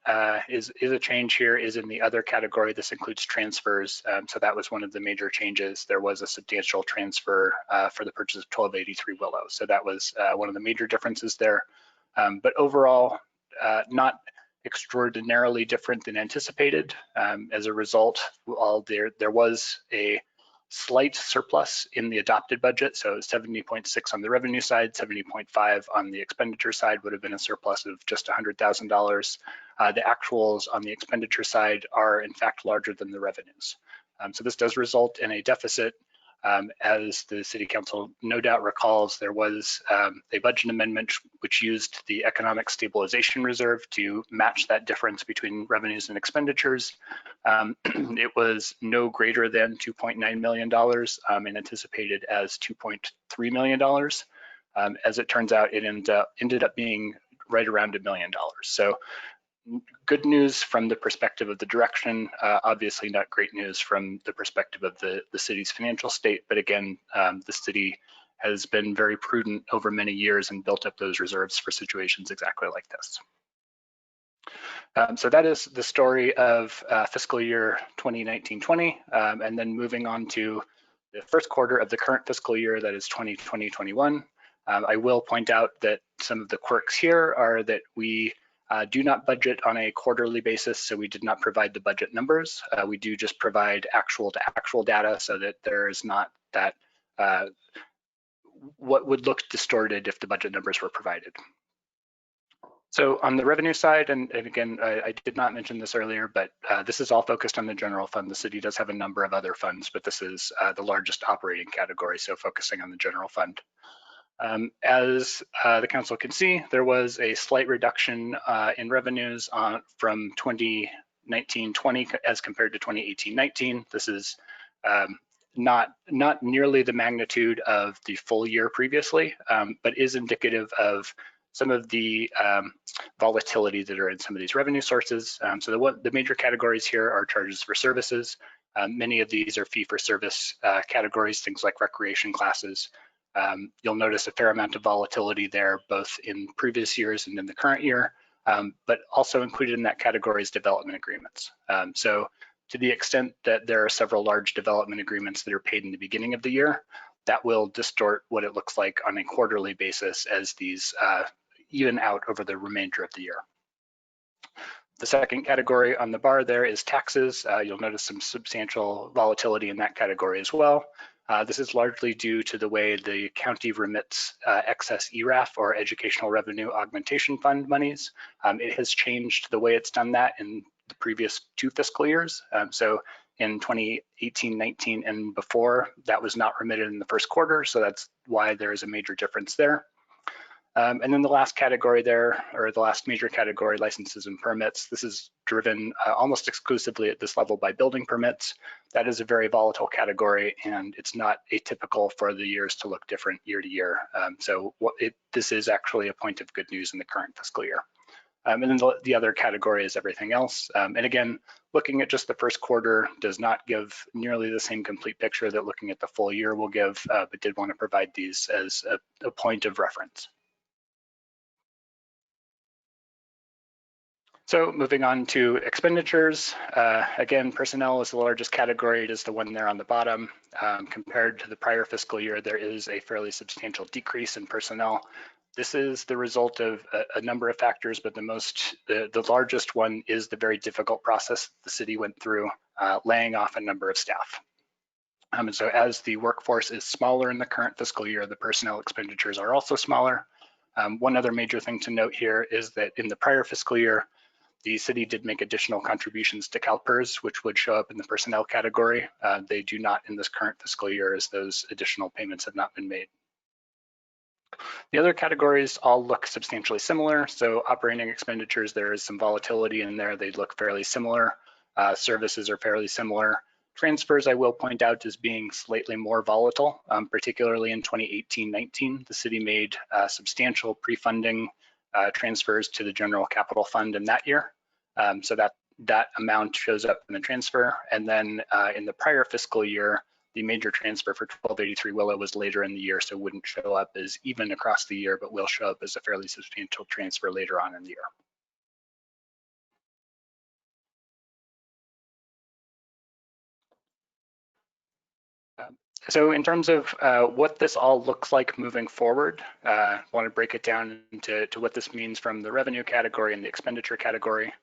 is a change here is in the other category. This includes transfers. So that was one of the major changes. There was a substantial transfer for the purchase of 1283 Willow. So that was one of the major differences there. But overall, not extraordinarily different than anticipated. As a result, there was a slight surplus in the adopted budget, so 70.6 on the revenue side, 70.5 on the expenditure side would have been a surplus of just $100,000. The actuals on the expenditure side are in fact larger than the revenues. So this does result in a deficit. As the City Council no doubt recalls, there was a budget amendment which used the Economic Stabilization Reserve to match that difference between revenues and expenditures. It was no greater than $2.9 million and anticipated as $2.3 million. As it turns out, it ended up being right around $1 million. So good news from the perspective of the direction, obviously not great news from the perspective of the city's financial state, but again, the city has been very prudent over many years and built up those reserves for situations exactly like this. So that is the story of fiscal year 2019-20, and then moving on to the first quarter of the current fiscal year, that is 2020-21. I will point out that some of the quirks here are that we do not budget on a quarterly basis, so we did not provide the budget numbers. We do just provide actual to actual data so that there is not that what would look distorted if the budget numbers were provided. So on the revenue side, and again, I did not mention this earlier, but this is all focused on the general fund. The city does have a number of other funds, but this is the largest operating category, so focusing on the general fund. As the council can see, there was a slight reduction in revenues from 2019-20 as compared to 2018-19. This is not nearly the magnitude of the full year previously, but is indicative of some of the volatility that are in some of these revenue sources. So the major categories here are charges for services. Many of these are fee-for-service categories, things like recreation classes. You'll notice a fair amount of volatility there, both in previous years and in the current year, but also included in that category is development agreements. So to the extent that there are several large development agreements that are paid in the beginning of the year, that will distort what it looks like on a quarterly basis as these even out over the remainder of the year. The second category on the bar there is taxes. You'll notice some substantial volatility in that category as well. This is largely due to the way the county remits excess ERAF, or Educational Revenue Augmentation Fund monies. It has changed the way it's done that in the previous 2 fiscal years. So in 2018-19 and before, that was not remitted in the first quarter, so that's why there is a major difference there. And then the last category there, or the last major category, licenses and permits. This is driven almost exclusively at this level by building permits. That is a very volatile category, and it's not atypical for the years to look different year to year. So this is actually a point of good news in the current fiscal year. And then the other category is everything else. And again, looking at just the first quarter does not give nearly the same complete picture that looking at the full year will give, but did want to provide these as a point of reference. So moving on to expenditures, again, personnel is the largest category. It is the one there on the bottom. Compared to the prior fiscal year, there is a fairly substantial decrease in personnel. This is the result of a number of factors, but the largest one is the very difficult process the city went through, laying off a number of staff. And so as the workforce is smaller in the current fiscal year, the personnel expenditures are also smaller. One other major thing to note here is that in the prior fiscal year, the city did make additional contributions to CalPERS, which would show up in the personnel category. They do not in this current fiscal year, as those additional payments have not been made. The other categories all look substantially similar. So operating expenditures, there is some volatility in there. They look fairly similar. Services are fairly similar. Transfers, I will point out, as being slightly more volatile, particularly in 2018-19. The city made substantial pre-funding transfers to the general capital fund in that year. So that amount shows up in the transfer. And then in the prior fiscal year, the major transfer for 1283 Willow was later in the year, so wouldn't show up as even across the year, but will show up as a fairly substantial transfer later on in the year. So in terms of what this all looks like moving forward, I want to break it down into what this means from the revenue category and the expenditure category.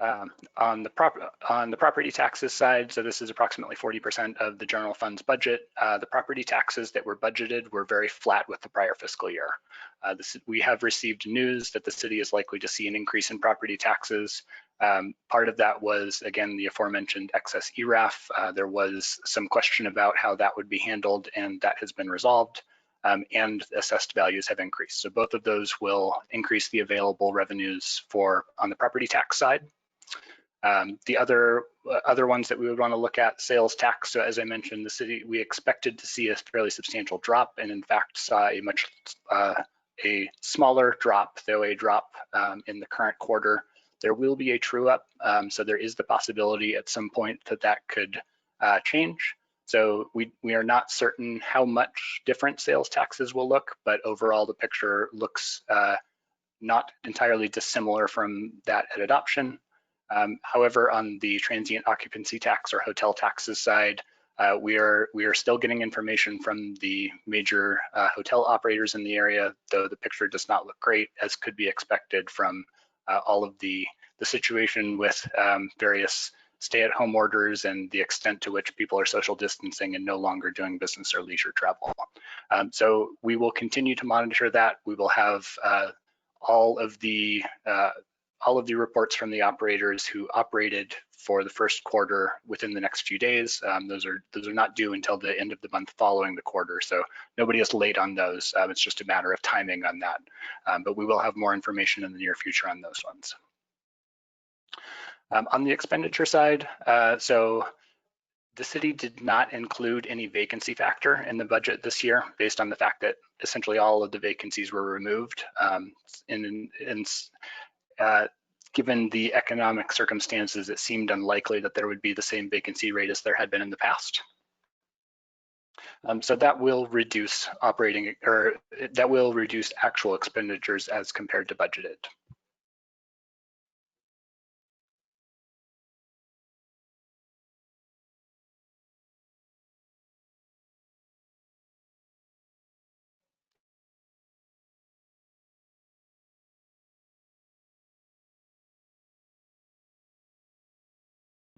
On the property taxes side, so this is approximately 40% of the general fund's budget. The property taxes that were budgeted were very flat with the prior fiscal year. We have received news that the city is likely to see an increase in property taxes. Part of that was, again, the aforementioned excess ERAF. There was some question about how that would be handled, and that has been resolved. And assessed values have increased. So both of those will increase the available revenues on the property tax side. The other ones that we would want to look at, sales tax. So as I mentioned, the city, we expected to see a fairly substantial drop, and in fact saw a smaller drop, though a drop in the current quarter. There will be a true up, so there is the possibility at some point that could change. So we are not certain how much different sales taxes will look, but overall the picture looks not entirely dissimilar from that at adoption. However, on the transient occupancy tax or hotel taxes side, we are still getting information from the major hotel operators in the area, though the picture does not look great, as could be expected from all of the situation with various stay-at-home orders and the extent to which people are social distancing and no longer doing business or leisure travel. So we will continue to monitor that. We will have all of the reports from the operators who operated for the first quarter within the next few days. Those are not due until the end of the month following the quarter, so nobody is late on those. It's just a matter of timing on that. But we will have more information in the near future on those ones. On the expenditure side, so the city did not include any vacancy factor in the budget this year, based on the fact that essentially all of the vacancies were removed. Given the economic circumstances, it seemed unlikely that there would be the same vacancy rate as there had been in the past. So that will reduce actual expenditures as compared to budgeted.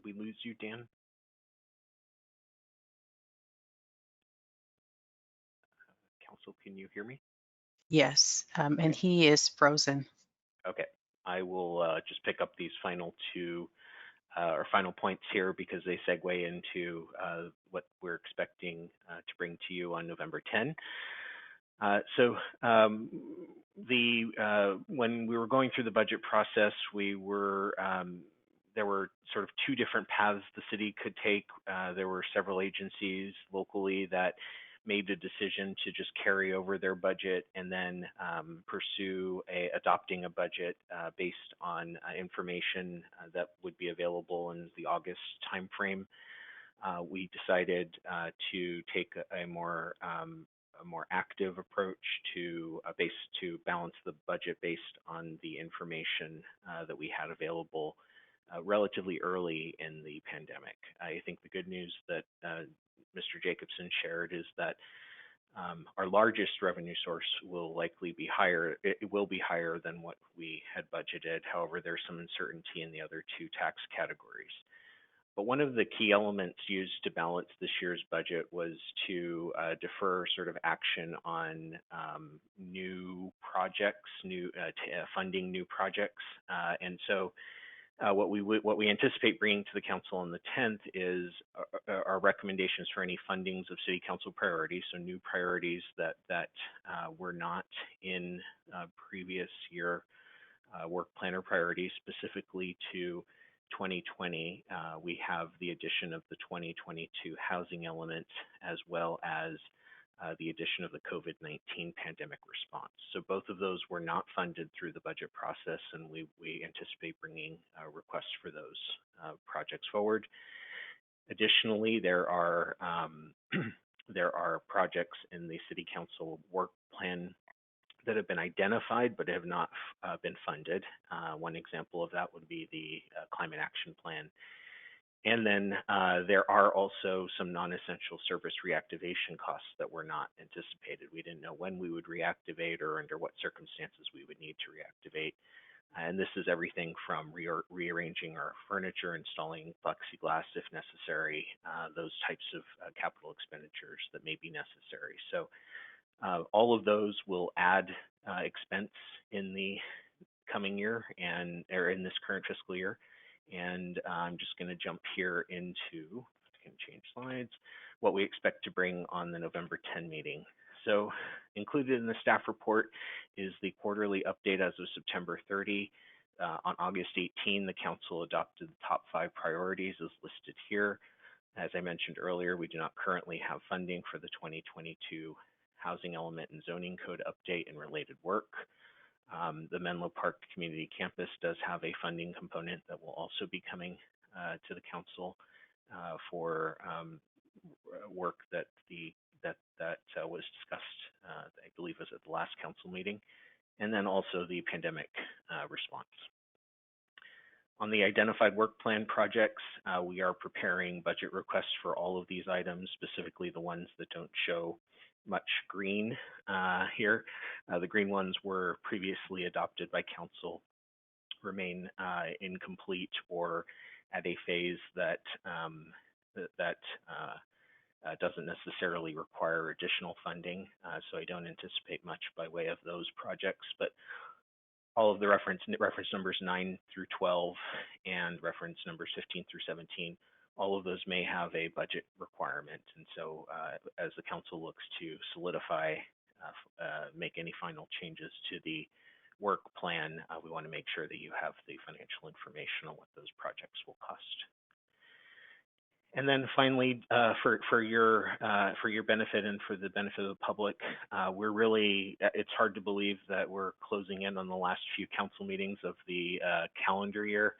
we lose you, Dan? Council, can you hear me? Yes, and he is frozen. Okay, I will just pick up these final two or final points here because they segue into what we're expecting to bring to you on November 10. When we were going through the budget process, there were sort of two different paths the city could take. There were several agencies locally that made the decision to just carry over their budget and then pursue adopting a budget based on information that would be available in the August timeframe. We decided to take a more active approach to balance the budget based on the information that we had available relatively early in the pandemic. I think the good news that Mr. Jacobson shared is that our largest revenue source will likely be higher. It will be higher than what we had budgeted. However, there's some uncertainty in the other two tax categories. But one of the key elements used to balance this year's budget was to defer sort of action on new projects, funding new projects. And so what we anticipate bringing to the council on the 10th is our recommendations for any fundings of city council priorities, so new priorities that were not in previous year work plan or priorities, specifically to 2020. We have the addition of the 2022 housing element, as well as the addition of the COVID-19 pandemic response. So both of those were not funded through the budget process, and we anticipate bringing requests for those projects forward. Additionally, there are projects in the City Council work plan that have been identified but have not been funded. One example of that would be the Climate Action Plan. And then there are also some non-essential service reactivation costs that were not anticipated. We didn't know when we would reactivate or under what circumstances we would need to reactivate. And this is everything from rearranging our furniture, installing plexiglass if necessary, those types of capital expenditures that may be necessary. So all of those will add expense in the coming year or in this current fiscal year. And I'm just going to jump here into, change slides, what we expect to bring on the November 10 meeting. So included in the staff report is the quarterly update as of September 30. On August 18, the council adopted the top 5 priorities as listed here. As I mentioned earlier, we do not currently have funding for the 2022 housing element and zoning code update and related work. The Menlo Park Community Campus does have a funding component that will also be coming to the council for work that was discussed, I believe was at the last council meeting, and then also the pandemic response. On the identified work plan projects, we are preparing budget requests for all of these items, specifically the ones that don't show much green here. The green ones were previously adopted by council, remain incomplete or at a phase that doesn't necessarily require additional funding. So I don't anticipate much by way of those projects, but all of the reference numbers 9 through 12 and reference numbers 15 through 17, all of those may have a budget requirement. And so as the council looks to solidify, make any final changes to the work plan, we want to make sure that you have the financial information on what those projects will cost. And then finally, for your benefit and for the benefit of the public, it's hard to believe that we're closing in on the last few council meetings of the calendar year,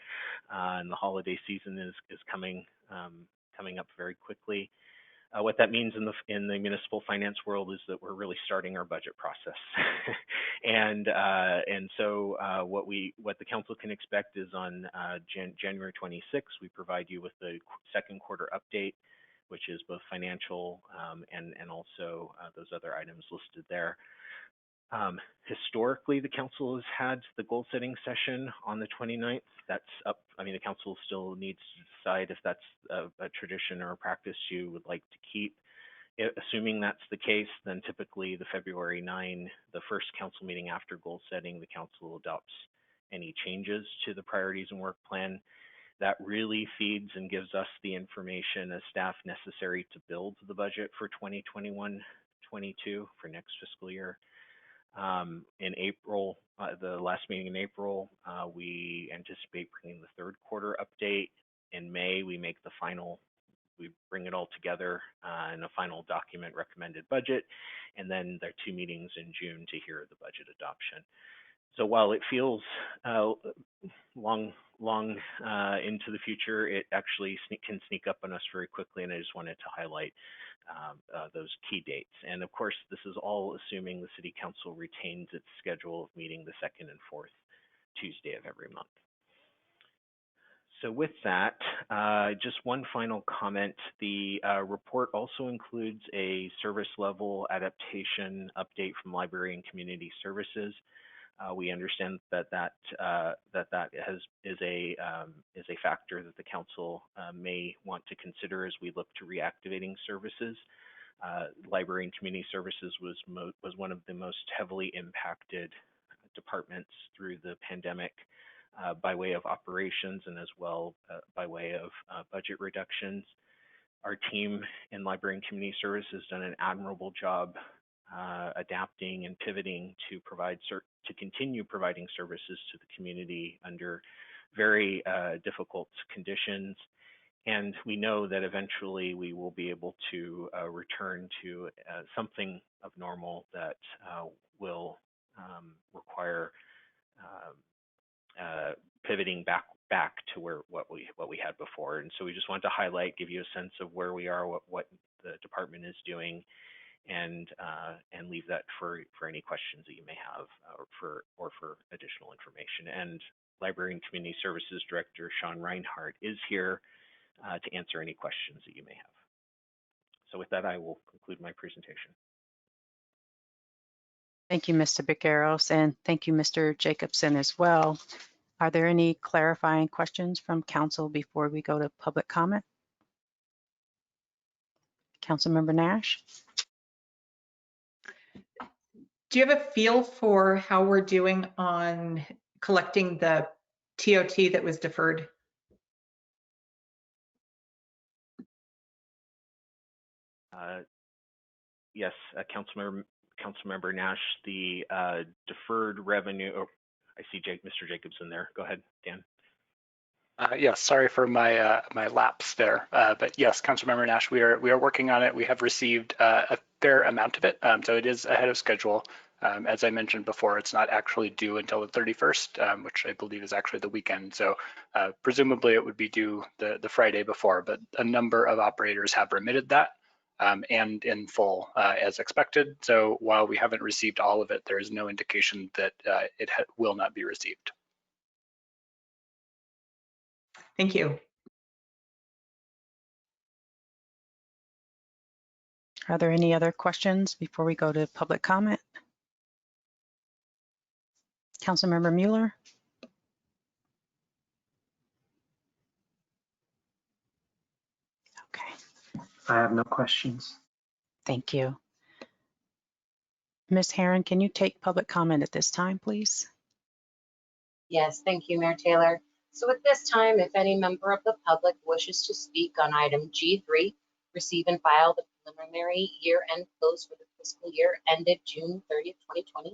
and the holiday season is coming up very quickly. What that means in the municipal finance world is that we're really starting our budget process. And so what the council can expect is on January 26th, we provide you with the second quarter update, which is both financial and also those other items listed there. Historically, the council has had the goal setting session on the 29th. That's up. I mean, the council still needs to decide if that's a tradition or a practice you would like to keep. Assuming that's the case, then typically the February 9, the first council meeting after goal setting, the council adopts any changes to the priorities and work plan. That really feeds and gives us the information as staff necessary to build the budget for 2021-22 for next fiscal year. In April, the last meeting in April, we anticipate bringing the third quarter update. In May, we make the final, we bring it all together in a final document recommended budget. And then there are 2 meetings in June to hear the budget adoption. So while it feels long into the future, it actually can sneak up on us very quickly. And I just wanted to highlight those key dates. And of course, this is all assuming the City Council retains its schedule of meeting the 2nd and 4th Tuesday of every month. So with that, just one final comment. The report also includes a service level adaptation update from Library and Community Services. We understand that is a factor that the council may want to consider as we look to reactivating services. Library and Community Services was one of the most heavily impacted departments through the pandemic by way of operations and as well by way of budget reductions. Our team in Library and Community Services has done an admirable job adapting and pivoting to continue providing services to the community under very difficult conditions. And we know that eventually we will be able to return to something of normal that will require pivoting back to what we had before. And so we just wanted to highlight, give you a sense of where we are, what the department is doing, and leave that for any questions that you may have or for additional information. And Library and Community Services Director Sean Reinhardt is here to answer any questions that you may have. So with that, I will conclude my presentation. Thank you, Mr. Biqueros, and thank you, Mr. Jacobson, as well. Are there any clarifying questions from council before we go to public comment? Councilmember Nash? Do you have a feel for how we're doing on collecting the TOT that was deferred? Yes, Councilmember Nash, the deferred revenue. Oh, I see Mr. Jacobson there. Go ahead, Dan. Yes, sorry for my my lapse there, but yes, Councilmember Nash, we are working on it. We have received a fair amount of it, so it is ahead of schedule. As I mentioned before, it's not actually due until the 31st, which I believe is actually the weekend. So presumably it would be due the Friday before, but a number of operators have remitted that and in full as expected. So while we haven't received all of it, there is no indication that it will not be received. Thank you. Are there any other questions before we go to public comment? Councilmember Mueller? Okay. I have no questions. Thank you. Ms. Herron, can you take public comment at this time, please? Yes, thank you, Mayor Taylor. So at this time, if any member of the public wishes to speak on item G3, receive and file the preliminary year-end close for the fiscal year ended June 30th, 2020,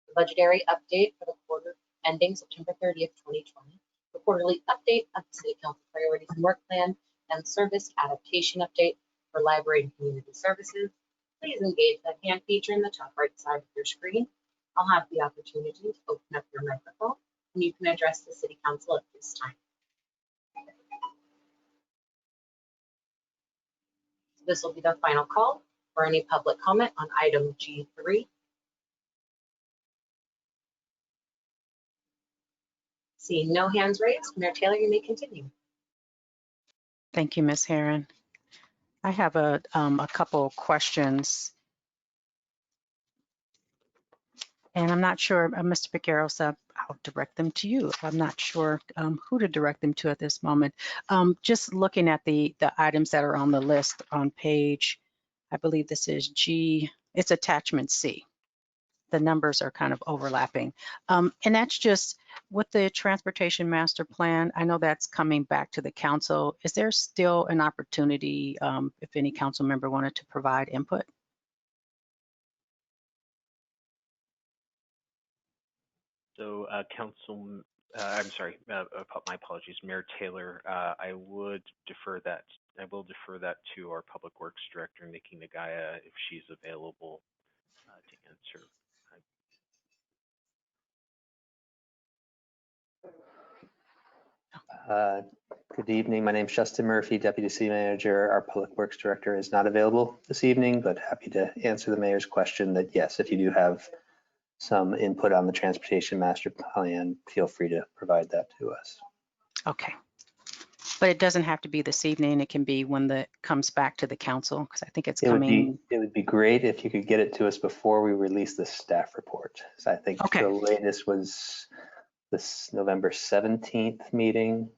the budgetary update for the quarter ending September 30th, 2020, the quarterly update of the City Council priorities and work plan, and service adaptation update for Library and Community Services, please engage the hand feature in the top right side of your screen. I'll have the opportunity to open up your microphone and you can address the City Council at this time. This will be the final call for any public comment on item G3. Seeing no hands raised, Mayor Taylor, you may continue. Thank you, Ms. Herron. I have a couple questions. And I'm not sure, Mr. Piqueros, I'll direct them to you. I'm not sure who to direct them to at this moment. Just looking at the items that are on the list on page, I believe this is G, it's attachment C. The numbers are kind of overlapping. And that's just with the transportation master plan. I know that's coming back to the council. Is there still an opportunity if any council member wanted to provide input? So I'm sorry, my apologies, Mayor Taylor, I will defer that to our Public Works Director, Nikki Nagaya, if she's available to answer. Good evening. My name is Justin Murphy, Deputy City Manager. Our Public Works Director is not available this evening, but happy to answer the Mayor's question that yes, if you do have some input on the Transportation Master Plan, feel free to provide that to us. Okay. But it doesn't have to be this evening. It can be when it comes back to the council, because I think it's coming. It would be great if you could get it to us before we release the staff report. So I think the latest was this November 17th meeting.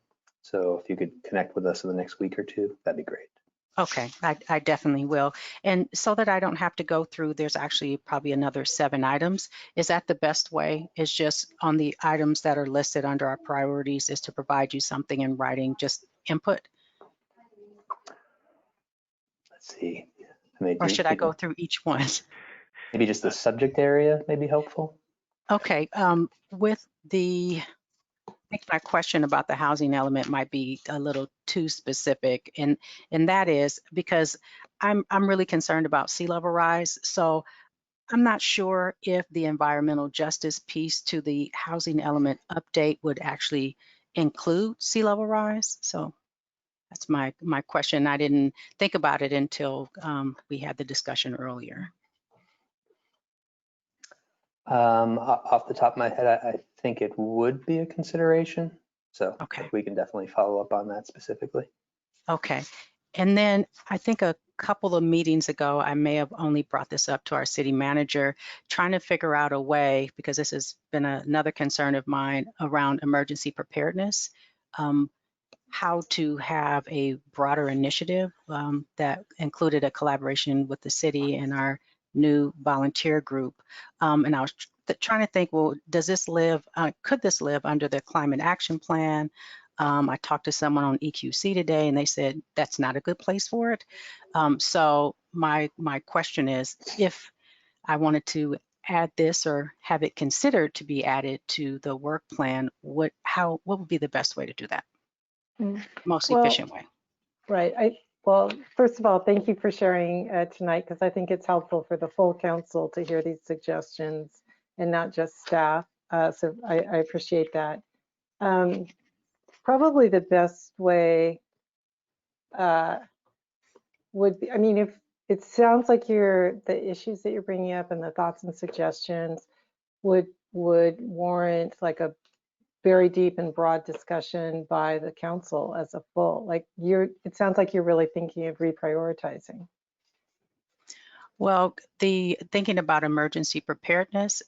So if you could connect with us in the next week or two, that'd be great. Okay, I definitely will. And so that I don't have to go through, there's actually probably another 7 items. Is that the best way? Is just on the items that are listed under our priorities is to provide you something in writing, just input? Let's see. Or should I go through each one? Maybe just the subject area may be helpful. Okay, with the, I think my question about the housing element might be a little too specific, and that is because I'm really concerned about sea level rise. So I'm not sure if the environmental justice piece to the housing element update would actually include sea level rise. So that's my question. I didn't think about it until we had the discussion earlier. Off the top of my head, I think it would be a consideration. So we can definitely follow up on that specifically. Okay. And then I think a couple of meetings ago, I may have only brought this up to our city manager, trying to figure out a way, because this has been another concern of mine around emergency preparedness, how to have a broader initiative that included a collaboration with the city and our new volunteer group. And I was trying to think, well, does this live, could this live under the climate action plan? I talked to someone on EQC today and they said that's not a good place for it. So my question is, if I wanted to add this or have it considered to be added to the work plan, what would be the best way to do that? Most efficient way. Right. Well, first of all, thank you for sharing tonight, because I think it's helpful for the full council to hear these suggestions and not just staff. So I appreciate that. Probably the best way would be, I mean, if it sounds like the issues that you're bringing up and the thoughts and suggestions would warrant like a very deep and broad discussion by the council as a full, like it sounds like you're really thinking of reprioritizing. Well, thinking about emergency preparedness,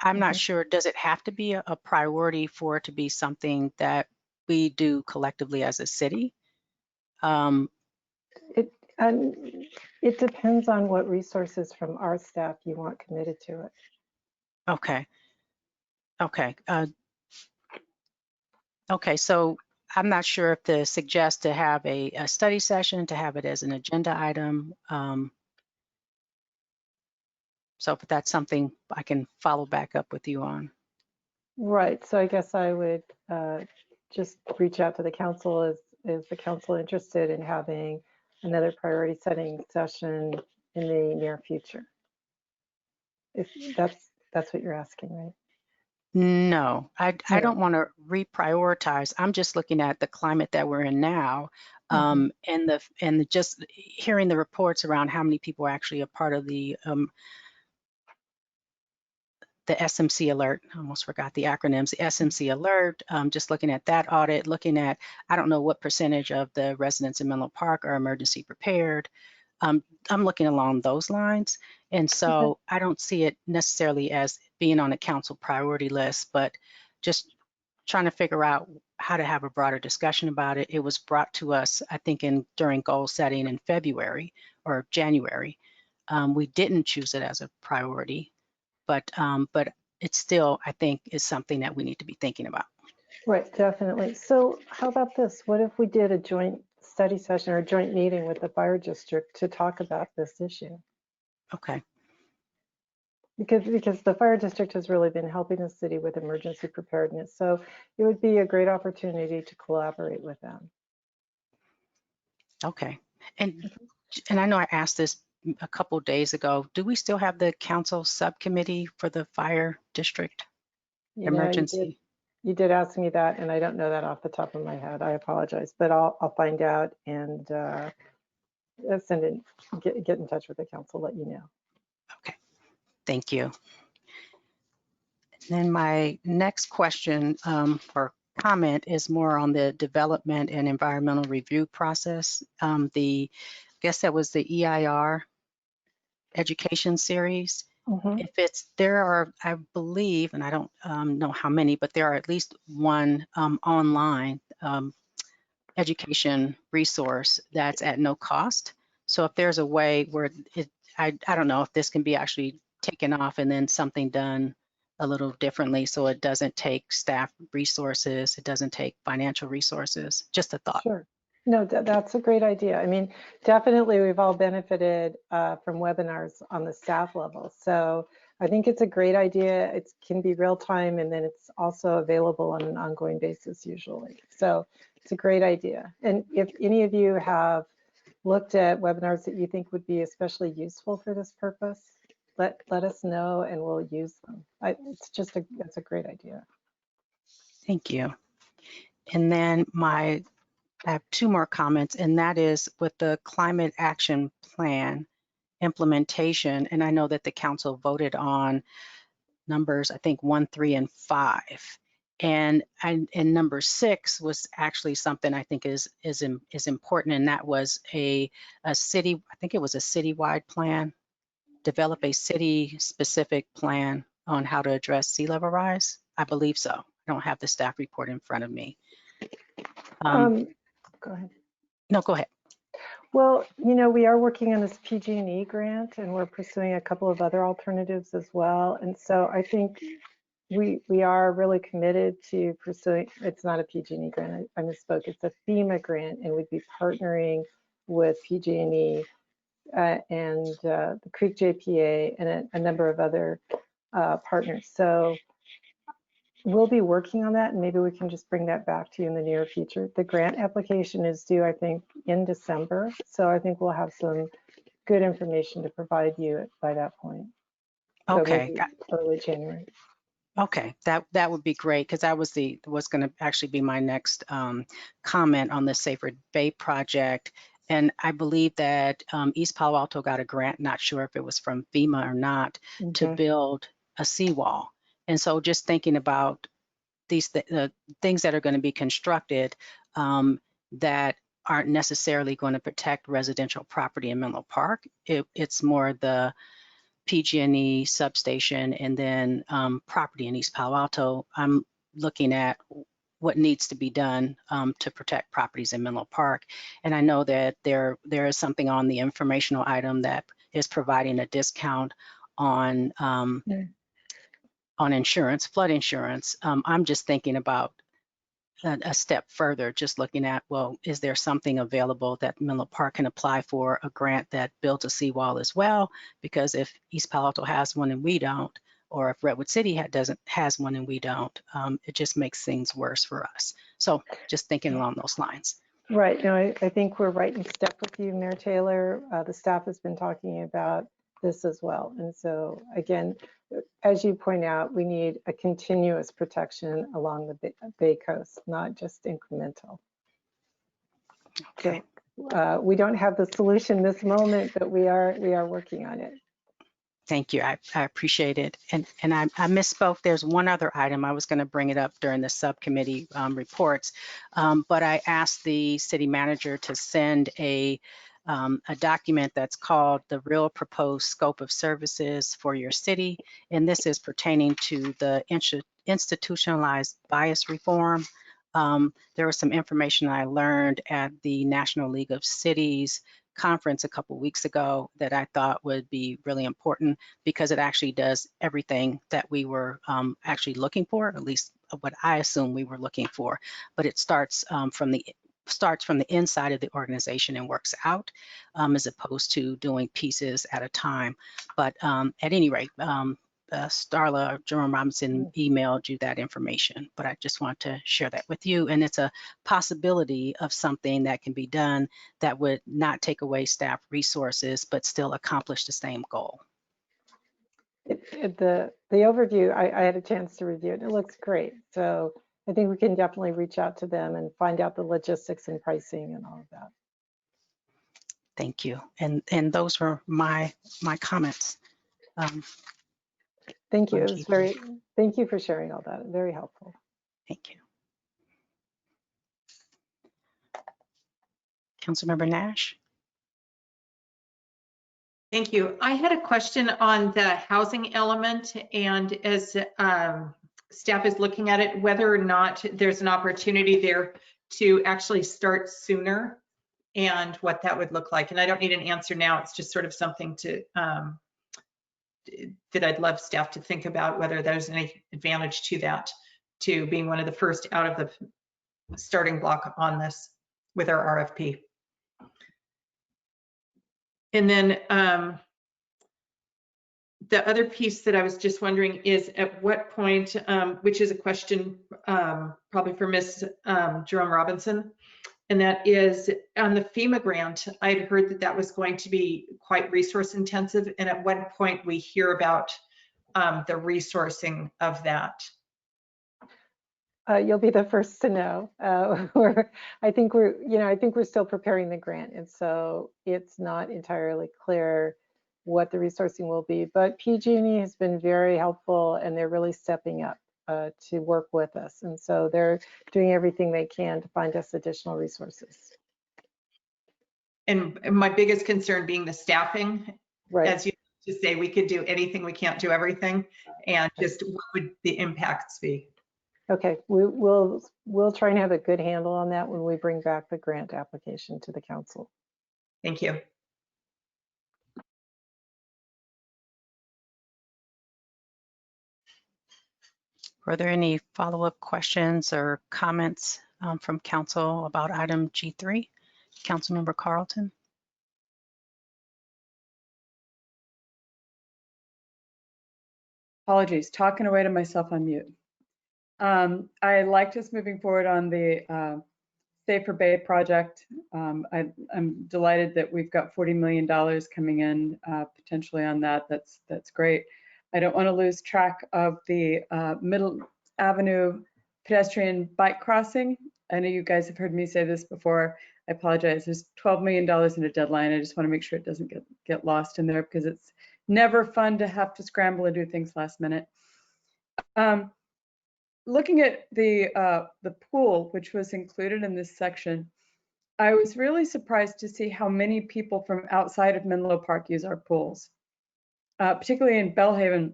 I'm not sure, does it have to be a priority for it to be something that we do collectively as a city? It depends on what resources from our staff you want committed to it. Okay. Okay. Okay, so I'm not sure if to suggest to have a study session, to have it as an agenda item. So if that's something I can follow back up with you on. Right, so I guess I would just reach out to the council. Is the council interested in having another priority setting session in the near future? If that's what you're asking, right? No, I don't want to reprioritize. I'm just looking at the climate that we're in now, and just hearing the reports around how many people are actually a part of the SMC alert. I almost forgot the acronyms. The SMC alert. Just looking at that audit, looking at, I don't know what percentage of the residents in Menlo Park are emergency prepared. I'm looking along those lines, and so I don't see it necessarily as being on a council priority list, but just trying to figure out how to have a broader discussion about it. It was brought to us, I think, during goal setting in February or January. We didn't choose it as a priority, but it still, I think, is something that we need to be thinking about. Right, definitely. So how about this? What if we did a joint study session or a joint meeting with the fire district to talk about this issue? Okay. Because the fire district has really been helping the city with emergency preparedness. So it would be a great opportunity to collaborate with them. Okay. And I know I asked this a couple days ago. Do we still have the council subcommittee for the fire district emergency? You did ask me that, and I don't know that off the top of my head. I apologize, but I'll find out and get in touch with the council, let you know. Okay, thank you. Then my next question or comment is more on the development and environmental review process. I guess that was the EIR education series. If there are, I believe, and I don't know how many, but there are at least one online education resource that's at no cost. So if there's a way where I don't know if this can be actually taken off and then something done a little differently, so it doesn't take staff resources, it doesn't take financial resources. Just a thought. Sure. No, that's a great idea. I mean, definitely we've all benefited from webinars on the staff level. So I think it's a great idea. It can be real time, and then it's also available on an ongoing basis usually. So it's a great idea. And if any of you have looked at webinars that you think would be especially useful for this purpose, let us know and we'll use them. It's a great idea. Thank you. And then I have two more comments, and that is with the climate action plan implementation. And I know that the council voted on numbers, I think 1, 3, and 5. And number 6 was actually something I think is important, and that was a city, I think it was a citywide plan, develop a city-specific plan on how to address sea level rise. I believe so. I don't have the staff report in front of me. Go ahead. No, go ahead. Well, we are working on this PG&E grant, and we're pursuing a couple of other alternatives as well. And so I think we are really committed to pursuing, it's not a PG&E grant, I misspoke, it's a FEMA grant, and we'd be partnering with PG&E and the Creek JPA and a number of other partners. So we'll be working on that, and maybe we can just bring that back to you in the near future. The grant application is due, I think, in December. So I think we'll have some good information to provide you by that point. Okay. So early January. Okay, that would be great, because that was going to actually be my next comment on the Safer Bay project. And I believe that East Palo Alto got a grant, not sure if it was from FEMA or not, to build a seawall. And so just thinking about these things that are going to be constructed that aren't necessarily going to protect residential property in Menlo Park. It's more the PG&E substation and then property in East Palo Alto. I'm looking at what needs to be done to protect properties in Menlo Park. And I know that there is something on the informational item that is providing a discount on insurance, flood insurance. I'm just thinking about a step further, just looking at, well, is there something available that Menlo Park can apply for a grant that builds a seawall as well? Because if East Palo Alto has one and we don't, or if Redwood City has one and we don't, it just makes things worse for us. So just thinking along those lines. Right. No, I think we're right in step with you, Mayor Taylor. The staff has been talking about this as well. And so again, as you point out, we need a continuous protection along the Bay Coast, not just incremental. Okay. So we don't have the solution this moment, but we are working on it. Thank you. I appreciate it. And I misspoke. There's one other item. I was going to bring it up during the subcommittee reports, but I asked the city manager to send a a document that's called the Real Proposed Scope of Services for Your City. And this is pertaining to the institutionalized bias reform. There was some information I learned at the National League of Cities conference a couple weeks ago that I thought would be really important, because it actually does everything that we were actually looking for, at least what I assume we were looking for. But it starts from the inside of the organization and works out, as opposed to doing pieces at a time. But at any rate, Starla or Jerome Robinson emailed you that information, but I just want to share that with you. And it's a possibility of something that can be done that would not take away staff resources, but still accomplish the same goal. The overview, I had a chance to review it. It looks great. So I think we can definitely reach out to them and find out the logistics and pricing and all of that. Thank you. And those were my comments. Thank you. It was thank you for sharing all that. Very helpful. Thank you. Councilmember Nash. Thank you. I had a question on the housing element, and as staff is looking at it, whether or not there's an opportunity there to actually start sooner and what that would look like. And I don't need an answer now. It's just sort of something to that I'd love staff to think about, whether there's any advantage to that, to being one of the first out of the starting block on this with our RFP. And then the other piece that I was just wondering is at what point, which is a question probably for Ms. Jerome Robinson, and that is on the FEMA grant. I'd heard that that was going to be quite resource intensive, and at what point we hear about the resourcing of that. You'll be the first to know. I think we're still preparing the grant, and so it's not entirely clear what the resourcing will be. But PG&E has been very helpful, and they're really stepping up to work with us, and so they're doing everything they can to find us additional resources. And my biggest concern being the staffing. Right. As you just say, we could do anything, we can't do everything, and just what would the impacts be? Okay, we'll try and have a good handle on that when we bring back the grant application to the council. Thank you. Were there any follow-up questions or comments from council about item G3? Councilmember Carlton. Apologies, talking away to myself on mute. I liked us moving forward on the Safer Bay project. I'm delighted that we've got $40 million coming in potentially on that. That's great. I don't want to lose track of the Middle Avenue pedestrian bike crossing. I know you guys have heard me say this before. I apologize. There's $12 million in a deadline. I just want to make sure it doesn't get lost in there, because it's never fun to have to scramble and do things last minute. Looking at the pool, which was included in this section, I was really surprised to see how many people from outside of Menlo Park use our pools, particularly in Bellhaven.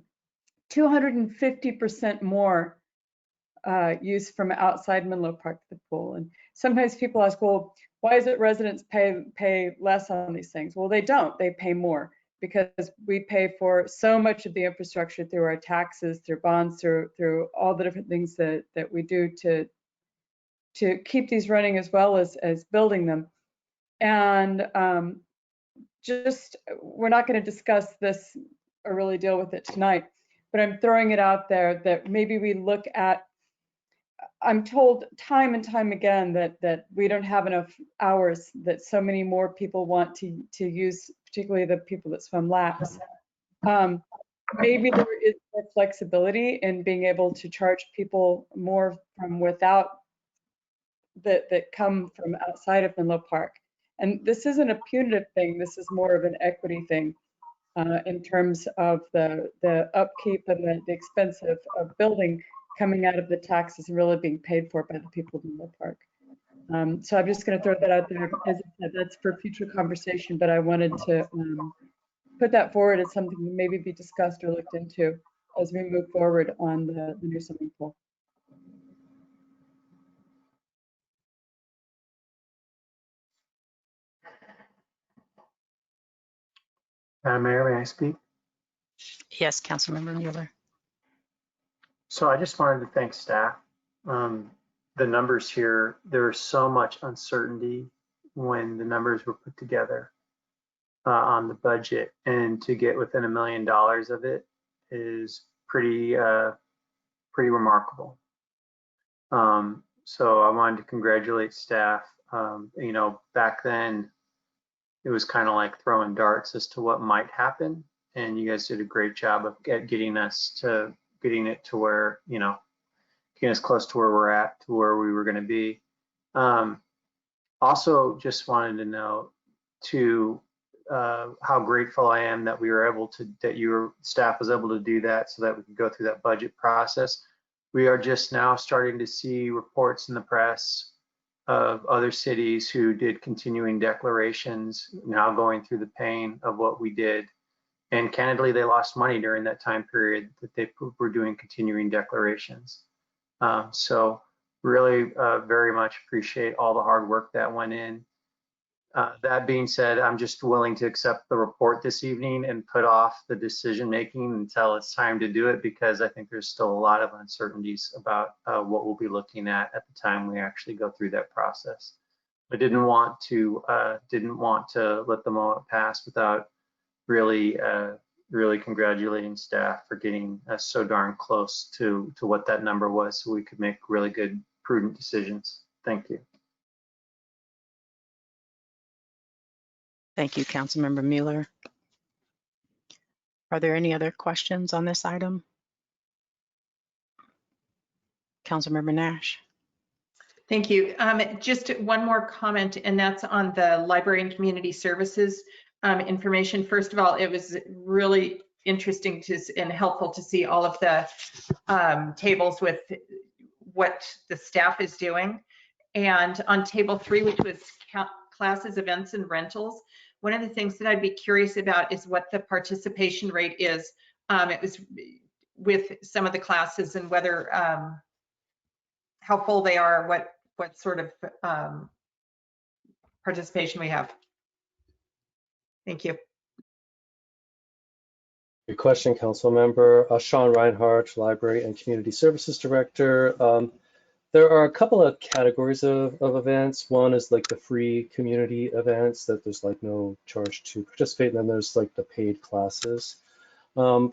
250% more use from outside Menlo Park, the pool. And sometimes people ask, well, why is it residents pay less on these things? Well, they don't. They pay more, because we pay for so much of the infrastructure through our taxes, through bonds, through all the different things that we do to keep these running, as well as building them. And we're not going to discuss this or really deal with it tonight, but I'm throwing it out there that maybe we look at, I'm told time and time again that we don't have enough hours, that so many more people want to use, particularly the people that swim laps. Maybe there is more flexibility in being able to charge people more from without, that come from outside of Menlo Park. And this isn't a punitive thing, this is more of an equity thing in terms of the upkeep and the expense of building coming out of the taxes and really being paid for by the people of Menlo Park. So I'm just going to throw that out there. As I said, that's for future conversation, but I wanted to put that forward as something to maybe be discussed or looked into as we move forward on the new swimming pool. Madam Mayor, may I speak? Yes, Councilmember Mueller. So I just wanted to thank staff. The numbers here, there was so much uncertainty when the numbers were put together on the budget, and to get within $1 million of it is pretty remarkable. So I wanted to congratulate staff. You know, back then it was kind of like throwing darts as to what might happen, and you guys did a great job of getting it to where, you know, getting us close to where we're at, to where we were going to be. Also, just wanted to know how grateful I am that we were able to, that your staff was able to do that so that we could go through that budget process. We are just now starting to see reports in the press of other cities who did continuing declarations, now going through the pain of what we did. And candidly, they lost money during that time period that they were doing continuing declarations. So really very much appreciate all the hard work that went in. That being said, I'm just willing to accept the report this evening and put off the decision making until it's time to do it, because I think there's still a lot of uncertainties about what we'll be looking at the time we actually go through that process. I didn't want to let the moment pass without really congratulating staff for getting us so darn close to what that number was, so we could make really good, prudent decisions. Thank you. Thank you, Councilmember Mueller. Are there any other questions on this item? Councilmember Nash. Thank you. Just one more comment, and that's on the library and community services information. First of all, it was really interesting and helpful to see all of the tables with what the staff is doing. And on table 3, which was classes, events, and rentals, one of the things that I'd be curious about is what the participation rate is. It was with some of the classes, and whether how full they are, what sort of participation we have. Thank you. Good question, Council Member. Sean Reinhardt, Library and Community Services Director. There are a couple of categories of events. One is like the free community events that there's like no charge to participate, and then there's like the paid classes.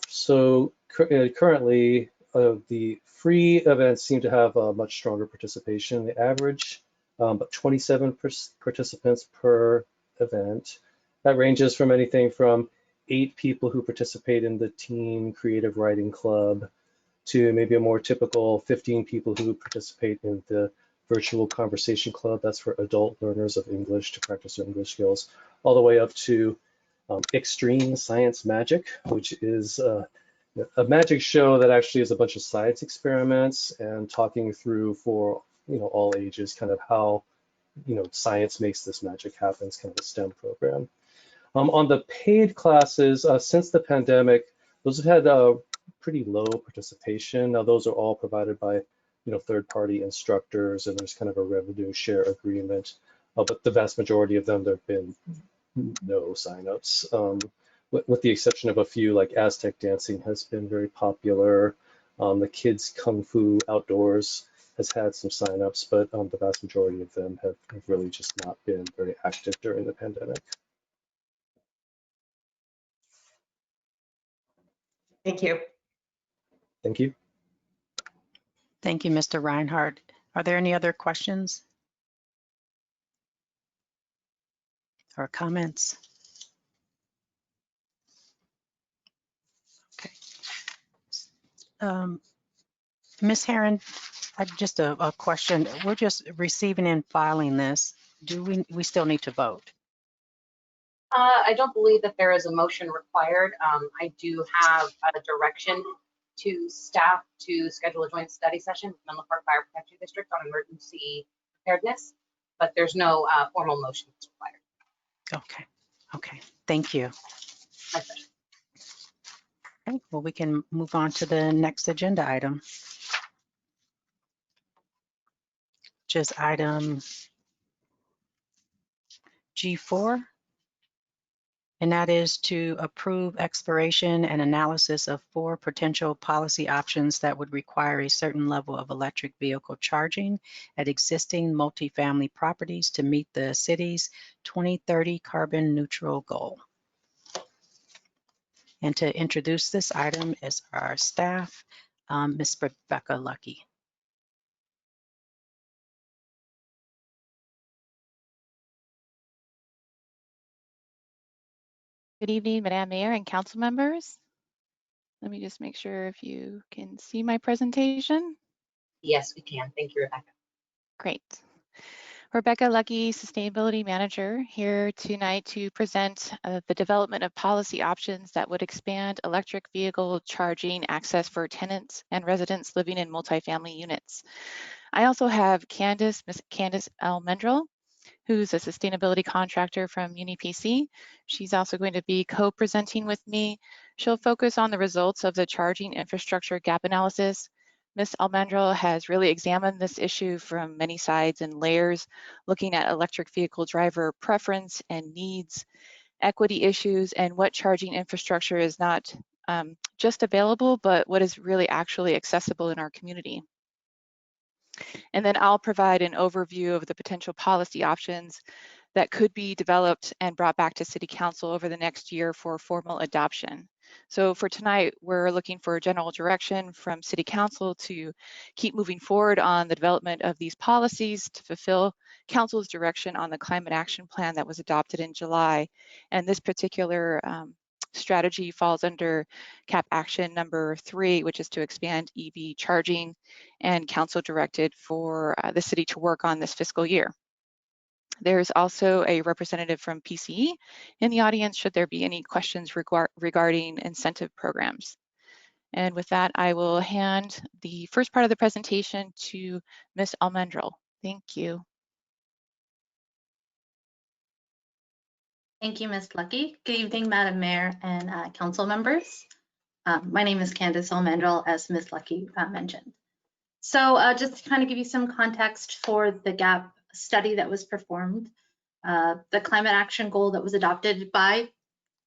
So currently, the free events seem to have a much stronger participation. The average, but 27 participants per event. That ranges from anything from 8 people who participate in the teen creative writing club to maybe a more typical 15 people who participate in the virtual conversation club. That's for adult learners of English to practice their English skills, all the way up to extreme science magic, which is a magic show that actually is a bunch of science experiments and talking through for all ages kind of how science makes this magic happen. It's kind of a STEM program. On the paid classes, since the pandemic, those have had pretty low participation. Now those are all provided by third-party instructors, and there's kind of a revenue share agreement. But the vast majority of them, there have been no signups, with the exception of a few, like Aztec dancing has been very popular. The kids Kung Fu outdoors has had some signups, but the vast majority of them have really just not been very active during the pandemic. Thank you. Thank you. Thank you, Mr. Reinhardt. Are there any other questions or comments? Okay. Ms. Herron, just a question. We're just receiving and filing this. Do we still need to vote? I don't believe that there is a motion required. I do have a direction to staff to schedule a joint study session with Menlo Park Fire Protection District on emergency preparedness. but there's no formal motion that's required. Okay, thank you. My pleasure. Okay, well, we can move on to the next agenda item. Just item G4. And that is to approve exploration and analysis of 4 potential policy options that would require a certain level of electric vehicle charging at existing multifamily properties to meet the city's 2030 carbon neutral goal. And to introduce this item is our staff, Ms. Rebecca Lucky. Good evening, Madam Mayor and council members. Let me just make sure if you can see my presentation. Yes, we can. Thank you, Rebecca. Great. Rebecca Lucky, Sustainability Manager, here tonight to present the development of policy options that would expand electric vehicle charging access for tenants and residents living in multifamily units. I also have Ms. Candace Almendrell, who's a sustainability contractor from UniPC. She's also going to be co-presenting with me. She'll focus on the results of the charging infrastructure gap analysis. Ms. Almendrell has really examined this issue from many sides and layers, looking at electric vehicle driver preference and needs, equity issues, and what charging infrastructure is not just available, but what is really actually accessible in our community. And then I'll provide an overview of the potential policy options that could be developed and brought back to City Council over the next year for formal adoption. So for tonight, we're looking for general direction from City Council to keep moving forward on the development of these policies to fulfill Council's direction on the climate action plan that was adopted in July. And this particular strategy falls under CAP action number 3, which is to expand EV charging, and council directed for the city to work on this fiscal year. There's also a representative from PCE in the audience should there be any questions regarding incentive programs. And with that, I will hand the first part of the presentation to Ms. Almendrell. Thank you. Thank you, Ms. Lucky. Good evening, Madam Mayor and council members. My name is Candace Almendrell, as Ms. Lucky mentioned. So just to kind of give you some context for the GAP study that was performed, the climate action goal that was adopted by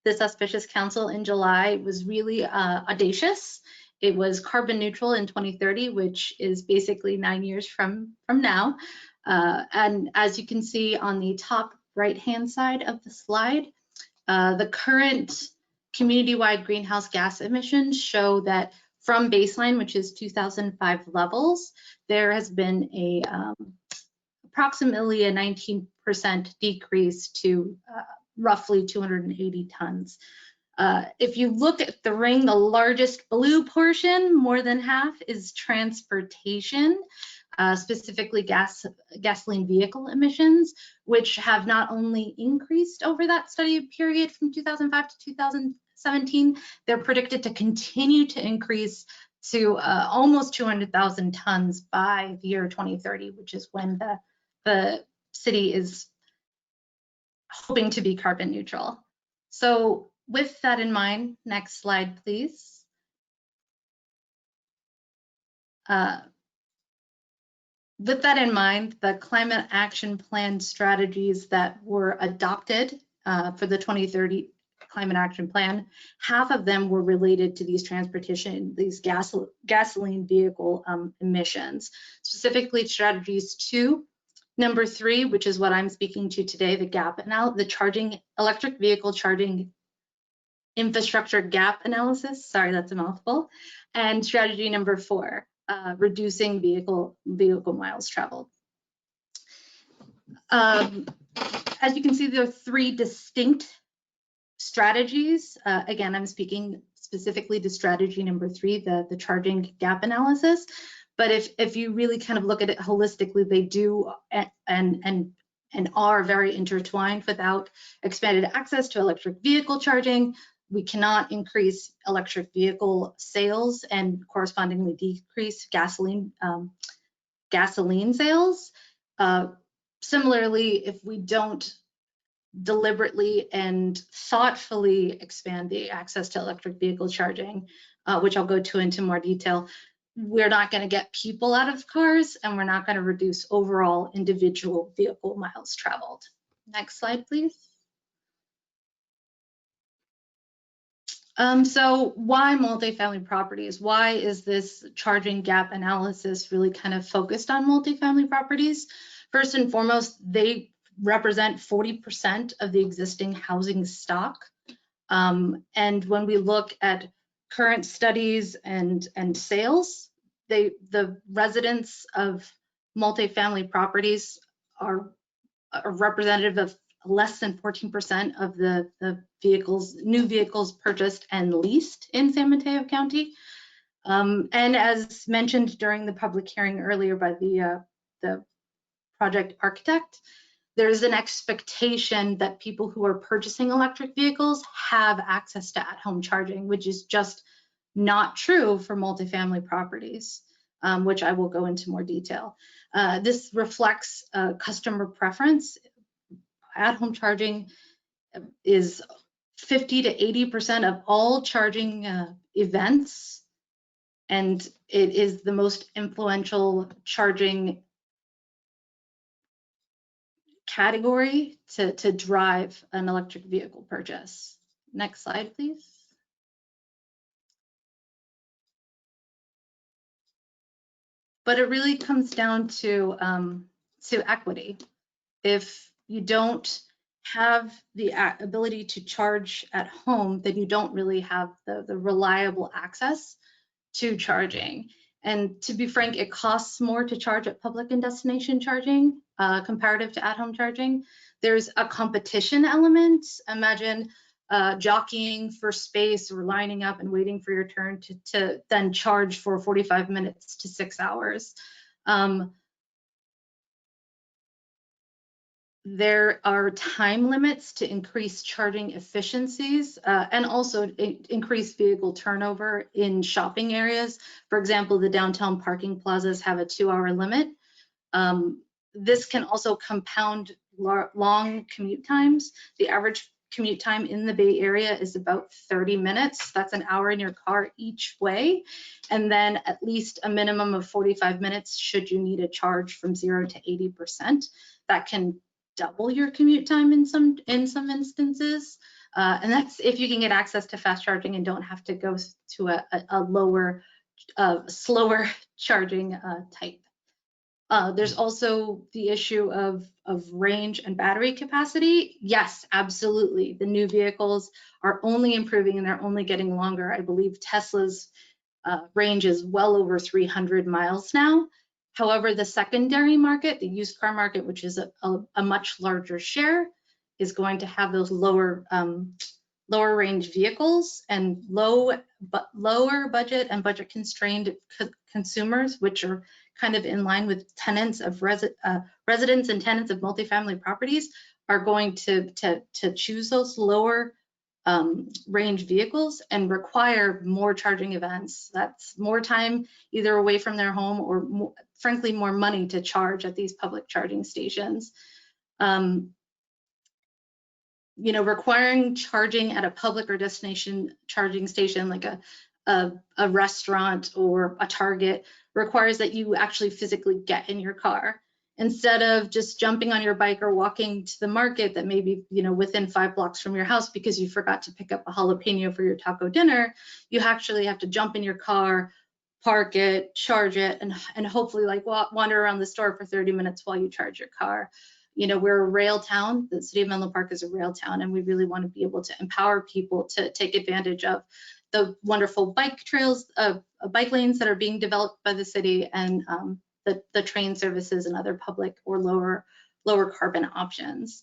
this auspicious council in July was really audacious. It was carbon neutral in 2030, which is basically 9 years from now. And as you can see on the top right-hand side of the slide, the current community-wide greenhouse gas emissions show that from baseline, which is 2005 levels, there has been a approximately a 19% decrease to roughly 280 tons. If you look at the ring, the largest blue portion, more than half, is transportation, specifically gasoline vehicle emissions, which have not only increased over that study period from 2005 to 2017, they're predicted to continue to increase to almost 200,000 tons by the year 2030, which is when the city is hoping to be carbon neutral. So with that in mind, next slide, please. With that in mind, the climate action plan strategies that were adopted for the 2030 climate action plan, half of them were related to these transportation, these gasoline vehicle emissions, specifically strategies 2, number 3, which is what I'm speaking to today, the gap the charging electric vehicle charging infrastructure gap analysis. Sorry, that's a mouthful. And strategy number 4, reducing vehicle miles traveled. As you can see, there are 3 distinct strategies. Again, I'm speaking specifically to strategy number 3, the charging gap analysis. But if you really kind of look at it holistically, they do and are very intertwined. Without expanded access to electric vehicle charging, we cannot increase electric vehicle sales and correspondingly decrease gasoline sales. Similarly, if we don't deliberately and thoughtfully expand the access to electric vehicle charging, which I'll go into more detail, we're not going to get people out of cars, and we're not going to reduce overall individual vehicle miles traveled. Next slide, please. So why multifamily properties? Why is this charging gap analysis really kind of focused on multifamily properties? First and foremost, they represent 40% of the existing housing stock. And when we look at current studies and sales, the residents of multifamily properties are representative of less than 14% of the new vehicles purchased and leased in San Mateo County. And as mentioned during the public hearing earlier by the project architect, there's an expectation that people who are purchasing electric vehicles have access to at-home charging, which is just not true for multifamily properties, which I will go into more detail. This reflects customer preference. At-home charging is 50 to 80% of all charging events, and it is the most influential charging category to drive an electric vehicle purchase. Next slide, please. But it really comes down to equity. If you don't have the ability to charge at home, then you don't really have the reliable access to charging. And to be frank, it costs more to charge at public and destination charging comparative to at-home charging. There's a competition element. Imagine jockeying for space or lining up and waiting for your turn to then charge for 45 minutes to 6 hours. There are time limits to increase charging efficiencies and also increase vehicle turnover in shopping areas. For example, the downtown parking plazas have a 2-hour limit. This can also compound long commute times. The average commute time in the Bay Area is about 30 minutes. That's an hour in your car each way. And then at least a minimum of 45 minutes should you need a charge from 0 to 80%. That can double your commute time in some instances. And that's if you can get access to fast charging and don't have to go to a lower, slower charging type. There's also the issue of range and battery capacity. Yes, absolutely. The new vehicles are only improving and they're only getting longer. I believe Tesla's range is well over 300 miles now. However, the secondary market, the used car market, which is a much larger share, is going to have those lower range vehicles, and lower budget and budget constrained consumers, which are kind of in line with tenants of residents and tenants of multifamily properties, are going to choose those lower range vehicles and require more charging events. That's more time either away from their home or more, frankly, more money to charge at these public charging stations. You know, requiring charging at a public or destination charging station like a restaurant or a Target requires that you actually physically get in your car. Instead of just jumping on your bike or walking to the market that may be, you know, within 5 blocks from your house because you forgot to pick up a jalapeno for your taco dinner, you actually have to jump in your car, park it, charge it, and hopefully like wander around the store for 30 minutes while you charge your car. You know, we're a rail town. The city of Menlo Park is a rail town, and we really want to be able to empower people to take advantage of the wonderful bike trails, bike lanes that are being developed by the city, and the train services and other public or lower carbon options.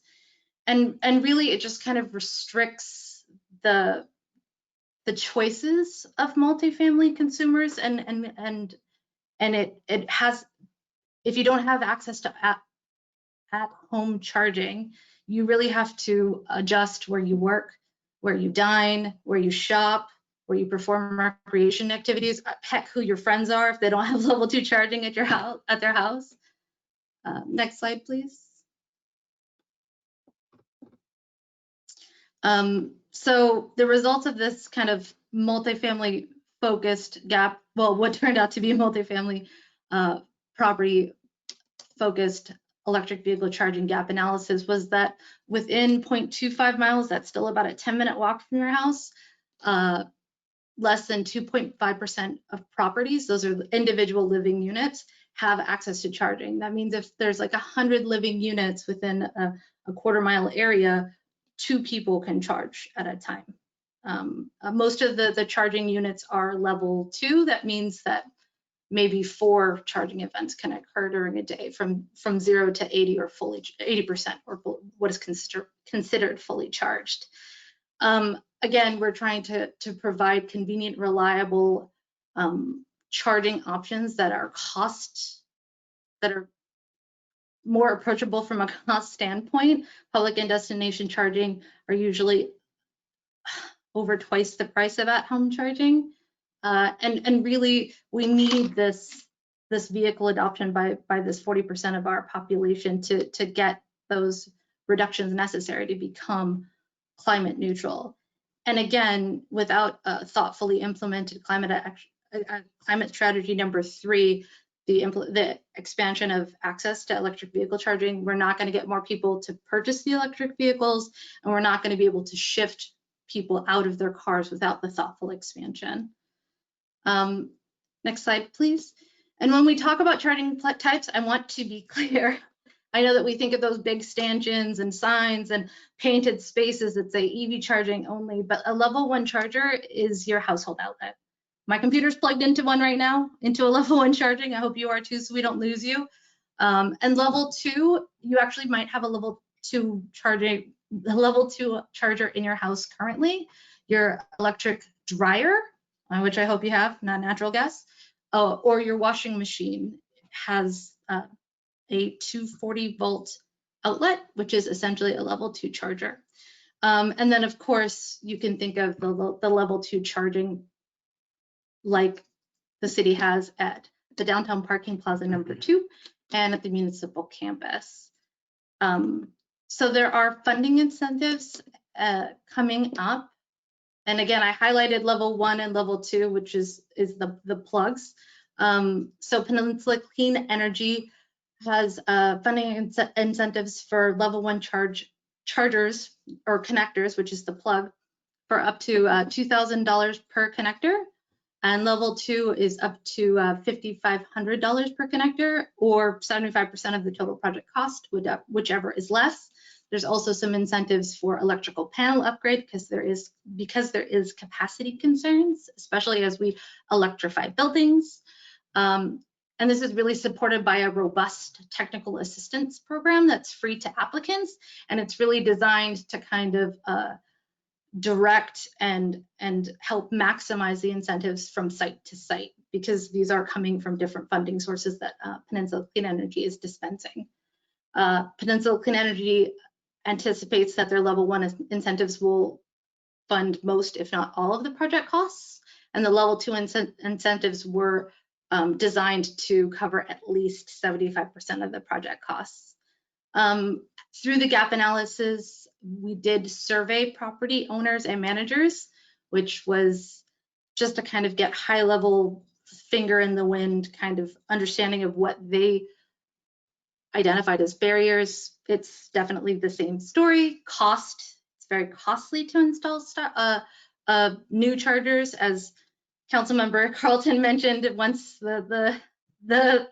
And really it just kind of restricts the choices of multifamily consumers, and it has, if you don't have access to at home charging, you really have to adjust where you work, where you dine, where you shop, where you perform recreation activities, heck, who your friends are if they don't have level 2 charging at your house, at their house. Next slide, please. So the results of this kind of multifamily focused gap, well, what turned out to be a multifamily property focused electric vehicle charging gap analysis was that within 0.25 miles, that's still about a 10-minute walk from your house, less than 2.5% of properties, those are individual living units, have access to charging. That means if there's like 100 living units within a quarter-mile area, 2 people can charge at a time. Most of the charging units are level 2. That means that maybe 4 charging events can occur during a day from 0 to 80 or fully 80% or what is considered fully charged. Again, we're trying to provide convenient, reliable charging options that are more approachable from a cost standpoint. Public and destination charging are usually over twice the price of at-home charging. And really, we need this vehicle adoption by this 40% of our population to get those reductions necessary to become climate neutral. And again, without a thoughtfully implemented climate strategy number 3, the expansion of access to electric vehicle charging, we're not going to get more people to purchase the electric vehicles, and we're not going to be able to shift people out of their cars without the thoughtful expansion. Next slide, please. And when we talk about charging types, I want to be clear. I know that we think of those big stanchions and signs and painted spaces that say EV charging only, but a level 1 charger is your household outlet. My computer's plugged into one right now, into a level 1 charging. I hope you are too, so we don't lose you. And level 2, you actually might have a level 2 charger in your house currently. Your electric dryer, which I hope you have, not natural gas, or your washing machine has a 240 volt outlet, which is essentially a level 2 charger. And then of course, you can think of the level 2 charging like the city has at the downtown parking plaza number 2 and at the municipal campus. So there are funding incentives coming up. And again, I highlighted level 1 and level 2, which is the plugs. So Peninsula Clean Energy has funding incentives for level 1 chargers or connectors, which is the plug, for up to $2,000 per connector. And level 2 is up to $5,500 per connector, or 75% of the total project cost, whichever is less. There's also some incentives for electrical panel upgrade because there is capacity concerns, especially as we electrify buildings. And this is really supported by a robust technical assistance program that's free to applicants, and it's really designed to kind of direct and help maximize the incentives from site to site, because these are coming from different funding sources that Peninsula Clean Energy is dispensing. Peninsula Clean Energy anticipates that their level 1 incentives will fund most, if not all, of the project costs, and the level 2 incentives were designed to cover at least 75% of the project costs. Through the gap analysis, we did survey property owners and managers, which was just to kind of get high level finger in the wind kind of understanding of what they identified as barriers. It's definitely the same story. Cost, it's very costly to install new chargers, as Councilmember Carlton mentioned. Once the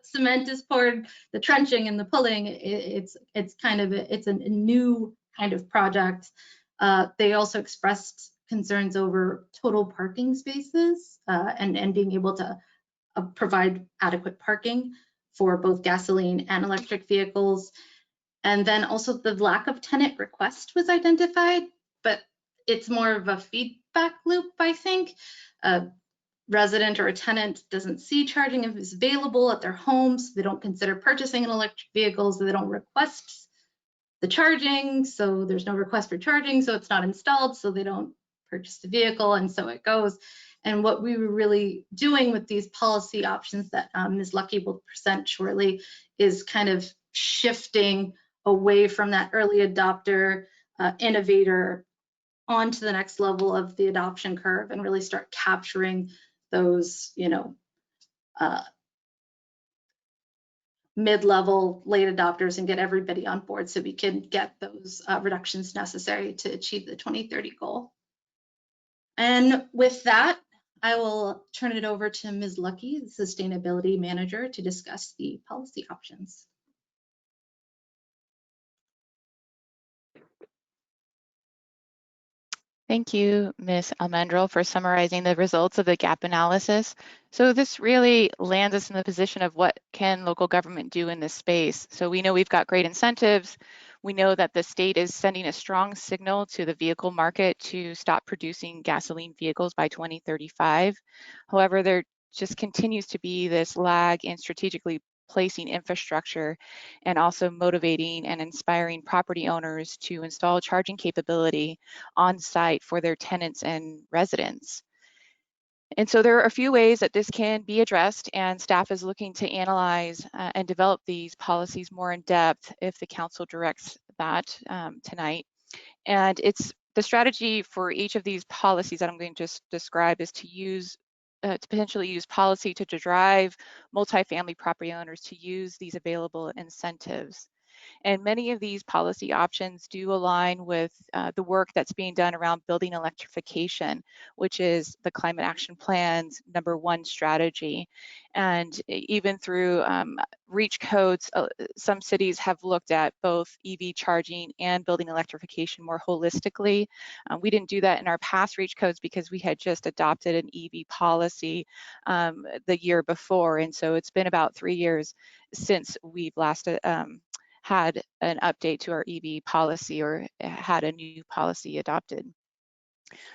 cement is poured, the trenching and the pulling, it's a new kind of project. They also expressed concerns over total parking spaces and being able to provide adequate parking for both gasoline and electric vehicles. And then also the lack of tenant request was identified, but it's more of a feedback loop, I think. A resident or a tenant doesn't see charging if it's available at their homes. They don't consider purchasing an electric vehicle, so they don't request the charging. So there's no request for charging, so it's not installed, so they don't purchase the vehicle, and so it goes. And what we were really doing with these policy options that Ms. Lucky will present shortly is kind of shifting away from that early adopter, innovator on to the next level of the adoption curve and really start capturing those, mid-level late adopters and get everybody on board so we can get those reductions necessary to achieve the 2030 goal. And with that, I will turn it over to Ms. Lucky, the Sustainability Manager, to discuss the policy options. Thank you, Ms. Almendrell, for summarizing the results of the gap analysis. So this really lands us in the position of what can local government do in this space. So we know we've got great incentives. We know that the state is sending a strong signal to the vehicle market to stop producing gasoline vehicles by 2035. However, there just continues to be this lag in strategically placing infrastructure and also motivating and inspiring property owners to install charging capability on site for their tenants and residents. And so there are a few ways that this can be addressed, and staff is looking to analyze and develop these policies more in depth if the council directs that tonight. And it's the strategy for each of these policies that I'm going to just describe is to use to potentially use policy to drive multifamily property owners to use these available incentives. And many of these policy options do align with the work that's being done around building electrification, which is the Climate Action Plan's #1 strategy. And even through REACH codes, some cities have looked at both EV charging and building electrification more holistically. We didn't do that in our past REACH codes because we had just adopted an EV policy the year before. And so it's been about 3 years since we've last had an update to our EV policy or had a new policy adopted.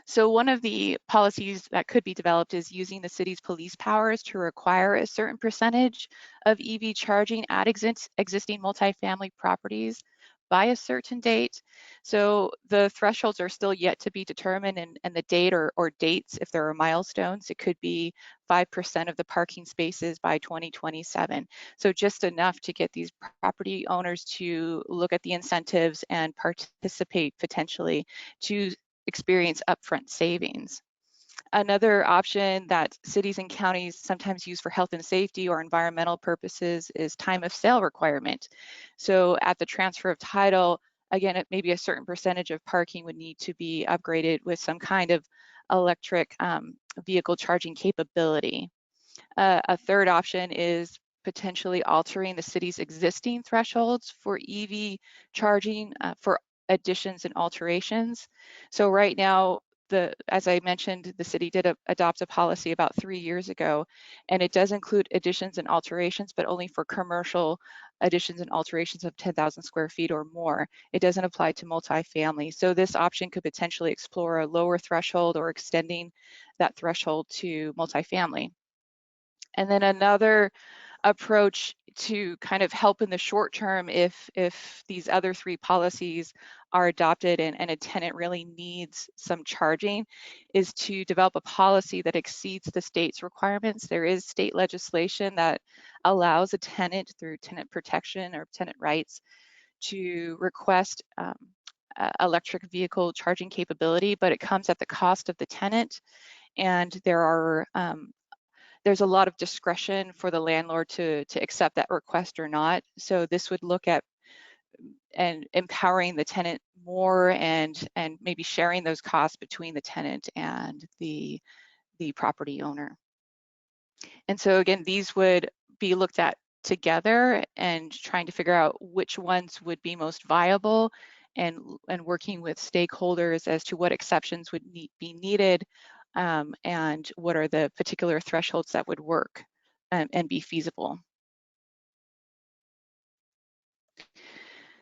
So one of the policies that could be developed is using the city's police powers to require a certain percentage of EV charging at existing multifamily properties by a certain date. So the thresholds are still yet to be determined, and the date or dates, if there are milestones, it could be 5% of the parking spaces by 2027. So just enough to get these property owners to look at the incentives and participate potentially to experience upfront savings. Another option that cities and counties sometimes use for health and safety or environmental purposes is time of sale requirement. So at the transfer of title, again, maybe a certain percentage of parking would need to be upgraded with some kind of electric vehicle charging capability. A third option is potentially altering the city's existing thresholds for EV charging for additions and alterations. So right now, as I mentioned, the city did adopt a policy about 3 years ago, and it does include additions and alterations, but only for commercial additions and alterations of 10,000 square feet or more. It doesn't apply to multifamily. So this option could potentially explore a lower threshold or extending that threshold to multifamily. And then another approach to kind of help in the short term if these other 3 policies are adopted and a tenant really needs some charging is to develop a policy that exceeds the state's requirements. There is state legislation that allows a tenant through tenant protection or tenant rights to request electric vehicle charging capability, but it comes at the cost of the tenant. And there's a lot of discretion for the landlord to accept that request or not. So this would look at and empowering the tenant more and maybe sharing those costs between the tenant and the property owner. And so again, these would be looked at together and trying to figure out which ones would be most viable and working with stakeholders as to what exceptions would be needed and what are the particular thresholds that would work and be feasible.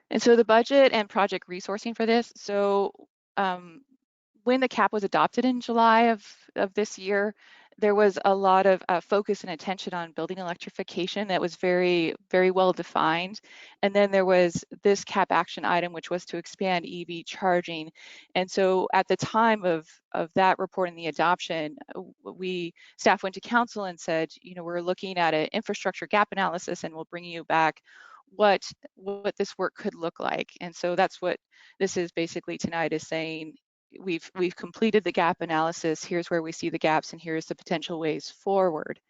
And so the budget and project resourcing for this. So when the cap was adopted in July of this year, there was a lot of focus and attention on building electrification that was very, very well defined. And then there was this cap action item, which was to expand EV charging. And so at the time of that report and the adoption, staff went to council and said, we're looking at an infrastructure gap analysis and we'll bring you back what this work could look like. And so that's what this is basically tonight, is saying, we've completed the gap analysis. Here's where we see the gaps, and here's the potential ways forward.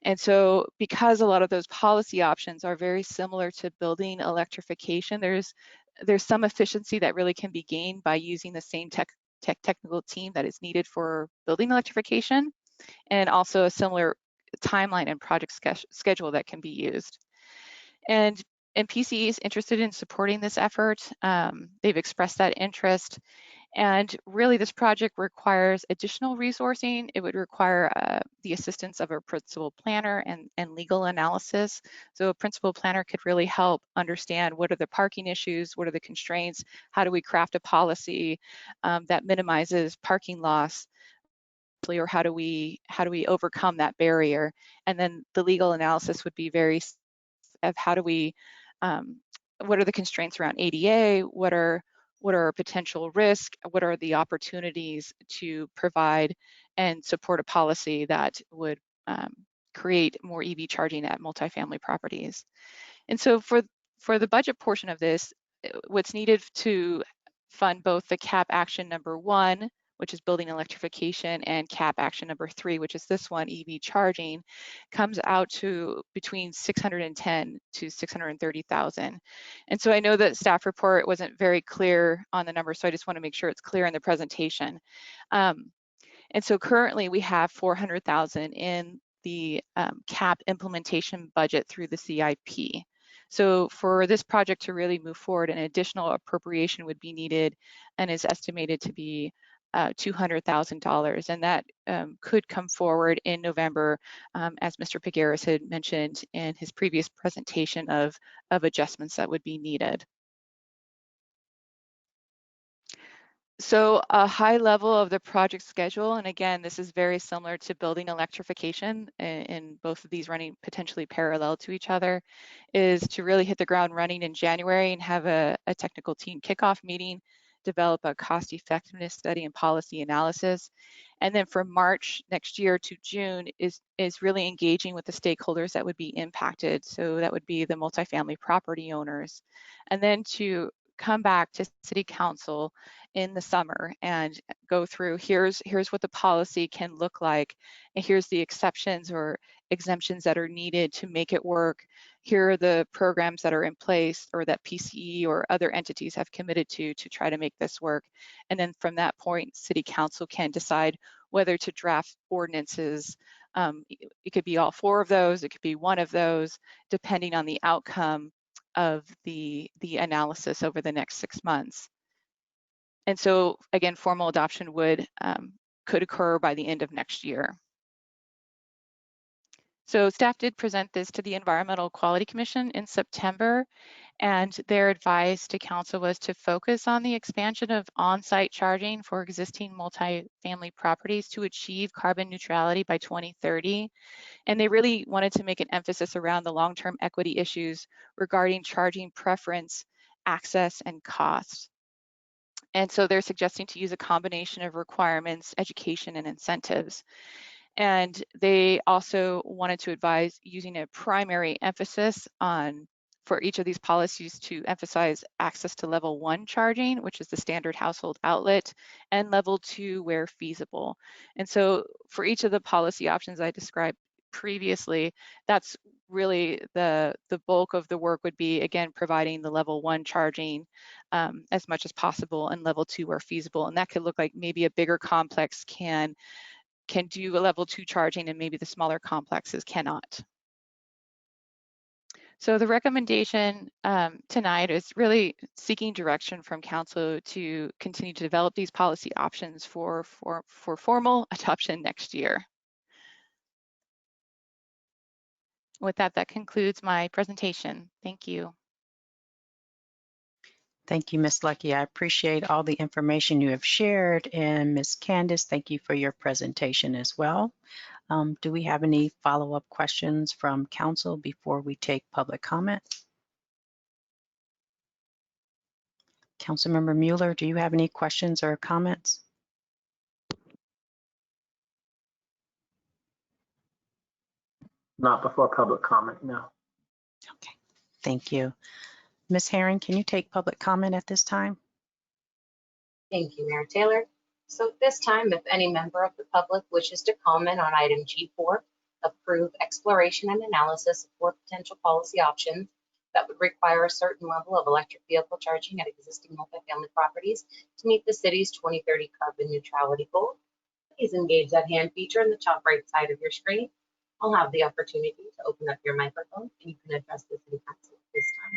And so because a lot of those policy options are very similar to building electrification, there's some efficiency that really can be gained by using the same technical team that is needed for building electrification, and also a similar timeline and project schedule that can be used. And PCE is interested in supporting this effort. They've expressed that interest. And really, this project requires additional resourcing. It would require the assistance of a principal planner and legal analysis. So a principal planner could really help understand what are the parking issues, what are the constraints, how do we craft a policy that minimizes parking loss, or how do we overcome that barrier. And then the legal analysis would be very of how do we, what are the constraints around ADA, what are potential risks, what are the opportunities to provide and support a policy that would create more EV charging at multifamily properties. And so for the budget portion of this, what's needed to fund both the CAP action number 1, which is building electrification, and CAP action number 3, which is this one, EV charging, comes out to between $610,000 to $630,000. And so I know that staff report wasn't very clear on the number, so I just want to make sure it's clear in the presentation. And so currently we have $400,000 in the CAP implementation budget through the CIP. So for this project to really move forward, an additional appropriation would be needed and is estimated to be $200,000, and that could come forward in November, as Mr. Pigueros had mentioned in his previous presentation of adjustments that would be needed. So a high level of the project schedule, and again, this is very similar to building electrification, in both of these running potentially parallel to each other, is to really hit the ground running in January and have a technical team kickoff meeting, develop a cost effectiveness study and policy analysis. And then from March next year to June is really engaging with the stakeholders that would be impacted. So that would be the multifamily property owners. And then to come back to City Council in the summer and go through, here's what the policy can look like, and here's the exceptions or exemptions that are needed to make it work. Here are the programs that are in place or that PCE or other entities have committed to try to make this work. And then from that point, City Council can decide whether to draft ordinances. It could be all 4 of those, it could be 1 of those, depending on the outcome of the analysis over the next 6 months. And so again, formal adoption could occur by the end of next year. So staff did present this to the Environmental Quality Commission in September, and their advice to council was to focus on the expansion of on-site charging for existing multifamily properties to achieve carbon neutrality by 2030. And they really wanted to make an emphasis around the long-term equity issues regarding charging preference, access, and costs. And so they're suggesting to use a combination of requirements, education, and incentives. And they also wanted to advise using a primary emphasis for each of these policies to emphasize access to level 1 charging, which is the standard household outlet, and level 2 where feasible. And so for each of the policy options I described previously, that's really the bulk of the work would be, again, providing the level 1 charging as much as possible, and level 2 where feasible. And that could look like maybe a bigger complex can do a level 2 charging, and maybe the smaller complexes cannot. So the recommendation tonight is really seeking direction from council to continue to develop these policy options for formal adoption next year. With that, that concludes my presentation. Thank you. Thank you, Ms. Lucky. I appreciate all the information you have shared. And Ms. Candace, thank you for your presentation as well. Do we have any follow-up questions from council before we take public comment? Councilmember Mueller, do you have any questions or comments? Not before public comment, no. Okay, thank you. Ms. Herring, can you take public comment at this time? Thank you, Mayor Taylor. So at this time, if any member of the public wishes to comment on item G4, approve exploration and analysis of 4 potential policy options that would require a certain level of electric vehicle charging at existing multifamily properties to meet the city's 2030 carbon neutrality goal, please engage that hand feature in the top right side of your screen. I'll have the opportunity to open up your microphone and you can address the city council at this time.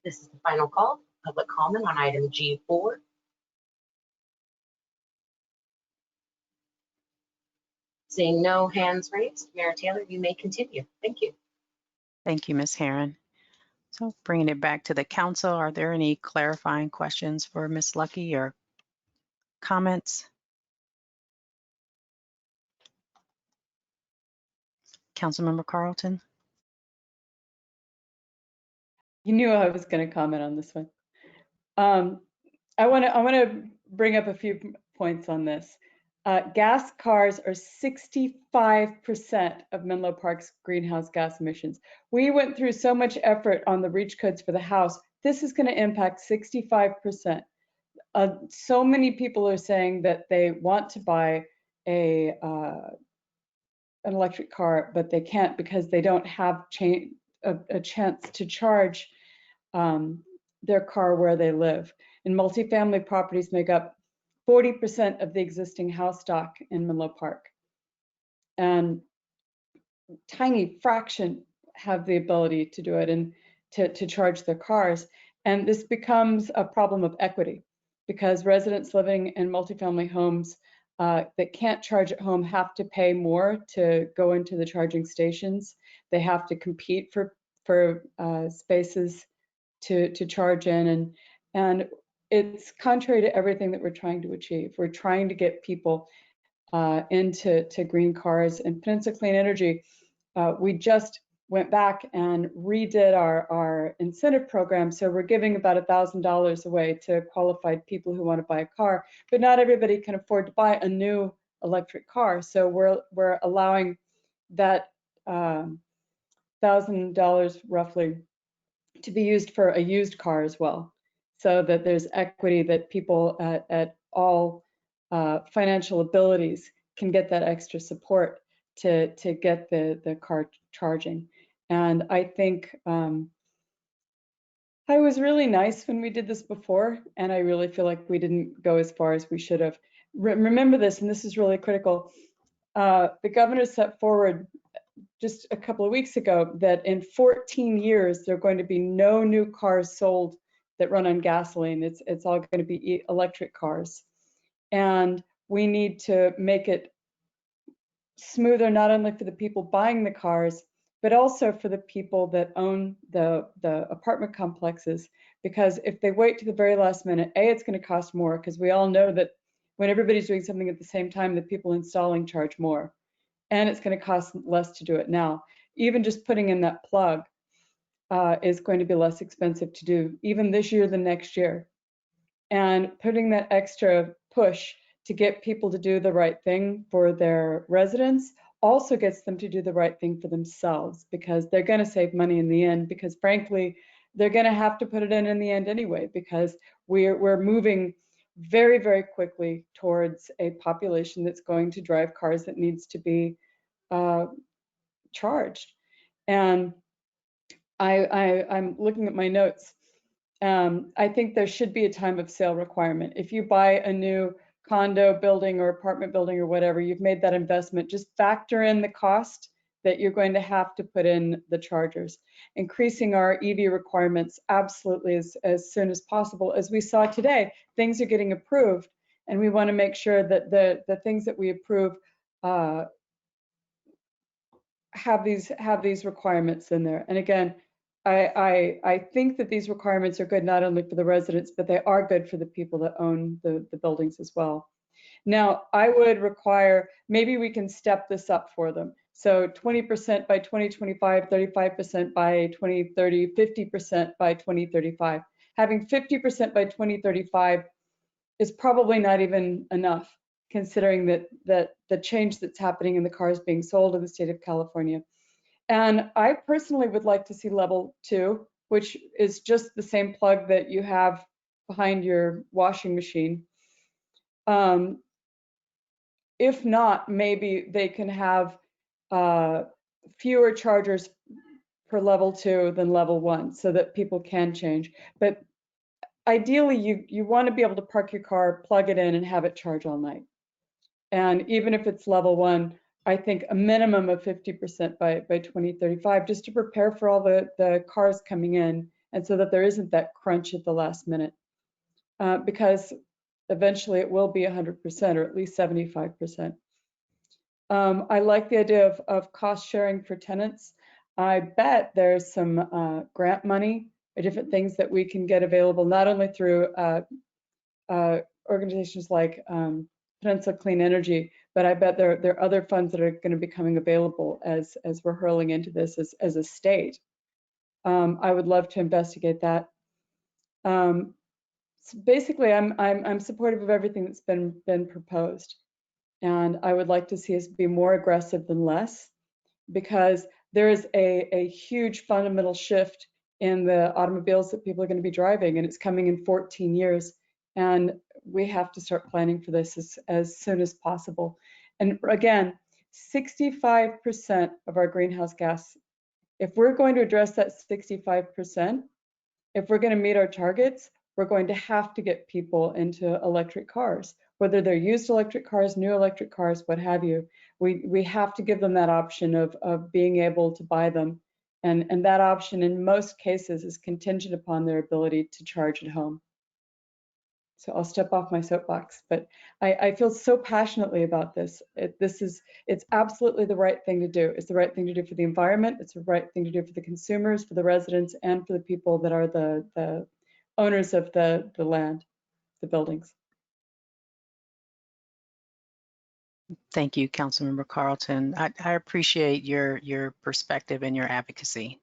This is the final call, public comment on item G4. Seeing no hands raised, Mayor Taylor, you may continue. Thank you. Thank you, Ms. Herron. So bringing it back to the council, are there any clarifying questions for Ms. Lucky or comments? Councilmember Carlton? You knew I was going to comment on this one. I want to bring up a few points on this. Gas cars are 65% of Menlo Park's greenhouse gas emissions. We went through so much effort on the REACH codes for the house. This is going to impact 65%. So many people are saying that they want to buy an electric car, but they can't because they don't have a chance to charge their car where they live. And multifamily properties make up 40% of the existing house stock in Menlo Park. And tiny fraction have the ability to do it and to charge their cars. And this becomes a problem of equity because residents living in multifamily homes that can't charge at home have to pay more to go into the charging stations. They have to compete for spaces to charge in, and it's contrary to everything that we're trying to achieve. We're trying to get people into green cars. And Peninsula Clean Energy, we just went back and redid our incentive program. So we're giving about $1,000 away to qualified people who want to buy a car, but not everybody can afford to buy a new electric car. So we're allowing that $1,000 roughly to be used for a used car as well, so that there's equity, that people at all financial abilities can get that extra support to get the car charging. And I think I was really nice when we did this before, and I really feel like we didn't go as far as we should have. Remember this, and this is really critical. The governor set forward just a couple of weeks ago that in 14 years, there are going to be no new cars sold that run on gasoline. It's all going to be electric cars. And we need to make it smoother, not only for the people buying the cars, but also for the people that own the apartment complexes. Because if they wait to the very last minute, it's going to cost more, because we all know that when everybody's doing something at the same time, the people installing charge more. And it's going to cost less to do it now. Even just putting in that plug is going to be less expensive to do, even this year than next year. And putting that extra push to get people to do the right thing for their residents also gets them to do the right thing for themselves, because they're going to save money in the end, because frankly, they're going to have to put it in the end anyway, because we're moving very, very quickly towards a population that's going to drive cars that needs to be charged. And I'm looking at my notes. I think there should be a time of sale requirement. If you buy a new condo building or apartment building or whatever, you've made that investment, just factor in the cost that you're going to have to put in the chargers. Increasing our EV requirements absolutely as soon as possible. As we saw today, things are getting approved, and we want to make sure that the things that we approve have these requirements in there. And again, I think that these requirements are good not only for the residents, but they are good for the people that own the buildings as well. Now, I would require, maybe we can step this up for them. So 20% by 2025, 35% by 2030, 50% by 2035. Having 50% by 2035 is probably not even enough, considering that the change that's happening in the cars being sold in the state of California. And I personally would like to see level 2 which is just the same plug that you have behind your washing machine. If not, maybe they can have fewer chargers per level 2 than level 1 so that people can change. But ideally, you want to be able to park your car, plug it in, and have it charge all night. And even if it's level 1, I think a minimum of 50% by 2035, just to prepare for all the cars coming in, and so that there isn't that crunch at the last minute. Because eventually it will be 100% or at least 75%. I like the idea of cost sharing for tenants. I bet there's some grant money or different things that we can get available, not only through organizations like Peninsula Clean Energy, but I bet there are other funds that are going to be coming available as we're hurling into this as a state. I would love to investigate that. So basically, I'm supportive of everything that's been proposed, and I would like to see us be more aggressive than less, because there is a huge fundamental shift in the automobiles that people are going to be driving, and it's coming in 14 years, and we have to start planning for this as soon as possible. And again, 65% of our greenhouse gas, if we're going to address that 65%, if we're going to meet our targets, we're going to have to get people into electric cars, whether they're used electric cars, new electric cars, what have you. We have to give them that option of being able to buy them. And that option in most cases is contingent upon their ability to charge at home. So I'll step off my soapbox, but I feel so passionately about this. It's absolutely the right thing to do. It's the right thing to do for the environment. It's the right thing to do for the consumers, for the residents, and for the people that are the owners of the land, the buildings. Thank you, Councilmember Carlton. I appreciate your perspective and your advocacy.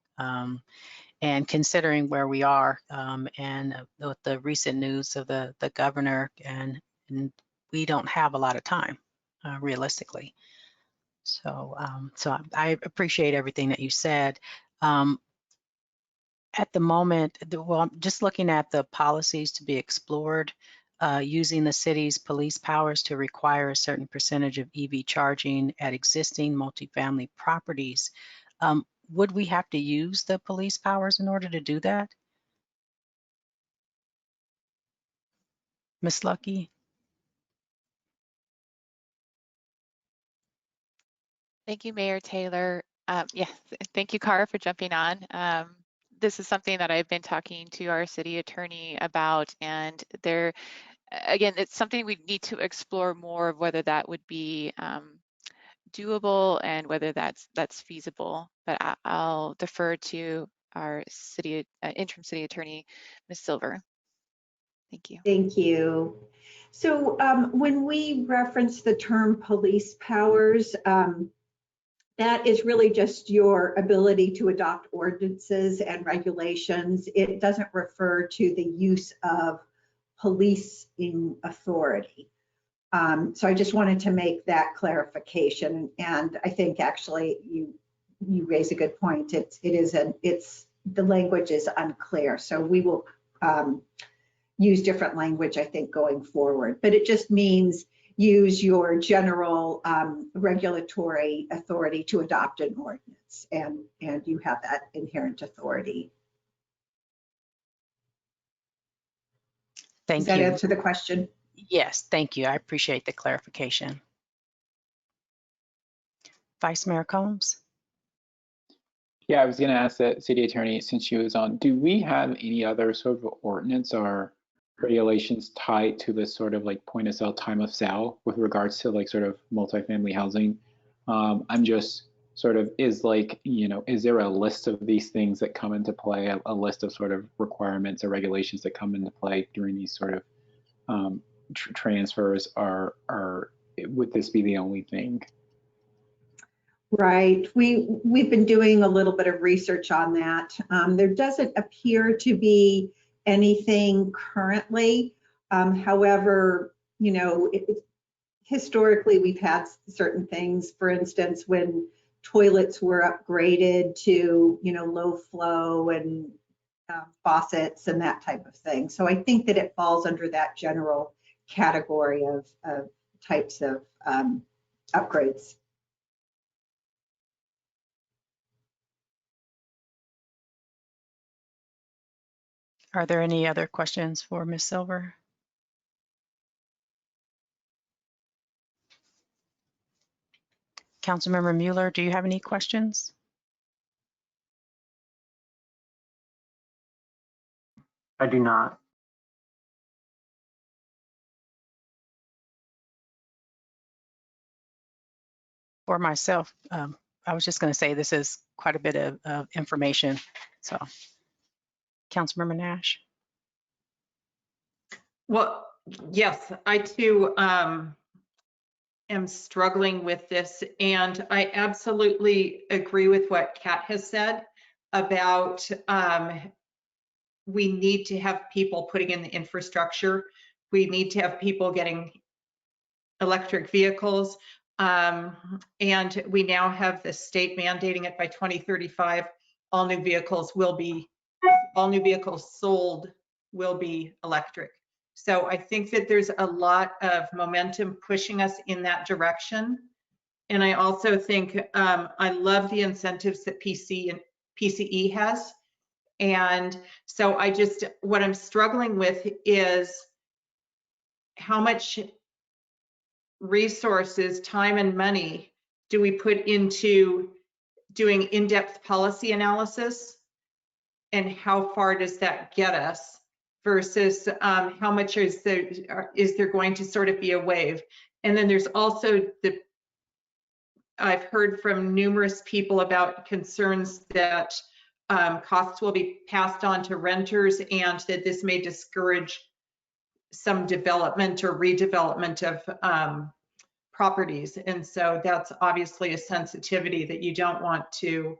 And considering where we are and with the recent news of the governor, and we don't have a lot of time, realistically. So, so I appreciate everything that you said. At the moment, well, I'm just looking at the policies to be explored, using the city's police powers to require a certain percentage of EV charging at existing multifamily properties. Would we have to use the police powers in order to do that? Ms. Lucky? Thank you, Mayor Taylor. Yeah, thank you, Cara, for jumping on. This is something that I've been talking to our city attorney about, and there, again, it's something we need to explore more of whether that would be doable and whether that's feasible. But I'll defer to our city interim city attorney, Ms. Silver. Thank you. Thank you. So when we reference the term police powers, that is really just your ability to adopt ordinances and regulations. It doesn't refer to the use of policing authority. So I just wanted to make that clarification. And I think actually you raise a good point. The language is unclear. So we will use different language, I think, going forward. But it just means use your general regulatory authority to adopt an ordinance, and you have that inherent authority. Thank you. Does that answer the question? Yes, thank you. I appreciate the clarification. Vice Mayor Combs? Yeah, I was going to ask the city attorney, since she was on, do we have any other sort of ordinance or regulations tied to this sort of like point of sale, time of sale with regards to like sort of multifamily housing? I'm just sort of, is like, you know, is there a list of these things that come into play, a list of sort of requirements or regulations that come into play during these sort of transfers, or would this be the only thing? Right. We've been doing a little bit of research on that. There doesn't appear to be anything currently. However, you know, historically we've had certain things. For instance, when toilets were upgraded to, you know, low flow and faucets and that type of thing. So I think that it falls under that general category of types of upgrades. Are there any other questions for Ms. Silver? Councilmember Mueller, do you have any questions? I do not. For myself, I was just going to say this is quite a bit of information. So, Councilmember Nash. Well, yes, I too am struggling with this, and I absolutely agree with what Kat has said about we need to have people putting in the infrastructure. We need to have people getting electric vehicles. And we now have the state mandating it by 2035. All new vehicles sold will be electric. So I think that there's a lot of momentum pushing us in that direction. And I also think I love the incentives that PCE has. And so what I'm struggling with is how much resources, time and money do we put into doing in-depth policy analysis, and how far does that get us versus how much is there going to sort of be a wave? And then there's also I've heard from numerous people about concerns that costs will be passed on to renters and that this may discourage some development or redevelopment of properties. And so that's obviously a sensitivity that you don't want to,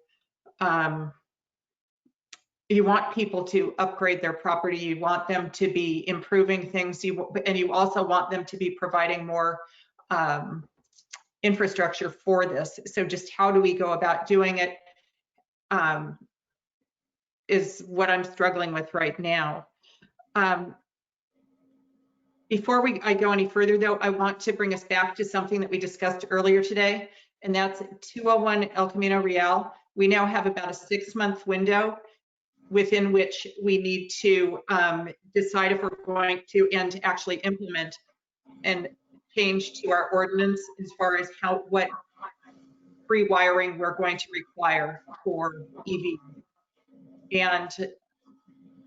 you want people to upgrade their property. You want them to be improving things, and you also want them to be providing more infrastructure for this. So just how do we go about doing it is what I'm struggling with right now. Before I go any further though, I want to bring us back to something that we discussed earlier today, and that's 201 El Camino Real. We now have about a 6-month window within which we need to decide if we're going to and actually implement and change to our ordinance as far as what pre-wiring we're going to require for EV. And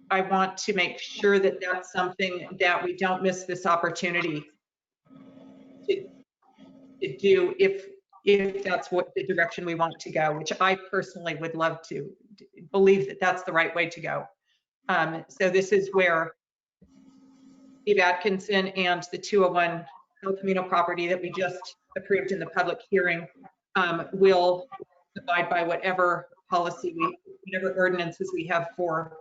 I want to make sure that that's something that we don't miss this opportunity to do if that's what the direction we want to go, which I personally would love to believe that that's the right way to go. So this is where Steve Atkinson and the 201 El Camino property that we just approved in the public hearing will abide by whatever policy whatever ordinances we have for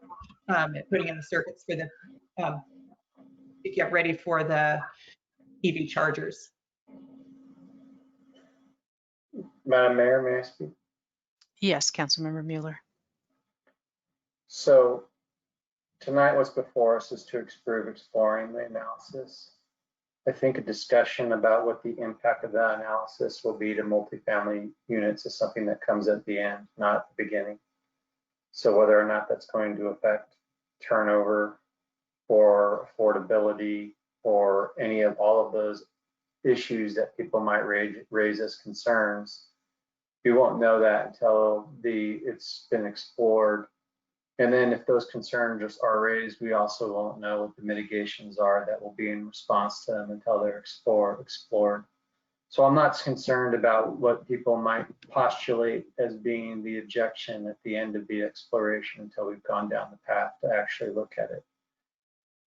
putting in the circuits for the to get ready for the EV chargers. Madam Mayor, may I speak? Yes, Councilmember Mueller. So tonight what's before us is to approve exploring the analysis. I think a discussion about what the impact of that analysis will be to multifamily units is something that comes at the end, not at the beginning. So whether or not that's going to affect turnover or affordability or any of all of those issues that people might raise as concerns, we won't know that until it's been explored. And then if those concerns are raised, we also won't know what the mitigations are that will be in response to them until they're explored. So I'm not concerned about what people might postulate as being the objection at the end of the exploration until we've gone down the path to actually look at it.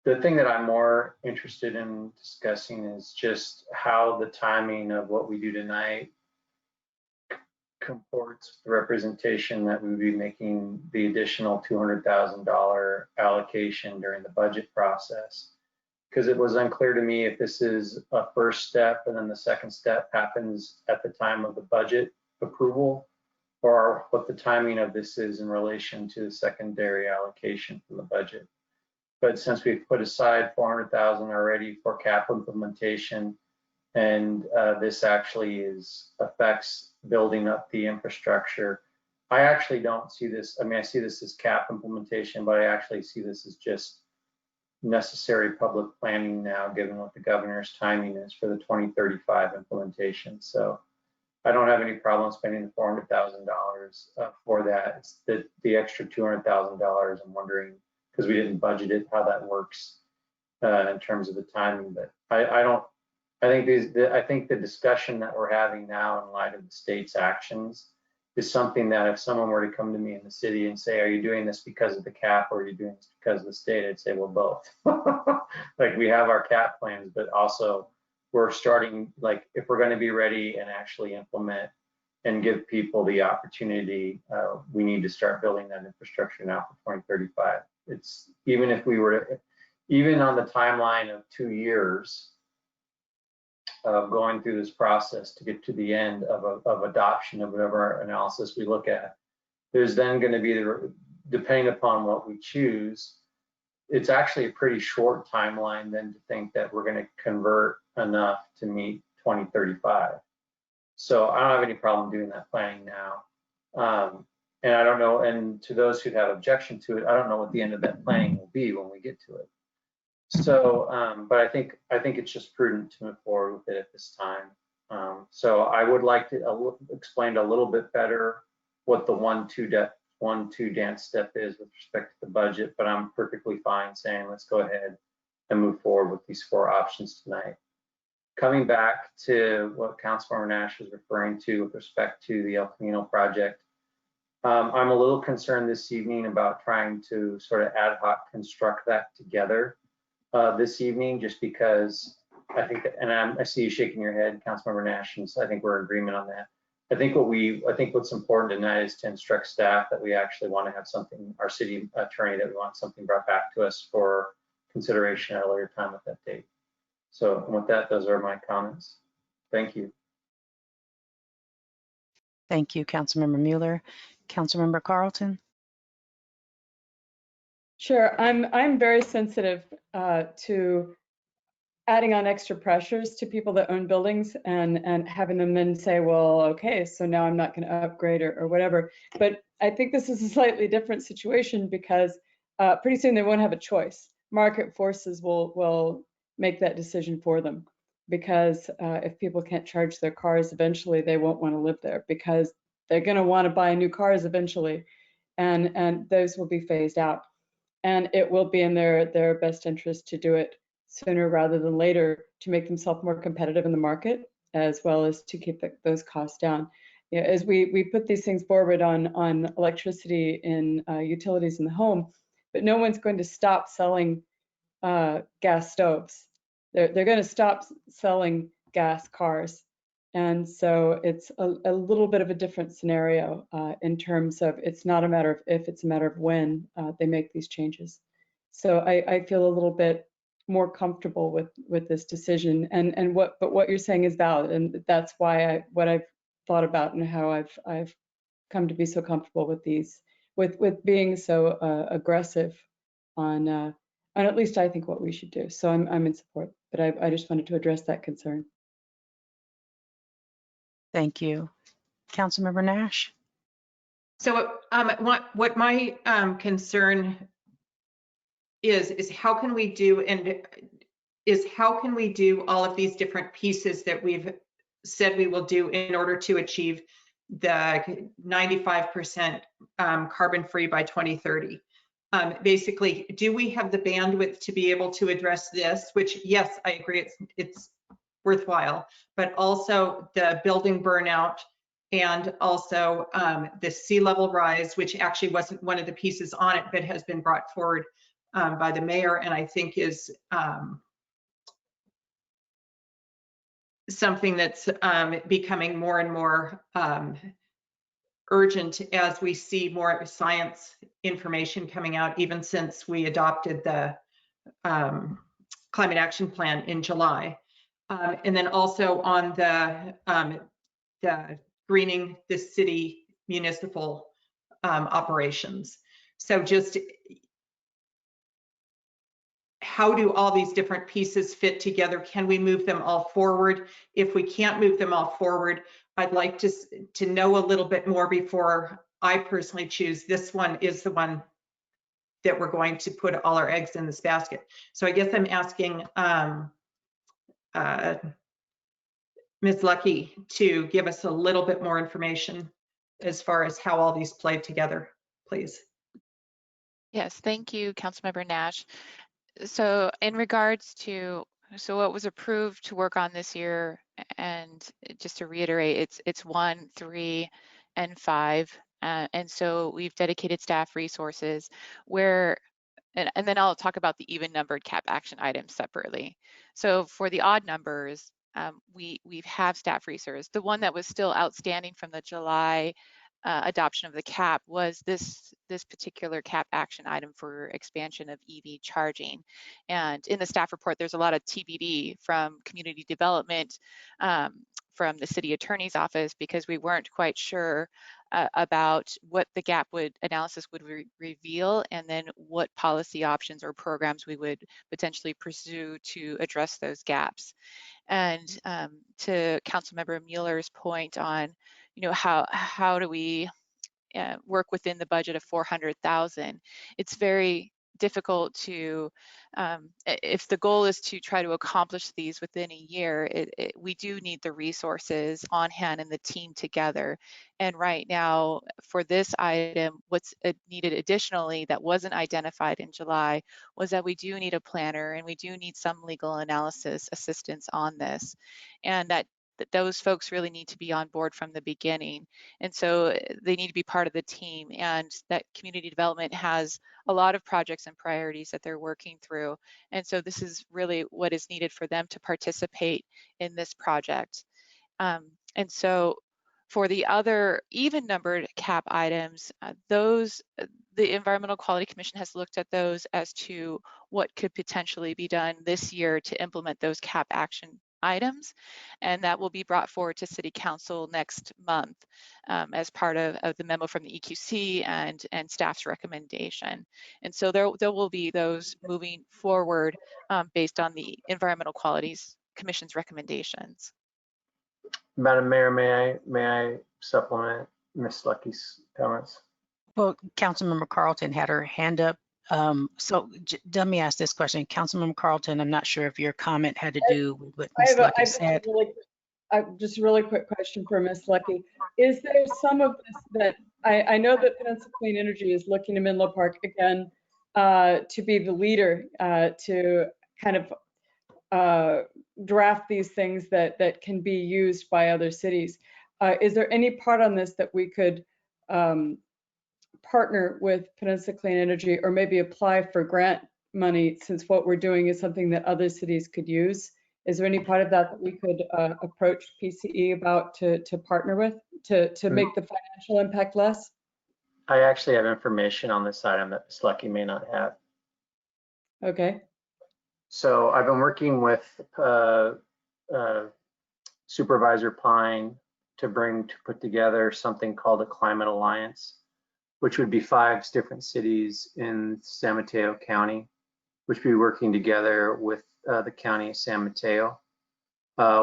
The thing that I'm more interested in discussing is just how the timing of what we do tonight comports with the representation that we would be making the additional $200,000 allocation during the budget process. Because it was unclear to me if this is a first step and then the second step happens at the time of the budget approval, or what the timing of this is in relation to the secondary allocation for the budget. But since we've put aside 400,000 already for cap implementation, and this actually affects building up the infrastructure, I actually don't see this. I mean, I see this as cap implementation, but I actually see this as just necessary public planning now, given what the governor's timing is for the 2035 implementation. So I don't have any problem spending the $400,000 for that. It's the extra $200,000. I'm wondering, because we didn't budget it, how that works in terms of the timing. But I think the discussion that we're having now in light of the state's actions is something that if someone were to come to me in the city and say, are you doing this because of the cap or are you doing this because of the state? I'd say, well, both. Like, we have our cap plans, but also we're starting, like, if we're going to be ready and actually implement and give people the opportunity, we need to start building that infrastructure now for 2035. It's even if we were to, even on the timeline of 2 years of going through this process to get to the end of adoption of whatever analysis we look at, there's then going to be, depending upon what we choose, it's actually a pretty short timeline then to think that we're going to convert enough to meet 2035. So I don't have any problem doing that planning now. And I don't know, and to those who have objection to it, I don't know what the end of that planning will be when we get to it. So, but I think it's just prudent to move forward with it at this time. So I would like to explain a little bit better what the 1-2 dance step is with respect to the budget, but I'm perfectly fine saying let's go ahead and move forward with these 4 options tonight. Coming back to what Councilmember Nash was referring to with respect to the El Camino project, I'm a little concerned this evening about trying to sort of ad hoc construct that together this evening, just because I think that, and I see you shaking your head, Councilmember Nash, and so I think we're in agreement on that. I think what's important tonight is to instruct staff that we actually want to have something, our city attorney, that we want something brought back to us for consideration at a later time with that date. So with that, those are my comments. Thank you. Thank you, Councilmember Mueller. Councilmember Carlton. Sure, I'm very sensitive to adding on extra pressures to people that own buildings and having them then say, well, okay, so now I'm not going to upgrade or whatever. But I think this is a slightly different situation because pretty soon they won't have a choice. Market forces will make that decision for them, because if people can't charge their cars, eventually they won't want to live there because they're going to want to buy new cars eventually, and those will be phased out. And it will be in their best interest to do it sooner rather than later to make themselves more competitive in the market, as well as to keep those costs down. You know, as we put these things forward on electricity and utilities in the home, but no one's going to stop selling gas stoves. They're going to stop selling gas cars. And so it's a little bit of a different scenario in terms of it's not a matter of if, it's a matter of when they make these changes. So I feel a little bit more comfortable with this decision, and what you're saying is valid, and that's why what I've thought about and how I've come to be so comfortable with these, with being so aggressive on at least I think what we should do. So I'm in support, but I just wanted to address that concern. Thank you. Councilmember Nash. So what my concern is how can we do all of these different pieces that we've said we will do in order to achieve the 95% carbon free by 2030. Basically, do we have the bandwidth to be able to address this, which, yes, I agree, it's worthwhile, but also the building burnout, and also the sea level rise, which actually wasn't one of the pieces on it, but has been brought forward by the mayor, and I think is something that's becoming more and more urgent as we see more science information coming out, even since we adopted the climate action plan in July. And then also on the greening the city municipal operations. So just how do all these different pieces fit together? Can we move them all forward? If we can't move them all forward, I'd like to know a little bit more before I personally choose this one is the one that we're going to put all our eggs in this basket. So I guess I'm asking Ms. Lucky to give us a little bit more information as far as how all these play together, please. Yes, thank you, Councilmember Nash. So in regards to, so what was approved to work on this year, and just to reiterate, it's 1, 3, and 5. And so we've dedicated staff resources where, and then I'll talk about the even numbered cap action items separately. So for the odd numbers, we have staff resources. The one that was still outstanding from the July adoption of the cap was this particular cap action item for expansion of EV charging. And in the staff report, there's a lot of TBD from community development, from the city attorney's office, because we weren't quite sure about what the gap analysis would reveal, and then what policy options or programs we would potentially pursue to address those gaps. And to Councilmember Mueller's point on, how do we work within the budget of 400,000? It's very difficult to, if the goal is to try to accomplish these within a year, we do need the resources on hand and the team together. And right now, for this item, what's needed additionally that wasn't identified in July was that we do need a planner and we do need some legal analysis assistance on this. And that those folks really need to be on board from the beginning. And so they need to be part of the team, and that community development has a lot of projects and priorities that they're working through. And so this is really what is needed for them to participate in this project. And so for the other even numbered cap items, the Environmental Quality Commission has looked at those as to what could potentially be done this year to implement those cap action items, and that will be brought forward to City Council next month as part of the memo from the EQC and staff's recommendation. And so there will be those moving forward based on the Environmental Qualities Commission's recommendations. Madam Mayor, may I supplement Ms. Lucky's comments? Well, Councilmember Carlton had her hand up. So let me ask this question. Councilmember Carlton, I'm not sure if your comment had to do with what Ms. Lucky said. Just a really quick question for Ms. Lucky. Is there some of this that, I know that Peninsula Clean Energy is looking to Menlo Park again to be the leader to kind of draft these things that can be used by other cities. Is there any part on this that we could partner with Peninsula Clean Energy, or maybe apply for grant money, since what we're doing is something that other cities could use? Is there any part of that we could approach PCE about to partner with to make the financial impact less? I actually have information on this item that Ms. Lucky may not have. Okay. So I've been working with Supervisor Pine to put together something called a Climate Alliance, which would be 5 different cities in San Mateo County, which would be working together with the County of San Mateo,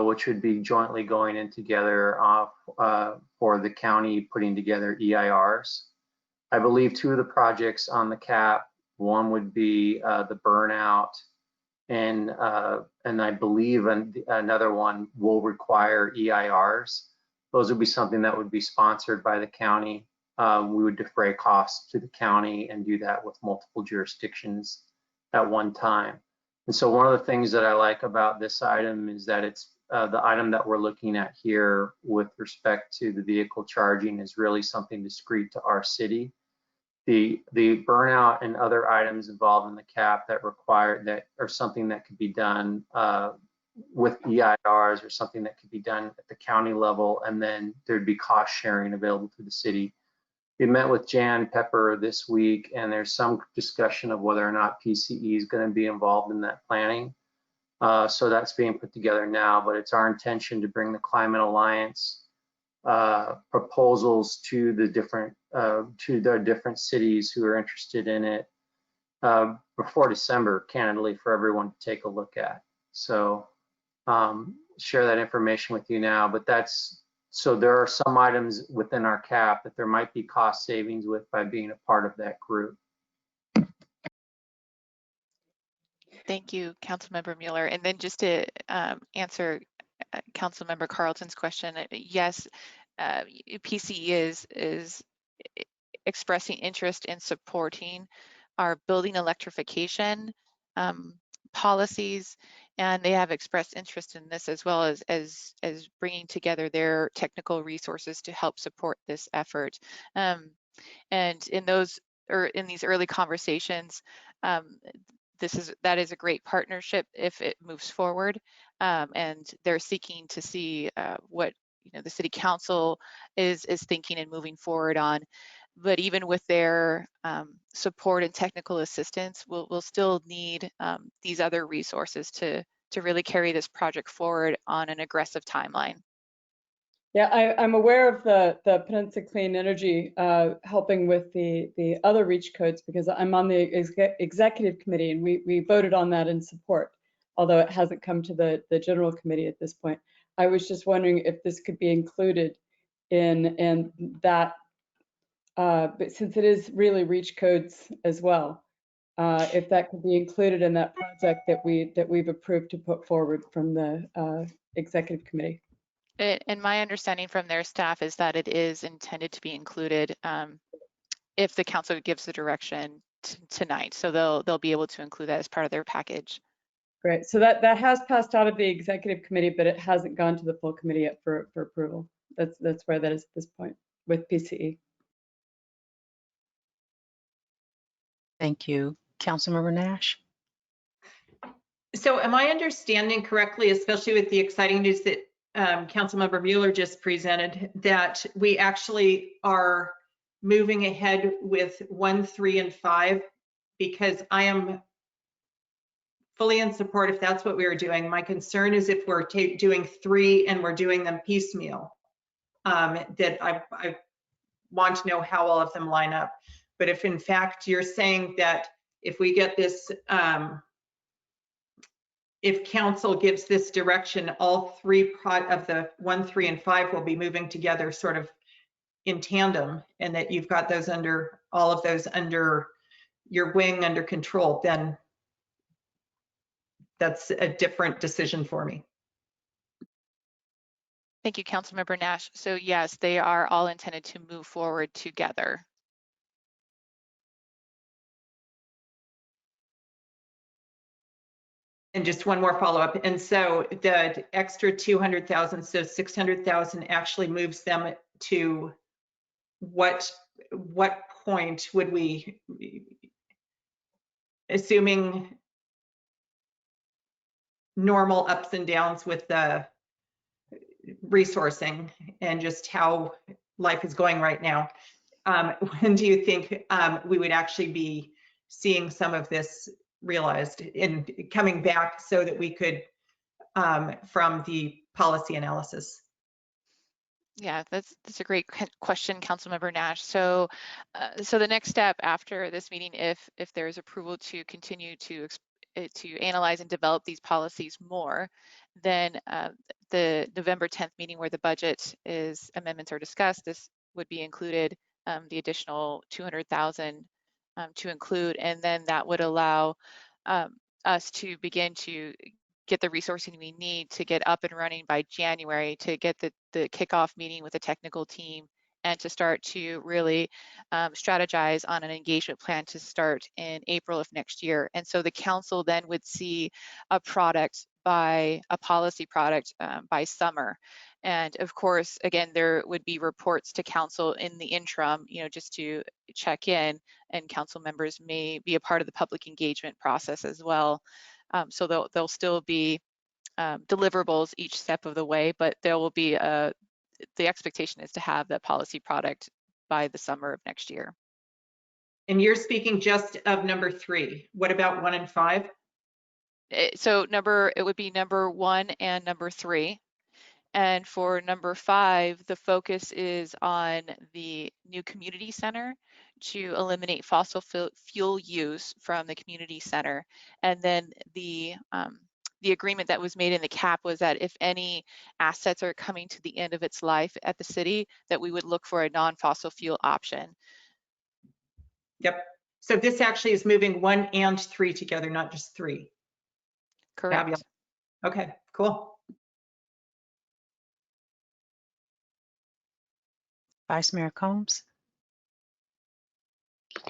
which would be jointly going in together for the county putting together EIRs. I believe 2 of the projects on the cap, one would be the burnout, and I believe another one will require EIRs. Those would be something that would be sponsored by the county. We would defray costs to the county and do that with multiple jurisdictions at one time. And so one of the things that I like about this item is that it's the item that we're looking at here with respect to the vehicle charging is really something discrete to our city. The burnout and other items involved in the cap that are something that could be done with EIRs, or something that could be done at the county level, and then there'd be cost sharing available to the city. We met with Jan Pepper this week, and there's some discussion of whether or not PCE is going to be involved in that planning. So that's being put together now, but it's our intention to bring the Climate Alliance proposals to the different cities who are interested in it before December, candidly, for everyone to take a look at. So share that information with you now, but so there are some items within our cap that there might be cost savings with by being a part of that group. Thank you, Councilmember Mueller. And then just to answer Councilmember Carlton's question, yes, PCE is expressing interest in supporting our building electrification policies, and they have expressed interest in this as well as bringing together their technical resources to help support this effort. And in these early conversations, that is a great partnership if it moves forward, and they're seeking to see what the City Council is thinking and moving forward on. But even with their support and technical assistance, we'll still need these other resources to really carry this project forward on an aggressive timeline. Yeah, I'm aware of the Peninsula Clean Energy helping with the other REACH codes, because I'm on the executive committee, and we voted on that in support, although it hasn't come to the general committee at this point. I was just wondering if this could be included in that, but since it is really REACH codes as well, if that could be included in that project that we've approved to put forward from the executive committee. And my understanding from their staff is that it is intended to be included if the council gives the direction tonight. So they'll be able to include that as part of their package. Great. So that has passed out of the executive committee, but it hasn't gone to the full committee yet for approval. That's where that is at this point with PCE. Thank you. Councilmember Nash. So am I understanding correctly, especially with the exciting news that Councilmember Mueller just presented, that we actually are moving ahead with 1, 3, and 5? Because I am fully in support if that's what we were doing. My concern is if we're doing 3 and we're doing them piecemeal, that I want to know how all of them line up. But if in fact you're saying that if we get this, if council gives this direction, all 3 of the 1, 3, and 5 will be moving together sort of in tandem, and that you've got those all of those under your wing, under control, then that's a different decision for me. Thank you, Councilmember Nash. So yes, they are all intended to move forward together. And just one more follow-up. And so the extra 200,000, so 600,000 actually moves them to what point would we, assuming normal ups and downs with the resourcing and just how life is going right now, when do you think we would actually be seeing some of this realized in coming back so that we could, from the policy analysis? Yeah, that's a great question, Councilmember Nash. So, so the next step after this meeting, if there's approval to continue to analyze and develop these policies more, then the November 10th meeting where the budget amendments are discussed, this would be included, the additional 200,000 to include, and then that would allow us to begin to get the resourcing we need to get up and running by January, to get the kickoff meeting with the technical team, and to start to really strategize on an engagement plan to start in April of next year. And so the council then would see a policy product by summer. And of course, again, there would be reports to council in the interim, just to check in, and council members may be a part of the public engagement process as well. So there'll still be deliverables each step of the way, but there will be the expectation is to have that policy product by the summer of next year. And you're speaking just of number 3. What about 1 and 5? So it would be number 1 and number 3. And for number 5, the focus is on the new community center to eliminate fossil fuel use from the community center. And then the agreement that was made in the cap was that if any assets are coming to the end of its life at the city, that we would look for a non-fossil fuel option. Yep. So this actually is moving 1 and 3 together, not just 3. Correct. Fabulous. Okay, cool. Vice Mayor Combs.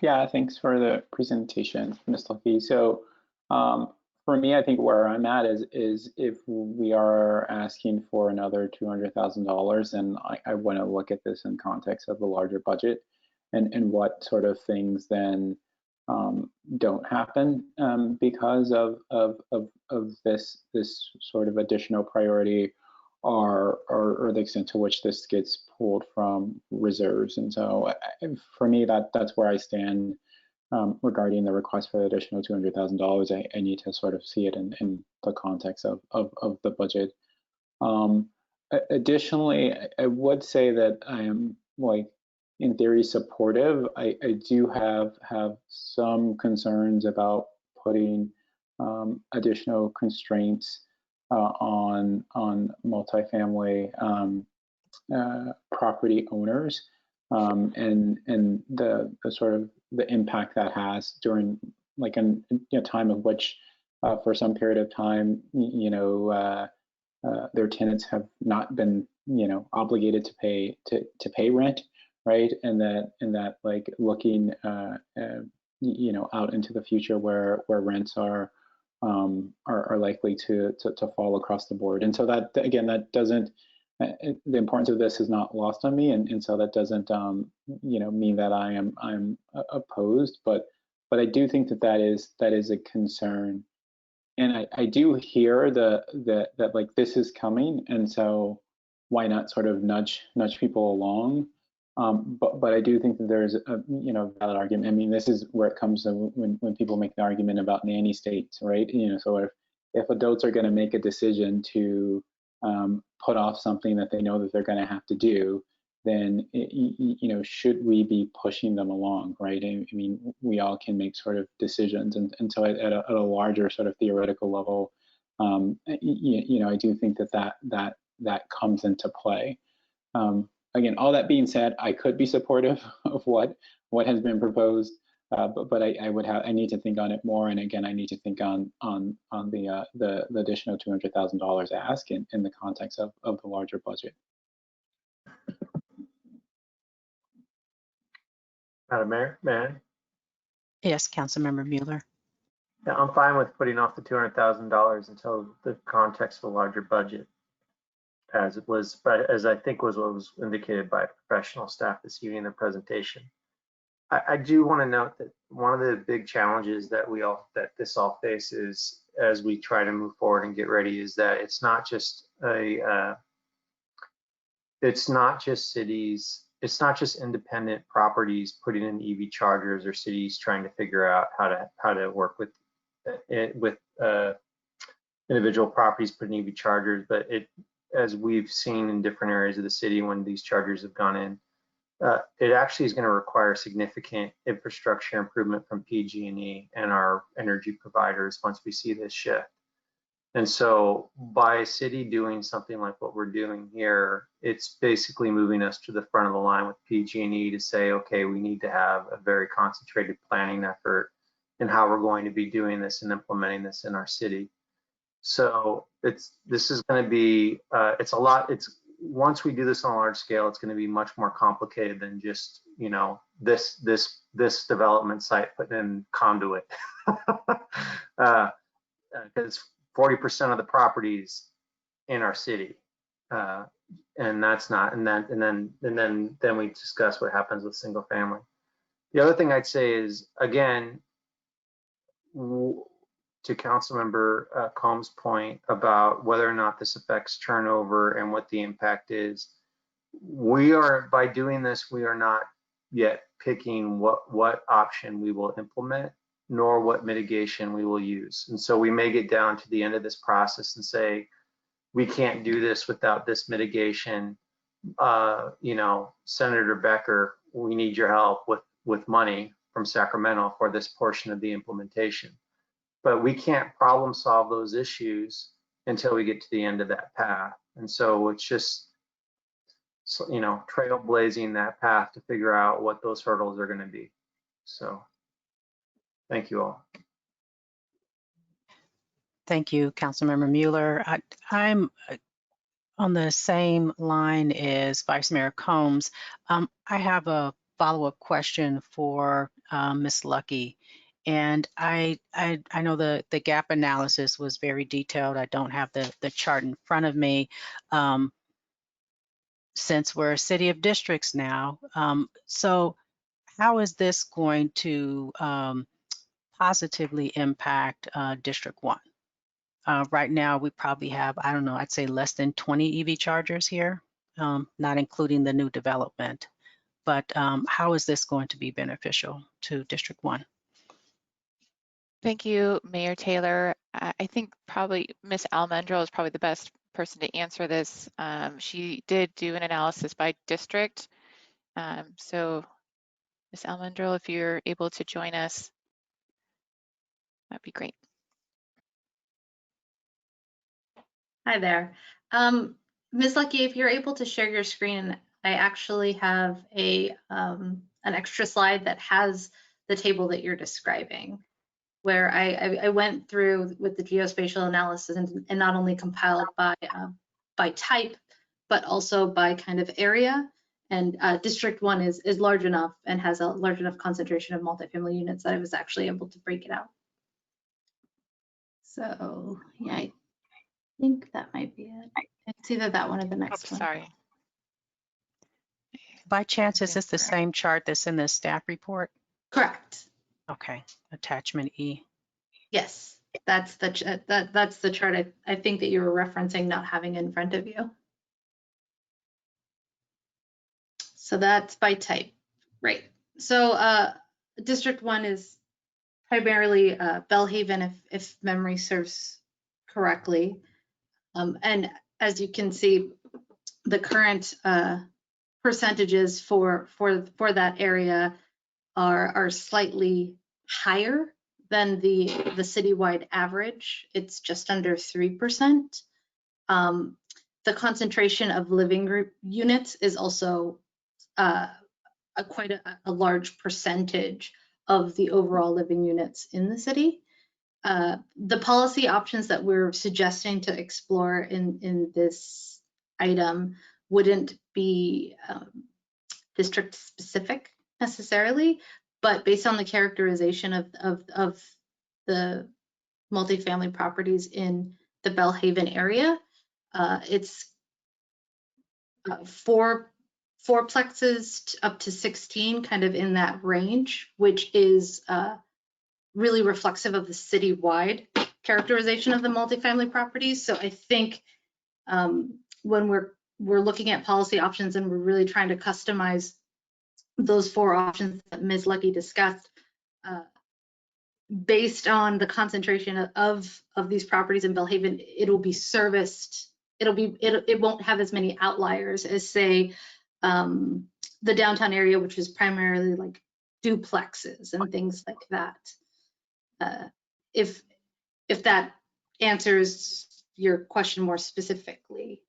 Yeah, thanks for the presentation, Ms. Lucky. So for me, I think where I'm at is if we are asking for another $200,000, then I want to look at this in context of the larger budget and what sort of things then don't happen because of this sort of additional priority, or the extent to which this gets pulled from reserves. And so for me, that's where I stand regarding the request for the additional $200,000. I need to sort of see it in the context of the budget. Additionally, I would say that I am, like, in theory, supportive. I do have some concerns about putting additional constraints on multifamily property owners and the sort of the impact that has during, like, a time of which for some period of time, their tenants have not been, obligated to pay rent, right? And that like looking, out into the future where rents are likely to fall across the board. And so that, again, that doesn't, the importance of this is not lost on me, and so that doesn't, mean that I'm opposed, but I do think that is a concern. And I do hear that like this is coming, and so why not sort of nudge people along? But I do think that there's a valid argument. I mean, this is where it comes to when people make the argument about nanny states, right? So if adults are going to make a decision to put off something that they know that they're going to have to do, then should we be pushing them along, right? I mean, we all can make sort of decisions, and so at a larger sort of theoretical level, I do think that comes into play. Again, all that being said, I could be supportive of what has been proposed, but I need to think on it more, and again, I need to think on the additional $200,000 ask in the context of the larger budget. Madam Mayor, may I? Yes, Councilmember Mueller. Yeah, I'm fine with putting off the $200,000 until the context of a larger budget, as I think was what was indicated by professional staff this evening in the presentation. I do want to note that one of the big challenges that this all faces as we try to move forward and get ready is that it's not just cities, it's not just independent properties putting in EV chargers, or cities trying to figure out how to work with individual properties putting EV chargers, but as we've seen in different areas of the city when these chargers have gone in, it actually is going to require significant infrastructure improvement from PG&E and our energy providers once we see this shift. And so by a city doing something like what we're doing here, it's basically moving us to the front of the line with PG&E to say, okay, we need to have a very concentrated planning effort in how we're going to be doing this and implementing this in our city. So this is going to be, it's a lot. Once we do this on a large scale, it's going to be much more complicated than just, this development site putting in conduit. Because 40% of the properties in our city, and that's not, and then we discuss what happens with single family. The other thing I'd say is, again, to Councilmember Combs' point about whether or not this affects turnover and what the impact is, by doing this, we are not yet picking what option we will implement, nor what mitigation we will use. And so we may get down to the end of this process and say, we can't do this without this mitigation. You know, Senator Becker, we need your help with money from Sacramento for this portion of the implementation. But we can't problem solve those issues until we get to the end of that path. And so it's just, you know, trailblazing that path to figure out what those hurdles are going to be. So thank you all. Thank you, Councilmember Mueller. I'm on the same line as Vice Mayor Combs. I have a follow-up question for Ms. Lucky. And I know the gap analysis was very detailed. I don't have the chart in front of me. Since we're a city of districts now, so how is this going to positively impact District 1? Right now, we probably have, I don't know, I'd say less than 20 EV chargers here, not including the new development. But how is this going to be beneficial to District 1? Thank you, Mayor Taylor. I think probably Ms. Almendrell is probably the best person to answer this. She did do an analysis by district. So Ms. Almendrell, if you're able to join us, that'd be great. Hi there. Ms. Lucky, if you're able to share your screen, I actually have an extra slide that has the table that you're describing, where I went through with the geospatial analysis and not only compiled by type, but also by kind of area. And District 1 is large enough and has a large enough concentration of multifamily units that I was actually able to break it out. So yeah, I think that might be it. It's either that one or the next one. Sorry. By chance, is this the same chart that's in the staff report? Correct. Okay, attachment E. Yes, that's the chart I think that you were referencing not having in front of you. So that's by type, right? So District 1 is primarily Bellhaven, if memory serves correctly. And as you can see, the current percentages for that area are slightly higher than the citywide average. It's just under 3%. The concentration of living group units is also quite a large percentage of the overall living units in the city. The policy options that we're suggesting to explore in this item wouldn't be district specific necessarily, but based on the characterization of the multifamily properties in the Bellhaven area, it's four plexes up to 16, kind of in that range, which is really reflexive of the citywide characterization of the multifamily properties. So I think when we're looking at policy options and we're really trying to customize those 4 options that Ms. Lucky discussed, based on the concentration of these properties in Bellhaven, it'll be serviced. It won't have as many outliers as, say, the downtown area, which is primarily like duplexes and things like that. If that answers your question more specifically.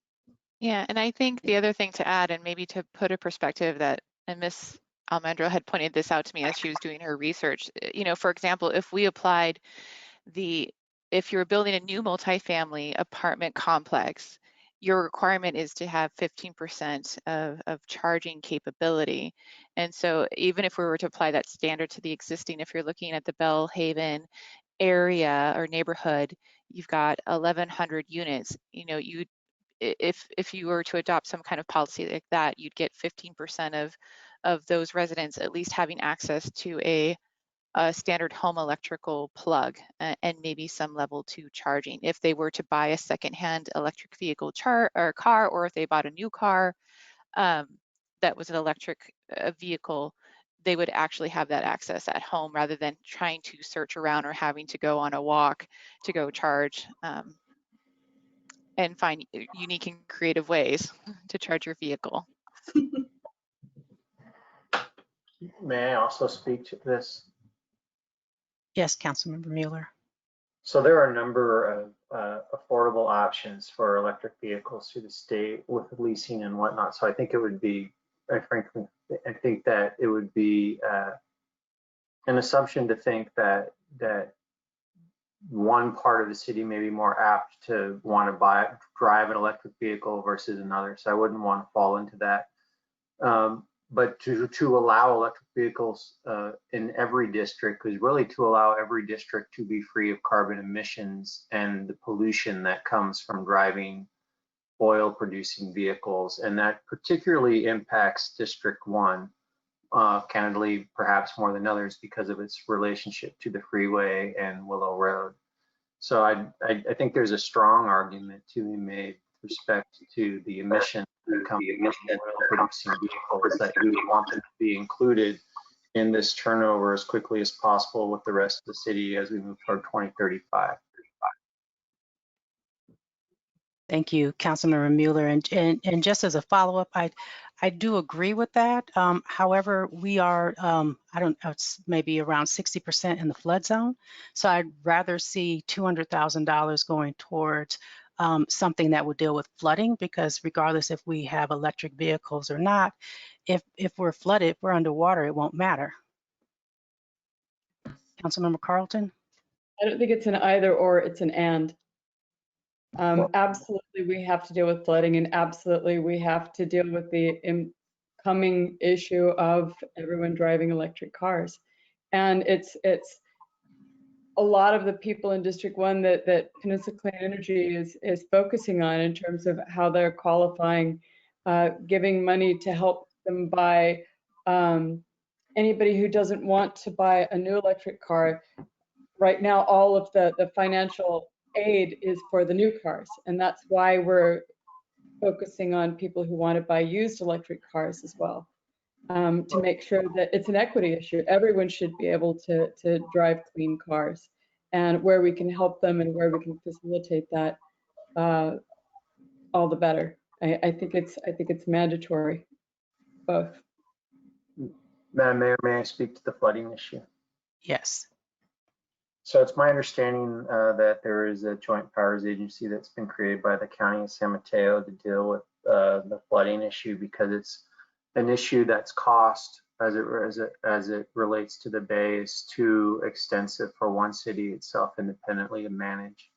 Yeah, and I think the other thing to add, and maybe to put a perspective that, and Ms. Almendrell had pointed this out to me as she was doing her research, you know, for example, if we applied if you're building a new multifamily apartment complex, your requirement is to have 15% of charging capability. And so even if we were to apply that standard to the existing, if you're looking at the Bellhaven area or neighborhood, you've got 1,100 units. You know, if you were to adopt some kind of policy like that, you'd get 15% of those residents at least having access to a standard home electrical plug and maybe some level 2 charging. If they were to buy a secondhand electric vehicle car, or if they bought a new car that was an electric vehicle, they would actually have that access at home rather than trying to search around or having to go on a walk to go charge and find unique and creative ways to charge your vehicle. May I also speak to this? Yes, Councilmember Mueller. So there are a number of affordable options for electric vehicles through the state with leasing and whatnot. So I think it would be, I think that it would be an assumption to think that one part of the city may be more apt to want to drive an electric vehicle versus another. So I wouldn't want to fall into that. But to allow electric vehicles in every district is really to allow every district to be free of carbon emissions and the pollution that comes from driving oil producing vehicles. And that particularly impacts District 1, candidly, perhaps more than others because of its relationship to the freeway and Willow Road. So I think there's a strong argument to be made with respect to the emissions that come from oil-producing vehicles that you want them to be included in this turnover as quickly as possible with the rest of the city as we move toward 2035. Thank you, Councilmember Mueller. And just as a follow-up, I do agree with that. However, we are, I don't know, it's maybe around 60% in the flood zone. So I'd rather see $200,000 going towards something that would deal with flooding, because regardless if we have electric vehicles or not, if we're flooded, if we're underwater, it won't matter. Councilmember Carlton? I don't think it's an either or, it's an and. Absolutely, we have to deal with flooding, and absolutely, we have to deal with the incoming issue of everyone driving electric cars. And it's a lot of the people in District 1 that Peninsula Clean Energy is focusing on in terms of how they're qualifying, giving money to help them buy anybody who doesn't want to buy a new electric car. Right now, all of the financial aid is for the new cars, and that's why we're focusing on people who want to buy used electric cars as well, to make sure that it's an equity issue. Everyone should be able to drive clean cars, and where we can help them and where we can facilitate that, all the better. I think it's mandatory, both. Madam Mayor, may I speak to the flooding issue? Yes. So it's my understanding that there is a joint powers agency that's been created by the County of San Mateo to deal with the flooding issue, because it's an issue that's cost as it relates to the bay is too extensive for one city itself independently to manage.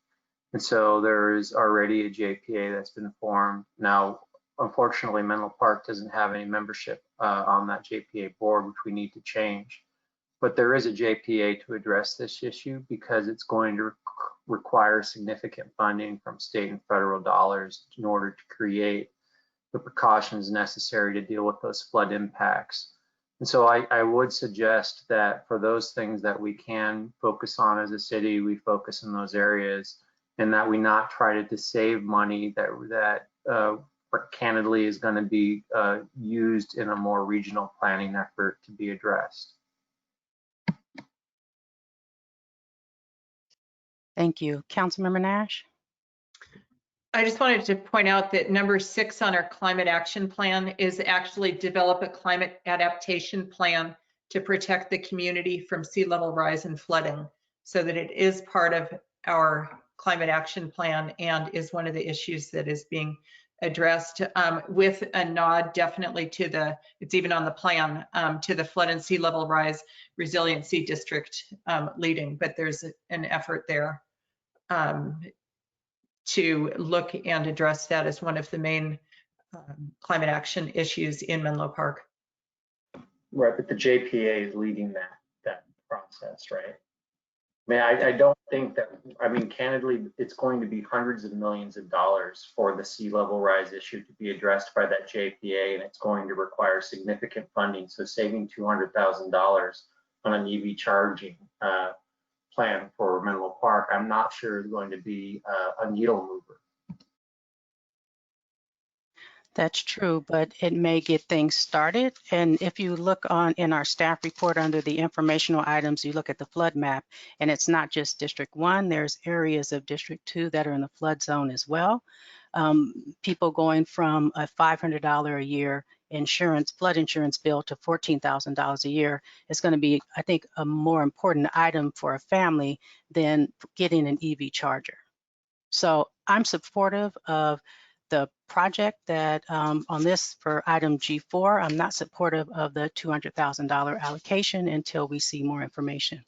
And so there is already a JPA that's been formed. Now, unfortunately, Menlo Park doesn't have any membership on that JPA board, which we need to change. But there is a JPA to address this issue because it's going to require significant funding from state and federal dollars in order to create the precautions necessary to deal with those flood impacts. And so I would suggest that for those things that we can focus on as a city, we focus in those areas, and that we not try to save money that candidly is going to be used in a more regional planning effort to be addressed. Thank you. Councilmember Nash? I just wanted to point out that number 6 on our climate action plan is actually develop a climate adaptation plan to protect the community from sea level rise and flooding, so that it is part of our climate action plan and is one of the issues that is being addressed, with a nod definitely to it's even on the plan, to the flood and sea level rise resiliency district leading, but there's an effort there to look and address that as one of the main climate action issues in Menlo Park. Right, but the JPA is leading that process, right? I mean, I don't think that, I mean, candidly, it's going to be hundreds of millions of dollars for the sea level rise issue to be addressed by that JPA, and it's going to require significant funding. So saving $200,000 on an EV charging plan for Menlo Park, I'm not sure is going to be a needle mover. That's true, but it may get things started. And if you look in our staff report under the informational items, you look at the flood map, and it's not just District 1, there's areas of District 2 that are in the flood zone as well. People going from a $500 a year flood insurance bill to $14,000 a year is going to be, I think, a more important item for a family than getting an EV charger. So I'm supportive of the project that on this for item G4. I'm not supportive of the $200,000 allocation until we see more information.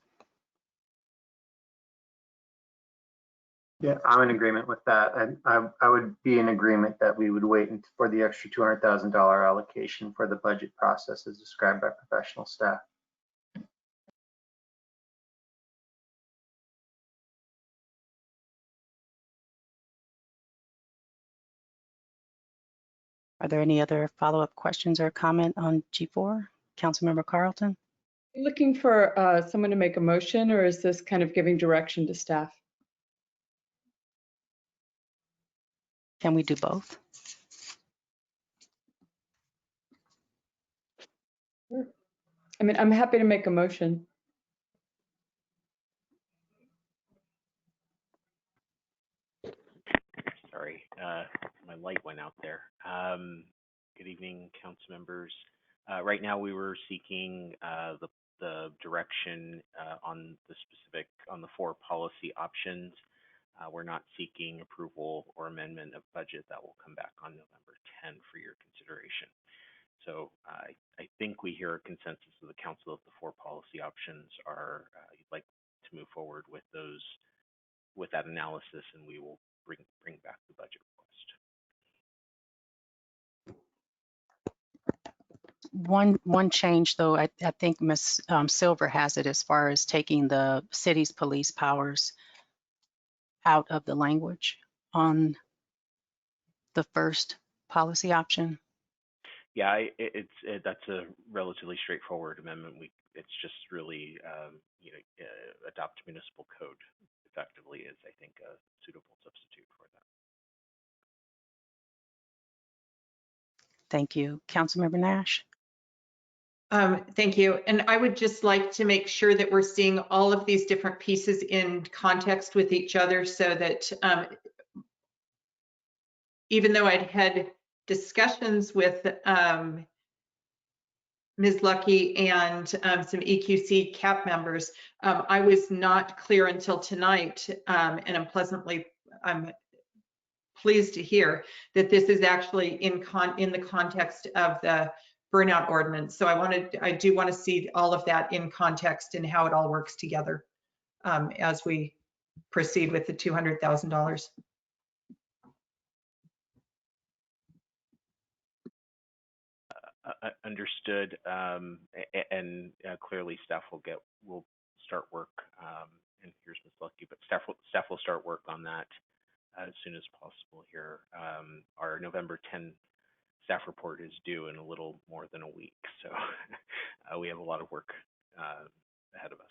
Yeah, I'm in agreement with that. I would be in agreement that we would wait for the extra $200,000 allocation for the budget process as described by professional staff. Are there any other follow-up questions or comment on G4? Councilmember Carlton? Looking for someone to make a motion, or is this kind of giving direction to staff? Can we do both? I mean, I'm happy to make a motion. Sorry, my light went out there. Good evening, council members. Right now, we were seeking the direction on the 4 policy options. We're not seeking approval or amendment of budget. That will come back on November 10 for your consideration. So I think we hear a consensus of the council that the 4 policy options are you'd like to move forward with those, with that analysis, and we will bring back the budget request. One change, though, I think Ms. Silver has it as far as taking the city's police powers out of the language on the first policy option. Yeah, that's a relatively straightforward amendment. It's just really adopt municipal code effectively is, I think, a suitable substitute for that. Thank you. Councilmember Nash? Thank you. And I would just like to make sure that we're seeing all of these different pieces in context with each other, so that even though I'd had discussions with Ms. Lucky and some EQC CAP members, I was not clear until tonight, and I'm pleased to hear that this is actually in the context of the burnout ordinance. So I do want to see all of that in context and how it all works together as we proceed with the $200,000. Understood, and clearly staff will start work. And here's Ms. Lucky, but staff will start work on that as soon as possible here. Our November 10 staff report is due in a little more than a week, so we have a lot of work ahead of us.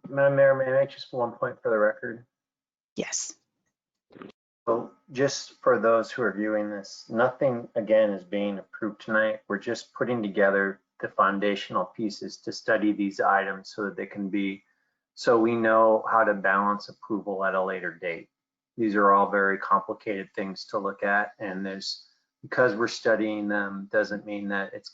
Madam Mayor, may I make just one point for the record? Yes. So just for those who are viewing this, nothing again is being approved tonight. We're just putting together the foundational pieces to study these items so that they can be, so we know how to balance approval at a later date. These are all very complicated things to look at, and because we're studying them doesn't mean that it's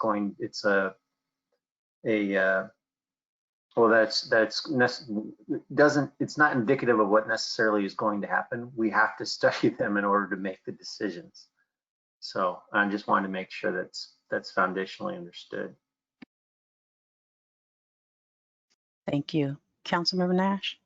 not indicative of what necessarily is going to happen. We have to study them in order to make the decisions. So I just wanted to make sure that's foundationally understood. Thank you. Councilmember Nash?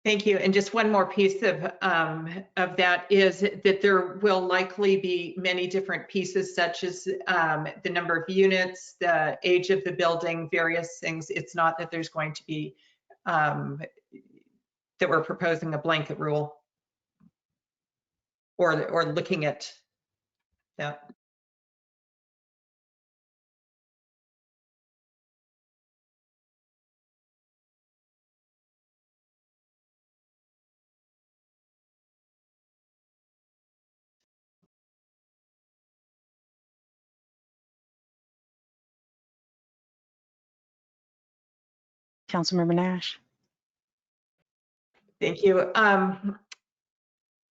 Thank you. And just one more piece of that is that there will likely be many different pieces, such as the number of units, the age of the building, various things. It's not that there's going to be, that we're proposing a blanket rule or looking at that. Councilmember Nash. Thank you.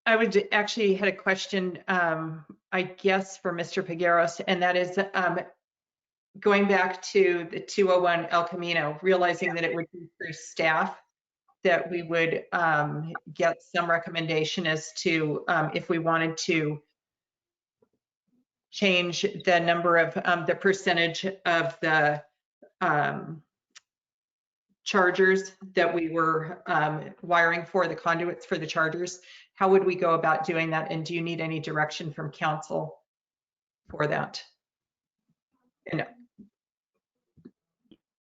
I would actually had a question, I guess, for Mr. Pigueros, and that is going back to the 201 El Camino, realizing that it would be through staff that we would get some recommendation as to if we wanted to change the number of the percentage of the chargers that we were wiring for, the conduits for the chargers. How would we go about doing that? And do you need any direction from council for that? And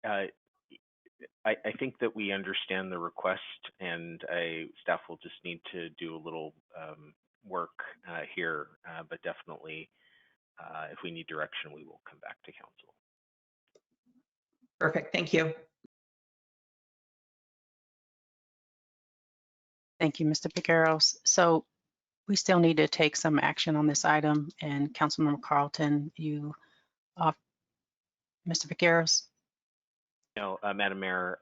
I think that we understand the request, and staff will just need to do a little work here, but definitely if we need direction, we will come back to council. Perfect, thank you. Thank you, Mr. Pigueros. So we still need to take some action on this item, and Councilmember Carlton, you, Mr. Pigueros. No, Madam Mayor,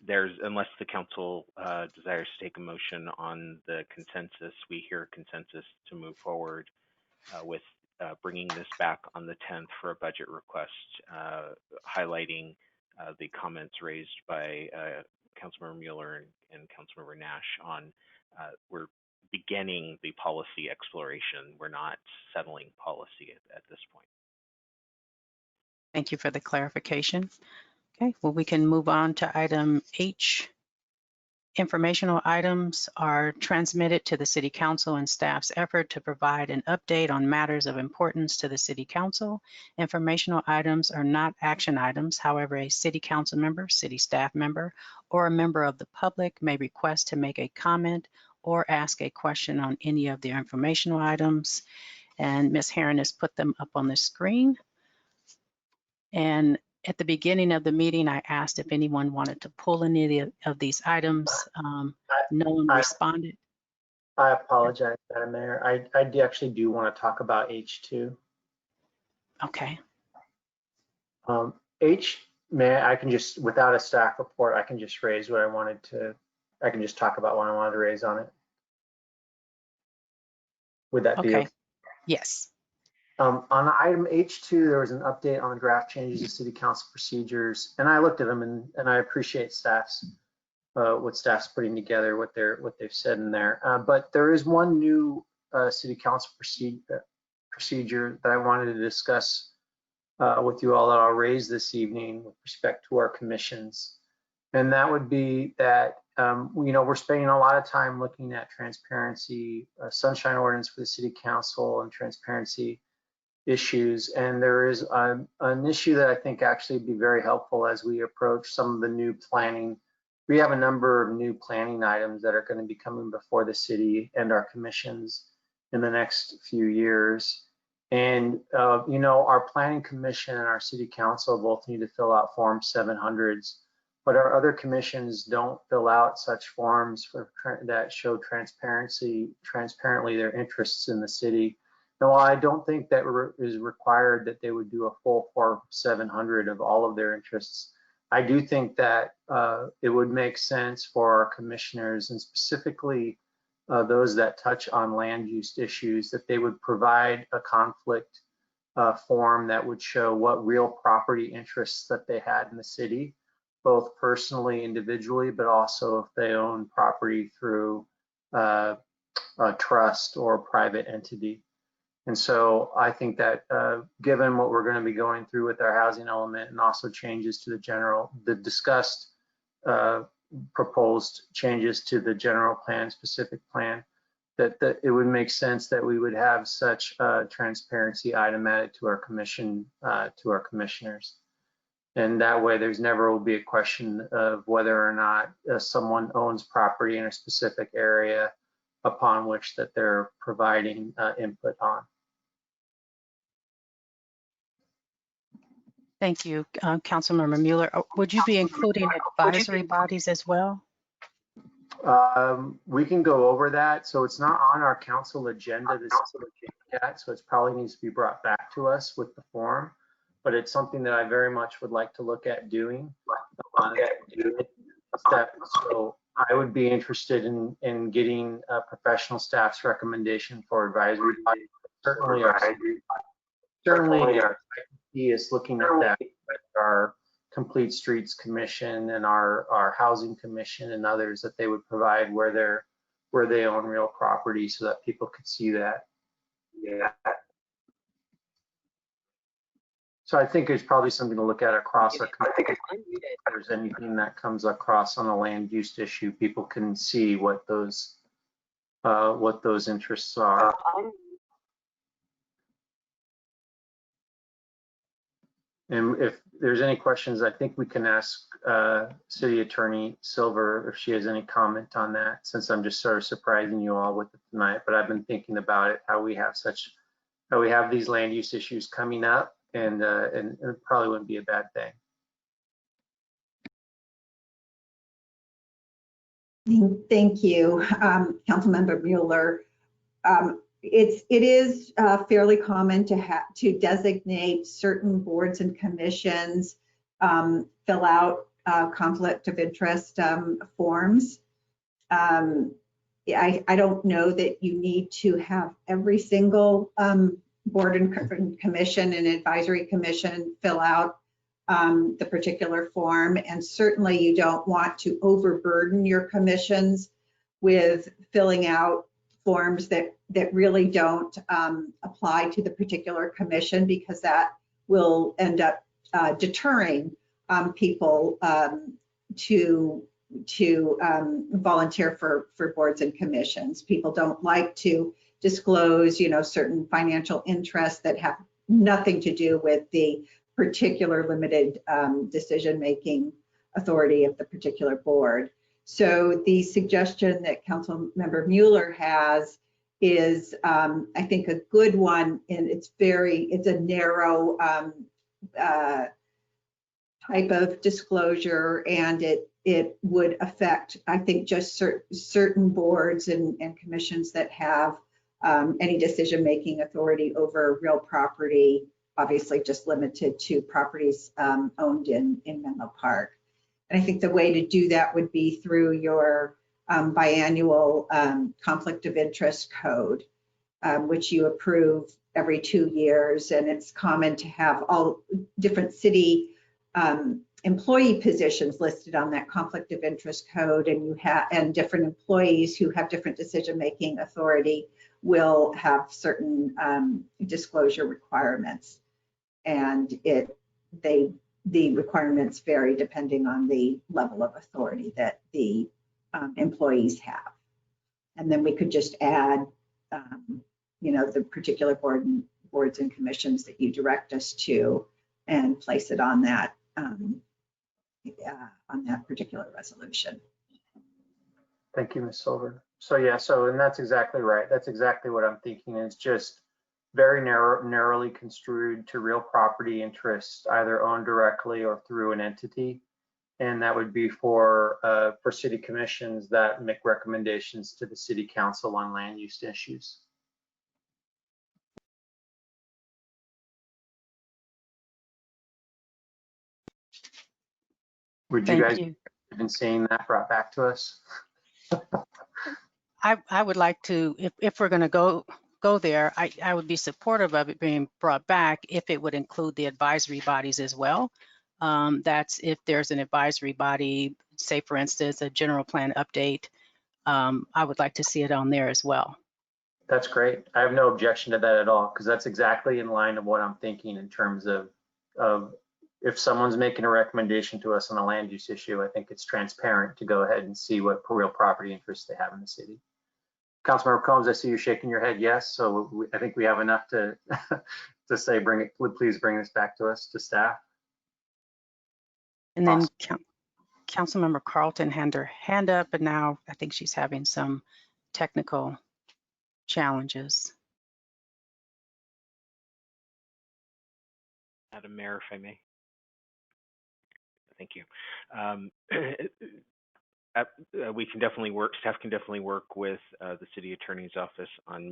there's, unless the council desires to take a motion on the consensus, we hear consensus to move forward with bringing this back on the 10th for a budget request, highlighting the comments raised by Councilmember Mueller and Councilmember Nash on we're beginning the policy exploration. We're not settling policy at this point. Thank you for the clarification. Okay, well, we can move on to item H. Informational items are transmitted to the City Council and staff's effort to provide an update on matters of importance to the City Council. Informational items are not action items. However, a City Council member, city staff member, or a member of the public may request to make a comment or ask a question on any of the informational items. And Ms. Herron has put them up on the screen. And at the beginning of the meeting, I asked if anyone wanted to pull any of these items. No one responded. I apologize, Madam Mayor. I actually do want to talk about H2. Okay. I can just, without a staff report, I can just raise what I wanted to, I can just talk about what I wanted to raise on it. Would that be okay? Yes. On item H2, there was an update on the draft changes to city council procedures, and I looked at them and I appreciate staff's what staff's putting together, what they've said in there. But there is one new city council procedure that I wanted to discuss with you all that I'll raise this evening with respect to our commissions, and that would be that we're spending a lot of time looking at transparency, sunshine ordinance for the city council, and transparency issues, and there is an issue that I think actually would be very helpful as we approach some of the new planning. We have a number of new planning items that are going to be coming before the city and our commissions in the next few years. And our planning commission and our city council both need to fill out Form 700s, but our other commissions don't fill out such forms that show transparently their interests in the city. No, I don't think that is required that they would do a full Form 700 of all of their interests. I do think that it would make sense for our commissioners, and specifically those that touch on land use issues, that they would provide a conflict form that would show what real property interests that they had in the city, both personally, individually, but also if they own property through a trust or a private entity. And so I think that given what we're going to be going through with our housing element and also changes to the discussed proposed changes to the general plan, specific plan, that it would make sense that we would have such a transparency item added to our commission, to our commissioners. And that way there's never will be a question of whether or not someone owns property in a specific area upon which that they're providing input on. Thank you, Councilmember Mueller. Would you be including advisory bodies as well? We can go over that. So it's not on our council agenda yet, so it probably needs to be brought back to us with the form, but it's something that I very much would like to look at doing. wanted to do step. So I would be interested in getting professional staff's recommendation for advisory body. Certainly our IPC is looking at that. Our Complete Streets Commission and our Housing Commission and others, that they would provide where they own real property so that people could see that. Yeah. So I think it's probably something to look at across our community. If there's anything that comes across on a land use issue, people can see what those interests are. And if there's any questions, I think we can ask City Attorney Silver if she has any comment on that, since I'm just sort of surprising you all with it tonight. But I've been thinking about it, how we have these land use issues coming up, and it probably wouldn't be a bad thing. Thank you, Councilmember Mueller. It is fairly common to designate certain boards and commissions, fill out conflict of interest forms. I don't know that you need to have every single board and commission and advisory commission fill out the particular form, and certainly you don't want to overburden your commissions with filling out forms that really don't apply to the particular commission, because that will end up deterring people to volunteer for boards and commissions. People don't like to disclose, certain financial interests that have nothing to do with the particular limited decision-making authority of the particular board. So the suggestion that Councilmember Mueller has is, I think, a good one, and it's a narrow type of disclosure, and it would affect, I think, just certain boards and commissions that have any decision-making authority over real property, obviously just limited to properties owned in Menlo Park. And I think the way to do that would be through your biannual conflict of interest code, which you approve every 2 years. And it's common to have all different city employee positions listed on that conflict of interest code, and different employees who have different decision-making authority will have certain disclosure requirements. And the requirements vary depending on the level of authority that the employees have. And then we could just add, the particular boards and commissions that you direct us to, and place it on that particular resolution. Thank you, Ms. Silver. So yeah, and that's exactly right. That's exactly what I'm thinking. It's just very narrowly construed to real property interests, either owned directly or through an entity. And that would be for city commissions that make recommendations to the city council on land use issues. Would you guys have been seeing that brought back to us? I would like to, if we're going to go there, I would be supportive of it being brought back if it would include the advisory bodies as well. That's if there's an advisory body, say for instance, a general plan update, I would like to see it on there as well. That's great. I have no objection to that at all, because that's exactly in line of what I'm thinking in terms of if someone's making a recommendation to us on a land use issue, I think it's transparent to go ahead and see what real property interests they have in the city. Councilmember Combs, I see you shaking your head yes, so I think we have enough to to say please bring this back to us, to staff. And then Councilmember Carlton had her hand up, but now I think she's having some technical challenges. Madam Mayor, if I may. Thank you. We can definitely staff can definitely work with the city attorney's office on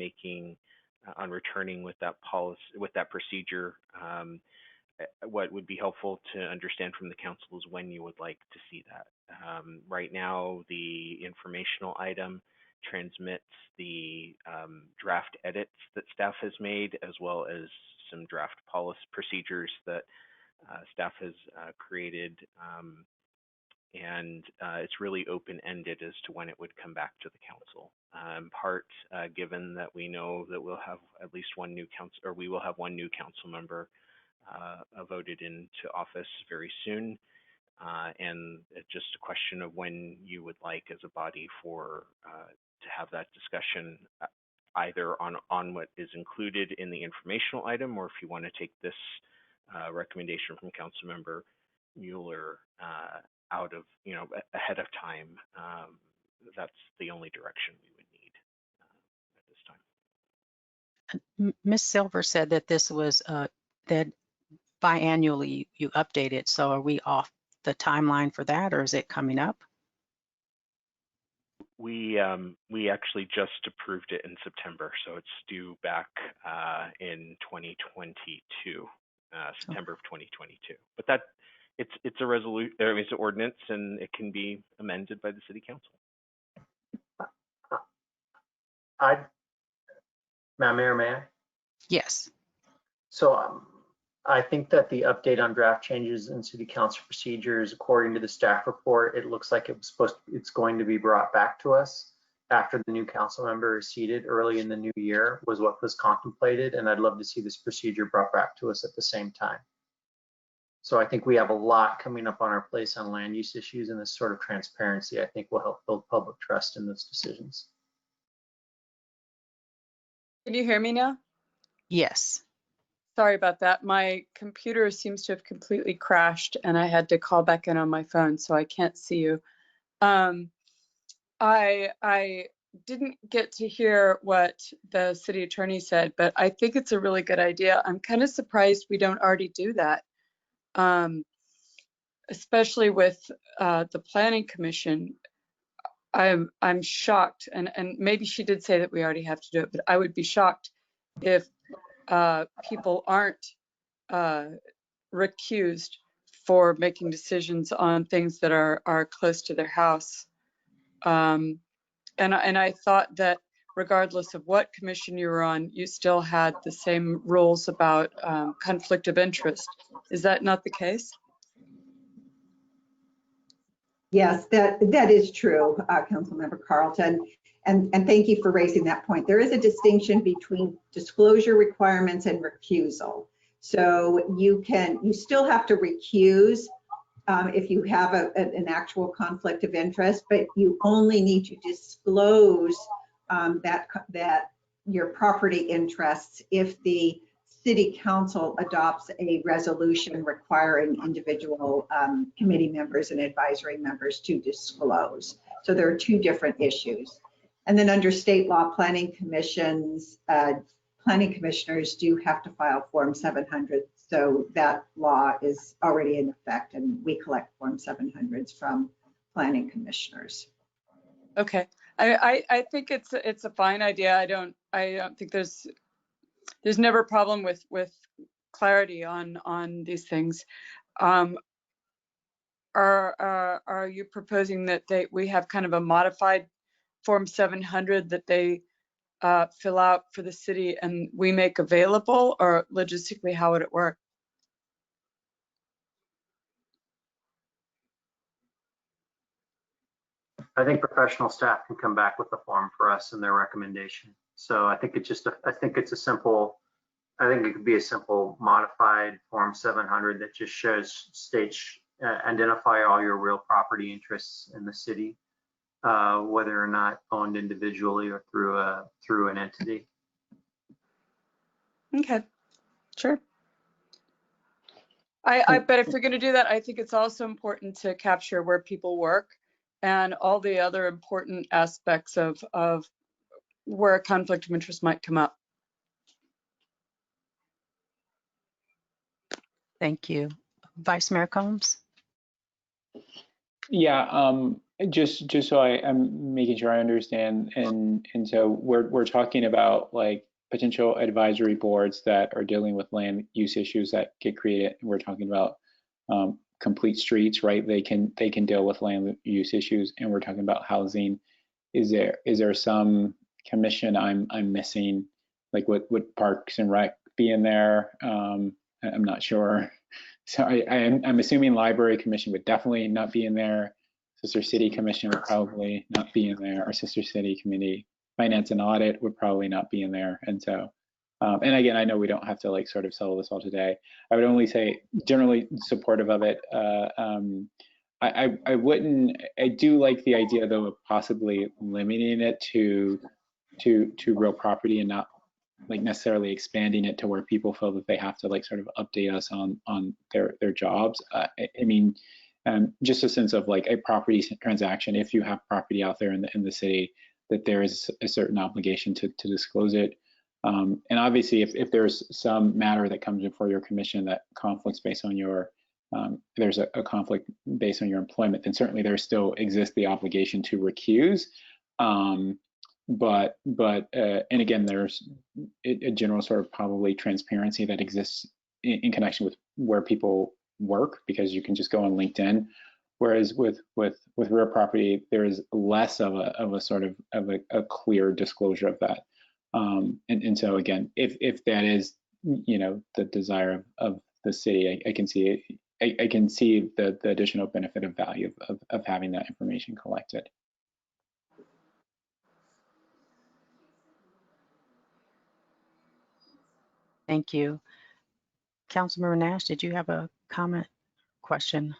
returning with that policy, with that procedure. what would be helpful to understand from the council is when you would like to see that. Right now, the informational item transmits the draft edits that staff has made, as well as some draft policy procedures that staff has created. And it's really open-ended as to when it would come back to the council. In part, given that we know that we'll have at least one new council, or we will have one new council member voted into office very soon. And it's just a question of when you would like as a body for to have that discussion, either on what is included in the informational item, or if you want to take this recommendation from Councilmember Mueller out of, ahead of time. That's the only direction we would need at this time. Ms. Silver said that this was that biannually you update it. So are we off the timeline for that, or is it coming up? We actually just approved it in September, so it's due back in 2022, September of 2022. But that it's a resolution, it's an ordinance, and it can be amended by the city council. Madam Mayor, may I? Yes. So I think that the update on draft changes in city council procedures, according to the staff report, it looks like it's going to be brought back to us after the new council member is seated early in the new year, was what was contemplated. And I'd love to see this procedure brought back to us at the same time. So I think we have a lot coming up on our place on land use issues, and this sort of transparency, I think, will help build public trust in those decisions. Can you hear me now? Yes. Sorry about that. My computer seems to have completely crashed and I had to call back in on my phone, so I can't see you. I didn't get to hear what the city attorney said, but I think it's a really good idea. I'm kind of surprised we don't already do that, especially with the planning commission. I'm shocked, and maybe she did say that we already have to do it, but I would be shocked if people aren't recused for making decisions on things that are close to their house. And I thought that regardless of what commission you were on, you still had the same rules about conflict of interest. Is that not the case? Yes, that is true, Councilmember Carlton. And thank you for raising that point. There is a distinction between disclosure requirements and recusal. So you still have to recuse if you have an actual conflict of interest, but you only need to disclose that your property interests if the city council adopts a resolution requiring individual committee members and advisory members to disclose. So there are two different issues. And then under state law, planning commissioners do have to file Form 700. So that law is already in effect, and we collect Form 700s from planning commissioners. Okay, I think it's a fine idea. I don't think there's never a problem with clarity on these things. Are you proposing that we have kind of a modified Form 700 that they fill out for the city and we make available, or logistically, how would it work? I think professional staff can come back with the form for us and their recommendation. So I think it could be a simple modified Form 700 that just states identify all your real property interests in the city, whether or not owned individually or through an entity. Okay, sure. But if you're going to do that, I think it's also important to capture where people work and all the other important aspects of where a conflict of interest might come up. Thank you. Vice Mayor Combs? Yeah, just so I'm making sure I understand, and so we're talking about like potential advisory boards that are dealing with land use issues that get created. We're talking about complete streets, right? They can deal with land use issues, and we're talking about housing. Is there some commission I'm missing? Like would Parks and Rec be in there? I'm not sure. So I'm assuming Library Commission would definitely not be in there. Sister City Commission would probably not be in there. Our Sister City Committee, Finance and Audit would probably not be in there. And so, and again, I know we don't have to like sort of settle this all today. I would only say generally supportive of it. I wouldn't, I do like the idea though of possibly limiting it to real property and not like necessarily expanding it to where people feel that they have to like sort of update us on their jobs. I mean, just a sense of like a property transaction, if you have property out there in the city, that there is a certain obligation to disclose it. And obviously, if there's some matter that comes before your commission that conflicts based on your, there's a conflict based on your employment, then certainly there still exists the obligation to recuse. But and again, there's a general sort of probably transparency that exists in connection with where people work, because you can just go on LinkedIn. Whereas with real property, there is less of a sort of a clear disclosure of that. And so again, if that is, you know, the desire of the city, I can see it. I can see the additional benefit of value of having that information collected. Thank you. Councilmember Nash, did you have a comment, question?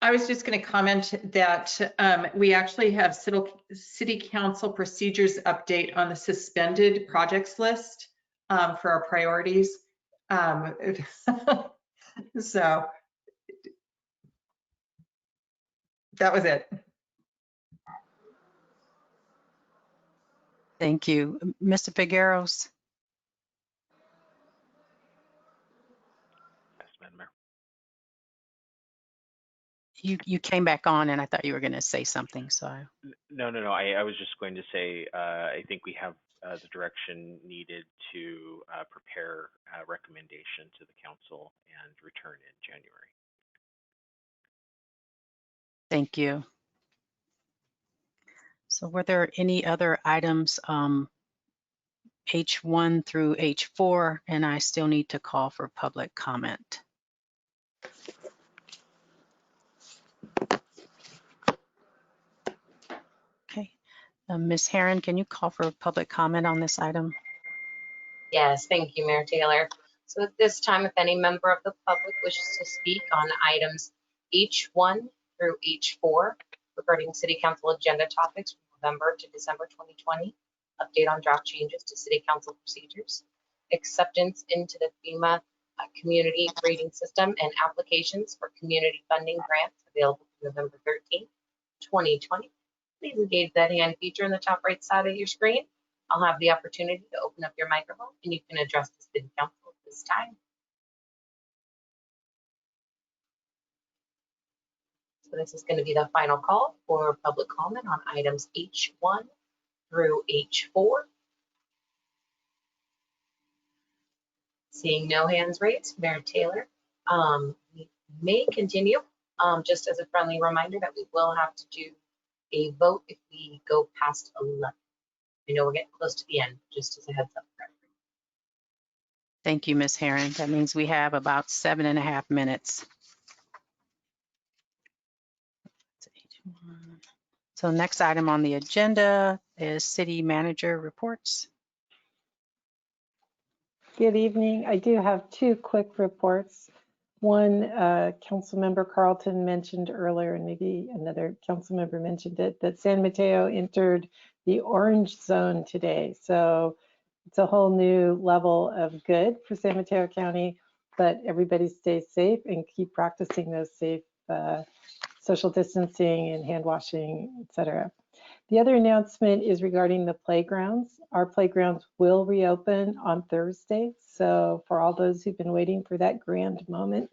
I was just going to comment that we actually have city council procedures update on the suspended projects list for our priorities. So that was it. Thank you. Mr. Figueros? Yes, Madam Mayor. You came back on and I thought you were going to say something, so. No. I was just going to say, I think we have the direction needed to prepare a recommendation to the council and return in January. Thank you. So were there any other items, H1 through H4, and I still need to call for public comment? Okay. Ms. Herron, can you call for public comment on this item? Yes, thank you, Mayor Taylor. So at this time, if any member of the public wishes to speak on items H1 through H4 regarding City Council agenda topics from November to December 2020, update on draft changes to City Council procedures, acceptance into the FEMA community rating system, and applications for community funding grants available November 13th, 2020, please engage that hand feature in the top right side of your screen. I'll have the opportunity to open up your microphone and you can address the City Council at this time. So this is going to be the final call for public comment on items H1 through H4. Seeing no hands raised, Mayor Taylor, we may continue. Just as a friendly reminder that we will have to do a vote if we go past 11. I know we're getting close to the end, just as a heads up. Thank you, Ms. Herron. That means we have about 7.5 minutes. So next item on the agenda is city manager reports. Good evening. I do have two quick reports. One, Councilmember Carlton mentioned earlier, and maybe another council member mentioned it, that San Mateo entered the orange zone today. So it's a whole new level of good for San Mateo County, but everybody stay safe and keep practicing those safe social distancing and hand washing, etc. The other announcement is regarding the playgrounds. Our playgrounds will reopen on Thursday. So for all those who've been waiting for that grand moment,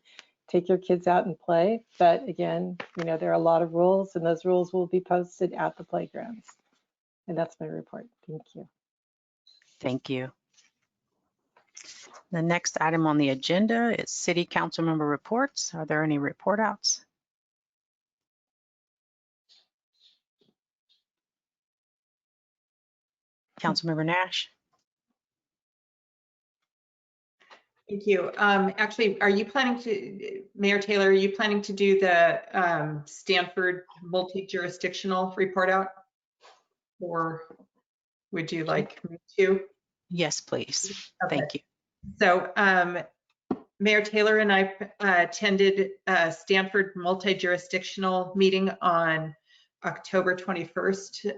take your kids out and play. But again, you know, there are a lot of rules and those rules will be posted at the playgrounds. And that's my report. Thank you. Thank you. The next item on the agenda is City Council member reports. Are there any report outs? Councilmember Nash? Thank you. Actually, are you planning to, Mayor Taylor, are you planning to do the Stanford multi-jurisdictional report out? Or would you like me to? Yes, please. Okay. Thank you. So Mayor Taylor and I attended a Stanford multi-jurisdictional meeting on October 21st.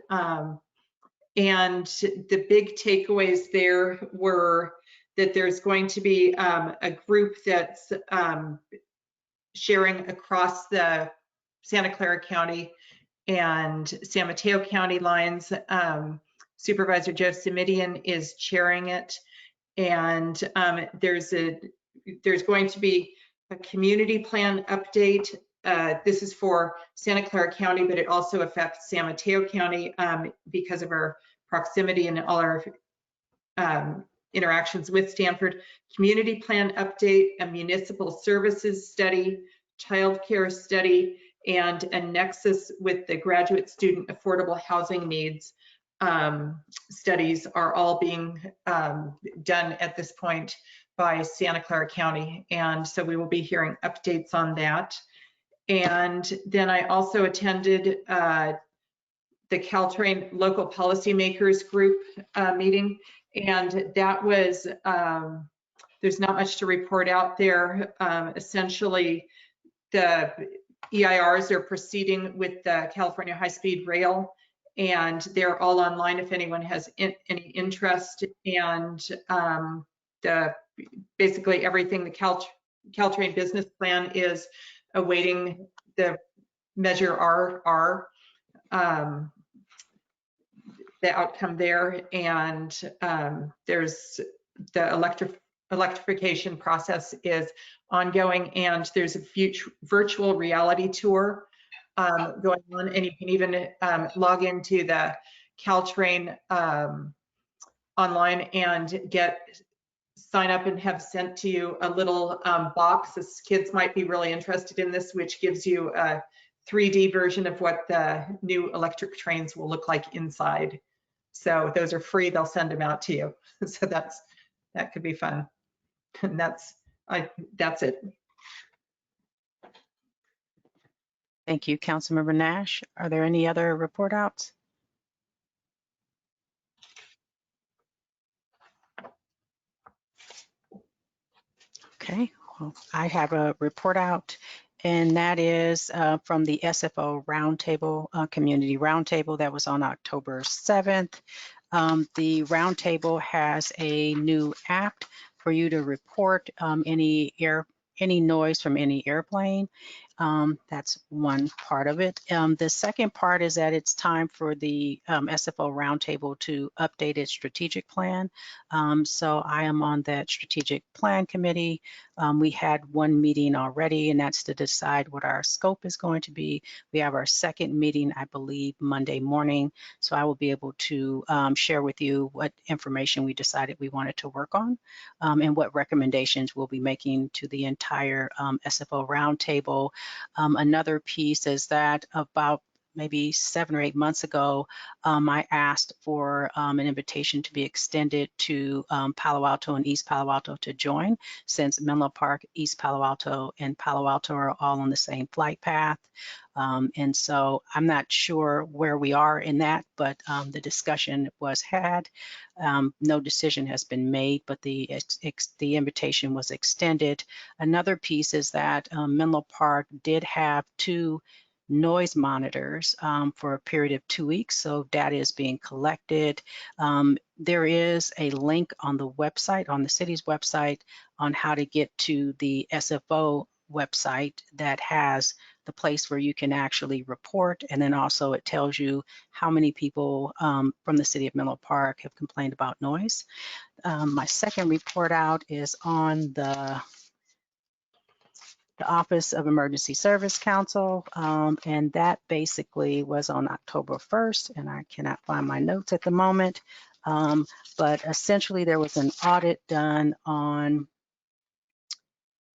And the big takeaways there were that there's going to be a group that's sharing across the Santa Clara County and San Mateo County lines. Supervisor Joe Simidian is chairing it. And there's going to be a community plan update. This is for Santa Clara County, but it also affects San Mateo County because of our proximity and all our interactions with Stanford. Community plan update, a municipal services study, childcare study, and a nexus with the graduate student affordable housing needs. Studies are all being done at this point by Santa Clara County. And so we will be hearing updates on that. And then I also attended the Caltrain local policymakers group meeting. And that was, there's not much to report out there. Essentially, the EIRs are proceeding with the California high-speed rail, and they're all online if anyone has any interest. And basically everything, the Caltrain business plan is awaiting the Measure R, the outcome there. And there's the electrification process is ongoing, and there's a virtual reality tour going on, and you can even log into the Caltrain online and sign up and have sent to you a little box. As kids might be really interested in this, which gives you a 3D version of what the new electric trains will look like inside. So those are free. They'll send them out to you. So that could be fun. And that's it. Thank you, Councilmember Nash. Are there any other report outs? Okay, well, I have a report out, and that is from the SFO Roundtable, Community Roundtable that was on October 7th. The Roundtable has a new app for you to report any noise from any airplane. That's one part of it. The second part is that it's time for the SFO Roundtable to update its strategic plan. So I am on that strategic plan committee. We had one meeting already, and that's to decide what our scope is going to be. We have our second meeting, I believe, Monday morning. So I will be able to share with you what information we decided we wanted to work on and what recommendations we'll be making to the entire SFO Roundtable. Another piece is that about maybe 7 or 8 months ago, I asked for an invitation to be extended to Palo Alto and East Palo Alto to join, since Menlo Park, East Palo Alto, and Palo Alto are all on the same flight path. And so I'm not sure where we are in that, but the discussion was had. No decision has been made, but the invitation was extended. Another piece is that Menlo Park did have 2 noise monitors for a period of 2 weeks, so data is being collected. There is a link on the website, on the city's website, on how to get to the SFO website that has the place where you can actually report, and then also it tells you how many people from the city of Menlo Park have complained about noise. My second report out is on the Office of Emergency Service Council, and that basically was on October 1st, and I cannot find my notes at the moment. But essentially there was an audit done on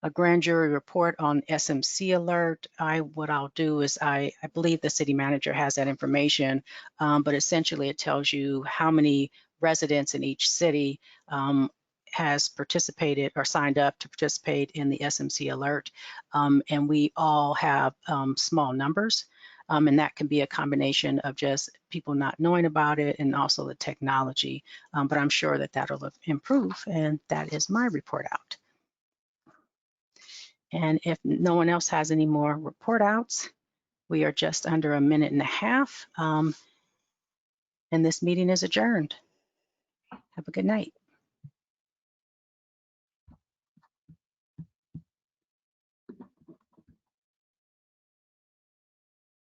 a grand jury report on SMC alert. What I'll do is I believe the city manager has that information, but essentially it tells you how many residents in each city has participated or signed up to participate in the SMC alert. And we all have small numbers. And that can be a combination of just people not knowing about it and also the technology. But I'm sure that that'll improve. And that is my report out. And if no one else has any more report outs, we are just under a minute and a half. And this meeting is adjourned. Have a good night.